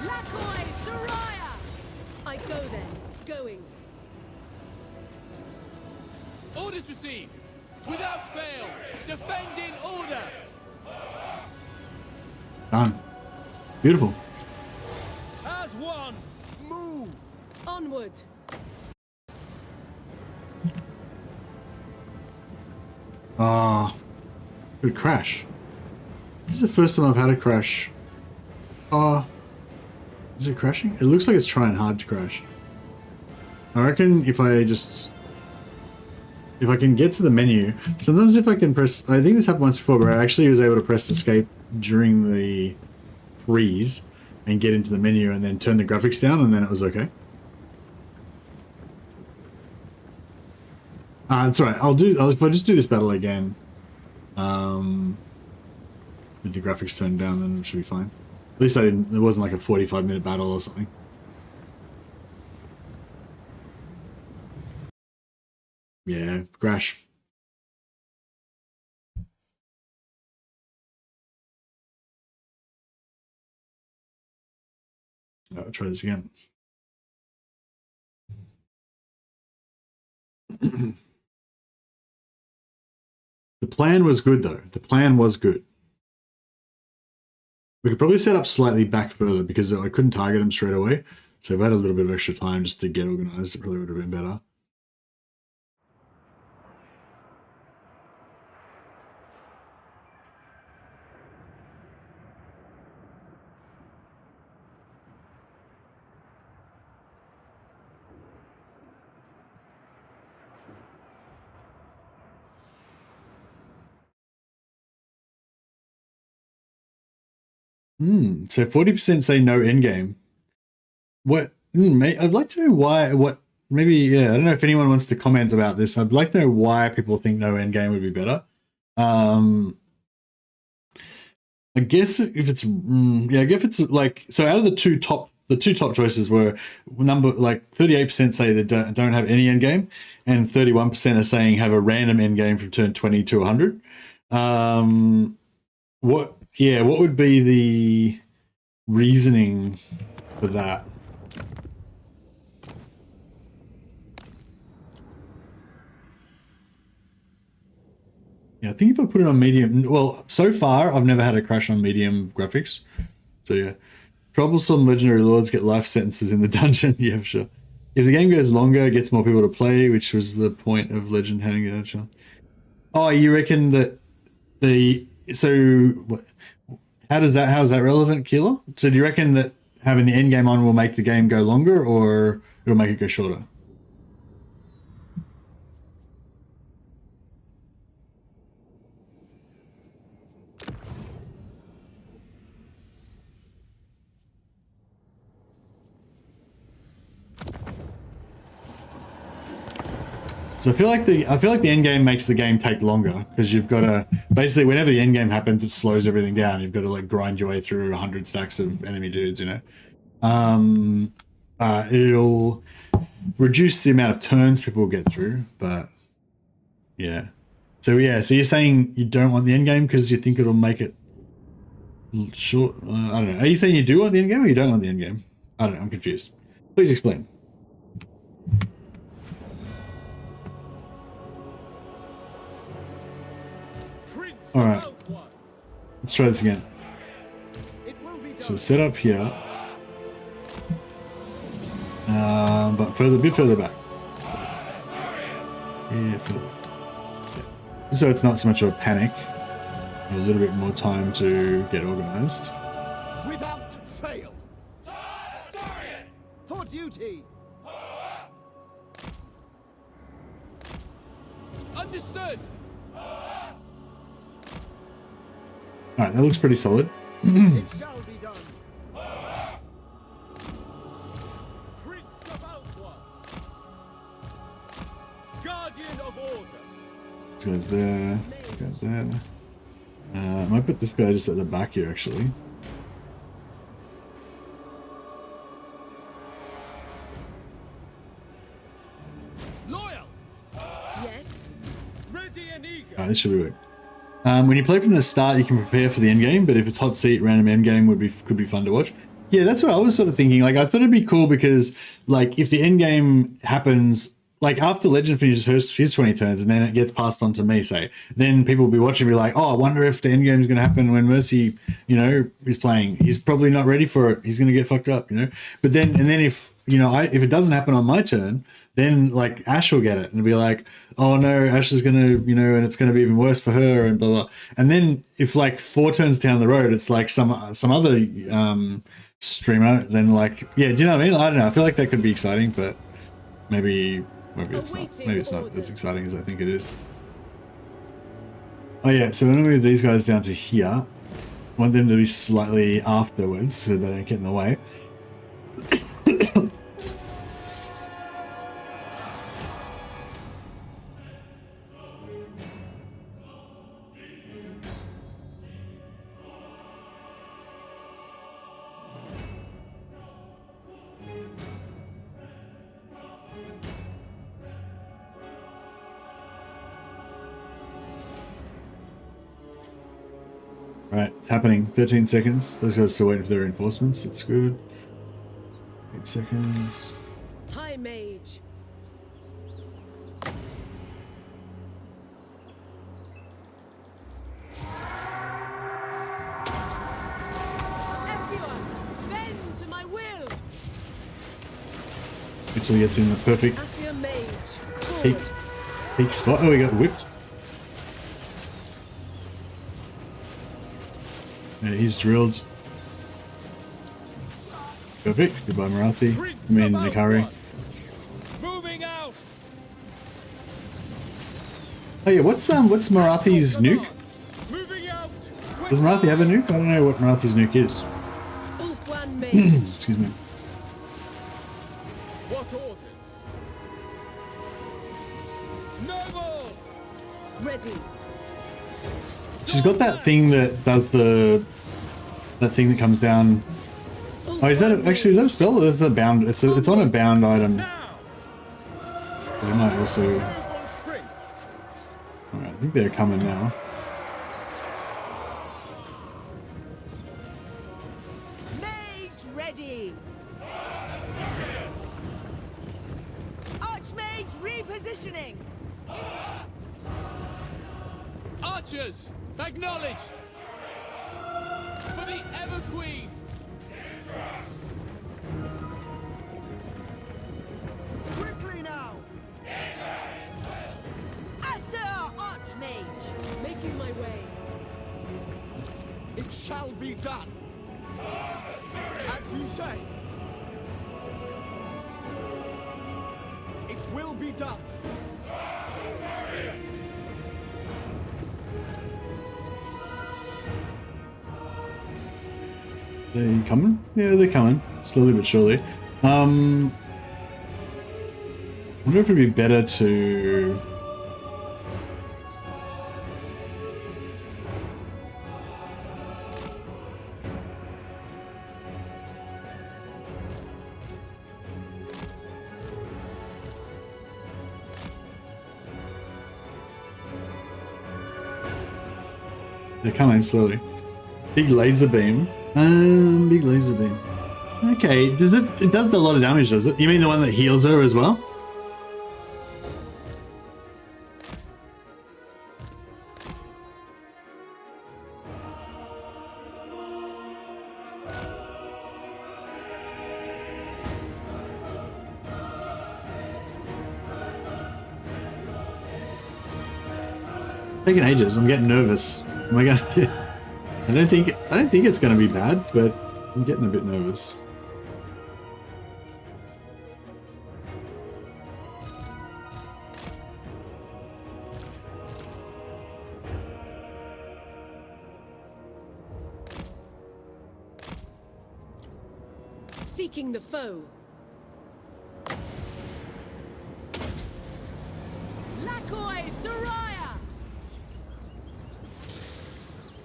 Lakoi, Soraya! I go then. Going. Orders received. Without fail. Defend in order. Done. Beautiful. As one. Move. Onward. Ah, good crash. This is the first time I've had a crash. Is it crashing? It looks like it's trying hard to crash. I reckon if I can get to the menu, sometimes if I can press, I think this happened once before, where I actually was able to press escape during the freeze and get into the menu and then turn the graphics down, and then it was okay. That's right. I'll just do this battle again. With the graphics turned down, then it should be fine. At least it wasn't like a 45-minute battle or something. Yeah, crash. I'll try this again. The plan was good though. The plan was good. We could probably set up slightly back further because I couldn't target him straight away. So if I had a little bit of extra time just to get organized, it probably would have been better. So 40% say no endgame. What? I'd like to know why. What? Maybe, yeah. I don't know if anyone wants to comment about this. I'd like to know why people think no endgame would be better. I guess if it's yeah, I guess it's like, so out of the two top choices were like 38% say they don't have any endgame, and 31% are saying have a random endgame from turn 20 to 100. What would be the reasoning for that? Yeah, I think if I put it on medium, well, so far I've never had a crash on medium graphics. So yeah, troublesome legendary lords get life sentences in the dungeon. Yeah, sure. If the game goes longer, it gets more people to play, which was the point of Legend having a dungeon. Oh, you reckon that how is that relevant, Keeler? So do you reckon that having the end game on will make the game go longer, or it'll make it go shorter? So I feel like the end game makes the game take longer, because you've got to basically, whenever the end game happens, it slows everything down. You've got to like grind your way through 100 stacks of enemy dudes, you know. It'll reduce the amount of turns people will get through, but yeah. So yeah, so you're saying you don't want the end game because you think it'll make it short? I don't know. Are you saying you do want the end game or you don't want the end game? I don't know. I'm confused. Please explain. All right, let's try this again. So set up here, but a bit further back. Yeah, further back. Yeah. So it's not so much of a panic. A little bit more time to get organized. Without fail. duty. Understood. Alright, that looks pretty solid. It shall be done. Prince of Outlaw. Guardian of order. This guy's there. This guy's there. I might put this guy just at the back here, actually. Loyal. Yes. Ready and eager. Alright, this should be good. When you play from the start, you can prepare for the end game, but if it's hot seat, random end game could be fun to watch. Yeah, that's what I was sort of thinking. Like, I thought it'd be cool because, like, if the end game happens, like, after Legend finishes his 20 turns and then it gets passed on to me, say, then people will be watching and be like, oh, I wonder if the end game is going to happen when Mercy, you know, is playing. He's probably not ready for it. He's going to get fucked up, you know. But then, and then if, you know, if it doesn't happen on my turn, then, like, Ash will get it and be like, oh, no, Ash is going to, you know, and it's going to be even worse for her and blah, blah. And then if, like, 4 turns down the road, it's like some other streamer, then, like, yeah, do you know what I mean? I don't know. I feel like that could be exciting, but maybe it's not. Maybe it's not as exciting as I think it is. Oh, yeah, so I'm going to move these guys down to here. I want them to be slightly afterwards so they don't get in the way. Right, it's happening. 13 seconds. Those guys are still waiting for their reinforcements. It's good. 8 seconds. High Mage. Everyone, bend to my will. Until he gets in the perfect peak spot. Oh, we got whipped. Yeah, he's drilled. Perfect. Goodbye, Marathi. I mean, Nikari. Moving out. Oh yeah, what's Marathi's nuke? Moving out. Does Marathi have a nuke? I don't know what Marathi's nuke is. Excuse me. What orders? Noble. Ready. She's got that thing that does that thing that comes down. Oh, is that actually, is that a spell? Or is that a bound? It's on a bound item. They might also. Alright, I think they're coming now. Mage ready. Archmage repositioning. Archers, acknowledged. For the Ever Queen. Quickly now. Asser Archmage. Making my way. It shall be done. As you say. It will be done. They coming? Yeah, they're coming. Slowly but surely. Wonder if it'd be better to... They're coming slowly. Big laser beam. Big laser beam. Okay, does it does a lot of damage, does it? You mean the one that heals her as well? Taking ages. I'm getting nervous. Am I gonna? I don't think it's gonna be bad, but I'm getting a bit nervous. Seeking the foe. Lakoi Soraya!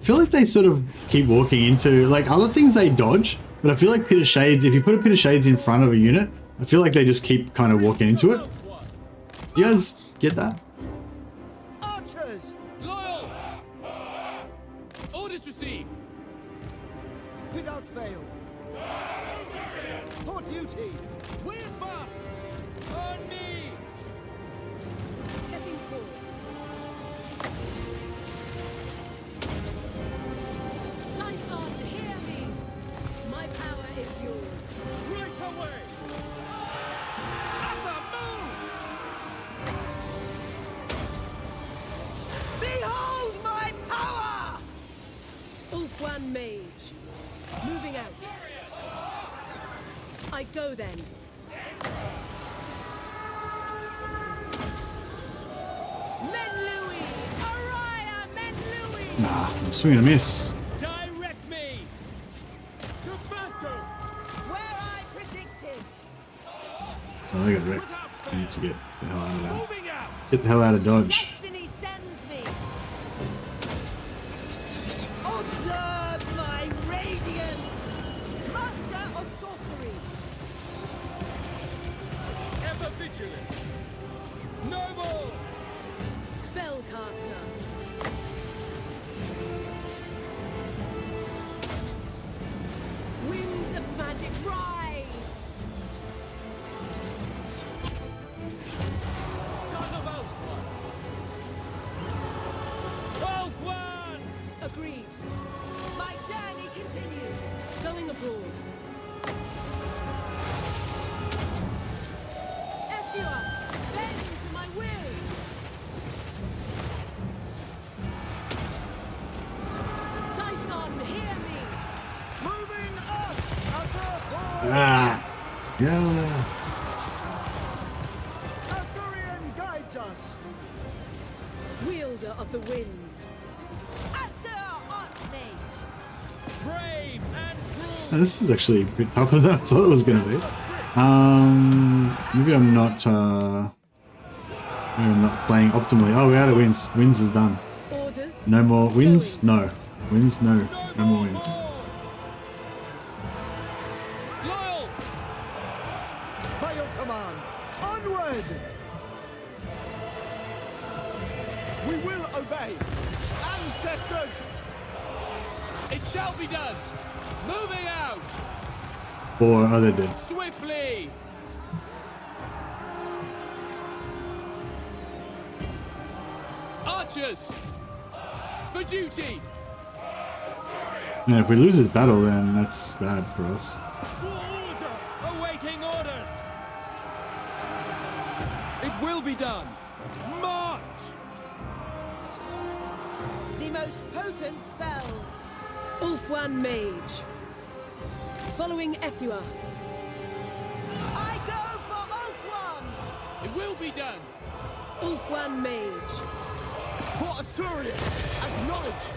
I feel like they sort of keep walking into, like, other things they dodge, but I feel like Pit of Shades, if you put a Pit of Shades in front of a unit, I feel like they just keep kind of walking into it. You guys get that? Archers! Loyal! Orders received! Without fail. For duty! We advance! On me! Setting forth. Scython, hear me! My power is yours. Right away! Asa, move! Behold my power! Ulfwan Mage. Moving out. I go then. Menlui! Araya Menlui! Nah, I'm swinging a miss. Direct me! To battle! Where I predicted! Oh, they got wrecked. I need to get the hell out of there. Moving out! Get the hell out of dodge. Destiny sends me! Observe my radiance! Master of sorcery! Ever vigilant! Noble! Spellcaster. Winds of magic rise! Son of Eltharion! Eltharion! Agreed. My journey continues! Going abroad. Ethua, bend to my will! Scython, hear me! Moving up! Asa! Ah! Yeah. Eltharion guides us! Wielder of the winds. Asur Archmage! Brave and true! Now, this is actually a bit tougher than I thought it was going to be. Maybe I'm not playing optimally. Oh, we're out of wins. Wins is done. Orders. No more wins? No. Wins? No. No more wins. Loyal! By your command, onward! We will obey! Ancestors! It shall be done! Moving out! Or are they dead? Swiftly! Archers! For duty! Man, if we lose this battle, then that's bad for us. For order! Awaiting orders! It will be done! March! The most potent spells! Ulfwan Mage. Following Ethua. I go for Ulfwan! It will be done! Ulfwan Mage. For Eltharion, acknowledge!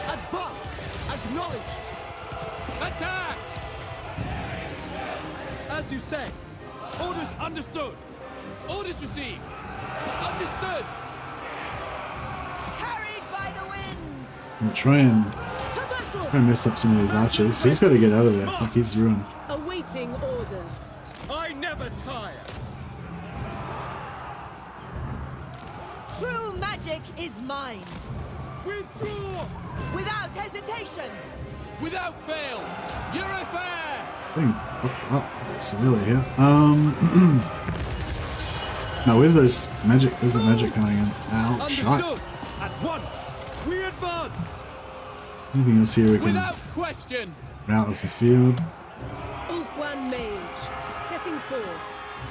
Advance! Acknowledge! Attack! As you say. Orders understood. Orders received. Understood. Carried by the winds! I'm trying To battle! to mess up some of these archers. He's got to get out of there. Fuck, he's ruined. Awaiting orders. I never tire. True magic is mine! Withdraw! Without hesitation! Without fail. Your affair. Getting fucked up severely here. No, where's those magic? There's a magic going in. Ow, shot. Understood. At once. We advance. Anything else here we can Without question. out of the field? Ulfwan Mage. Setting forth.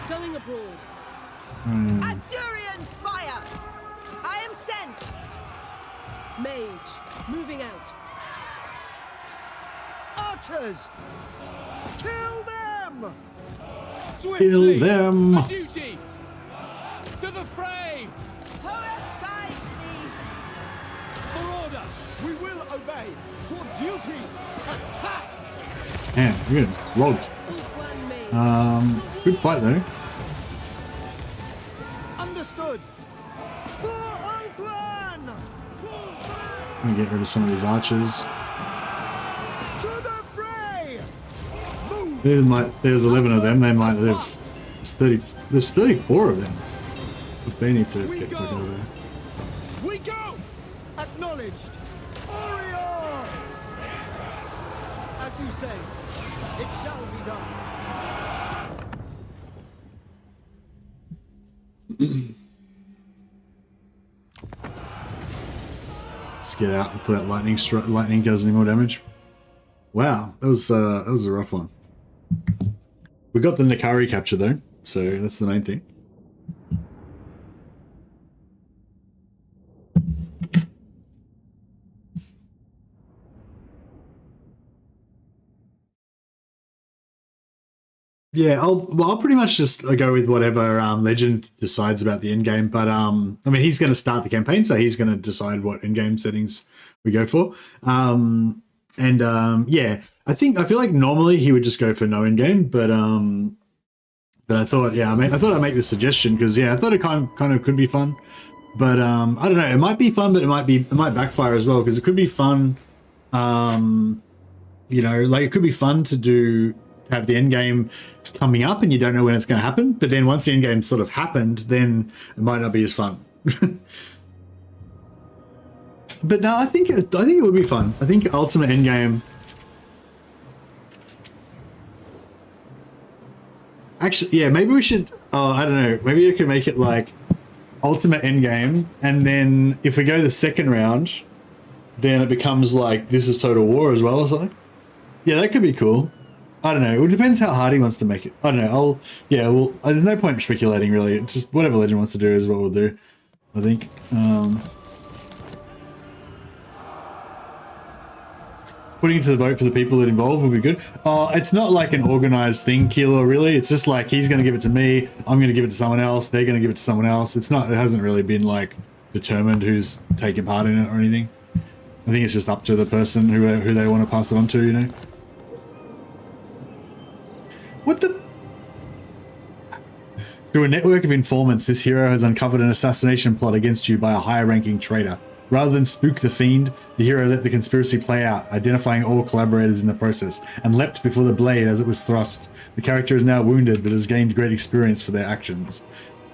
Going abroad. Asurion's fire! I am sent! Mage. Moving out. Archers! Kill them! Swiftly. Kill them! For duty. To the fray. Hoeth guides me! For order. We will obey! For duty! Attack! Man, we're getting logged. Good fight though. Understood. For Eltharion! Let me get rid of some of these archers. To the fray! Move! There's 11 of them. They might live. There's 34 of them. But they need to get quick over there. We go! Acknowledged. Orion! As you say, it shall be done. Let's get out and put that lightning does any more damage. Wow, that was a rough one. We got the Nakari capture though, so that's the main thing. Yeah, I'll pretty much just go with whatever Legend decides about the end game. But I mean, he's going to start the campaign, so he's going to decide what end game settings we go for. Yeah, I feel like normally he would just go for no end game, but I thought, yeah, I thought I'd make the suggestion because yeah, I thought it kind of could be fun, but I don't know, it might be fun, but it might backfire as well because it could be fun. You know, like it could be fun to have the end game coming up and you don't know when it's going to happen, but then once the end game sort of happened, then it might not be as fun. But no, I think it would be fun. I think ultimate end game. Actually, yeah, maybe we should. Oh, I don't know. Maybe you could make it like ultimate end game, and then if we go the second round, then it becomes like this is Total War as well or something. Yeah, that could be cool. I don't know. It depends how hard he wants to make it. I don't know. Well, there's no point in speculating really. It's just whatever Legend wants to do is what we'll do, I think. Putting it to the vote for the people that involved would be good. It's not like an organized thing, Kilo, really. It's just like he's going to give it to me. I'm going to give it to someone else. They're going to give it to someone else. It hasn't really been like determined who's taking part in it or anything. I think it's just up to the person who they want to pass it on to, you know. What the? Through a network of informants, this hero has uncovered an assassination plot against you by a higher-ranking traitor. Rather than spook the fiend, the hero let the conspiracy play out, identifying all collaborators in the process, and leapt before the blade as it was thrust. The character is now wounded, but has gained great experience for their actions.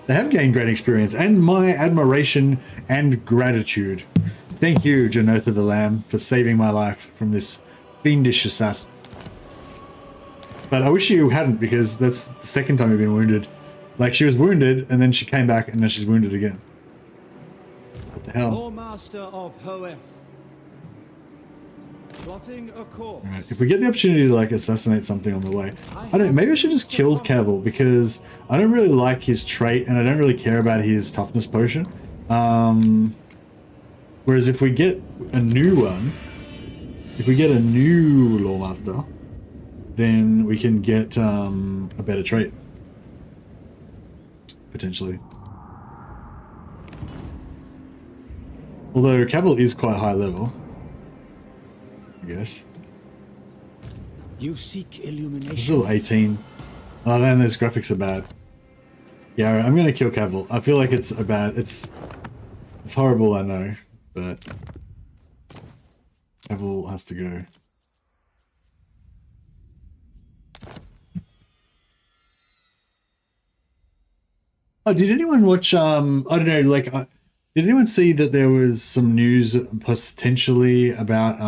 They have gained great experience, and my admiration and gratitude. Thank you, Janotha the Lamb, for saving my life from this fiendish assassin. But I wish you hadn't, because that's the second time you've been wounded. Like, she was wounded, and then she came back, and now she's wounded again. What the hell? Lord Master of Hoeth. Plotting a course. Alright, if we get the opportunity to, like, assassinate something on the way... I don't know, maybe I should just kill Cavill, because I don't really like his trait, and I don't really care about his toughness potion. Whereas if we get a new one... If we get a new Lore Master... then we can get a better trait. Potentially. Although Cavill is quite high level. I guess. You seek illumination. Still 18. Oh man, those graphics are bad. Yeah, right, I'm gonna kill Cavill. I feel like it's horrible, I know, but Cavill has to go. Oh, did anyone watch, I don't know, like, did anyone see that there was some news potentially about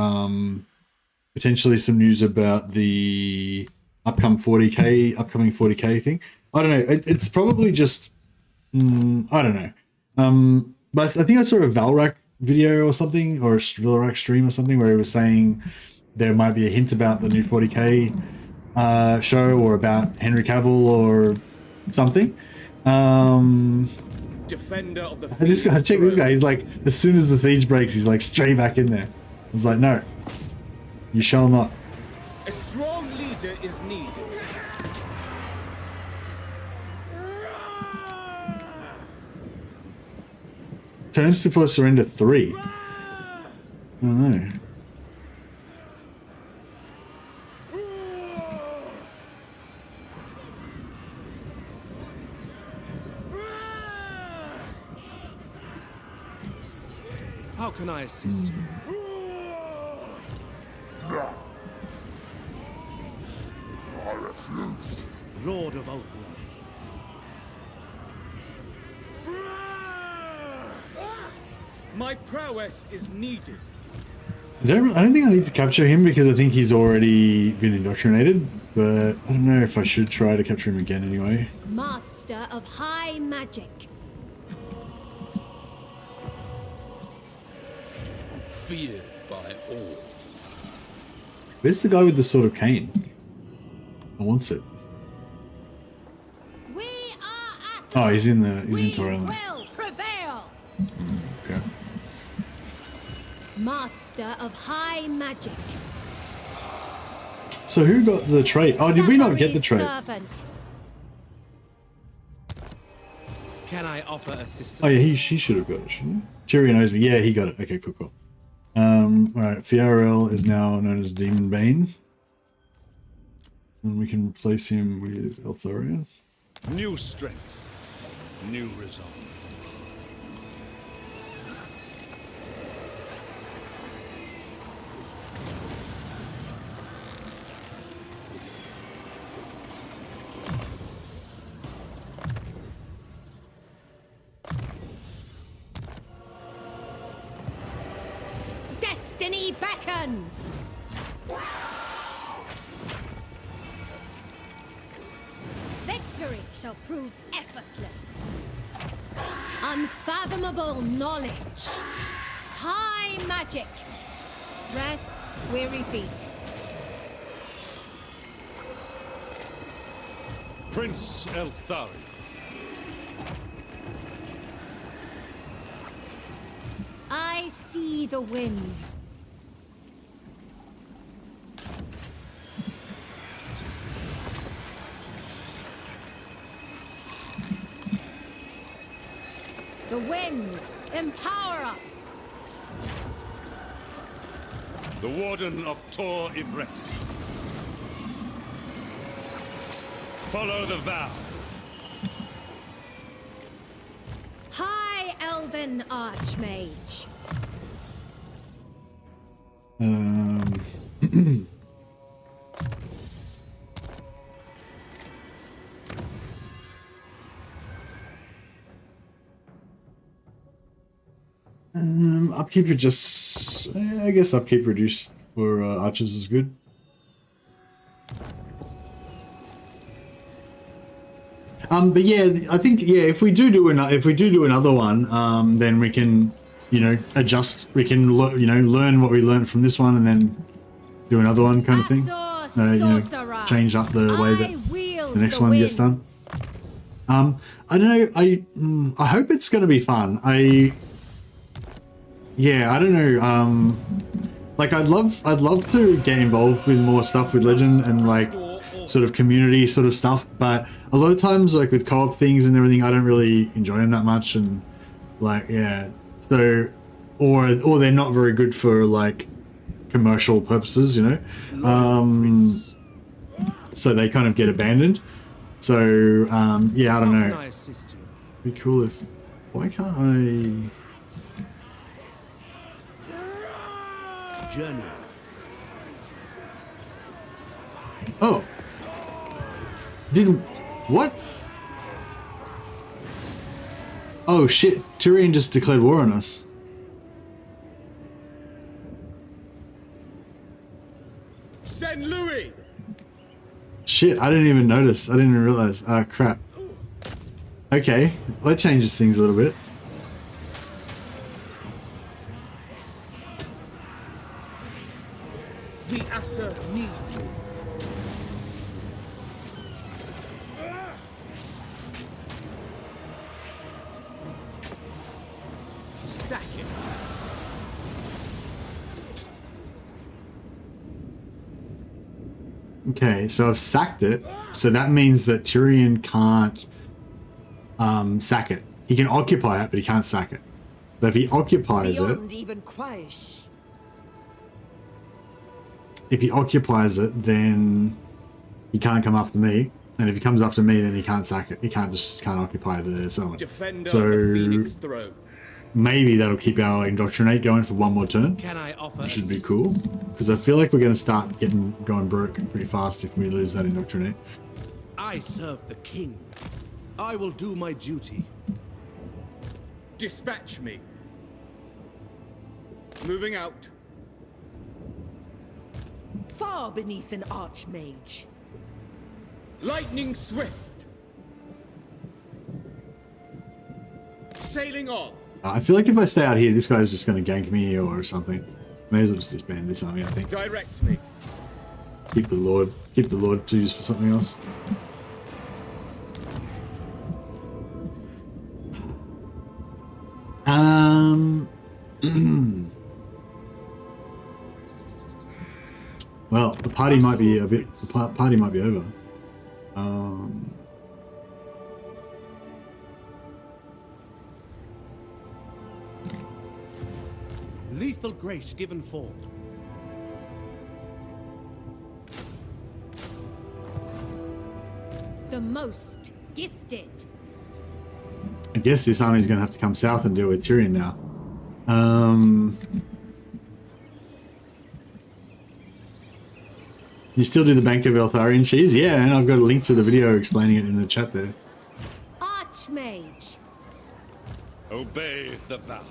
the upcoming 40k thing? I don't know, it's probably just, I don't know. But I think I saw a Valrak video or something, or a Valrak stream or something, where he was saying there might be a hint about the new 40k show, or about Henry Cavill or something. Defender of the this guy, check this guy, he's like, as soon as the siege breaks, he's like straight back in there. I was like, no, you shall not. A strong leader is needed. Turns before surrender 3. I don't know. How can I assist you? No. I refuse. Lord of Eltharion. My prowess is needed. I don't think I need to capture him because I think he's already been indoctrinated, but I don't know if I should try to capture him again anyway. Master of high magic. Feared by all. Where's the guy with the sword of Cain? I want it. We are Oh, he's in we Tyrion. will prevail. Okay. Master of high magic. So who got the trait? Oh, did we not get the trait? Servant. Can I offer assistance? Oh yeah, he should have got it, shouldn't he? Tyrion knows me. Yeah, he got it. Okay, cool. Alright, Fiarel is now known as Demon Bane. And we can replace him with Eltharion. New strength, new resolve. Destiny beckons. Victory shall prove effortless. Unfathomable knowledge. High magic. Rest weary feet. Prince Eltharion. I see the winds. The winds empower us. The Warden of Tor Ivres. Follow the vow. High Elven Archmage. Upkeep I guess upkeep reduced for archers is good. But yeah, I think if we do another one, then we can, adjust. We can learn what we learned from this one, and then do another one kind of thing. Change up the way that the next one gets done. I don't know. I hope it's going to be fun. I don't know. Like I'd love to get involved with more stuff with Legend and like sort of community sort of stuff, but a lot of times like with co-op things and everything, I don't really enjoy them that much, and like so or they're not very good for like commercial purposes, so they kind of get abandoned. So I don't know. It'd be cool if why can't I Journey. Oh. What? Oh shit, Tyrion just declared war on us. Send Louis. Shit, I didn't even notice. I didn't even realize. Ah, crap. Okay, that changes things a little bit. The Asser needs you. Sack it. Okay, so I've sacked it. So that means that Tyrion can't sack it. He can occupy it, but he can't sack it. So if he occupies it, then he can't come after me. And if he comes after me, then he can't sack it. He can't occupy the settlement. Defender of the Phoenix Throne. maybe that'll keep our indoctrinate going for one more turn. Can I offer Which should be assistance? cool. Because I feel like we're going to start going broke pretty fast if we lose that indoctrinate. I serve the king. I will do my duty. Dispatch me. Moving out. Far beneath an archmage. Lightning swift. Sailing on. I feel like if I stay out here, this guy's just going to gank me or something. May as well just disband this army, I think. Direct me. Keep the Lord to use for something else. Well, the party might be party might be over. Lethal grace given forth. The most gifted. I guess this army's going to have to come south and deal with Tyrion now. You still do the Bank of Eltharion cheese? Yeah, and I've got a link to the video explaining it in the chat there. Archmage. Obey the vow.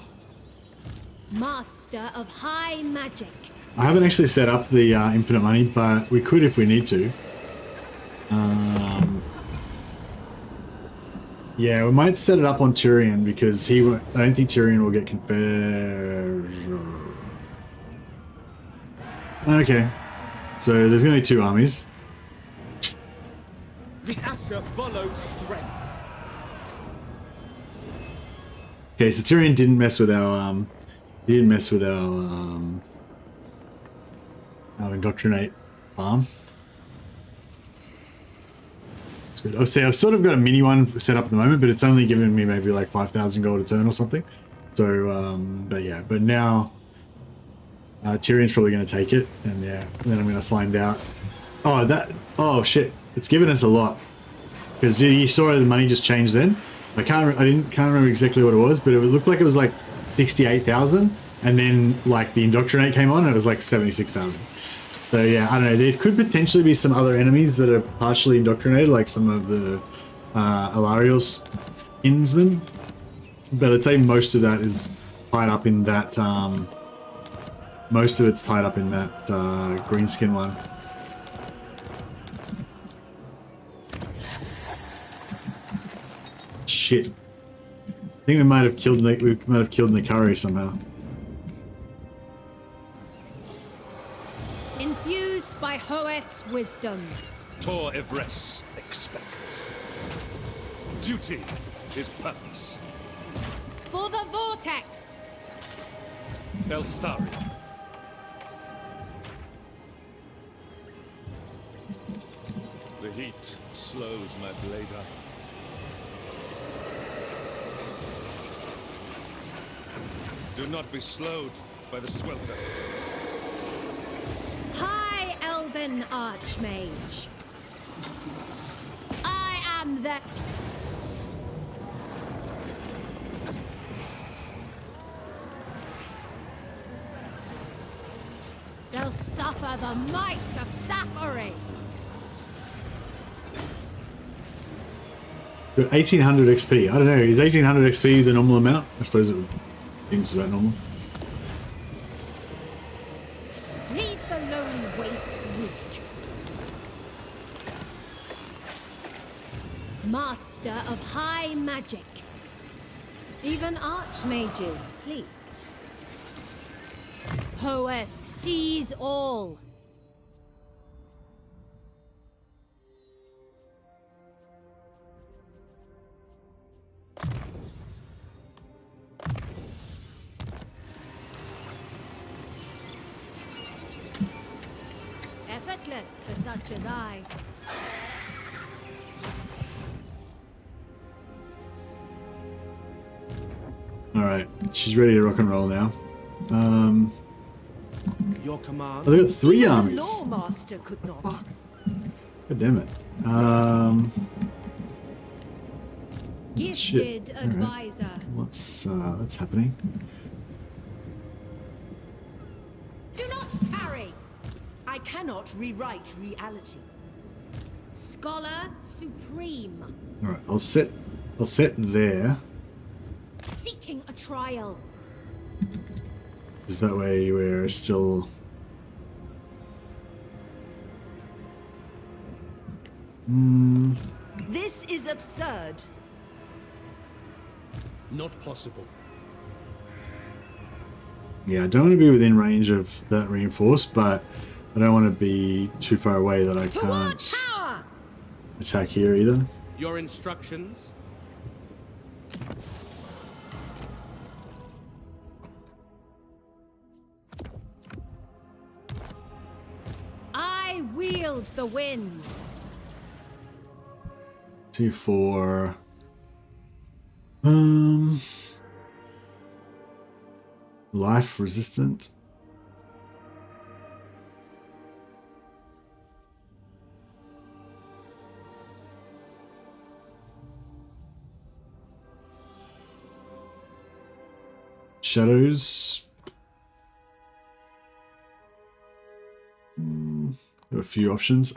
Master of high magic. I haven't actually set up the infinite money, but we could if we need to. Yeah, we might set it up on Tyrion because I don't think Tyrion will get conversion. Okay, so there's going to be two armies. The Asa follows strength. Okay, so Tyrion didn't mess with our our indoctrinate farm. That's good. I've sort of got a mini one set up at the moment, but it's only giving me maybe like 5,000 gold a turn or something. So, but yeah, but now Tyrion's probably going to take it, and yeah, and then I'm going to find out. Oh shit! It's given us a lot because you saw the money just changed then. I can't remember exactly what it was, but it looked like it was like 68,000, and then like the indoctrinate came on, and it was like 76,000. So yeah, I don't know. There could potentially be some other enemies that are partially indoctrinated, like some of the Eltharion kinsmen, but I'd say most of that is tied up in that. Most of it's tied up in that greenskin one. Shit. I think we might have killed Nikari somehow. Infused by Hoet's wisdom. Tor Evres expects. Duty is purpose. For the vortex. Eltharion. The heat slows my blade up. Do not be slowed by the swelter. High Elven Archmage. I am the... They'll suffer the might of Sapphire. Got 1800 XP. I don't know. Is 1800 XP the normal amount? I suppose it seems about normal. Leave the lone waste weak. Master of high magic. Even archmages sleep. Hoeth sees all. Effortless for such as I. Alright, she's ready to rock and roll now. Your command. Oh, they got 3 Even armies. the Lawmaster could not. God damn it. Gifted Shit. advisor. What's happening? Do not tarry. I cannot rewrite reality. Scholar supreme. All right, I'll set there. Seeking a trial. Is that way we're still. This is absurd. Not possible. Yeah, I don't want to be within range of that reinforced, but I don't want to be too far away that I can't Power. attack here either. Your instructions? I wield the winds. 2-4. Life resistant. Shadows. There are a few options.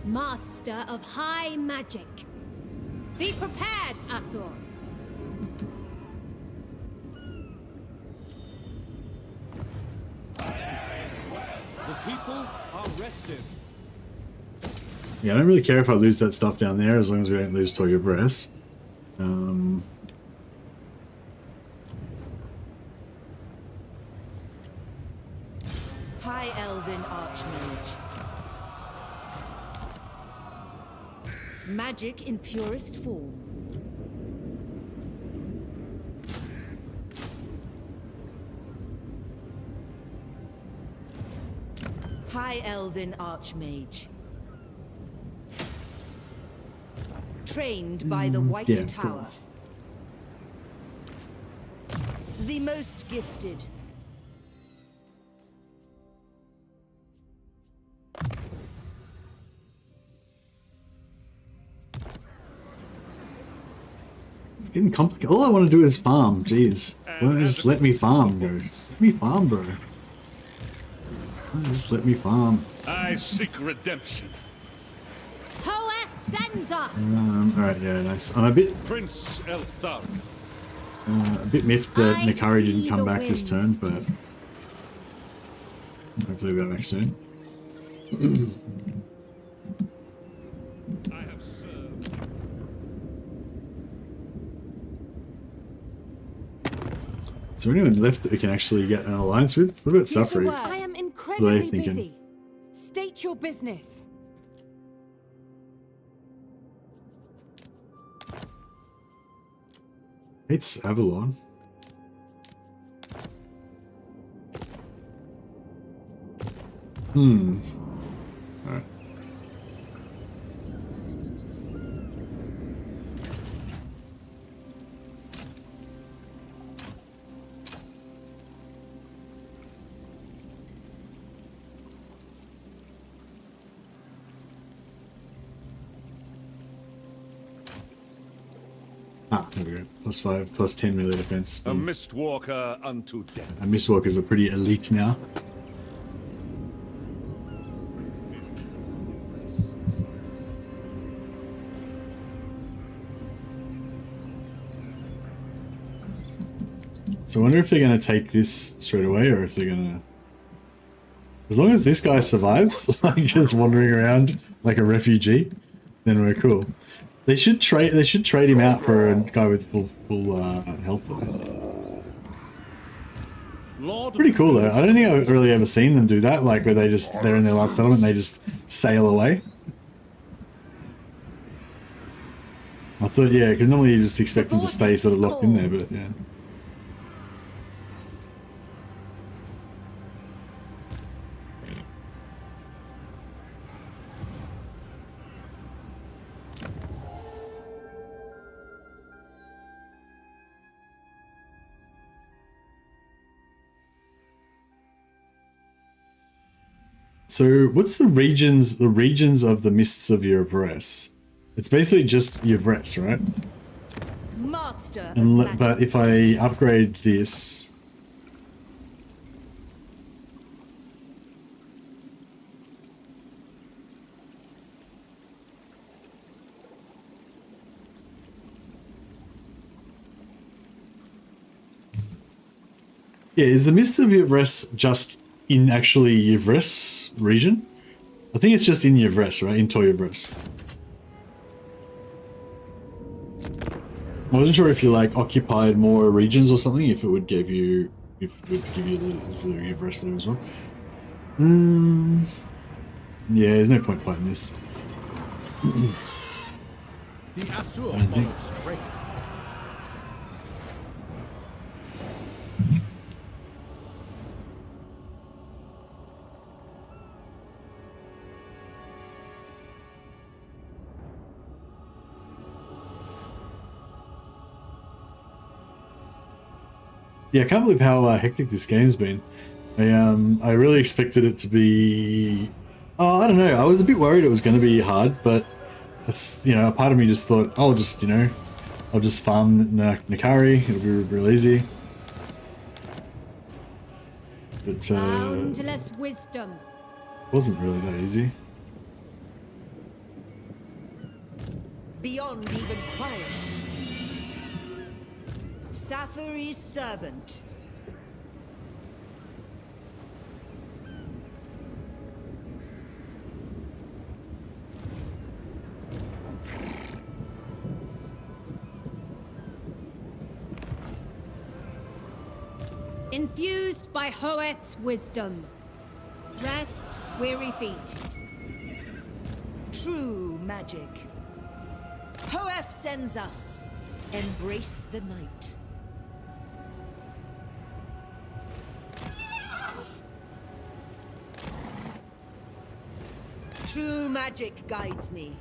Master of high magic. Be prepared, Asur. The people are restive. Yeah, I don't really care if I lose that stuff down there as long as we don't lose Toy of Rest. High Elven Archmage. Magic in purest form. High Elven Archmage. Trained by the White yeah, Tower. The most gifted. It's getting complicated. All I want to do is farm. Jeez. Why don't you just let me farm, bro? Let me farm, bro. Why don't you just let me farm? I seek redemption. Hoeth sends us. Alright, yeah, nice. I'm a bit Prince Eltharion. miffed that I Nikari didn't see come the back this turn, winds. but hopefully we'll be back soon. I have served. Is there anyone left that we can actually get an alliance with? What about Suffrage? I am What are incredibly they thinking? busy. State your business. It's Avalon. Alright. Ah, there we go. +5, +10 melee defense. A mistwalker unto death. And Mistwalkers are pretty elite now. So I wonder if they're going to take this straight away, or if they're going to... As long as this guy survives, like just wandering around like a refugee, then we're cool. They should trade him out for a guy with full health though. Pretty cool though. I don't think I've really ever seen them do that, like where they're in their last settlement and they just sail away. I thought, yeah, because normally you just expect them to stay sort of locked in there, but yeah. So what's the regions of the Mists of Yvres? It's basically just Yvres, right? Master. But if I upgrade this, yeah, is the Mists of Yvres just in actually Yvres region? I think it's just in Yvres, right? In Toy Yvres. I wasn't sure if you like occupied more regions or something, if it would give you the Yvres there as well. Yeah, there's no point fighting this. The Asur follow strength. Yeah, I can't believe how hectic this game's been. I really expected it to be... Oh, I don't know. I was a bit worried it was going to be hard, but you know, a part of me just thought, I'll just farm Nakari. It'll be real easy. But Boundless wisdom. It wasn't really that easy. Beyond even Quirish. Sathari's servant. Infused by Hoet's wisdom. Rest, weary feet. True magic. Hoeth sends us. Embrace the night. True magic guides me.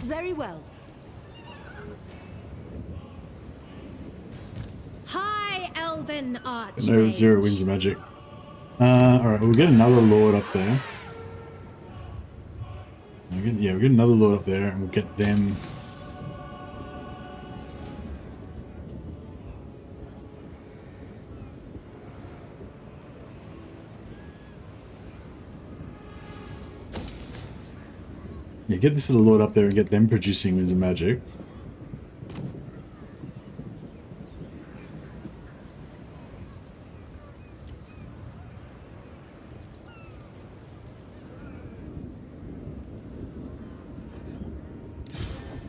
Very well. High Elven Archmage. No, 0 wins of magic. Alright, we'll get another Lord up there. We'll get another Lord up there, and we'll get them... Yeah, get this little Lord up there and get them producing winds of magic.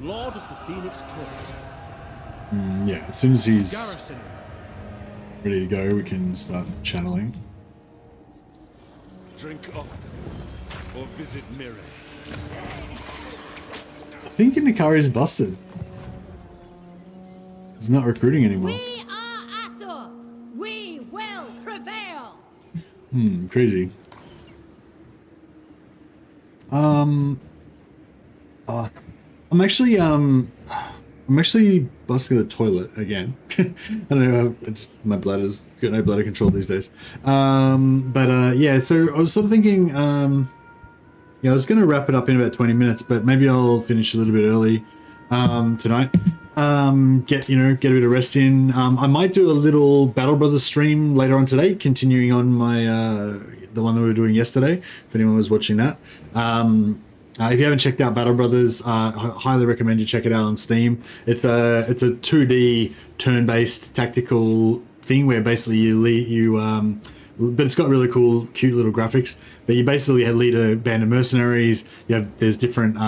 Lord of the Phoenix Court. Yeah, as soon as he's Garrisoning. ready to go, we can start channeling. Drink often, or visit Mire. I think Nakari's busted. He's not recruiting anymore. We are Asur. We will prevail. Crazy. I'm actually busting the toilet again. I don't know, it's my bladder's got no bladder control these days. Yeah, so I was sort of thinking, yeah, I was going to wrap it up in about 20 minutes, but maybe I'll finish a little bit early tonight. Get a bit of rest in. I might do a little Battle Brothers stream later on today, continuing on my the one that we were doing yesterday, if anyone was watching that. If you haven't checked out Battle Brothers, I highly recommend you check it out on Steam. It's a 2D turn-based tactical thing where basically but it's got really cool, cute little graphics. But you basically lead a band of mercenaries. There's different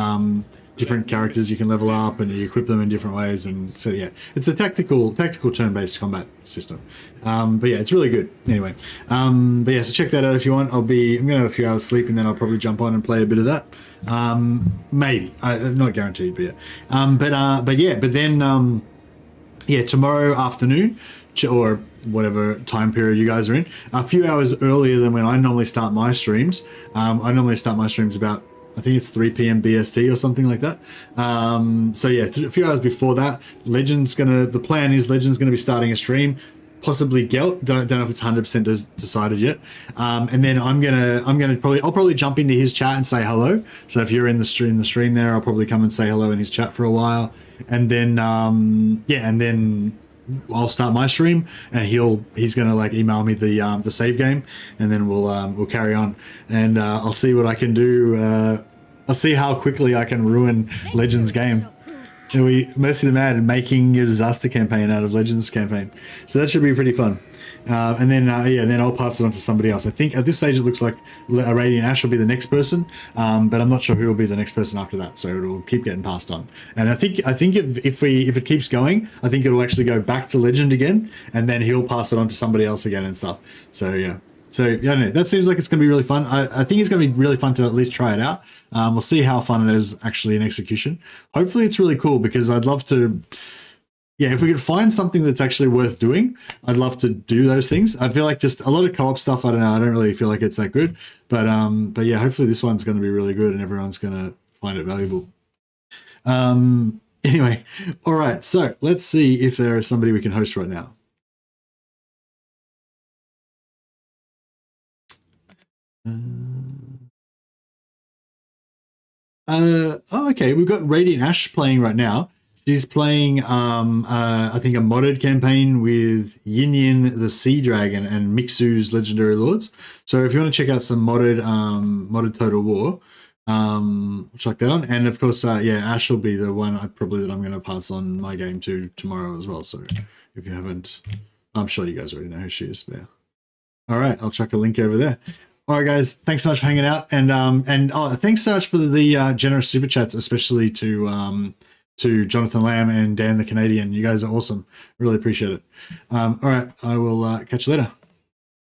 characters you can level up, and you equip them in different ways. And so yeah, it's a tactical turn-based combat system. But yeah, it's really good. Anyway, but yeah, so check that out if you want. I'm gonna have a few hours sleep, and then I'll probably jump on and play a bit of that. Maybe, not guaranteed, but yeah. But then tomorrow afternoon, or whatever time period you guys are in, a few hours earlier than when I normally start my streams. I normally start my streams about I think it's 3 p.m. BST or something like that. So yeah, a few hours before that, the plan is Legend's gonna be starting a stream, possibly Gelt. Don't know if it's 100% decided yet. And then I'll probably jump into his chat and say hello. So if you're in the stream there, I'll probably come and say hello in his chat for a while. And then and then I'll start my stream, and he's gonna like email me the save game, and then we'll carry on, and I'll see what I can do. I'll see how quickly I can ruin Legends game. And Mercy the Mad making a disaster campaign out of Legends campaign, so that should be pretty fun. And then then I'll pass it on to somebody else. I think at this stage it looks like Radiant Ash will be the next person, but I'm not sure who will be the next person after that. So it'll keep getting passed on. And I think if it keeps going, I think it'll actually go back to Legend again, and then he'll pass it on to somebody else again and stuff. So yeah. So yeah, no, that seems like it's going to be really fun. I think it's going to be really fun to at least try it out. We'll see how fun it is actually in execution. Hopefully it's really cool, because I'd love to. Yeah, if we could find something that's actually worth doing, I'd love to do those things. I feel like just a lot of co-op stuff, I don't know, I don't really feel like it's that good. But yeah, hopefully this one's going to be really good and everyone's going to find it valuable. Anyway, all right, so let's see if there is somebody we can host right now. Okay, we've got Radiant Ash playing right now. She's playing, I think, a modded campaign with Yin Yin the Sea Dragon and Mixu's Legendary Lords. So if you want to check out some modded Total War, chuck that on. And of course, Ash will be the one that I'm going to pass on my game to tomorrow as well. So if you haven't, I'm sure you guys already know who she is there. All right, I'll chuck a link over there. All right, guys, thanks so much for hanging out, and thanks so much for the generous super chats, especially to Jonathan Lamb and Dan the Canadian. You guys are awesome. Really appreciate it. All right, I will catch you later.